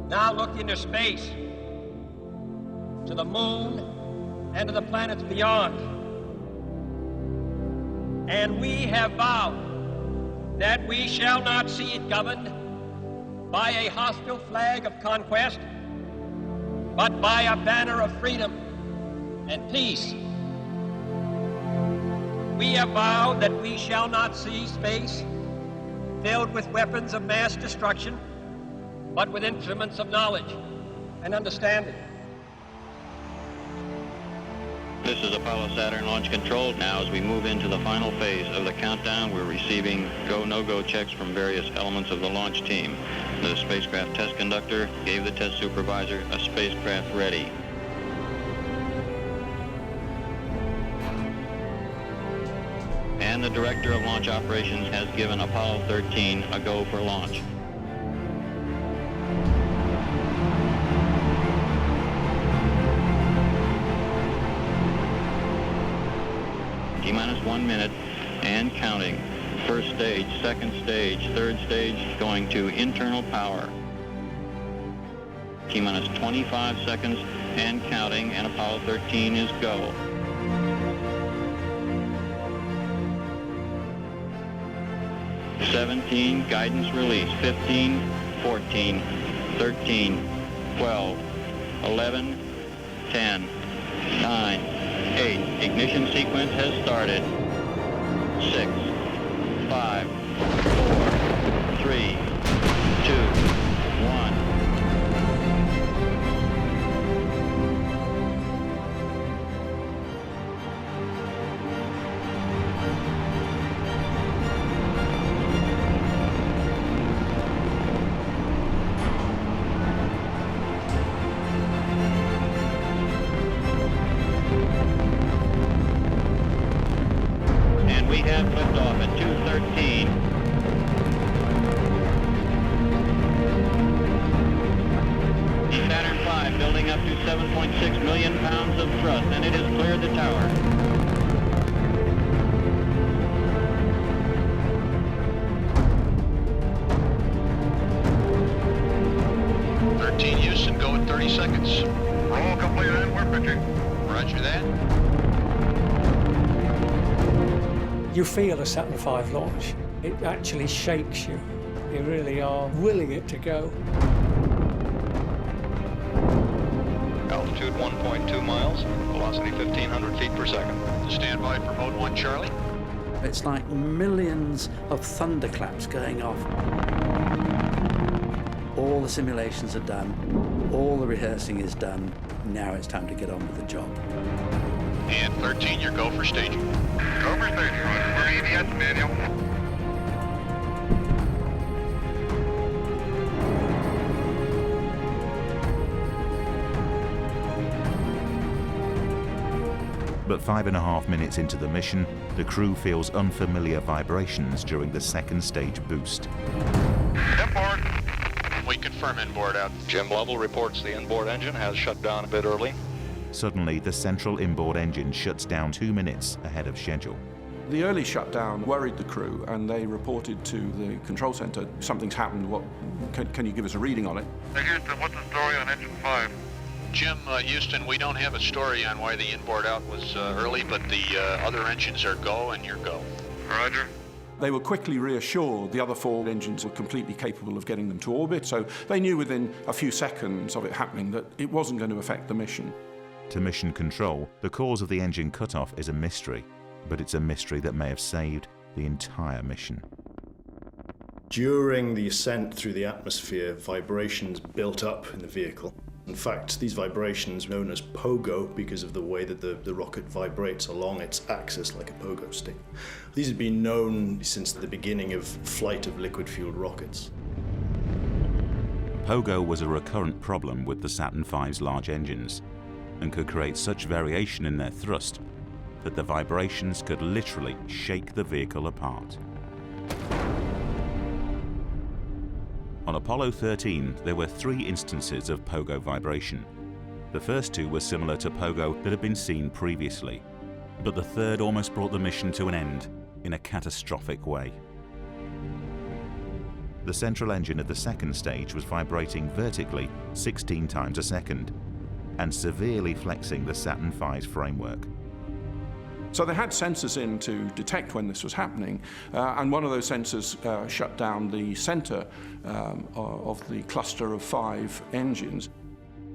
now look into space, to the moon and to the planets beyond. And we have vowed that we shall not see it governed by a hostile flag of conquest, but by a banner of freedom and peace. We have vowed that we shall not see space filled with weapons of mass destruction, but with instruments of knowledge and understanding. This is Apollo Saturn Launch Control. Now, as we move into the final phase of the countdown, we're receiving go, no-go checks from various elements of the launch team. The spacecraft test conductor gave the test supervisor a spacecraft ready. And the director of launch operations has given Apollo 13 a go for launch. T-minus 1 minute and counting. First stage, second stage, third stage going to internal power. T-minus 25 seconds and counting, and Apollo 13 is go. "17, guidance release, 15, 14, 13, 12, 11, 10, 9, 8. Ignition sequence has started. 6, 5, 4, 3, 2, 1. 4.6 million pounds of thrust, and it has cleared the tower. Houston, go at 30 seconds. Roll complete and we're pitching. Roger that. You feel a Saturn V launch. It actually shakes you. You really are willing it to go. Altitude 1.2 miles, velocity 1,500 feet per second. Stand by for mode 1, Charlie. It's like millions of thunderclaps going off. All the simulations are done, all the rehearsing is done. Now it's time to get on with the job. And 13, you're go for staging. Go for staging, Roger. We're EDS manual. But 5.5 minutes into the mission, the crew feels unfamiliar vibrations during the second stage boost. Inboard. We confirm inboard out. Jim Lovell reports the inboard engine has shut down a bit early. Suddenly, the central inboard engine shuts down 2 minutes ahead of schedule. The early shutdown worried the crew, and they reported to the control center, something's happened, can you give us a reading on it? Houston, what's the story on engine 5? Jim, Houston, we don't have a story on why the inboard out was early, but the other engines are go and you're go. Roger. They were quickly reassured the other 4 engines were completely capable of getting them to orbit, so they knew within a few seconds of it happening that it wasn't going to affect the mission. To mission control, the cause of the engine cutoff is a mystery, but it's a mystery that may have saved the entire mission. During the ascent through the atmosphere, vibrations built up in the vehicle. In fact, these vibrations are known as pogo because of the way that the rocket vibrates along its axis like a pogo stick. These have been known since the beginning of flight of liquid-fueled rockets. Pogo was a recurrent problem with the Saturn V's large engines and could create such variation in their thrust that the vibrations could literally shake the vehicle apart. On Apollo 13, there were 3 instances of pogo vibration. The first 2 were similar to pogo that had been seen previously, but the third almost brought the mission to an end in a catastrophic way. The central engine of the second stage was vibrating vertically 16 times a second and severely flexing the Saturn V's framework. So they had sensors in to detect when this was happening, and one of those sensors shut down the center of the cluster of 5 engines.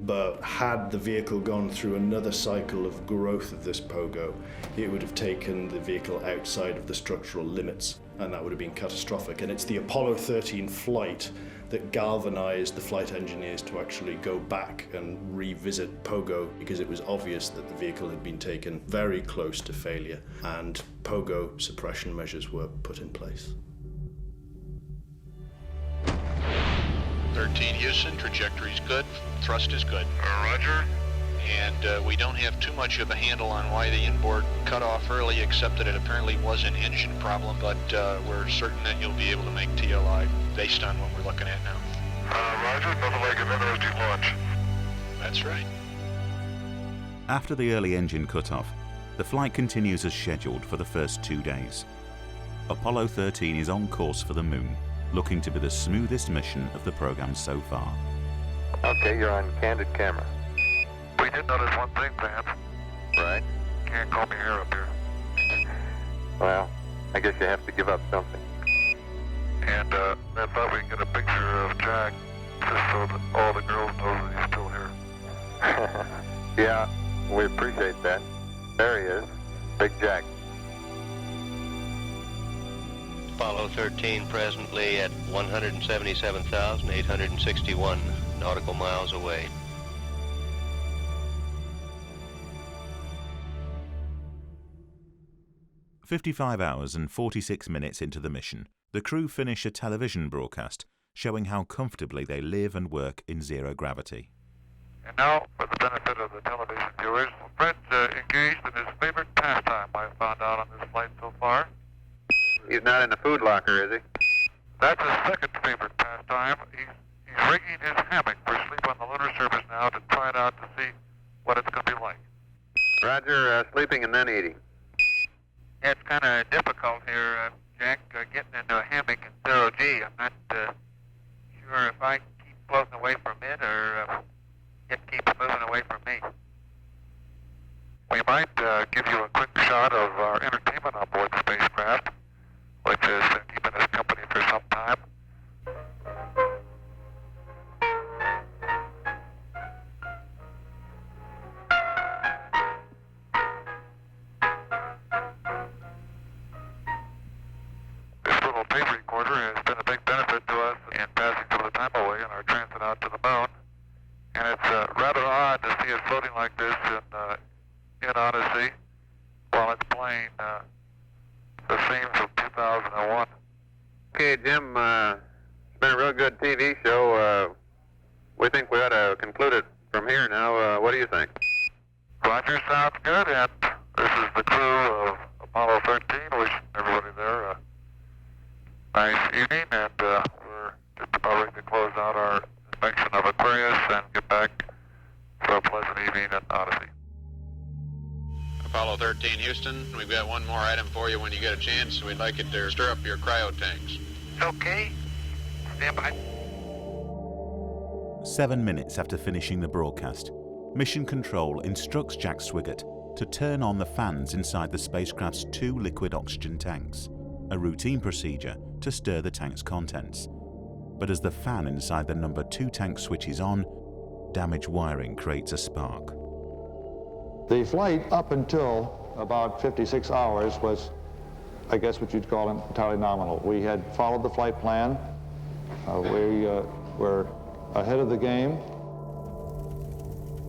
But had the vehicle gone through another cycle of growth of this pogo, it would have taken the vehicle outside of the structural limits, and that would have been catastrophic. And it's the Apollo 13 flight that galvanized the flight engineers to actually go back and revisit pogo, because it was obvious that the vehicle had been taken very close to failure and pogo suppression measures were put in place. 13 Houston, trajectory's good, thrust is good. Roger. And we don't have too much of a handle on why the inboard cut off early, except that it apparently was an engine problem, but we're certain that you'll be able to make TLI based on what we're looking at now. Roger, nothing like an interesting launch. That's right. After the early engine cutoff, the flight continues as scheduled for the first 2 days. Apollo 13 is on course for the moon, looking to be the smoothest mission of the program so far. Okay, you're on candid camera. We did notice one thing, Vance. Right. Can't call me here up here. Well, I guess you have to give up something. And I thought we could get a picture of Jack, just so that all the girls know that he's still here. Yeah, we appreciate that. There he is, Big Jack. Apollo 13 presently at 177,861 nautical miles away. "55 hours and 46 minutes into the mission, the crew finish a television broadcast showing how comfortably they live and work in zero gravity. And now, for the benefit of the television viewers, Fred's engaged in his favorite pastime I found out on this flight so far. He's not in the food locker, is he? That's his second favorite pastime. He's rigging his hammock for sleep on the lunar surface now to try it out to see what it's going to be like. Roger, sleeping and then eating. It's kind of difficult here, Jack, getting into a hammock in 0G. I'm not sure if I keep floating away from it or it keeps moving away from me. We might give you a quick shot of our entertainment on board the spacecraft, which is keeping us company for some time. This little tape recorder has been a big benefit to us in passing some of the time away in our transit out to the moon. And it's rather odd to see it floating like this in Odyssey while it's playing the themes of 2001. Okay, Jim, it's been a real good TV show. We think we ought to conclude it from here now. What do you think? Roger, sounds good. And this is the crew of Apollo 13. Wish everybody there a nice evening. And we're just about ready to close out our inspection of Aquarius and get back for a pleasant evening at Odyssey. Apollo 13, Houston, we've got one more item for you when you get a chance. We'd like it to stir up your cryo tanks. Okay. Stand by. 7 minutes after finishing the broadcast, Mission Control instructs Jack Swigert to turn on the fans inside the spacecraft's 2 liquid oxygen tanks, a routine procedure to stir the tank's contents. But as the fan inside the number 2 tank switches on, damaged wiring creates a spark. The flight up until about 56 hours was, I guess what you'd call entirely nominal. We had followed the flight plan. We were ahead of the game.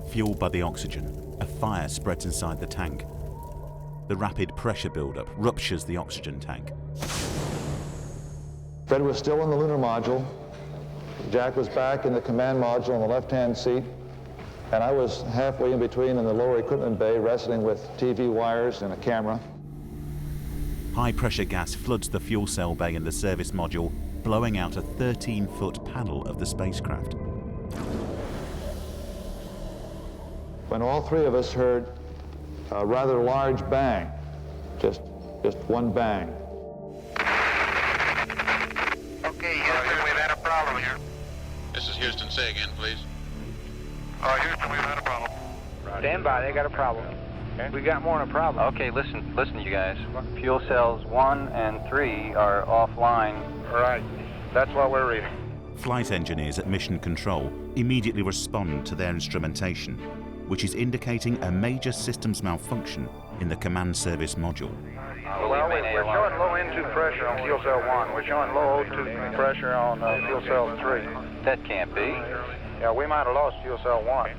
Fueled by the oxygen, a fire spreads inside the tank. The rapid pressure buildup ruptures the oxygen tank. Fred was still in the lunar module. Jack was back in the command module on the left-hand seat. And I was halfway in between in the lower equipment bay, wrestling with TV wires and a camera. High-pressure gas floods the fuel cell bay in the service module, blowing out a 13-foot panel of the spacecraft. When all 3 of us heard a rather large bang, just one bang. Okay, Houston, we've had a problem here. This is Houston. Say again, please. Houston, we've had a problem. Stand by, they got a problem. Okay. We got more than a problem. Okay, listen, you guys. Fuel cells 1 and 3 are offline. All right, that's what we're reading. Flight engineers at Mission Control immediately respond to their instrumentation, which is indicating a major systems malfunction in the command service module. Well, we're showing low N2 pressure on fuel cell 1. We're showing low O2 pressure on fuel cell 3. That can't be. Yeah, we might have lost fuel cell 1.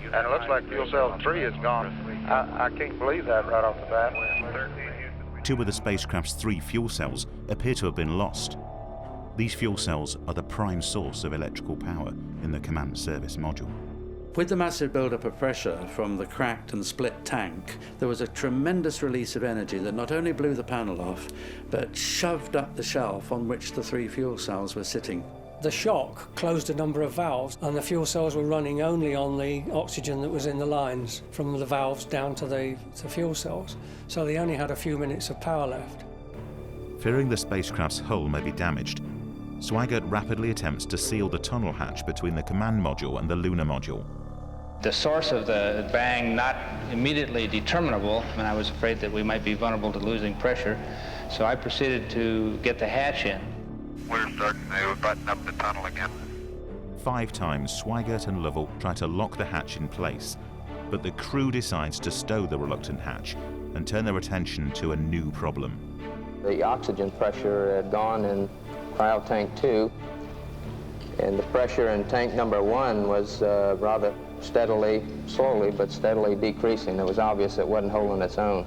And it looks like fuel cell 3 is gone. I can't believe that right off the bat. 2 of the spacecraft's 3 fuel cells appear to have been lost. These fuel cells are the prime source of electrical power in the command service module. With the massive buildup of pressure from the cracked and split tank, there was a tremendous release of energy that not only blew the panel off, but shoved up the shelf on which the 3 fuel cells were sitting. The shock closed a number of valves, and the fuel cells were running only on the oxygen that was in the lines from the valves down to the fuel cells. So they only had a few minutes of power left. Fearing the spacecraft's hull may be damaged, Swigert rapidly attempts to seal the tunnel hatch between the command module and the lunar module. The source of the bang not immediately determinable, and I was afraid that we might be vulnerable to losing pressure, so I proceeded to get the hatch in. We're starting to button up the tunnel again. 5 times, Swigert and Lovell try to lock the hatch in place, but the crew decides to stow the reluctant hatch and turn their attention to a new problem. The oxygen pressure had gone in cryo tank 2, and the pressure in tank number 1 was rather slowly but steadily decreasing. It was obvious it wasn't holding its own.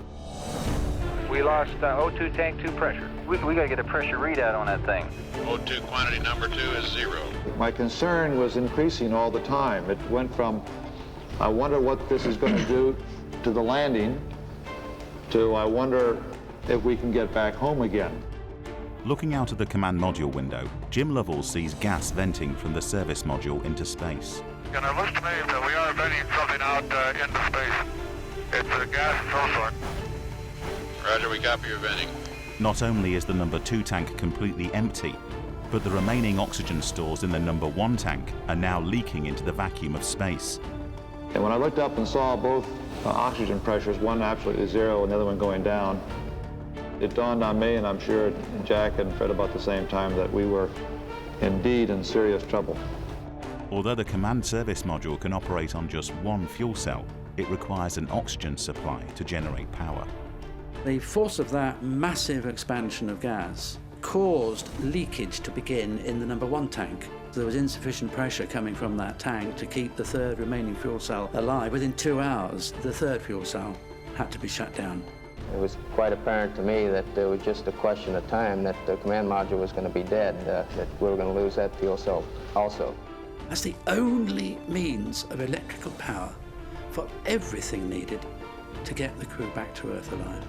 We lost O2 tank 2 pressure. We got to get a pressure readout on that thing. O2 quantity number 2 is 0. My concern was increasing all the time. It went from, I wonder what this is going to do to the landing, to I wonder if we can get back home again. Looking out of the command module window, Jim Lovell sees gas venting from the service module into space. and it looks to me that we are venting something out into space. It's a gas of some sort. Roger, we copy your venting. Not only is the number 2 tank completely empty, but the remaining oxygen stores in the number 1 tank are now leaking into the vacuum of space. And when I looked up and saw both oxygen pressures, one absolutely zero and the other one going down, it dawned on me, and I'm sure Jack and Fred about the same time, that we were indeed in serious trouble. Although the command service module can operate on just one fuel cell, it requires an oxygen supply to generate power. The force of that massive expansion of gas caused leakage to begin in the number 1 tank. There was insufficient pressure coming from that tank to keep the third remaining fuel cell alive. Within 2 hours, the third fuel cell had to be shut down. It was quite apparent to me that it was just a question of time that the command module was going to be dead, that we were going to lose that fuel cell also. That's the only means of electrical power for everything needed to get the crew back to Earth alive.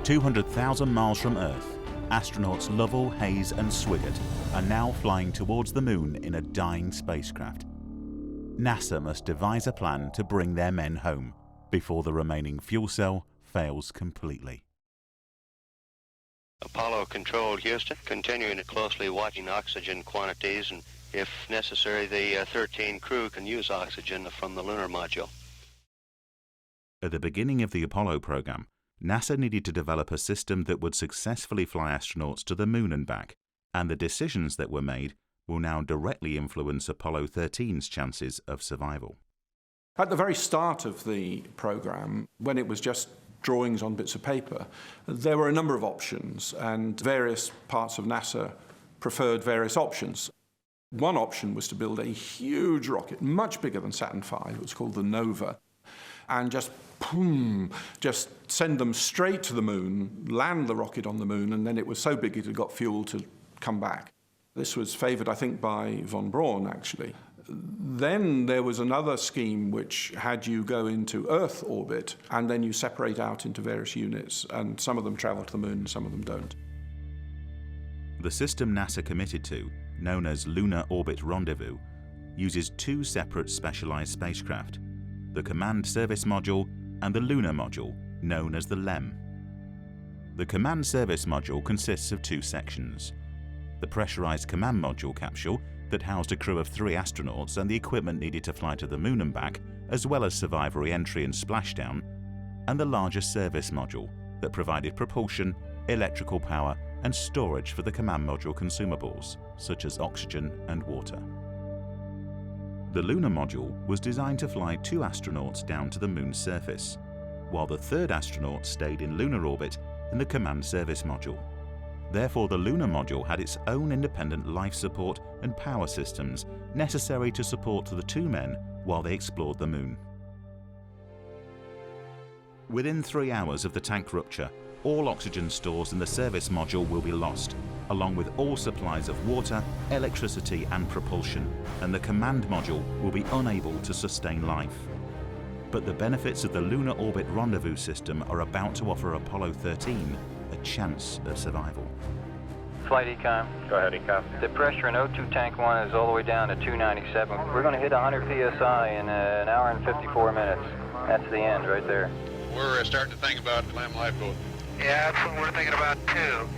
200,000 miles from Earth, astronauts Lovell, Hayes and Swigert are now flying towards the Moon in a dying spacecraft. NASA must devise a plan to bring their men home before the remaining fuel cell fails completely. Apollo Control, Houston, continuing to closely watching oxygen quantities, and if necessary, the 13 crew can use oxygen from the lunar module. At the beginning of the Apollo program, NASA needed to develop a system that would successfully fly astronauts to the Moon and back, and the decisions that were made will now directly influence Apollo 13's chances of survival. At the very start of the program, when it was just drawings on bits of paper, there were a number of options, and various parts of NASA preferred various options. One option was to build a huge rocket, much bigger than Saturn V. It was called the Nova, and just send them straight to the Moon, land the rocket on the Moon, and then it was so big it had got fuel to come back. This was favoured, I think, by von Braun, actually. Then there was another scheme which had you go into Earth orbit, and then you separate out into various units, and some of them travel to the Moon and some of them don't. The system NASA committed to, known as Lunar Orbit Rendezvous, uses 2 separate specialized spacecraft, the Command Service Module and the Lunar Module, known as the LEM. The Command Service Module consists of 2 sections: the pressurized command module capsule that housed a crew of 3 astronauts and the equipment needed to fly to the Moon and back, as well as survive re-entry and splashdown, and the larger service module that provided propulsion, electrical power and storage for the command module consumables, such as oxygen and water. The Lunar Module was designed to fly 2 astronauts down to the Moon's surface, while the 3rd astronaut stayed in lunar orbit in the Command Service Module. Therefore, the Lunar Module had its own independent life support and power systems necessary to support the 2 men while they explored the Moon. Within 3 hours of the tank rupture, all oxygen stores in the service module will be lost, along with all supplies of water, electricity and propulsion, and the command module will be unable to sustain life. But the benefits of the Lunar Orbit Rendezvous system are about to offer Apollo 13 a chance of survival. Flight Econ. Go ahead, Econ. The pressure in O2 tank 1 is all the way down to 297. We're going to hit 100 psi in an hour and 54 minutes. That's the end right there. We're starting to think about the LEM lifeboat. Yeah, that's what we're thinking about too.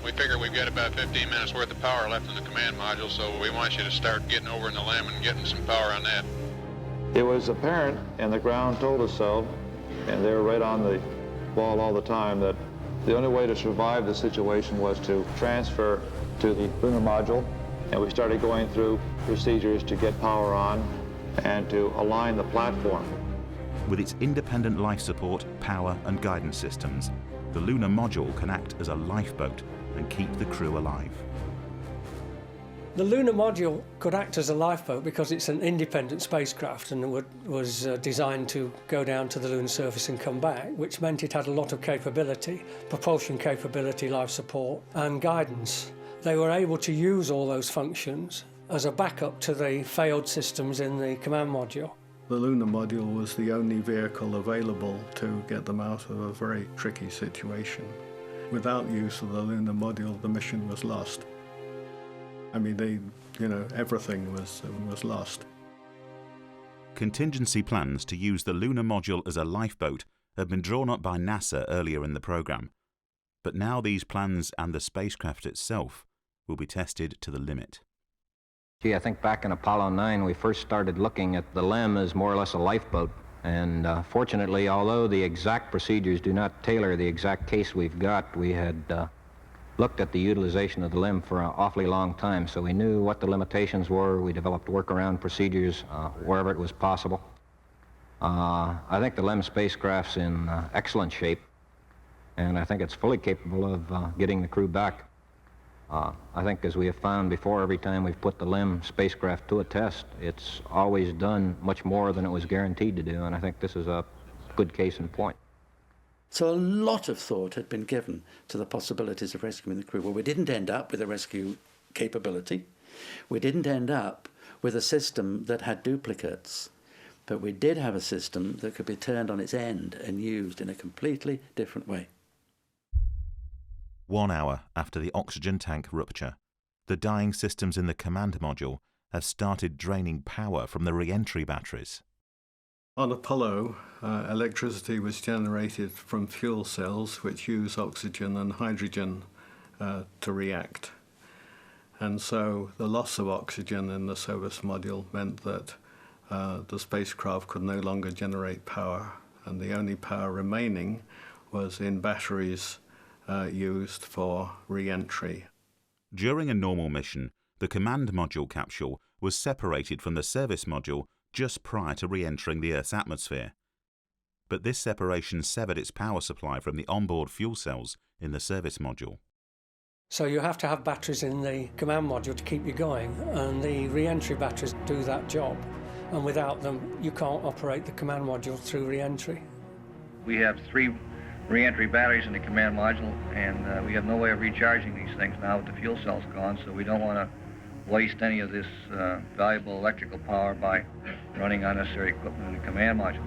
We figure we've got about 15 minutes worth of power left in the command module, so we want you to start getting over in the LEM and getting some power on that. It was apparent, and the ground told us so, and they were right on the ball all the time, that the only way to survive the situation was to transfer to the lunar module, and we started going through procedures to get power on and to align the platform. With its independent life support, power and guidance systems, the lunar module can act as a lifeboat and keep the crew alive. The lunar module could act as a lifeboat because it's an independent spacecraft and was designed to go down to the lunar surface and come back, which meant it had a lot of capability, propulsion capability, life support and guidance. They were able to use all those functions as a backup to the failed systems in the command module. The lunar module was the only vehicle available to get them out of a very tricky situation. Without use of the lunar module, the mission was lost. I mean, everything was lost. Contingency plans to use the lunar module as a lifeboat had been drawn up by NASA earlier in the program. But now these plans and the spacecraft itself will be tested to the limit. Gee, I think back in Apollo 9 we first started looking at the LEM as more or less a lifeboat. And fortunately, although the exact procedures do not tailor the exact case we've got, we had looked at the utilization of the LEM for an awfully long time, so we knew what the limitations were. We developed workaround procedures wherever it was possible. I think the LEM spacecraft's in excellent shape, and I think it's fully capable of getting the crew back. I think, as we have found before, every time we've put the LEM spacecraft to a test, it's always done much more than it was guaranteed to do, and I think this is a good case in point. So a lot of thought had been given to the possibilities of rescuing the crew. Well, we didn't end up with a rescue capability. We didn't end up with a system that had duplicates, but we did have a system that could be turned on its end and used in a completely different way. 1 hour after the oxygen tank rupture, the dying systems in the command module have started draining power from the re-entry batteries. On Apollo, electricity was generated from fuel cells which use oxygen and hydrogen to react. And so the loss of oxygen in the service module meant that the spacecraft could no longer generate power, and the only power remaining was in batteries used for re-entry. During a normal mission, the command module capsule was separated from the service module just prior to re-entering the Earth's atmosphere. But this separation severed its power supply from the onboard fuel cells in the service module. So you have to have batteries in the command module to keep you going, and the re-entry batteries do that job. And without them, you can't operate the command module through re-entry. We have 3 re-entry batteries in the command module, and we have no way of recharging these things now with the fuel cells gone, so we don't want to waste any of this valuable electrical power by running unnecessary equipment in the command module.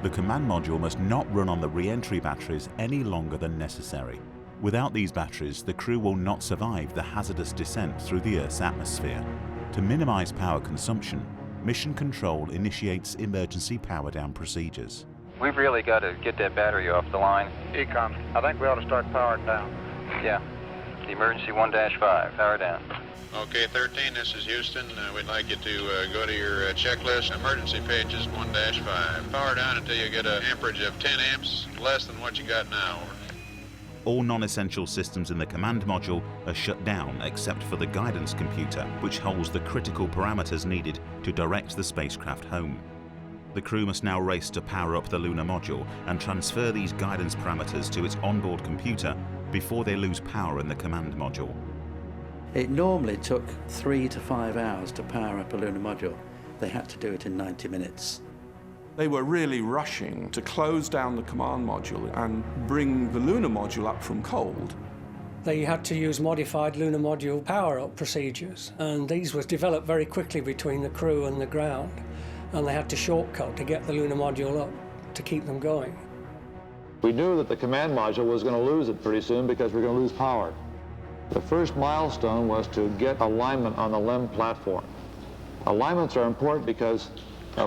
The command module must not run on the re-entry batteries any longer than necessary. Without these batteries, the crew will not survive the hazardous descent through the Earth's atmosphere. To minimize power consumption, Mission Control initiates emergency power down procedures. We've really got to get that battery off the line. Econ, I think we ought to start powering down. Yeah, the emergency 1-5, power down. Okay, 13, this is Houston. We'd like you to go to your checklist, emergency pages 1-5. Power down until you get an amperage of 10 amps, less than what you got now. All non-essential systems in the command module are shut down except for the guidance computer, which holds the critical parameters needed to direct the spacecraft home. The crew must now race to power up the lunar module and transfer these guidance parameters to its onboard computer before they lose power in the command module. It normally took 3 to 5 hours to power up a lunar module. They had to do it in 90 minutes. They were really rushing to close down the command module and bring the lunar module up from cold. They had to use modified lunar module power-up procedures, and these were developed very quickly between the crew and the ground, and they had to shortcut to get the lunar module up to keep them going. We knew that the command module was going to lose it pretty soon because we're going to lose power. The first milestone was to get alignment on the LEM platform. Alignments are important because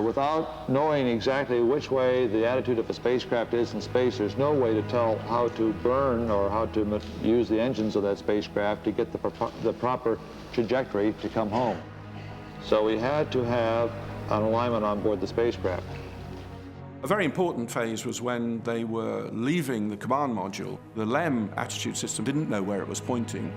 without knowing exactly which way the attitude of a spacecraft is in space, there's no way to tell how to burn or how to use the engines of that spacecraft to get the proper trajectory to come home. So we had to have an alignment on board the spacecraft. A very important phase was when they were leaving the command module. The LEM attitude system didn't know where it was pointing.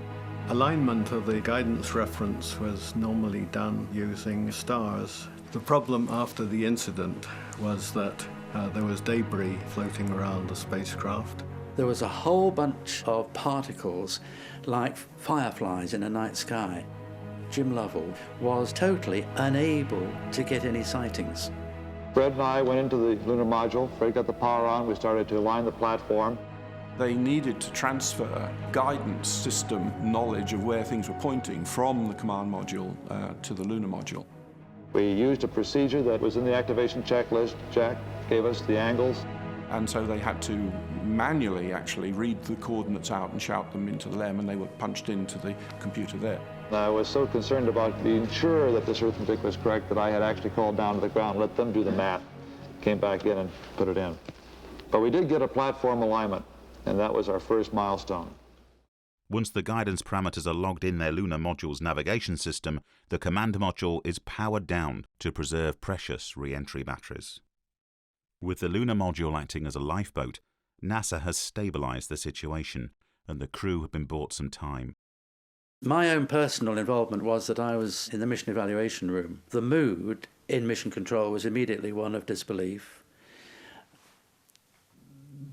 Alignment of the guidance reference was normally done using stars. The problem after the incident was that there was debris floating around the spacecraft. There was a whole bunch of particles like fireflies in a night sky. Jim Lovell was totally unable to get any sightings. Fred and I went into the lunar module. Fred got the power on. We started to align the platform. They needed to transfer guidance system knowledge of where things were pointing from the command module to the lunar module. We used a procedure that was in the activation checklist. Jack gave us the angles. And so they had to manually actually read the coordinates out and shout them into the LEM, and they were punched into the computer there. I was so concerned about being sure that this arithmetic was correct that I had actually called down to the ground, let them do the math, came back in and put it in. But we did get a platform alignment, and that was our first milestone. Once the guidance parameters are logged in their lunar module's navigation system, the command module is powered down to preserve precious re-entry batteries. With the lunar module acting as a lifeboat, NASA has stabilized the situation, and the crew have been bought some time. My own personal involvement was that I was in the mission evaluation room. The mood in mission control was immediately one of disbelief.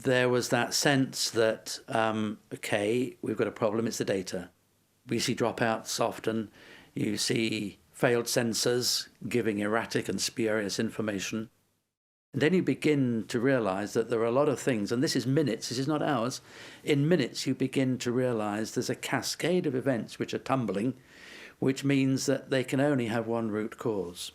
There was that sense that, okay, we've got a problem, it's the data. We see dropouts often, you see failed sensors giving erratic and spurious information. And then you begin to realize that there are a lot of things, and this is minutes, this is not hours. In minutes, you begin to realize there's a cascade of events which are tumbling, which means that they can only have one root cause.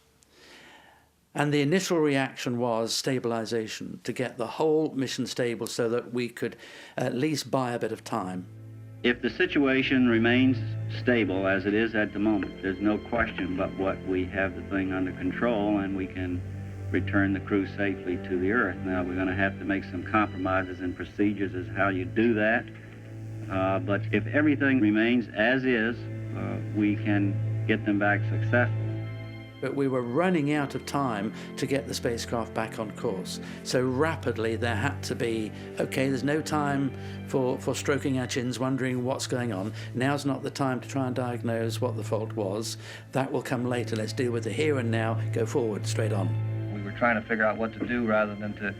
And the initial reaction was stabilization, to get the whole mission stable so that we could at least buy a bit of time. If the situation remains stable as it is at the moment, there's no question but what we have the thing under control and we can return the crew safely to the Earth. Now, we're going to have to make some compromises in procedures as how you do that. But if everything remains as is, we can get them back successfully. But we were running out of time to get the spacecraft back on course. So rapidly there had to be, okay, there's no time for stroking our chins, wondering what's going on. Now's not the time to try and diagnose what the fault was. That will come later. Let's deal with the here and now, go forward, straight on. We were trying to figure out what to do rather than to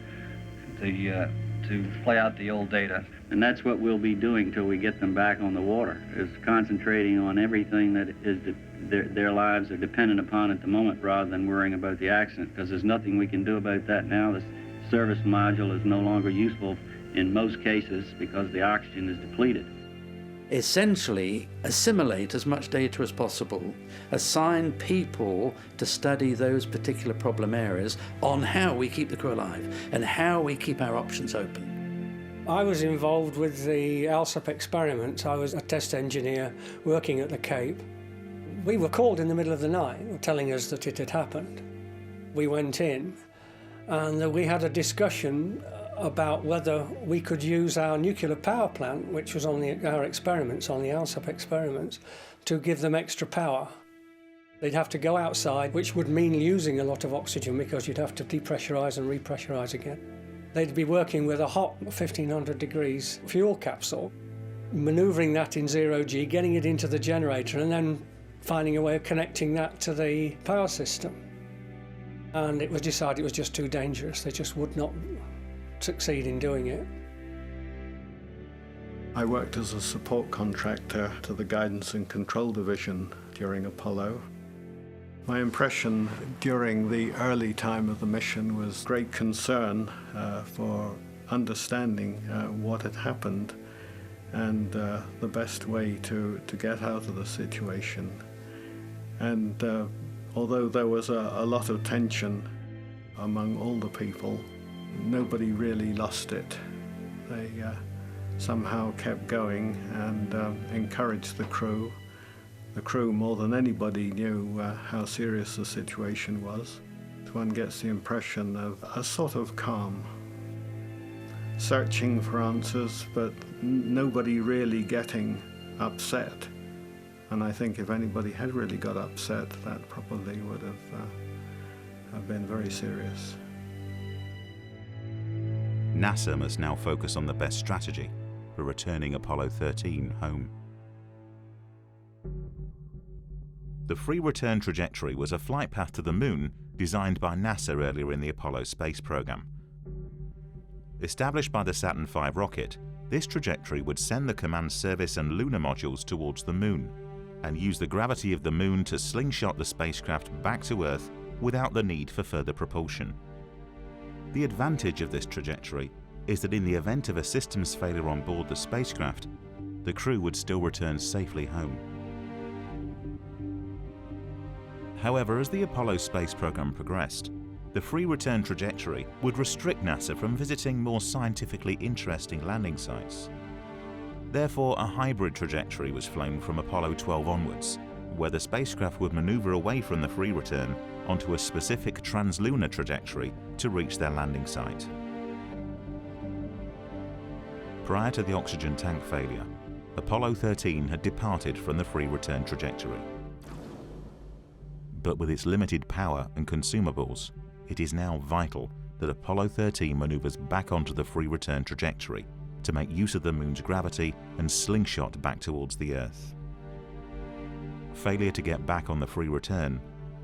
play out the old data. And that's what we'll be doing till we get them back on the water, is concentrating on everything that is their lives are dependent upon at the moment rather than worrying about the accident, because there's nothing we can do about that now. The service module is no longer useful in most cases because the oxygen is depleted. Essentially, assimilate as much data as possible, assign people to study those particular problem areas on how we keep the crew alive and how we keep our options open. I was involved with the ALSAP experiments. I was a test engineer working at the Cape. We were called in the middle of the night telling us that it had happened. We went in and we had a discussion about whether we could use our nuclear power plant, which was on our experiments, on the ALSAP experiments, to give them extra power. They'd have to go outside, which would mean using a lot of oxygen because you'd have to depressurize and repressurize again. They'd be working with a hot 1500 degrees fuel capsule, maneuvering that in 0G, getting it into the generator, and then finding a way of connecting that to the power system. And it was decided it was just too dangerous. They just would not succeed in doing it. I worked as a support contractor to the Guidance and Control Division during Apollo. My impression during the early time of the mission was great concern for understanding what had happened and the best way to get out of the situation. And although there was a lot of tension among all the people, nobody really lost it. They somehow kept going and encouraged the crew. The crew, more than anybody, knew how serious the situation was. One gets the impression of a sort of calm, searching for answers, but nobody really getting upset. And I think if anybody had really got upset, that probably would have been very serious. NASA must now focus on the best strategy for returning Apollo 13 home. The free return trajectory was a flight path to the Moon designed by NASA earlier in the Apollo space program. Established by the Saturn V rocket, this trajectory would send the command service and lunar modules towards the Moon and use the gravity of the Moon to slingshot the spacecraft back to Earth without the need for further propulsion. The advantage of this trajectory is that in the event of a systems failure on board the spacecraft, the crew would still return safely home. However, as the Apollo space program progressed, the free return trajectory would restrict NASA from visiting more scientifically interesting landing sites. Therefore, a hybrid trajectory was flown from Apollo 12 onwards, where the spacecraft would maneuver away from the free return onto a specific translunar trajectory to reach their landing site. Prior to the oxygen tank failure, Apollo 13 had departed from the free return trajectory. But with its limited power and consumables, it is now vital that Apollo 13 maneuvers back onto the free return trajectory to make use of the moon's gravity and slingshot back towards the Earth. Failure to get back on the free return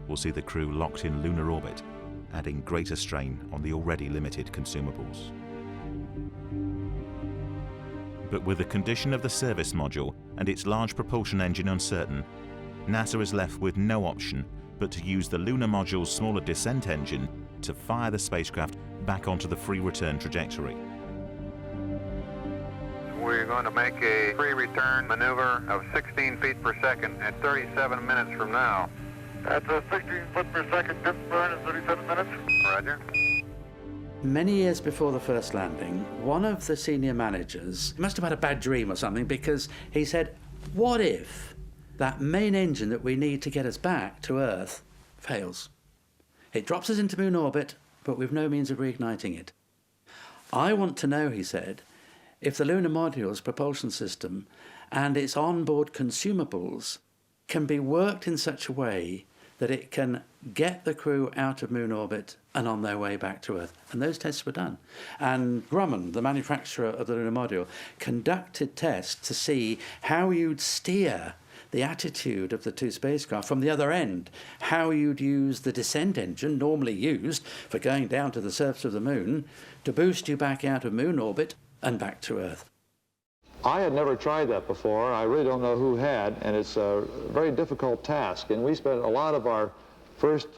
will see the crew locked in lunar orbit, adding greater strain on the already limited consumables. But with the condition of the service module and its large propulsion engine uncertain, NASA is left with no option but to use the lunar module's smaller descent engine to fire the spacecraft back onto the free return trajectory. We're going to make a free return maneuver of 16 feet per second at 37 minutes from now. That's a 16 foot per second dip burn in 37 minutes. Roger. Many years before the first landing, one of the senior managers must have had a bad dream or something, because he said, what if that main engine that we need to get us back to Earth fails? It drops us into moon orbit, but we've no means of reigniting it. I want to know, he said, if the lunar module's propulsion system and its onboard consumables can be worked in such a way that it can get the crew out of moon orbit and on their way back to Earth. And those tests were done. And Grumman, the manufacturer of the lunar module, conducted tests to see how you'd steer the attitude of the two spacecraft from the other end, how you'd use the descent engine, normally used for going down to the surface of the moon, to boost you back out of moon orbit and back to Earth. I had never tried that before. I really don't know who had, and it's a very difficult task. And we spent a lot of our first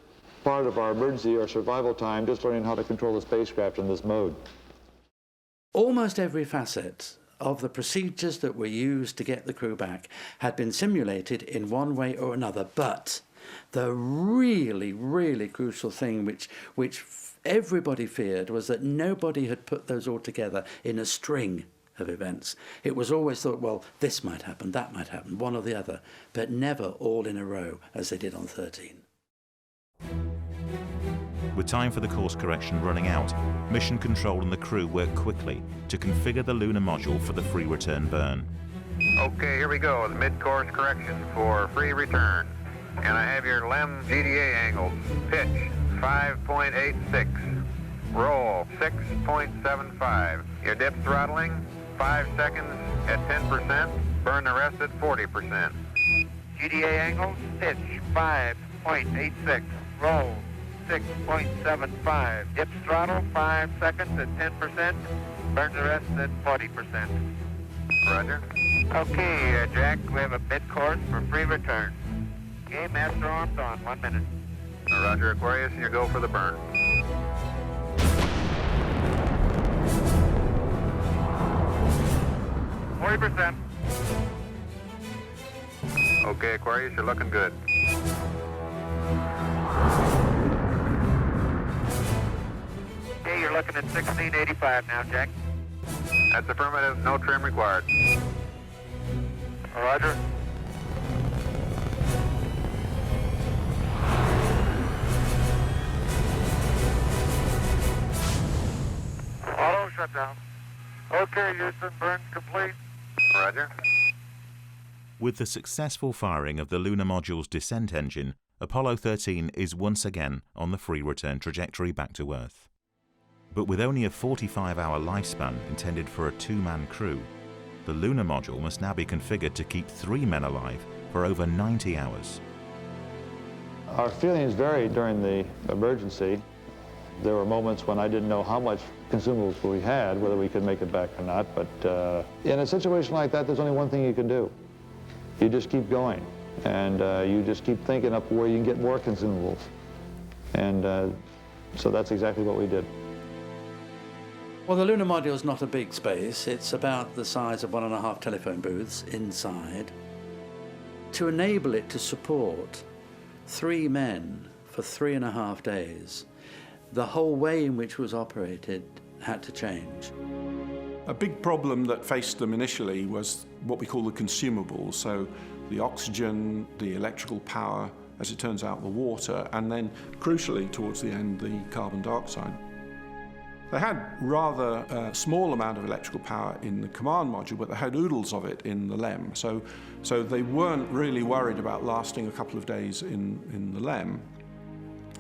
part of our emergency or survival time just learning how to control the spacecraft in this mode. Almost every facet of the procedures that were used to get the crew back had been simulated in one way or another, but the really, really crucial thing which everybody feared was that nobody had put those all together in a string of events. It was always thought, well, this might happen, that might happen, one or the other, but never all in a row as they did on 13. With time for the course correction running out, Mission Control and the crew work quickly to configure the lunar module for the free return burn. Okay, here we go, the mid-course correction for free return. And I have your LEM GDA angles. Pitch, 5.86. Roll, 6.75. Your dip throttling, 5 seconds at 10%. Burn the rest at 40%. GDA angles, pitch, 5.86. Roll, 6.75. Dip throttle, 5 seconds at 10%. Burn the rest at 40%. Roger. Okay, Jack, we have a mid-course for free return. Okay, master arms on, 1 minute. Roger, Aquarius, and you go for the burn. %. Okay, Aquarius, you're looking good. Okay, you're looking at 1685 now, Jack. That's affirmative, no trim required. Roger. Auto shutdown. Okay, Houston, burns complete. Roger. With the successful firing of the lunar module's descent engine, Apollo 13 is once again on the free return trajectory back to Earth. But with only a 45-hour lifespan intended for a 2-man crew, the lunar module must now be configured to keep 3 men alive for over 90 hours. Our feelings varied during the emergency. There were moments when I didn't know how much consumables we had, whether we could make it back or not, but in a situation like that, there's only one thing you can do. You just keep going, and you just keep thinking up where you can get more consumables. And so that's exactly what we did. Well, the lunar module is not a big space. It's about the size of 1.5 telephone booths inside. To enable it to support 3 men for 3.5 days, the whole way in which it was operated had to change. A big problem that faced them initially was what we call the consumables. So the oxygen, the electrical power, as it turns out, the water, and then, crucially, towards the end, the carbon dioxide. They had rather a small amount of electrical power in the command module, but they had oodles of it in the LEM. So they weren't really worried about lasting a couple of days in the LEM.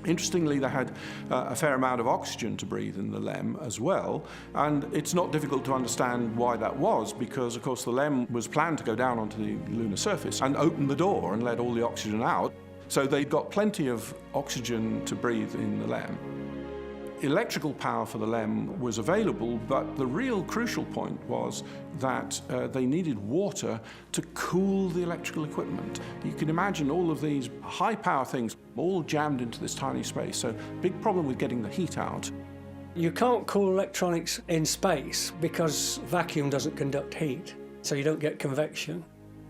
Interestingly, they had a fair amount of oxygen to breathe in the LEM as well, and it's not difficult to understand why that was, because of course the LEM was planned to go down onto the lunar surface and open the door and let all the oxygen out. So they'd got plenty of oxygen to breathe in the LEM. Electrical power for the LEM was available, but the real crucial point was that they needed water to cool the electrical equipment. You can imagine all of these high-power things all jammed into this tiny space, so big problem with getting the heat out. You can't cool electronics in space because vacuum doesn't conduct heat, so you don't get convection.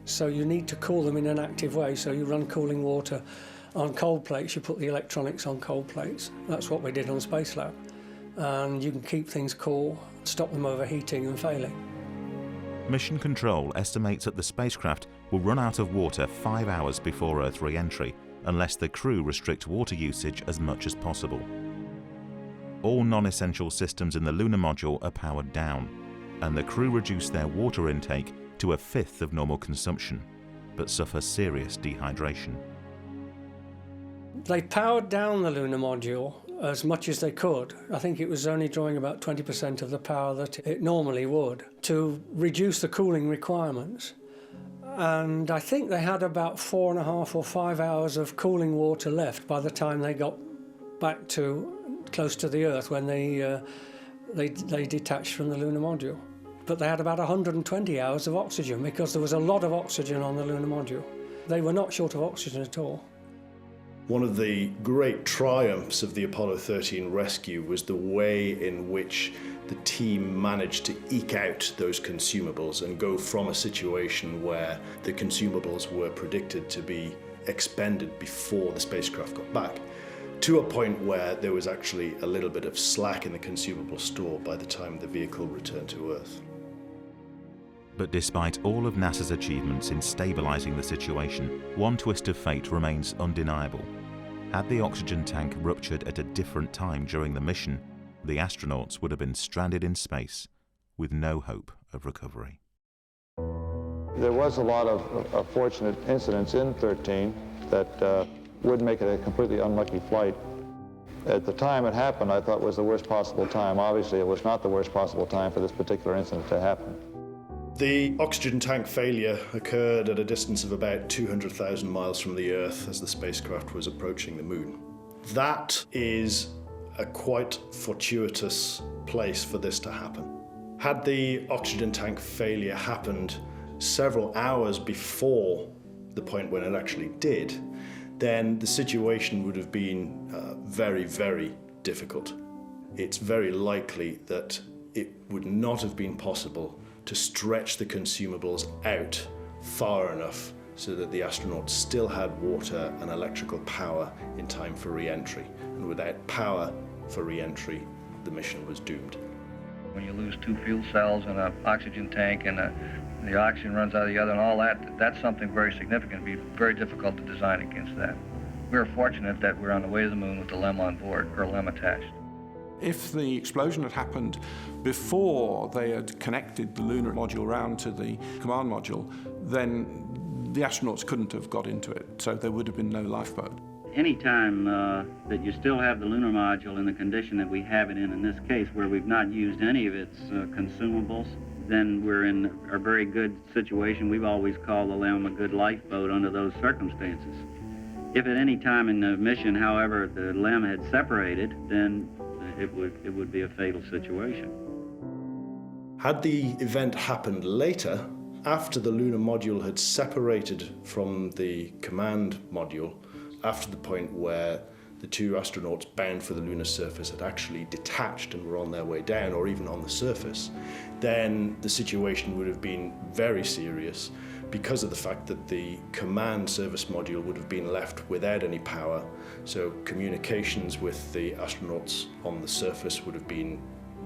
So you need to cool them in an active way, so you run cooling water on cold plates, you put the electronics on cold plates. That's what we did on Space Lab. And you can keep things cool, stop them overheating and failing. Mission Control estimates that the spacecraft will run out of water 5 hours before Earth re-entry, unless the crew restrict water usage as much as possible. All non-essential systems in the lunar module are powered down, and the crew reduce their water intake to 1/5 of normal consumption, but suffer serious dehydration. They powered down the lunar module as much as they could. I think it was only drawing about 20% of the power that it normally would to reduce the cooling requirements. And I think they had about 4.5 or 5 hours of cooling water left by the time they got back to close to the Earth when they detached from the lunar module. But they had about 120 hours of oxygen because there was a lot of oxygen on the lunar module. They were not short of oxygen at all. One of the great triumphs of the Apollo 13 rescue was the way in which the team managed to eke out those consumables and go from a situation where the consumables were predicted to be expended before the spacecraft got back, to a point where there was actually a little bit of slack in the consumable store by the time the vehicle returned to Earth. But despite all of NASA's achievements in stabilizing the situation, one twist of fate remains undeniable. Had the oxygen tank ruptured at a different time during the mission, the astronauts would have been stranded in space with no hope of recovery. There was a lot of fortunate incidents in 13 that would make it a completely unlucky flight. At the time it happened, I thought it was the worst possible time. Obviously, it was not the worst possible time for this particular incident to happen. The oxygen tank failure occurred at a distance of about 200,000 miles from the Earth as the spacecraft was approaching the Moon. That is a quite fortuitous place for this to happen. Had the oxygen tank failure happened several hours before the point when it actually did, then the situation would have been very, very difficult. It's very likely that it would not have been possible to stretch the consumables out far enough so that the astronauts still had water and electrical power in time for re-entry. And without power for re-entry, the mission was doomed. When you lose 2 fuel cells and an oxygen tank and the oxygen runs out of the other and all that, that's something very significant. It'd be very difficult to design against that. We were fortunate that we're on the way to the Moon with the LEM on board, or LEM attached. If the explosion had happened before they had connected the lunar module round to the command module, then the astronauts couldn't have got into it, so there would have been no lifeboat. Any time that you still have the lunar module in the condition that we have it in this case, where we've not used any of its consumables, then we're in a very good situation. We've always called the LEM a good lifeboat under those circumstances. If at any time in the mission, however, the LEM had separated, then it would be a fatal situation. Had the event happened later, after the lunar module had separated from the command module, after the point where the 2 astronauts bound for the lunar surface had actually detached and were on their way down, or even on the surface, then the situation would have been very serious because of the fact that the command service module would have been left without any power, so communications with the astronauts on the surface would have been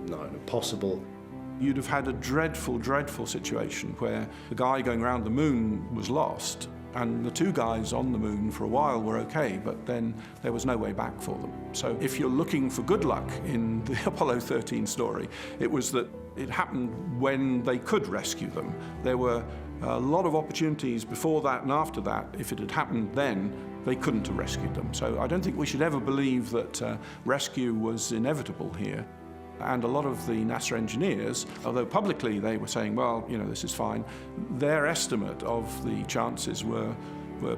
not impossible. You'd have had a dreadful, dreadful situation where the guy going around the Moon was lost, And the two guys on the moon for a while were okay, but then there was no way back for them. So if you're looking for good luck in the Apollo 13 story, it was that it happened when they could rescue them. There were a lot of opportunities before that and after that. If it had happened then, they couldn't have rescued them. So I don't think we should ever believe that rescue was inevitable here. And a lot of the NASA engineers, although publicly they were saying, well, you know, this is fine, their estimate of the chances were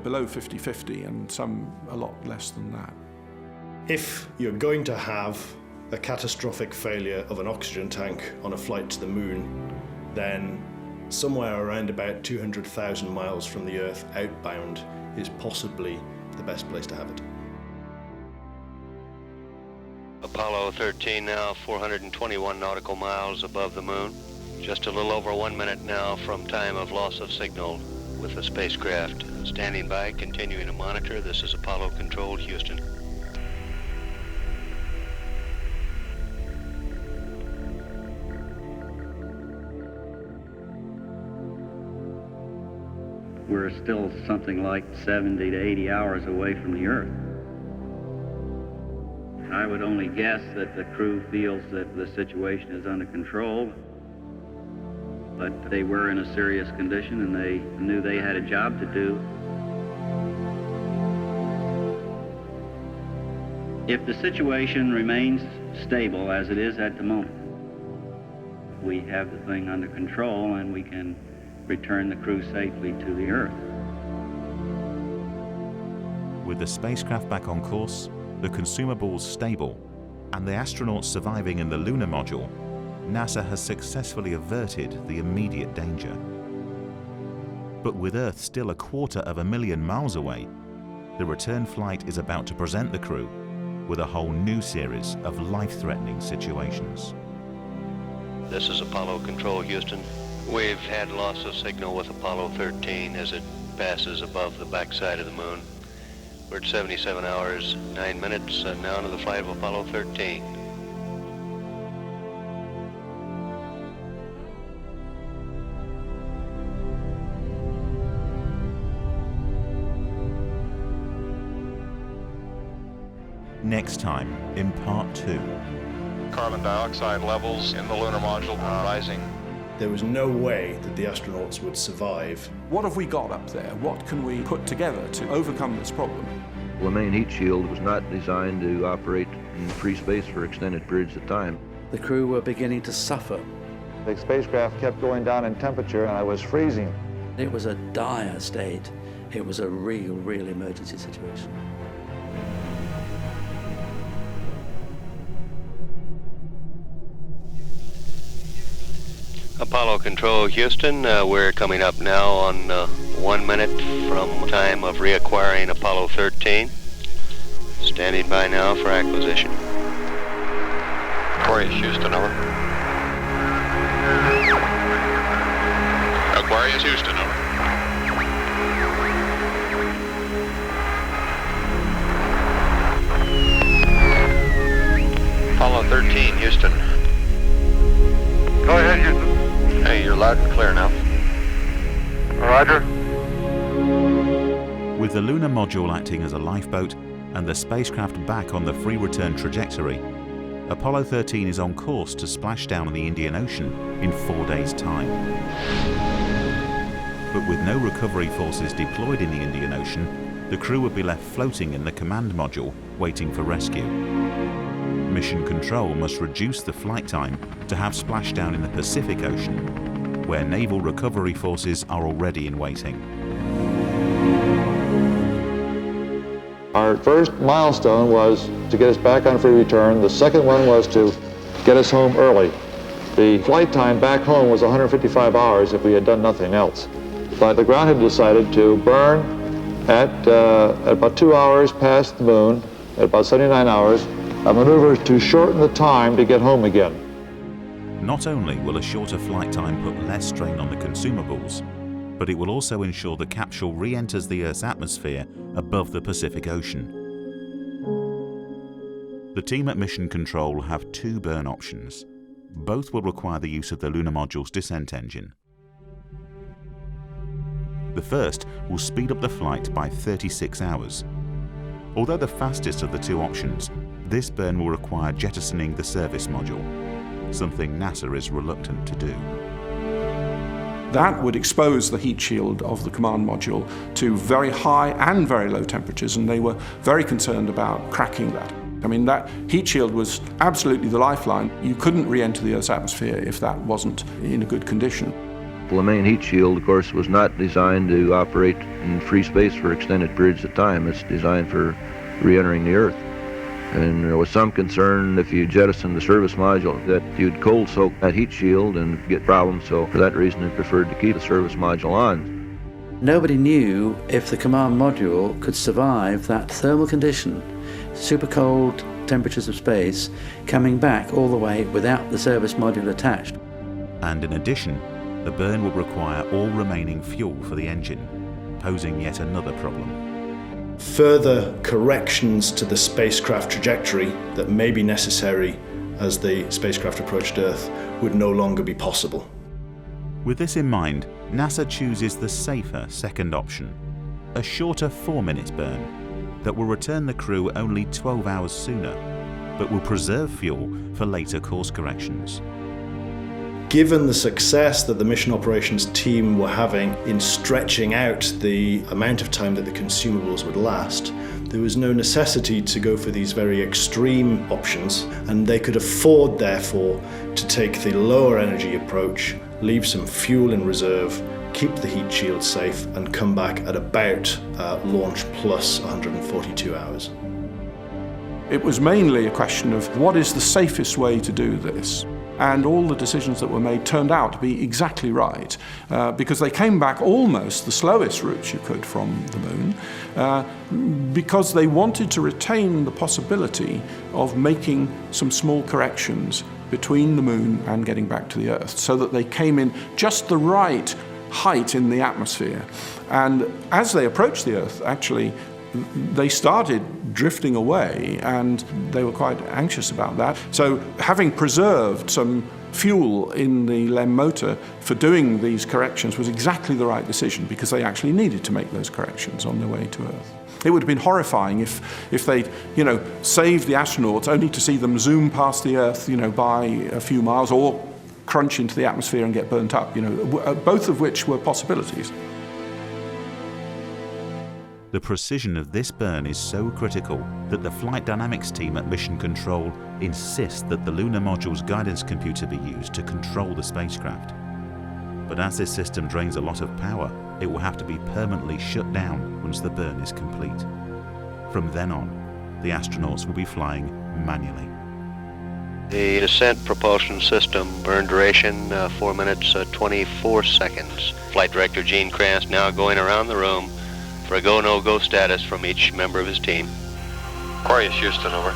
below 50-50 and some a lot less than that. If you're going to have a catastrophic failure of an oxygen tank on a flight to the moon, then somewhere around about 200,000 miles from the Earth outbound is possibly the best place to have it. Apollo 13 now 421 nautical miles above the moon. Just a little over 1 minute now from time of loss of signal with the spacecraft. Standing by, continuing to monitor. This is Apollo Control, Houston. We're still something like 70 to 80 hours away from the Earth. I would only guess that the crew feels that the situation is under control, but they were in a serious condition and they knew they had a job to do. If the situation remains stable as it is at the moment, we have the thing under control and we can return the crew safely to the Earth. With the spacecraft back on course, the consumables stable, and the astronauts surviving in the lunar module, NASA has successfully averted the immediate danger. But with Earth still 250,000 miles away, the return flight is about to present the crew with a whole new series of life-threatening situations. This is Apollo Control, Houston. We've had loss of signal with Apollo 13 as it passes above the backside of the moon. We're at 77 hours, 9 minutes, now into the flight of Apollo 13. Next time, in part 2. Carbon dioxide levels in the lunar module are rising. There was no way that the astronauts would survive. What have we got up there? What can we put together to overcome this problem? The main heat shield was not designed to operate in free space for extended periods of time. The crew were beginning to suffer. The spacecraft kept going down in temperature and I was freezing. It was a dire state. It was a real emergency situation. Apollo Control, Houston, we're coming up now on 1 minute from time of reacquiring Apollo 13. Standing by now for acquisition. Aquarius, Houston, over. Aquarius, Houston, over. Apollo 13, Houston. Go ahead, Houston. Hey, you're loud and clear now. Roger. With the lunar module acting as a lifeboat and the spacecraft back on the free return trajectory, Apollo 13 is on course to splash down in the Indian Ocean in 4 days' time. But with no recovery forces deployed in the Indian Ocean, the crew would be left floating in the command module, waiting for rescue. Mission Control must reduce the flight time to have splashdown in the Pacific Ocean, where naval recovery forces are already in waiting. Our first milestone was to get us back on free return. The second one was to get us home early. The flight time back home was 155 hours if we had done nothing else. But the ground had decided to burn at about 2 hours past the moon, at about 79 hours, a maneuver to shorten the time to get home again. Not only will a shorter flight time put less strain on the consumables, but it will also ensure the capsule re-enters the Earth's atmosphere above the Pacific Ocean. The team at Mission Control have 2 burn options. Both will require the use of the lunar module's descent engine. The first will speed up the flight by 36 hours. Although the fastest of the two options, this burn will require jettisoning the service module, something NASA is reluctant to do. That would expose the heat shield of the command module to very high and very low temperatures, and they were very concerned about cracking that. I mean, that heat shield was absolutely the lifeline. You couldn't re-enter the Earth's atmosphere if that wasn't in a good condition. Well, the main heat shield, of course, was not designed to operate in free space for extended periods of time. It's designed for re-entering the Earth. And there was some concern if you jettisoned the service module that you'd cold soak that heat shield and get problems, so for that reason they preferred to keep the service module on. Nobody knew if the command module could survive that thermal condition, super cold temperatures of space, coming back all the way without the service module attached. And in addition, the burn will require all remaining fuel for the engine, posing yet another problem. Further corrections to the spacecraft trajectory that may be necessary as the spacecraft approached Earth would no longer be possible. With this in mind, NASA chooses the safer second option, a shorter 4-minute burn that will return the crew only 12 hours sooner, but will preserve fuel for later course corrections. Given the success that the mission operations team were having in stretching out the amount of time that the consumables would last, there was no necessity to go for these very extreme options, and they could afford, therefore, to take the lower energy approach, leave some fuel in reserve, keep the heat shield safe, and come back at about launch plus 142 hours. It was mainly a question of what is the safest way to do this. And all the decisions that were made turned out to be exactly right, because they came back almost the slowest routes you could from the moon, because they wanted to retain the possibility of making some small corrections between the moon and getting back to the Earth, so that they came in just the right height in the atmosphere. And as they approached the Earth, actually, they started drifting away, and they were quite anxious about that. So having preserved some fuel in the LEM motor for doing these corrections was exactly the right decision, because they actually needed to make those corrections on their way to Earth. It would have been horrifying if they'd, saved the astronauts only to see them zoom past the Earth, by a few miles, or crunch into the atmosphere and get burnt up, both of which were possibilities. The precision of this burn is so critical that the flight dynamics team at Mission Control insist that the lunar module's guidance computer be used to control the spacecraft. But as this system drains a lot of power, it will have to be permanently shut down once the burn is complete. From then on, the astronauts will be flying manually. The descent propulsion system burn duration 4 minutes 24 seconds. Flight Director Gene Kranz now going around the room for a go-no-go status from each member of his team. Aquarius, Houston, over.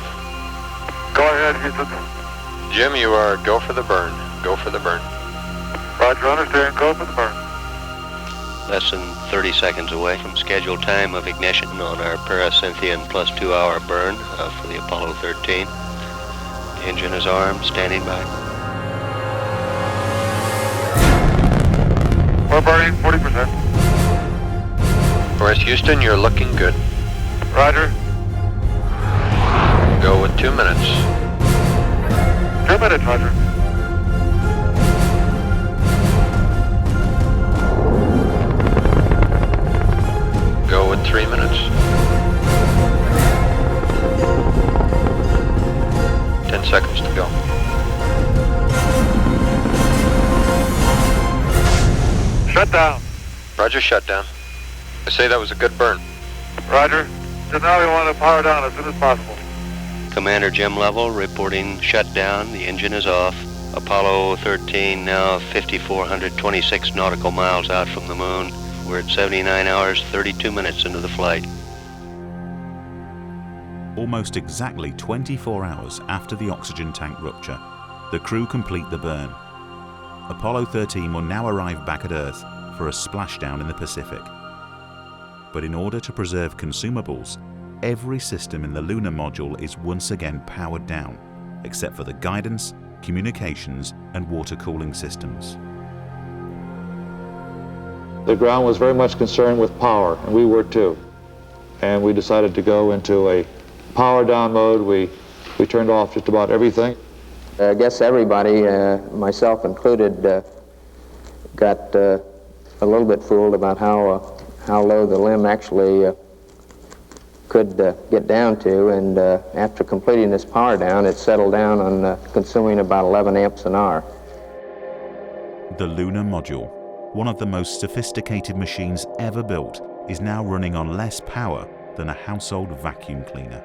Go ahead, Houston. Jim, you are go for the burn. Go for the burn. Roger, understand. Go for the burn. Less than 30 seconds away from scheduled time of ignition on our Paracynthian plus 2-hour burn for the Apollo 13. The engine is armed, standing by. We're burning 40%. Aquarius, Houston, you're looking good. Roger. Go with 2 minutes. 2 minutes, Roger. Go with 3 minutes. 10 seconds to go. Shut down. Roger, shut down. I say that was a good burn. Roger. So now we want to power down as soon as possible. Commander Jim Lovell reporting shutdown. The engine is off. Apollo 13 now 5,426 nautical miles out from the moon. We're at 79 hours, 32 minutes into the flight. Almost exactly 24 hours after the oxygen tank rupture, the crew complete the burn. Apollo 13 will now arrive back at Earth for a splashdown in the Pacific. But in order to preserve consumables, every system in the lunar module is once again powered down, except for the guidance, communications, and water cooling systems. The ground was very much concerned with power, and we were too. And we decided to go into a power down mode. We turned off just about everything. I guess everybody, myself included, got a little bit fooled about how low the LEM actually could get down to, and after completing this power down, it settled down on consuming about 11 amps an hour. The Lunar module, one of the most sophisticated machines ever built, is now running on less power than a household vacuum cleaner.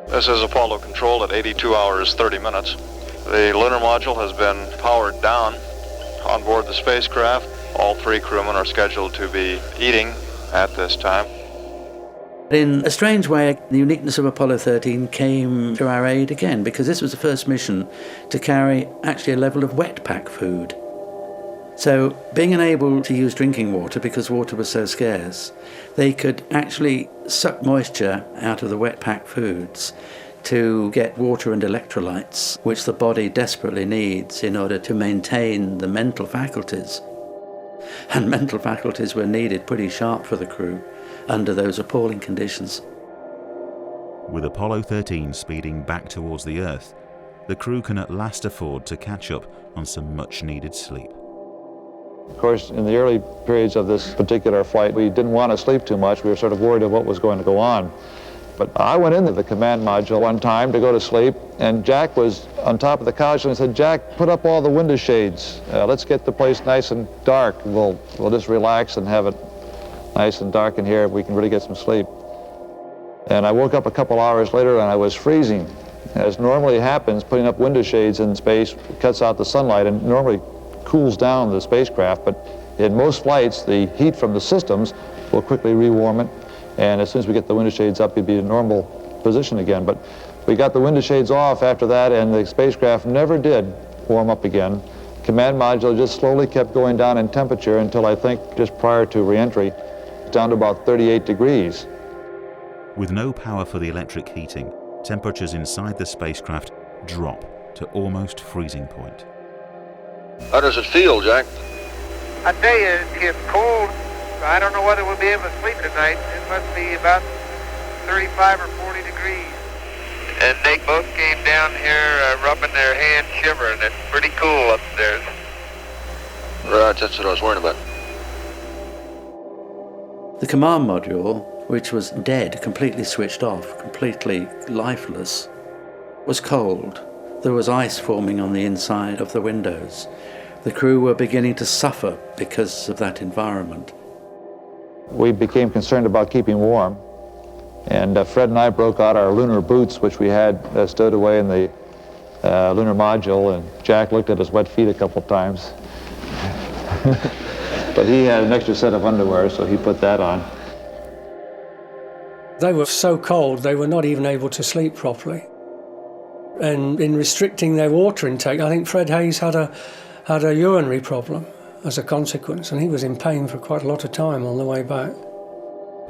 This is Apollo control at 82 hours 30 minutes. The lunar module has been powered down on board the spacecraft. All 3 crewmen are scheduled to be eating at this time. In a strange way, the uniqueness of Apollo 13 came to our aid again, because this was the first mission to carry actually a level of wet pack food. So being unable to use drinking water because water was so scarce, they could actually suck moisture out of the wet pack foods to get water and electrolytes, which the body desperately needs in order to maintain the mental faculties. And mental faculties were needed pretty sharp for the crew under those appalling conditions. With Apollo 13 speeding back towards the Earth, the crew can at last afford to catch up on some much-needed sleep. Of course, in the early periods of this particular flight, we didn't want to sleep too much. We were sort of worried of what was going to go on. But I went into the command module one time to go to sleep, and Jack was on top of the couch, and I said, "Jack, put up all the window shades. Let's get the place nice and dark. We'll just relax and have it nice and dark in here. We can really get some sleep." And I woke up a couple hours later, and I was freezing. As normally happens, putting up window shades in space cuts out the sunlight and normally cools down the spacecraft, but in most flights, the heat from the systems will quickly re-warm it, and as soon as we get the window shades up, you'll be in normal position again. But we got the window shades off after that, and the spacecraft never did warm up again. Command module just slowly kept going down in temperature until I think just prior to re-entry, down to about 38 degrees. With no power for the electric heating, temperatures inside the spacecraft drop to almost freezing point. How does it feel, Jack? I tell you, it gets cold. I don't know whether we'll be able to sleep tonight. It must be about 35 or 40 degrees. And they both came down here rubbing their hands, shivering. It's pretty cool upstairs. Right, that's what I was worried about. The command module, which was dead, completely switched off, completely lifeless, was cold. There was ice forming on the inside of the windows. The crew were beginning to suffer because of that environment. We became concerned about keeping warm, and Fred and I broke out our lunar boots, which we had stowed away in the lunar module, and Jack looked at his wet feet a couple times. But he had an extra set of underwear, so he put that on. They were so cold, they were not even able to sleep properly. And in restricting their water intake, I think Fred Hayes had a urinary problem as a consequence, and he was in pain for quite a lot of time on the way back.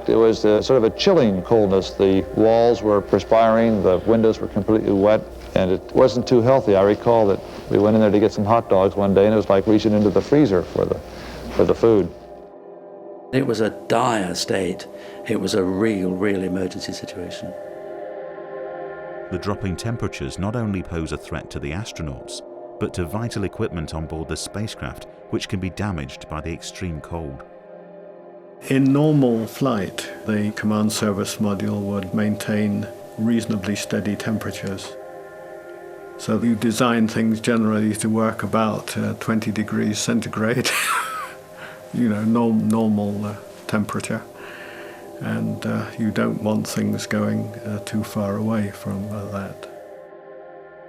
It was sort of a chilling coldness. The walls were perspiring, the windows were completely wet, and it wasn't too healthy. I recall that we went in there to get some hot dogs one day, and it was like reaching into the freezer for the food. It was a dire state. It was a real emergency situation. The dropping temperatures not only pose a threat to the astronauts, but to vital equipment on board the spacecraft, which can be damaged by the extreme cold. In normal flight, the command service module would maintain reasonably steady temperatures. So you design things generally to work about 20 degrees centigrade, normal temperature. And you don't want things going too far away from that.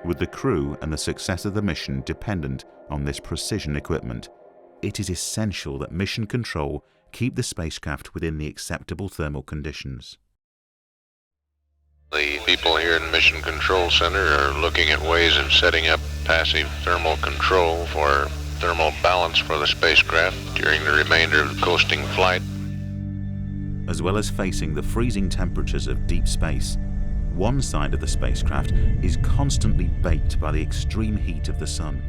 With the crew and the success of the mission dependent on this precision equipment, it is essential that mission control keep the spacecraft within the acceptable thermal conditions. The people here in Mission Control Center are looking at ways of setting up passive thermal control for thermal balance for the spacecraft during the remainder of the coasting flight. As well as facing the freezing temperatures of deep space, one side of the spacecraft is constantly baked by the extreme heat of the sun.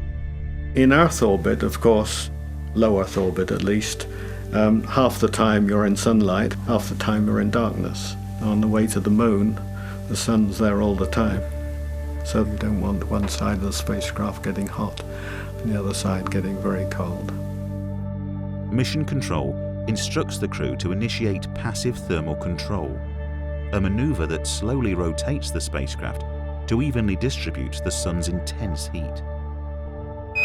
In Earth orbit, of course, low Earth orbit at least, half the time you're in sunlight, half the time you're in darkness. On the way to the moon, the sun's there all the time. So you don't want one side of the spacecraft getting hot and the other side getting very cold. Mission Control instructs the crew to initiate passive thermal control, a maneuver that slowly rotates the spacecraft to evenly distribute the sun's intense heat.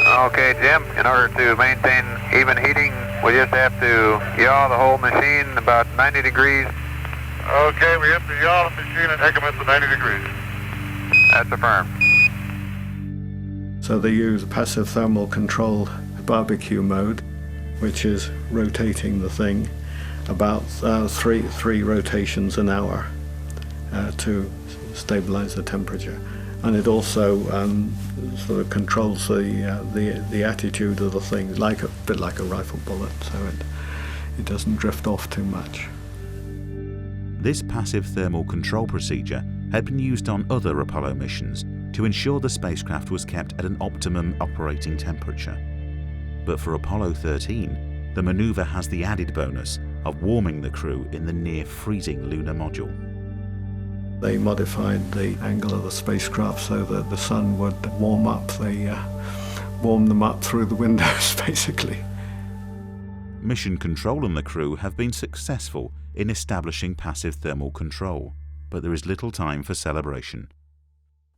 Okay, Jim, in order to maintain even heating, we just have to yaw the whole machine about 90 degrees. Okay, we have to yaw the machine and increments of 90 degrees. That's affirmed. So they use passive thermal control barbecue mode, which is rotating the thing about three rotations an hour to stabilize the temperature. And it also sort of controls the attitude of the thing, like a bit like a rifle bullet, so it doesn't drift off too much. This passive thermal control procedure had been used on other Apollo missions to ensure the spacecraft was kept at an optimum operating temperature. But for Apollo 13, the maneuver has the added bonus of warming the crew in the near-freezing lunar module. They modified the angle of the spacecraft so that the sun would warm up. They warmed them up through the windows, basically. Mission Control and the crew have been successful in establishing passive thermal control, but there is little time for celebration.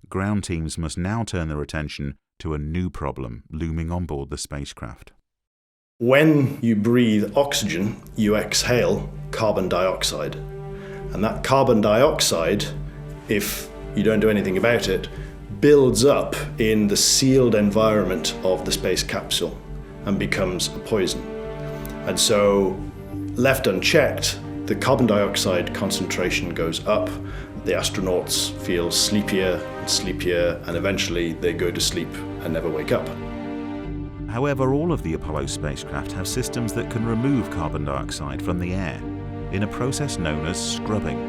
Ground teams must now turn their attention to a new problem looming on board the spacecraft. When you breathe oxygen, you exhale carbon dioxide. And that carbon dioxide, if you don't do anything about it, builds up in the sealed environment of the space capsule and becomes a poison. And so, left unchecked, the carbon dioxide concentration goes up, the astronauts feel sleepier and sleepier, and eventually they go to sleep and never wake up. However, all of the Apollo spacecraft have systems that can remove carbon dioxide from the air in a process known as scrubbing.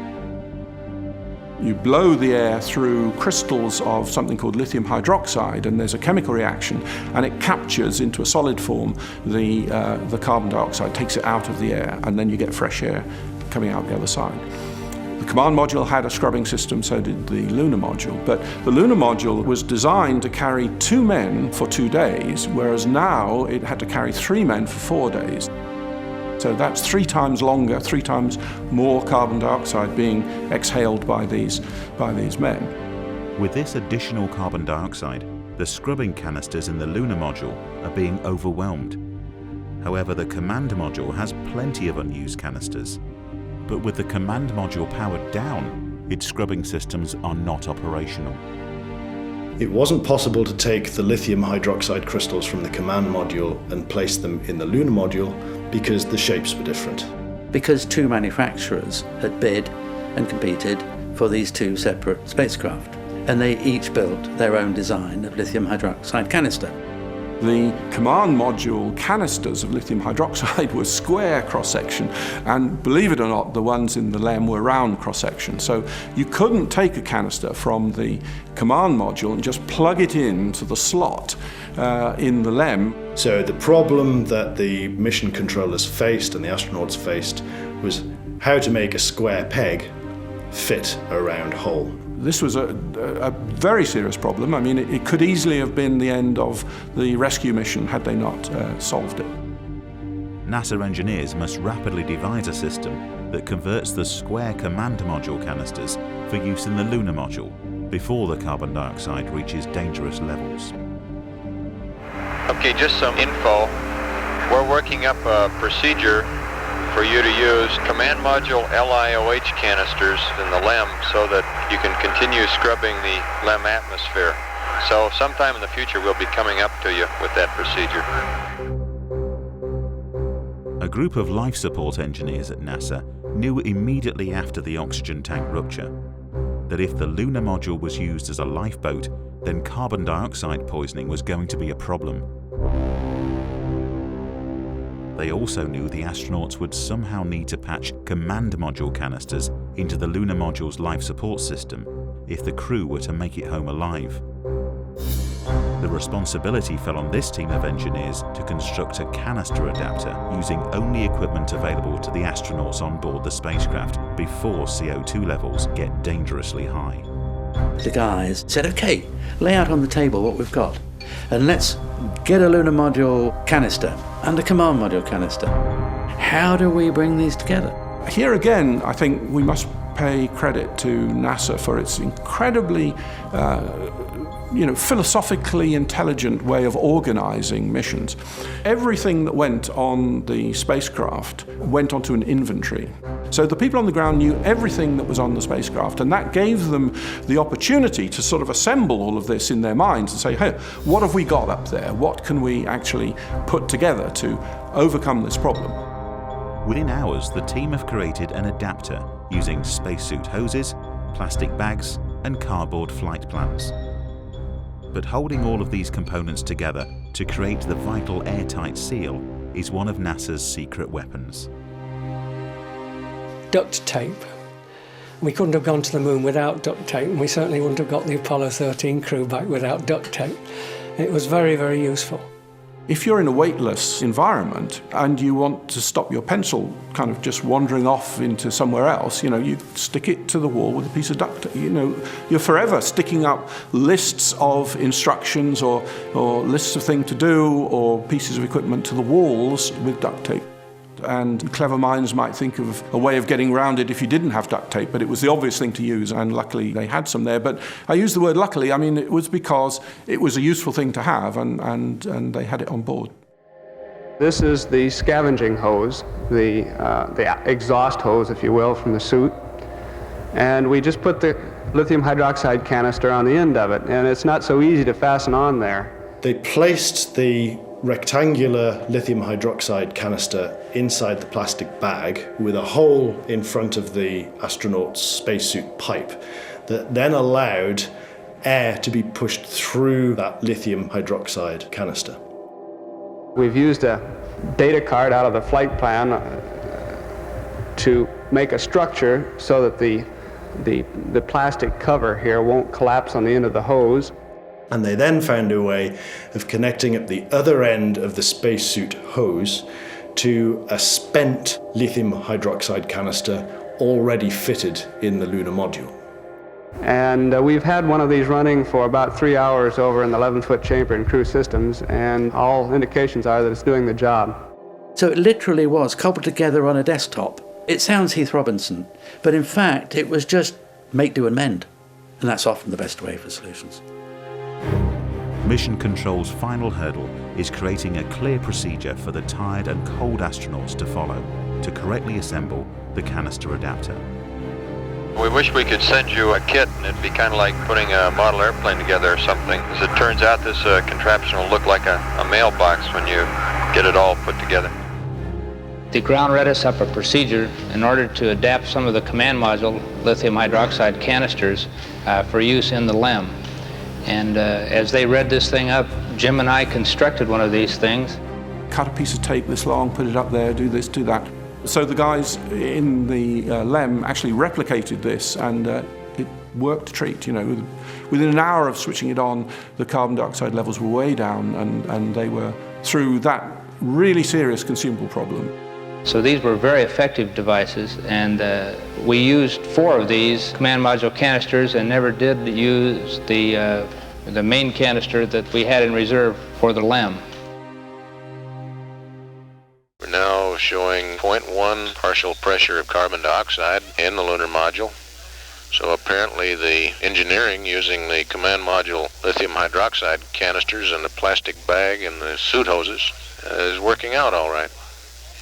You blow the air through crystals of something called lithium hydroxide, and there's a chemical reaction, and it captures into a solid form the carbon dioxide, takes it out of the air, and then you get fresh air coming out the other side. The command module had a scrubbing system, so did the lunar module, but the lunar module was designed to carry 2 men for 2 days, whereas now it had to carry 3 men for 4 days. So that's 3 times longer, 3 times more carbon dioxide being exhaled by these men. With this additional carbon dioxide, the scrubbing canisters in the lunar module are being overwhelmed. However, the command module has plenty of unused canisters. But with the command module powered down, its scrubbing systems are not operational. It wasn't possible to take the lithium hydroxide crystals from the command module and place them in the lunar module because the shapes were different. Because 2 manufacturers had bid and competed for these 2 separate spacecraft, and they each built their own design of lithium hydroxide canister. The command module canisters of lithium hydroxide were square cross-section, and believe it or not, the ones in the LEM were round cross-section. So you couldn't take a canister from the command module and just plug it into the slot in the LEM. So the problem that the mission controllers faced and the astronauts faced was how to make a square peg fit a round hole. This was a very serious problem. I mean, it could easily have been the end of the rescue mission had they not solved it. NASA engineers must rapidly devise a system that converts the square command module canisters for use in the lunar module before the carbon dioxide reaches dangerous levels. Okay, just some info. We're working up a procedure for you to use command module LiOH canisters in the LEM so that you can continue scrubbing the LEM atmosphere. So sometime in the future we'll be coming up to you with that procedure. A group of life support engineers at NASA knew immediately after the oxygen tank rupture that if the lunar module was used as a lifeboat, then carbon dioxide poisoning was going to be a problem. They also knew the astronauts would somehow need to patch command module canisters into the lunar module's life support system if the crew were to make it home alive. The responsibility fell on this team of engineers to construct a canister adapter using only equipment available to the astronauts on board the spacecraft before CO2 levels get dangerously high. The guys said, okay, lay out on the table what we've got, and let's get a lunar module canister and a command module canister. How do we bring these together? Here again, I think we must pay credit to NASA for its incredibly philosophically intelligent way of organizing missions. Everything that went on the spacecraft went onto an inventory. So the people on the ground knew everything that was on the spacecraft, and that gave them the opportunity to sort of assemble all of this in their minds and say, hey, what have we got up there? What can we actually put together to overcome this problem? Within hours, the team have created an adapter using spacesuit hoses, plastic bags, and cardboard flight plans. But holding all of these components together to create the vital airtight seal is one of NASA's secret weapons. Duct tape. We couldn't have gone to the moon without duct tape, and we certainly wouldn't have got the Apollo 13 crew back without duct tape. It was very, very useful. If you're in a weightless environment and you want to stop your pencil kind of just wandering off into somewhere else, you stick it to the wall with a piece of duct tape. You're forever sticking up lists of instructions or lists of things to do or pieces of equipment to the walls with duct tape. And clever minds might think of a way of getting around it if you didn't have duct tape, but it was the obvious thing to use, and luckily they had some there. But I use the word luckily, it was because it was a useful thing to have, and they had it on board. This is the scavenging hose, the exhaust hose, if you will, from the suit. And we just put the lithium hydroxide canister on the end of it, and it's not so easy to fasten on there. They placed the rectangular lithium hydroxide canister inside the plastic bag with a hole in front of the astronaut's spacesuit pipe that then allowed air to be pushed through that lithium hydroxide canister. We've used a data card out of the flight plan to make a structure so that the plastic cover here won't collapse on the end of the hose. And they then found a way of connecting at the other end of the spacesuit hose to a spent lithium hydroxide canister already fitted in the lunar module. And we've had one of these running for about 3 hours over in the 11-foot chamber in Crew Systems, and all indications are that it's doing the job. So it literally was cobbled together on a desktop. It sounds Heath Robinson, but in fact it was just make, do and mend. And that's often the best way for solutions. Mission Control's final hurdle is creating a clear procedure for the tired and cold astronauts to follow to correctly assemble the canister adapter. We wish we could send you a kit, and it'd be kind of like putting a model airplane together or something. As it turns out, this contraption will look like a mailbox when you get it all put together. The ground read us up a procedure in order to adapt some of the command module lithium hydroxide canisters for use in the LEM. And as they read this thing up, Jim and I constructed one of these things. Cut a piece of tape this long, put it up there, do this, do that. So the guys in the LEM actually replicated this, and it worked a treat. Within an hour of switching it on, the carbon dioxide levels were way down, and they were through that really serious consumable problem. So these were very effective devices, and we used 4 of these command module canisters and never did use the main canister that we had in reserve for the LEM. We're now showing 0.1 partial pressure of carbon dioxide in the lunar module. So apparently the engineering using the command module lithium hydroxide canisters and the plastic bag and the suit hoses is working out all right.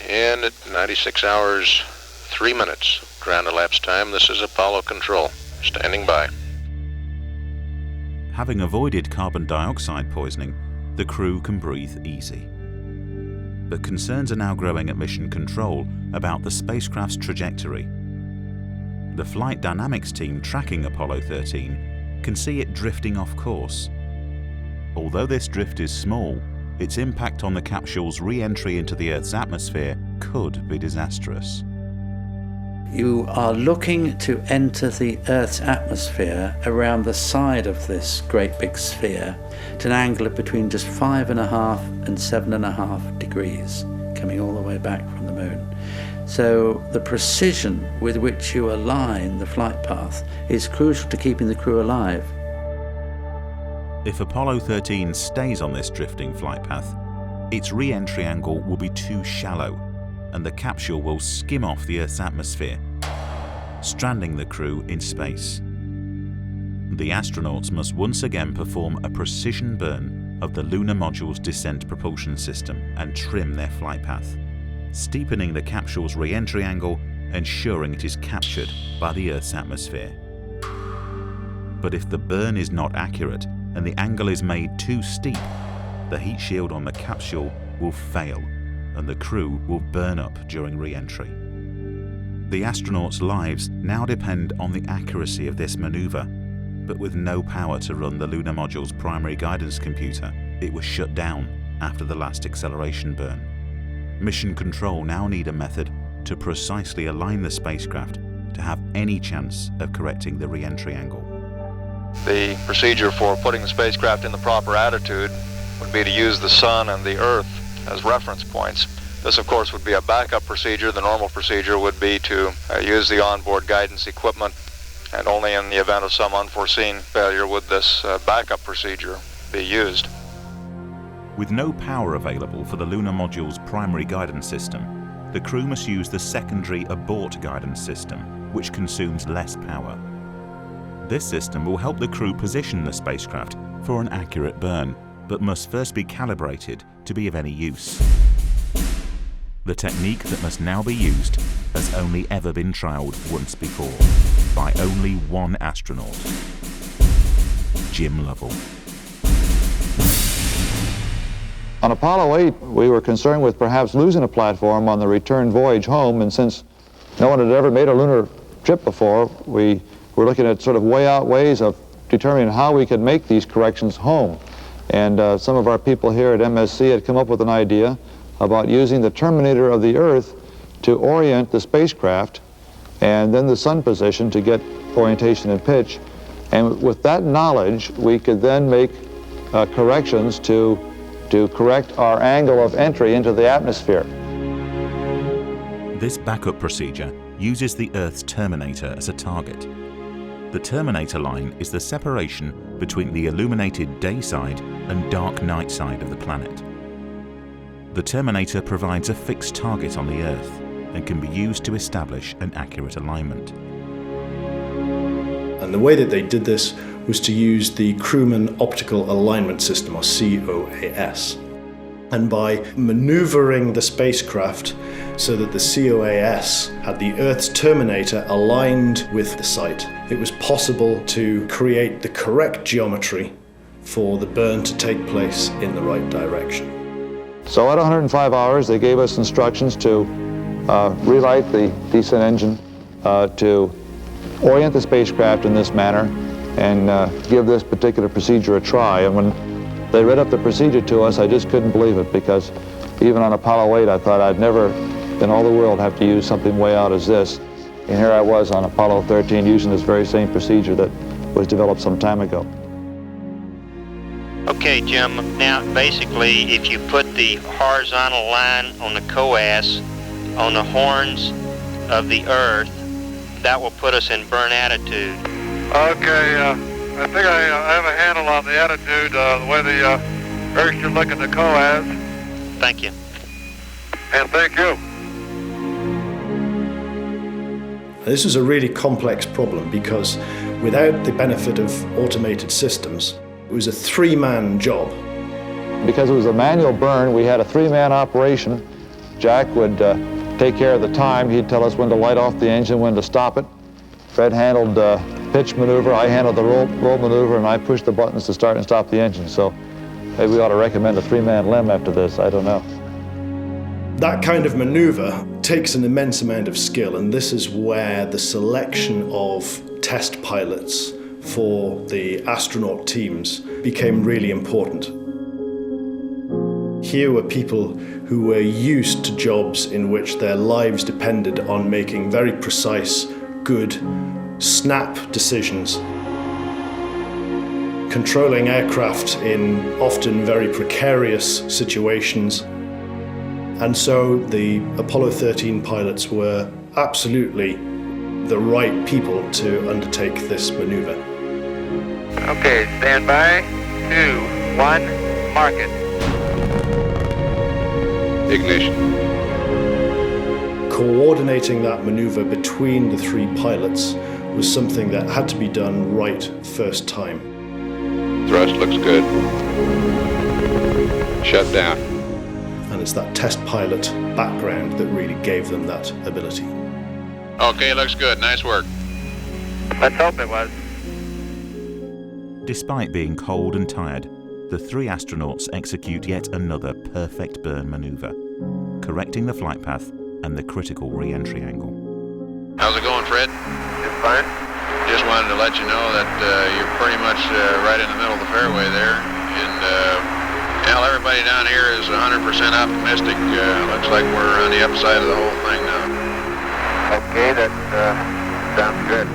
And at 96 hours, 3 minutes ground elapsed time, this is Apollo Control, standing by. Having avoided carbon dioxide poisoning, the crew can breathe easy. But concerns are now growing at Mission Control about the spacecraft's trajectory. The flight dynamics team tracking Apollo 13 can see it drifting off course. Although this drift is small, its impact on the capsule's re-entry into the Earth's atmosphere could be disastrous. You are looking to enter the Earth's atmosphere around the side of this great big sphere at an angle of between just 5.5 and 7.5 degrees, coming all the way back from the moon. So the precision with which you align the flight path is crucial to keeping the crew alive. If Apollo 13 stays on this drifting flight path, its re-entry angle will be too shallow, and the capsule will skim off the Earth's atmosphere, stranding the crew in space. The astronauts must once again perform a precision burn of the lunar module's descent propulsion system and trim their flight path, steepening the capsule's re-entry angle, ensuring it is captured by the Earth's atmosphere. But if the burn is not accurate and the angle is made too steep, the heat shield on the capsule will fail and the crew will burn up during re-entry. The astronauts' lives now depend on the accuracy of this maneuver, but with no power to run the lunar module's primary guidance computer, it was shut down after the last acceleration burn. Mission Control now need a method to precisely align the spacecraft to have any chance of correcting the re-entry angle. The procedure for putting the spacecraft in the proper attitude would be to use the Sun and the Earth as reference points. This, of course, would be a backup procedure. The normal procedure would be to use the onboard guidance equipment, and only in the event of some unforeseen failure would this backup procedure be used. With no power available for the lunar module's primary guidance system, the crew must use the secondary abort guidance system, which consumes less power. This system will help the crew position the spacecraft for an accurate burn, but must first be calibrated to be of any use. The technique that must now be used has only ever been trialled once before, by only one astronaut, Jim Lovell. On Apollo 8, we were concerned with perhaps losing a platform on the return voyage home, and since no one had ever made a lunar trip before, we were looking at sort of way out ways of determining how we could make these corrections home. And some of our people here at MSC had come up with an idea about using the terminator of the Earth to orient the spacecraft and then the sun position to get orientation and pitch. And with that knowledge, we could then make corrections to correct our angle of entry into the atmosphere. This backup procedure uses the Earth's terminator as a target. The terminator line is the separation between the illuminated day side and dark night side of the planet. The terminator provides a fixed target on the Earth and can be used to establish an accurate alignment. And the way that they did this was to use the Crewman Optical Alignment System, or COAS. And by maneuvering the spacecraft so that the COAS had the Earth's terminator aligned with the site, it was possible to create the correct geometry for the burn to take place in the right direction. So at 105 hours, they gave us instructions to relight the descent engine, to orient the spacecraft in this manner, and give this particular procedure a try. And when they read up the procedure to us, I just couldn't believe it, because even on Apollo 8, I thought I'd never in all the world have to use something way out as this. And here I was on Apollo 13 using this very same procedure that was developed some time ago. Okay, Jim, now basically if you put the horizontal line on the COAS on the horns of the Earth, that will put us in burn attitude. Okay, I think I have a handle on the attitude, the way the Earth should look at the COAS. Thank you. And thank you. This was a really complex problem because without the benefit of automated systems, it was a three-man job. Because it was a manual burn, we had a three-man operation. Jack would take care of the time. He'd tell us when to light off the engine, when to stop it. Fred handled pitch maneuver, I handled the roll maneuver, and I pushed the buttons to start and stop the engine. So maybe we ought to recommend a three-man LEM after this, I don't know. That kind of maneuver takes an immense amount of skill, and this is where the selection of test pilots for the astronaut teams became really important. Here were people who were used to jobs in which their lives depended on making very precise, good, snap decisions, controlling aircraft in often very precarious situations. And so the Apollo 13 pilots were absolutely the right people to undertake this maneuver. Okay, stand by. 2, 1, mark it. Ignition. Coordinating that maneuver between the three pilots was something that had to be done right first time. Thrust looks good. Shut down. And it's that test pilot background that really gave them that ability. Okay, looks good. Nice work. Let's hope it was. Despite being cold and tired, the three astronauts execute yet another perfect burn maneuver, correcting the flight path and the critical re-entry angle. How's it going, Fred? Just fine. Just wanted to let you know that you're pretty much right in the middle of the fairway there. And well, everybody down here is 100% optimistic. Looks like we're on the upside of the whole thing now. Okay, that sounds good.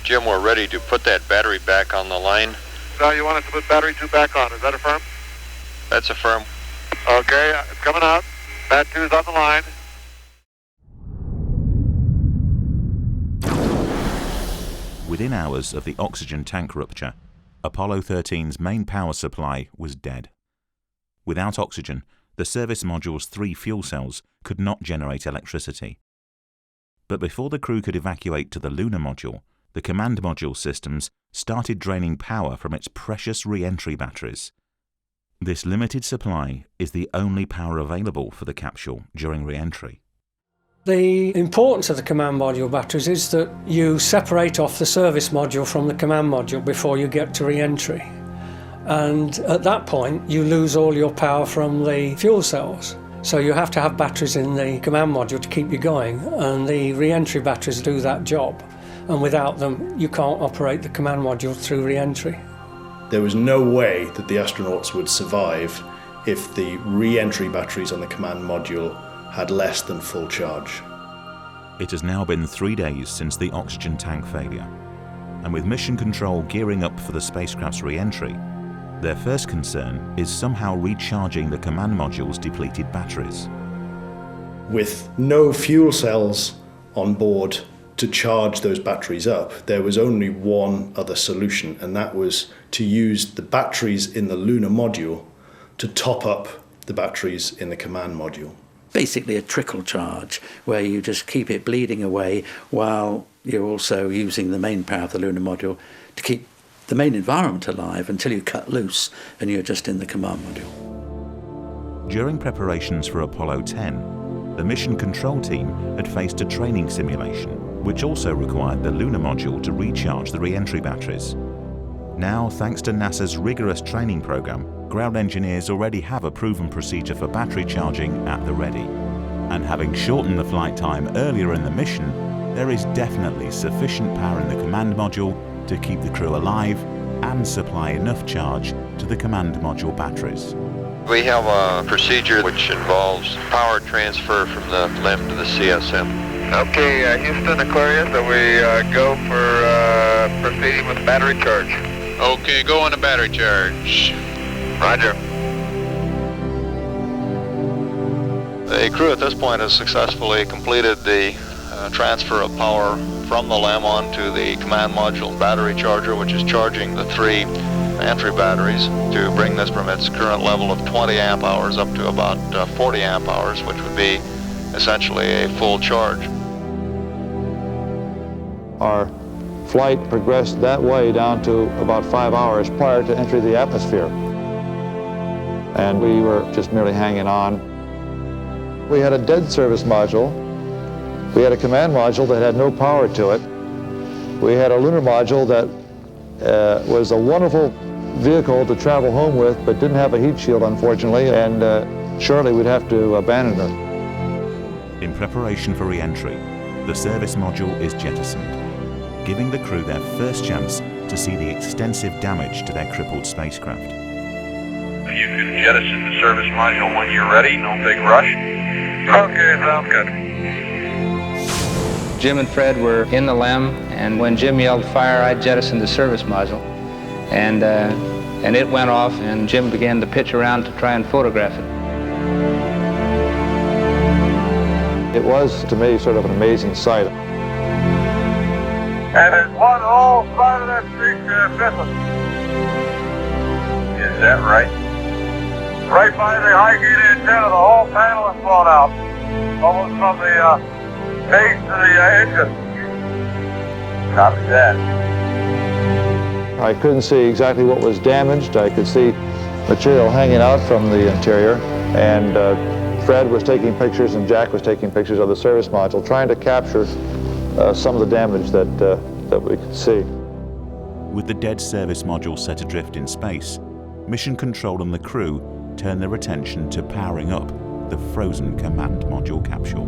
Jim, we're ready to put that battery back on the line. So you want us to put battery 2 back on. Is that a firm? That's a firm. Okay, it's coming out. Bat 2's on the line. Within hours of the oxygen tank rupture, Apollo 13's main power supply was dead. Without oxygen, the service module's 3 fuel cells could not generate electricity. But before the crew could evacuate to the lunar module, the command module systems started draining power from its precious re-entry batteries. This limited supply is the only power available for the capsule during re-entry. The importance of the command module batteries is that you separate off the service module from the command module before you get to re-entry. And at that point, you lose all your power from the fuel cells. So you have to have batteries in the command module to keep you going, and the re-entry batteries do that job. And without them, you can't operate the command module through re-entry. There was no way that the astronauts would survive if the re-entry batteries on the command module had less than full charge. It has now been 3 days since the oxygen tank failure, and with mission control gearing up for the spacecraft's re-entry, their first concern is somehow recharging the command module's depleted batteries. With no fuel cells on board to charge those batteries up, there was only one other solution, and that was to use the batteries in the lunar module to top up the batteries in the command module. Basically a trickle charge, where you just keep it bleeding away while you're also using the main power of the lunar module to keep the main environment alive until you cut loose and you're just in the command module. During preparations for Apollo 10, the mission control team had faced a training simulation, which also required the lunar module to recharge the re-entry batteries. Now, thanks to NASA's rigorous training program, ground engineers already have a proven procedure for battery charging at the ready. And having shortened the flight time earlier in the mission, there is definitely sufficient power in the command module to keep the crew alive and supply enough charge to the command module batteries. We have a procedure which involves power transfer from the LEM to the CSM. Okay, Houston, Aquarius, so we go for proceeding with battery charge. Okay, go on the battery charge. Roger. The crew at this point has successfully completed the transfer of power from the LEM onto the command module battery charger, which is charging the 3 entry batteries to bring this from its current level of 20 amp hours up to about 40 amp hours, which would be essentially a full charge. Our flight progressed that way down to about 5 hours prior to entry of the atmosphere. And we were just merely hanging on. We had a dead service module. We had a command module that had no power to it. We had a lunar module that was a wonderful vehicle to travel home with, but didn't have a heat shield, unfortunately, and shortly we'd have to abandon it. In preparation for re-entry, the service module is jettisoned. giving the crew their first chance to see the extensive damage to their crippled spacecraft. You can jettison the service module when you're ready, no big rush. Okay, sounds good. Jim and Fred were in the LEM, and when Jim yelled fire, I jettisoned the service module. And it went off, and Jim began to pitch around to try and photograph it. It was, to me, sort of an amazing sight. And there's one whole side of that street missing. Is that right? Right by the high gate antenna, the whole panel is blown out. Almost from the base to the engine. Copy that. I couldn't see exactly what was damaged. I could see material hanging out from the interior, and Fred was taking pictures and Jack was taking pictures of the service module, trying to capture some of the damage that we could see. With the dead service module set adrift in space, Mission Control and the crew turned their attention to powering up the frozen command module capsule.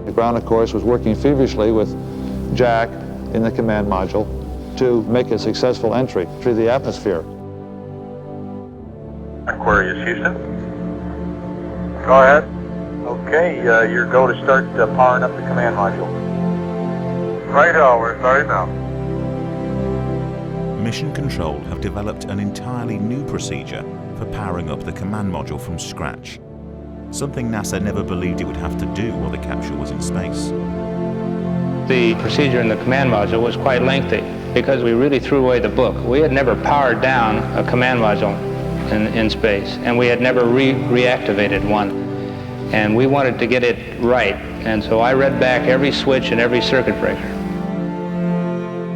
The ground, of course, was working feverishly with Jack in the command module to make a successful entry through the atmosphere. Aquarius, Houston. Go ahead. Okay, your go to start powering up the command module. Right-o, we're starting now. Mission Control have developed an entirely new procedure for powering up the command module from scratch, something NASA never believed it would have to do while the capsule was in space. The procedure in the command module was quite lengthy because we really threw away the book. We had never powered down a command module in space, and we had never reactivated one. And we wanted to get it right, and so I read back every switch and every circuit breaker.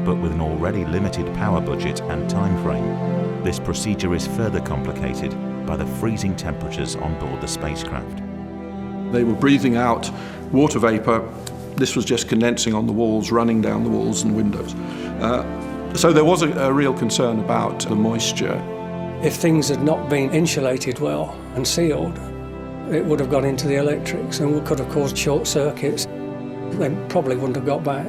But with an already limited power budget and time frame, this procedure is further complicated by the freezing temperatures on board the spacecraft. They were breathing out water vapor. This was just condensing on the walls, running down the walls and windows. So there was a real concern about the moisture. If things had not been insulated well and sealed, it would have gone into the electrics and could have caused short circuits. They probably wouldn't have got back.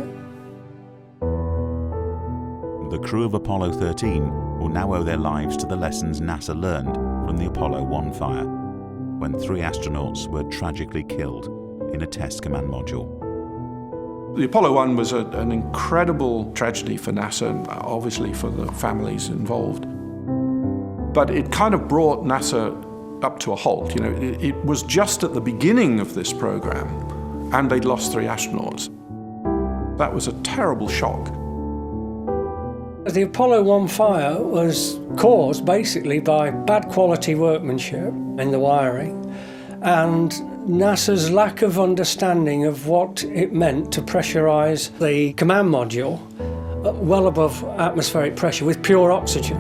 The crew of Apollo 13 will now owe their lives to the lessons NASA learned from the Apollo 1 fire, when 3 astronauts were tragically killed in a test command module. The Apollo 1 was an incredible tragedy for NASA, and obviously for the families involved. But it kind of brought NASA up to a halt. You know, it was just at the beginning of this program, and they'd lost 3 astronauts. That was a terrible shock. The Apollo 1 fire was caused basically by bad quality workmanship in the wiring and NASA's lack of understanding of what it meant to pressurize the command module well above atmospheric pressure with pure oxygen.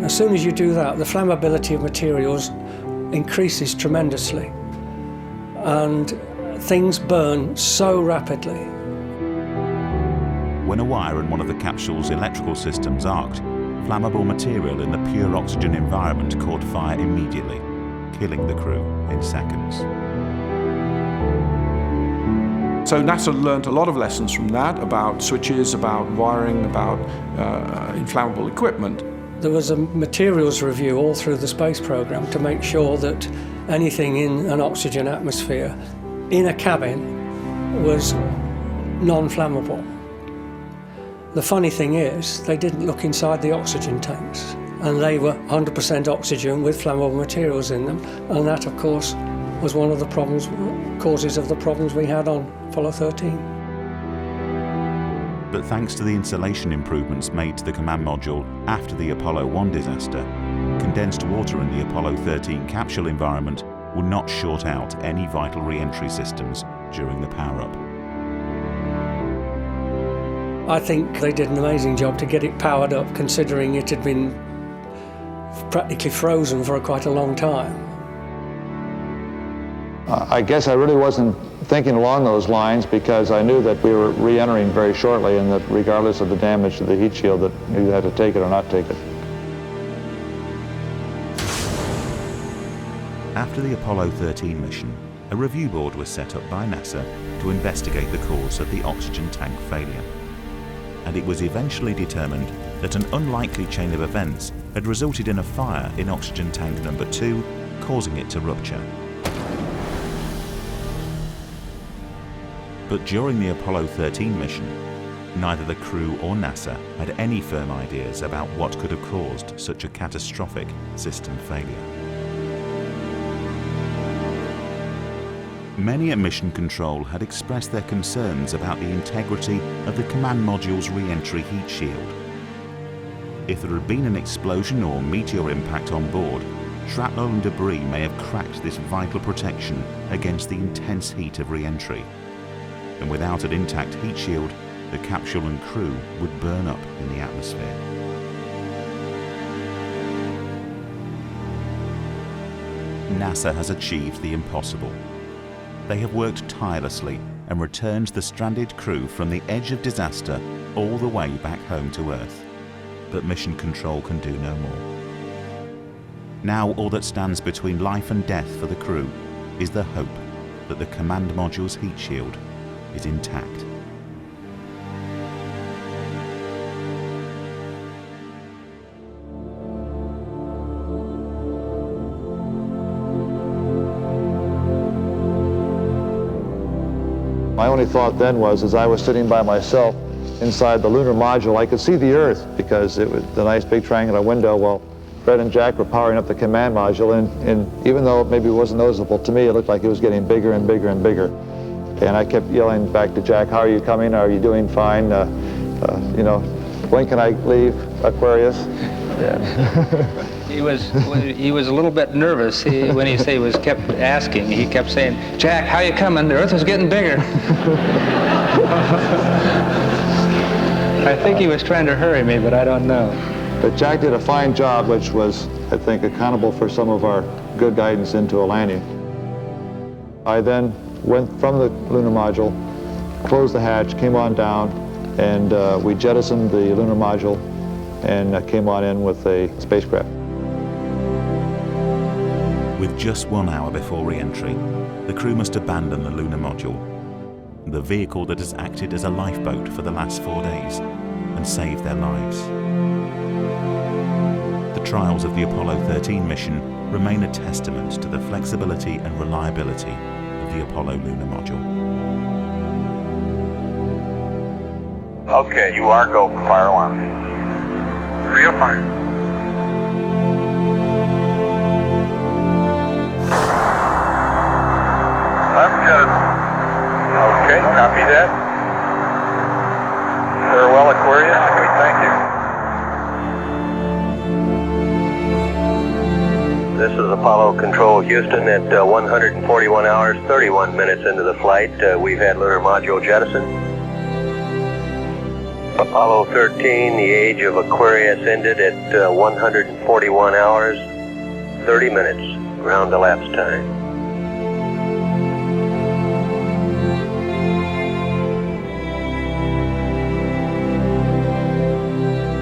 As soon as you do that, the flammability of materials increases tremendously and things burn so rapidly. When a wire in one of the capsule's electrical systems arced, flammable material in the pure oxygen environment caught fire immediately, killing the crew in seconds. So NASA learned a lot of lessons from that about switches, about wiring, about inflammable equipment. There was a materials review all through the space program to make sure that anything in an oxygen atmosphere in a cabin was non-flammable. The funny thing is, they didn't look inside the oxygen tanks, and they were 100% oxygen with flammable materials in them, and that, of course, was one of the causes of the problems we had on Apollo 13. But thanks to the insulation improvements made to the command module after the Apollo 1 disaster, condensed water in the Apollo 13 capsule environment would not short out any vital re-entry systems during the power-up. I think they did an amazing job to get it powered up, considering it had been practically frozen for quite a long time. I guess I really wasn't thinking along those lines because I knew that we were re-entering very shortly and that regardless of the damage to the heat shield, that you had to take it or not take it. After the Apollo 13 mission, a review board was set up by NASA to investigate the cause of the oxygen tank failure. And it was eventually determined that an unlikely chain of events had resulted in a fire in oxygen tank number 2, causing it to rupture. But during the Apollo 13 mission, neither the crew or NASA had any firm ideas about what could have caused such a catastrophic system failure. Many at Mission Control had expressed their concerns about the integrity of the command module's re-entry heat shield. If there had been an explosion or meteor impact on board, shrapnel and debris may have cracked this vital protection against the intense heat of re-entry. And without an intact heat shield, the capsule and crew would burn up in the atmosphere. NASA has achieved the impossible. They have worked tirelessly and returned the stranded crew from the edge of disaster all the way back home to Earth. But Mission Control can do no more. Now all that stands between life and death for the crew is the hope that the command module's heat shield is intact. My only thought then was, as I was sitting by myself inside the lunar module, I could see the Earth because it was the nice big triangular window. Well, Fred and Jack were powering up the command module, and even though maybe it wasn't noticeable to me, it looked like it was getting bigger and bigger and bigger. And I kept yelling back to Jack, "How are you coming? Are you doing fine? You know, when can I leave Aquarius?" Yeah. He was a little bit nervous when he was kept asking. He kept saying, "Jack, how you coming? The Earth is getting bigger." I think he was trying to hurry me, but I don't know. But Jack did a fine job, which was, I think, accountable for some of our good guidance into a landing. I then went from the lunar module, closed the hatch, came on down, and we jettisoned the lunar module and came on in with a spacecraft. With just 1 hour before re-entry, the crew must abandon the lunar module, the vehicle that has acted as a lifeboat for the last 4 days, and save their lives. The trials of the Apollo 13 mission remain a testament to the flexibility and reliability of the Apollo lunar module. Okay, you are go for fire alarm. Real fire. I'm good. Okay, copy that. Farewell, Aquarius. Thank you. This is Apollo Control Houston at 141 hours, 31 minutes into the flight. We've had lunar module jettisoned. Apollo 13, the age of Aquarius ended at 141 hours, 30 minutes, ground elapsed time.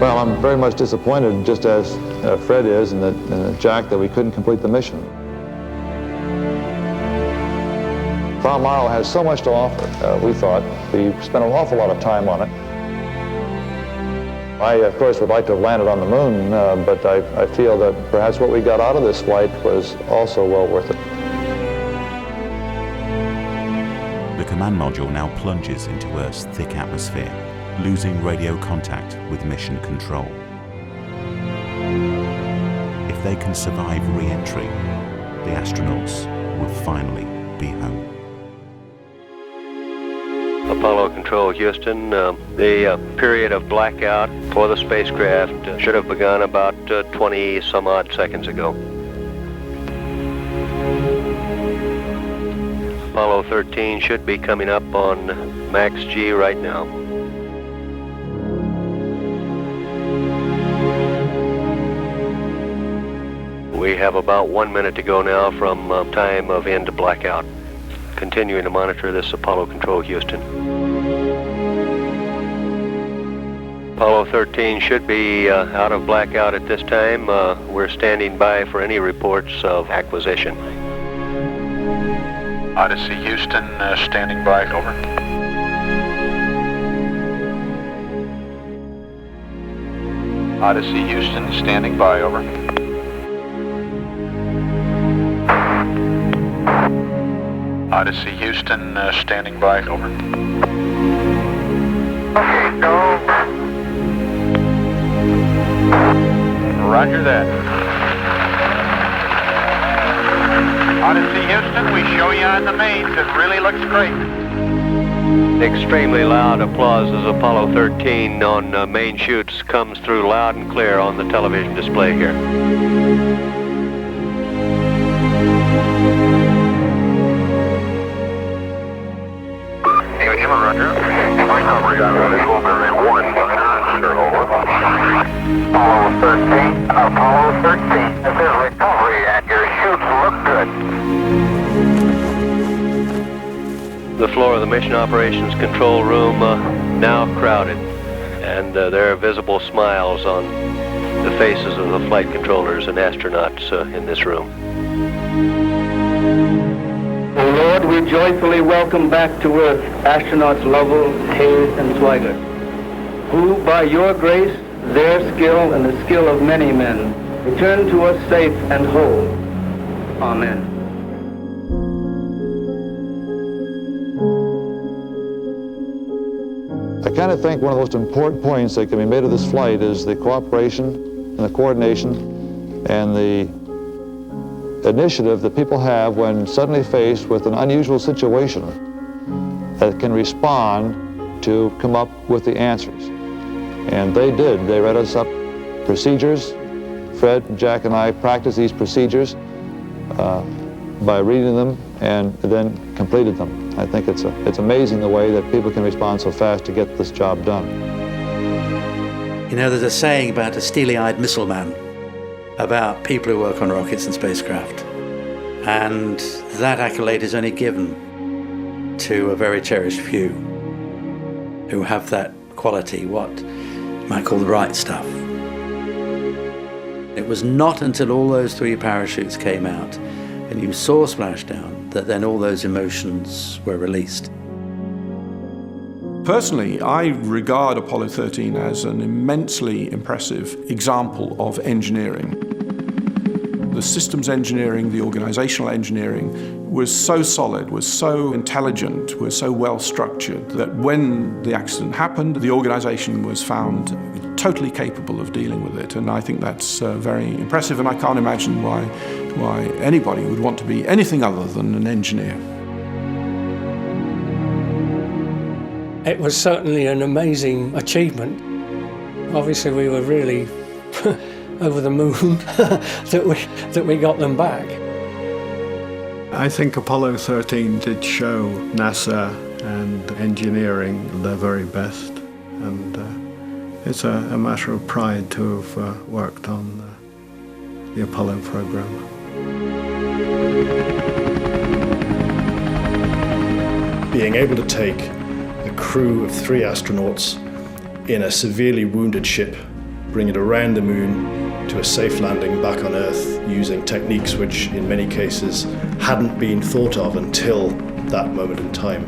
Well, I'm very much disappointed, just as Fred is and Jack, that we couldn't complete the mission. Palomaro has so much to offer, we thought. We spent an awful lot of time on it. I, of course, would like to have landed on the moon, but I feel that perhaps what we got out of this flight was also well worth it. The command module now plunges into Earth's thick atmosphere, losing radio contact with Mission Control. If they can survive re-entry, the astronauts will finally be home. Apollo Control Houston, the period of blackout for the spacecraft should have begun about 20 some odd seconds ago. Apollo 13 should be coming up on max G right now. We have about 1 minute to go now from time of end to blackout. Continuing to monitor this Apollo Control Houston. Apollo 13 should be out of blackout at this time. We're standing by for any reports of acquisition. Odyssey Houston, standing by, over. Odyssey Houston, standing by, over. Odyssey Houston, standing by, over. Okay, go. Roger that. Odyssey Houston, we show you on the mains. It really looks great. Extremely loud applause as Apollo 13 on main chutes comes through loud and clear on the television display here. Roger. Recovery on this will be rewarded by Astronaut, over. Apollo 13, Apollo 13. This is recovery and your chutes look good. The floor of the Mission Operations Control Room now crowded, and there are visible smiles on the faces of the flight controllers and astronauts in this room. Lord, we joyfully welcome back to Earth astronauts Lovell, Hayes, and Swigert, who, by your grace, their skill, and the skill of many men, return to us safe and whole. Amen. I kind of think one of the most important points that can be made of this flight is the cooperation and the coordination and the initiative that people have when suddenly faced with an unusual situation that can respond to come up with the answers. And they did. They read us up procedures. Fred, Jack, and I practiced these procedures by reading them and then completed them. I think it's amazing the way that people can respond so fast to get this job done. You know, there's a saying about a steely-eyed missile man, about people who work on rockets and spacecraft. And that accolade is only given to a very cherished few who have that quality, what you might call the right stuff. It was not until all those 3 parachutes came out and you saw splashdown that then all those emotions were released. Personally, I regard Apollo 13 as an immensely impressive example of engineering. The systems engineering, the organizational engineering was so solid, was so intelligent, was so well structured that when the accident happened, the organization was found totally capable of dealing with it. And I think that's very impressive, and I can't imagine why anybody would want to be anything other than an engineer. It was certainly an amazing achievement. Obviously, we were really over the moon that we got them back. I think Apollo 13 did show NASA and engineering their very best, and it's a matter of pride to have worked on the Apollo program. Being able to take a crew of 3 astronauts in a severely wounded ship, bring it around the moon to a safe landing back on Earth using techniques which in many cases hadn't been thought of until that moment in time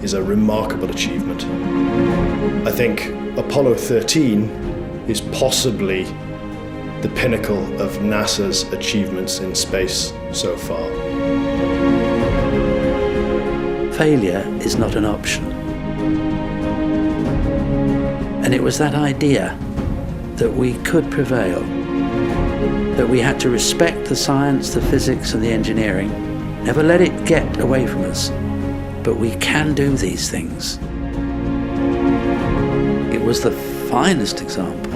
is a remarkable achievement. I think Apollo 13 is possibly the pinnacle of NASA's achievements in space so far. Failure is not an option. And it was that idea that we could prevail, that we had to respect the science, the physics, and the engineering, never let it get away from us, but we can do these things. It was the finest example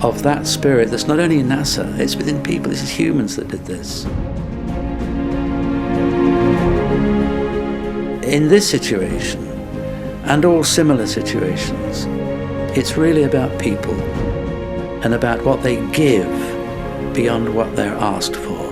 of that spirit that's not only in NASA, it's within people, this is humans that did this. In this situation, and all similar situations, it's really about people and about what they give beyond what they're asked for.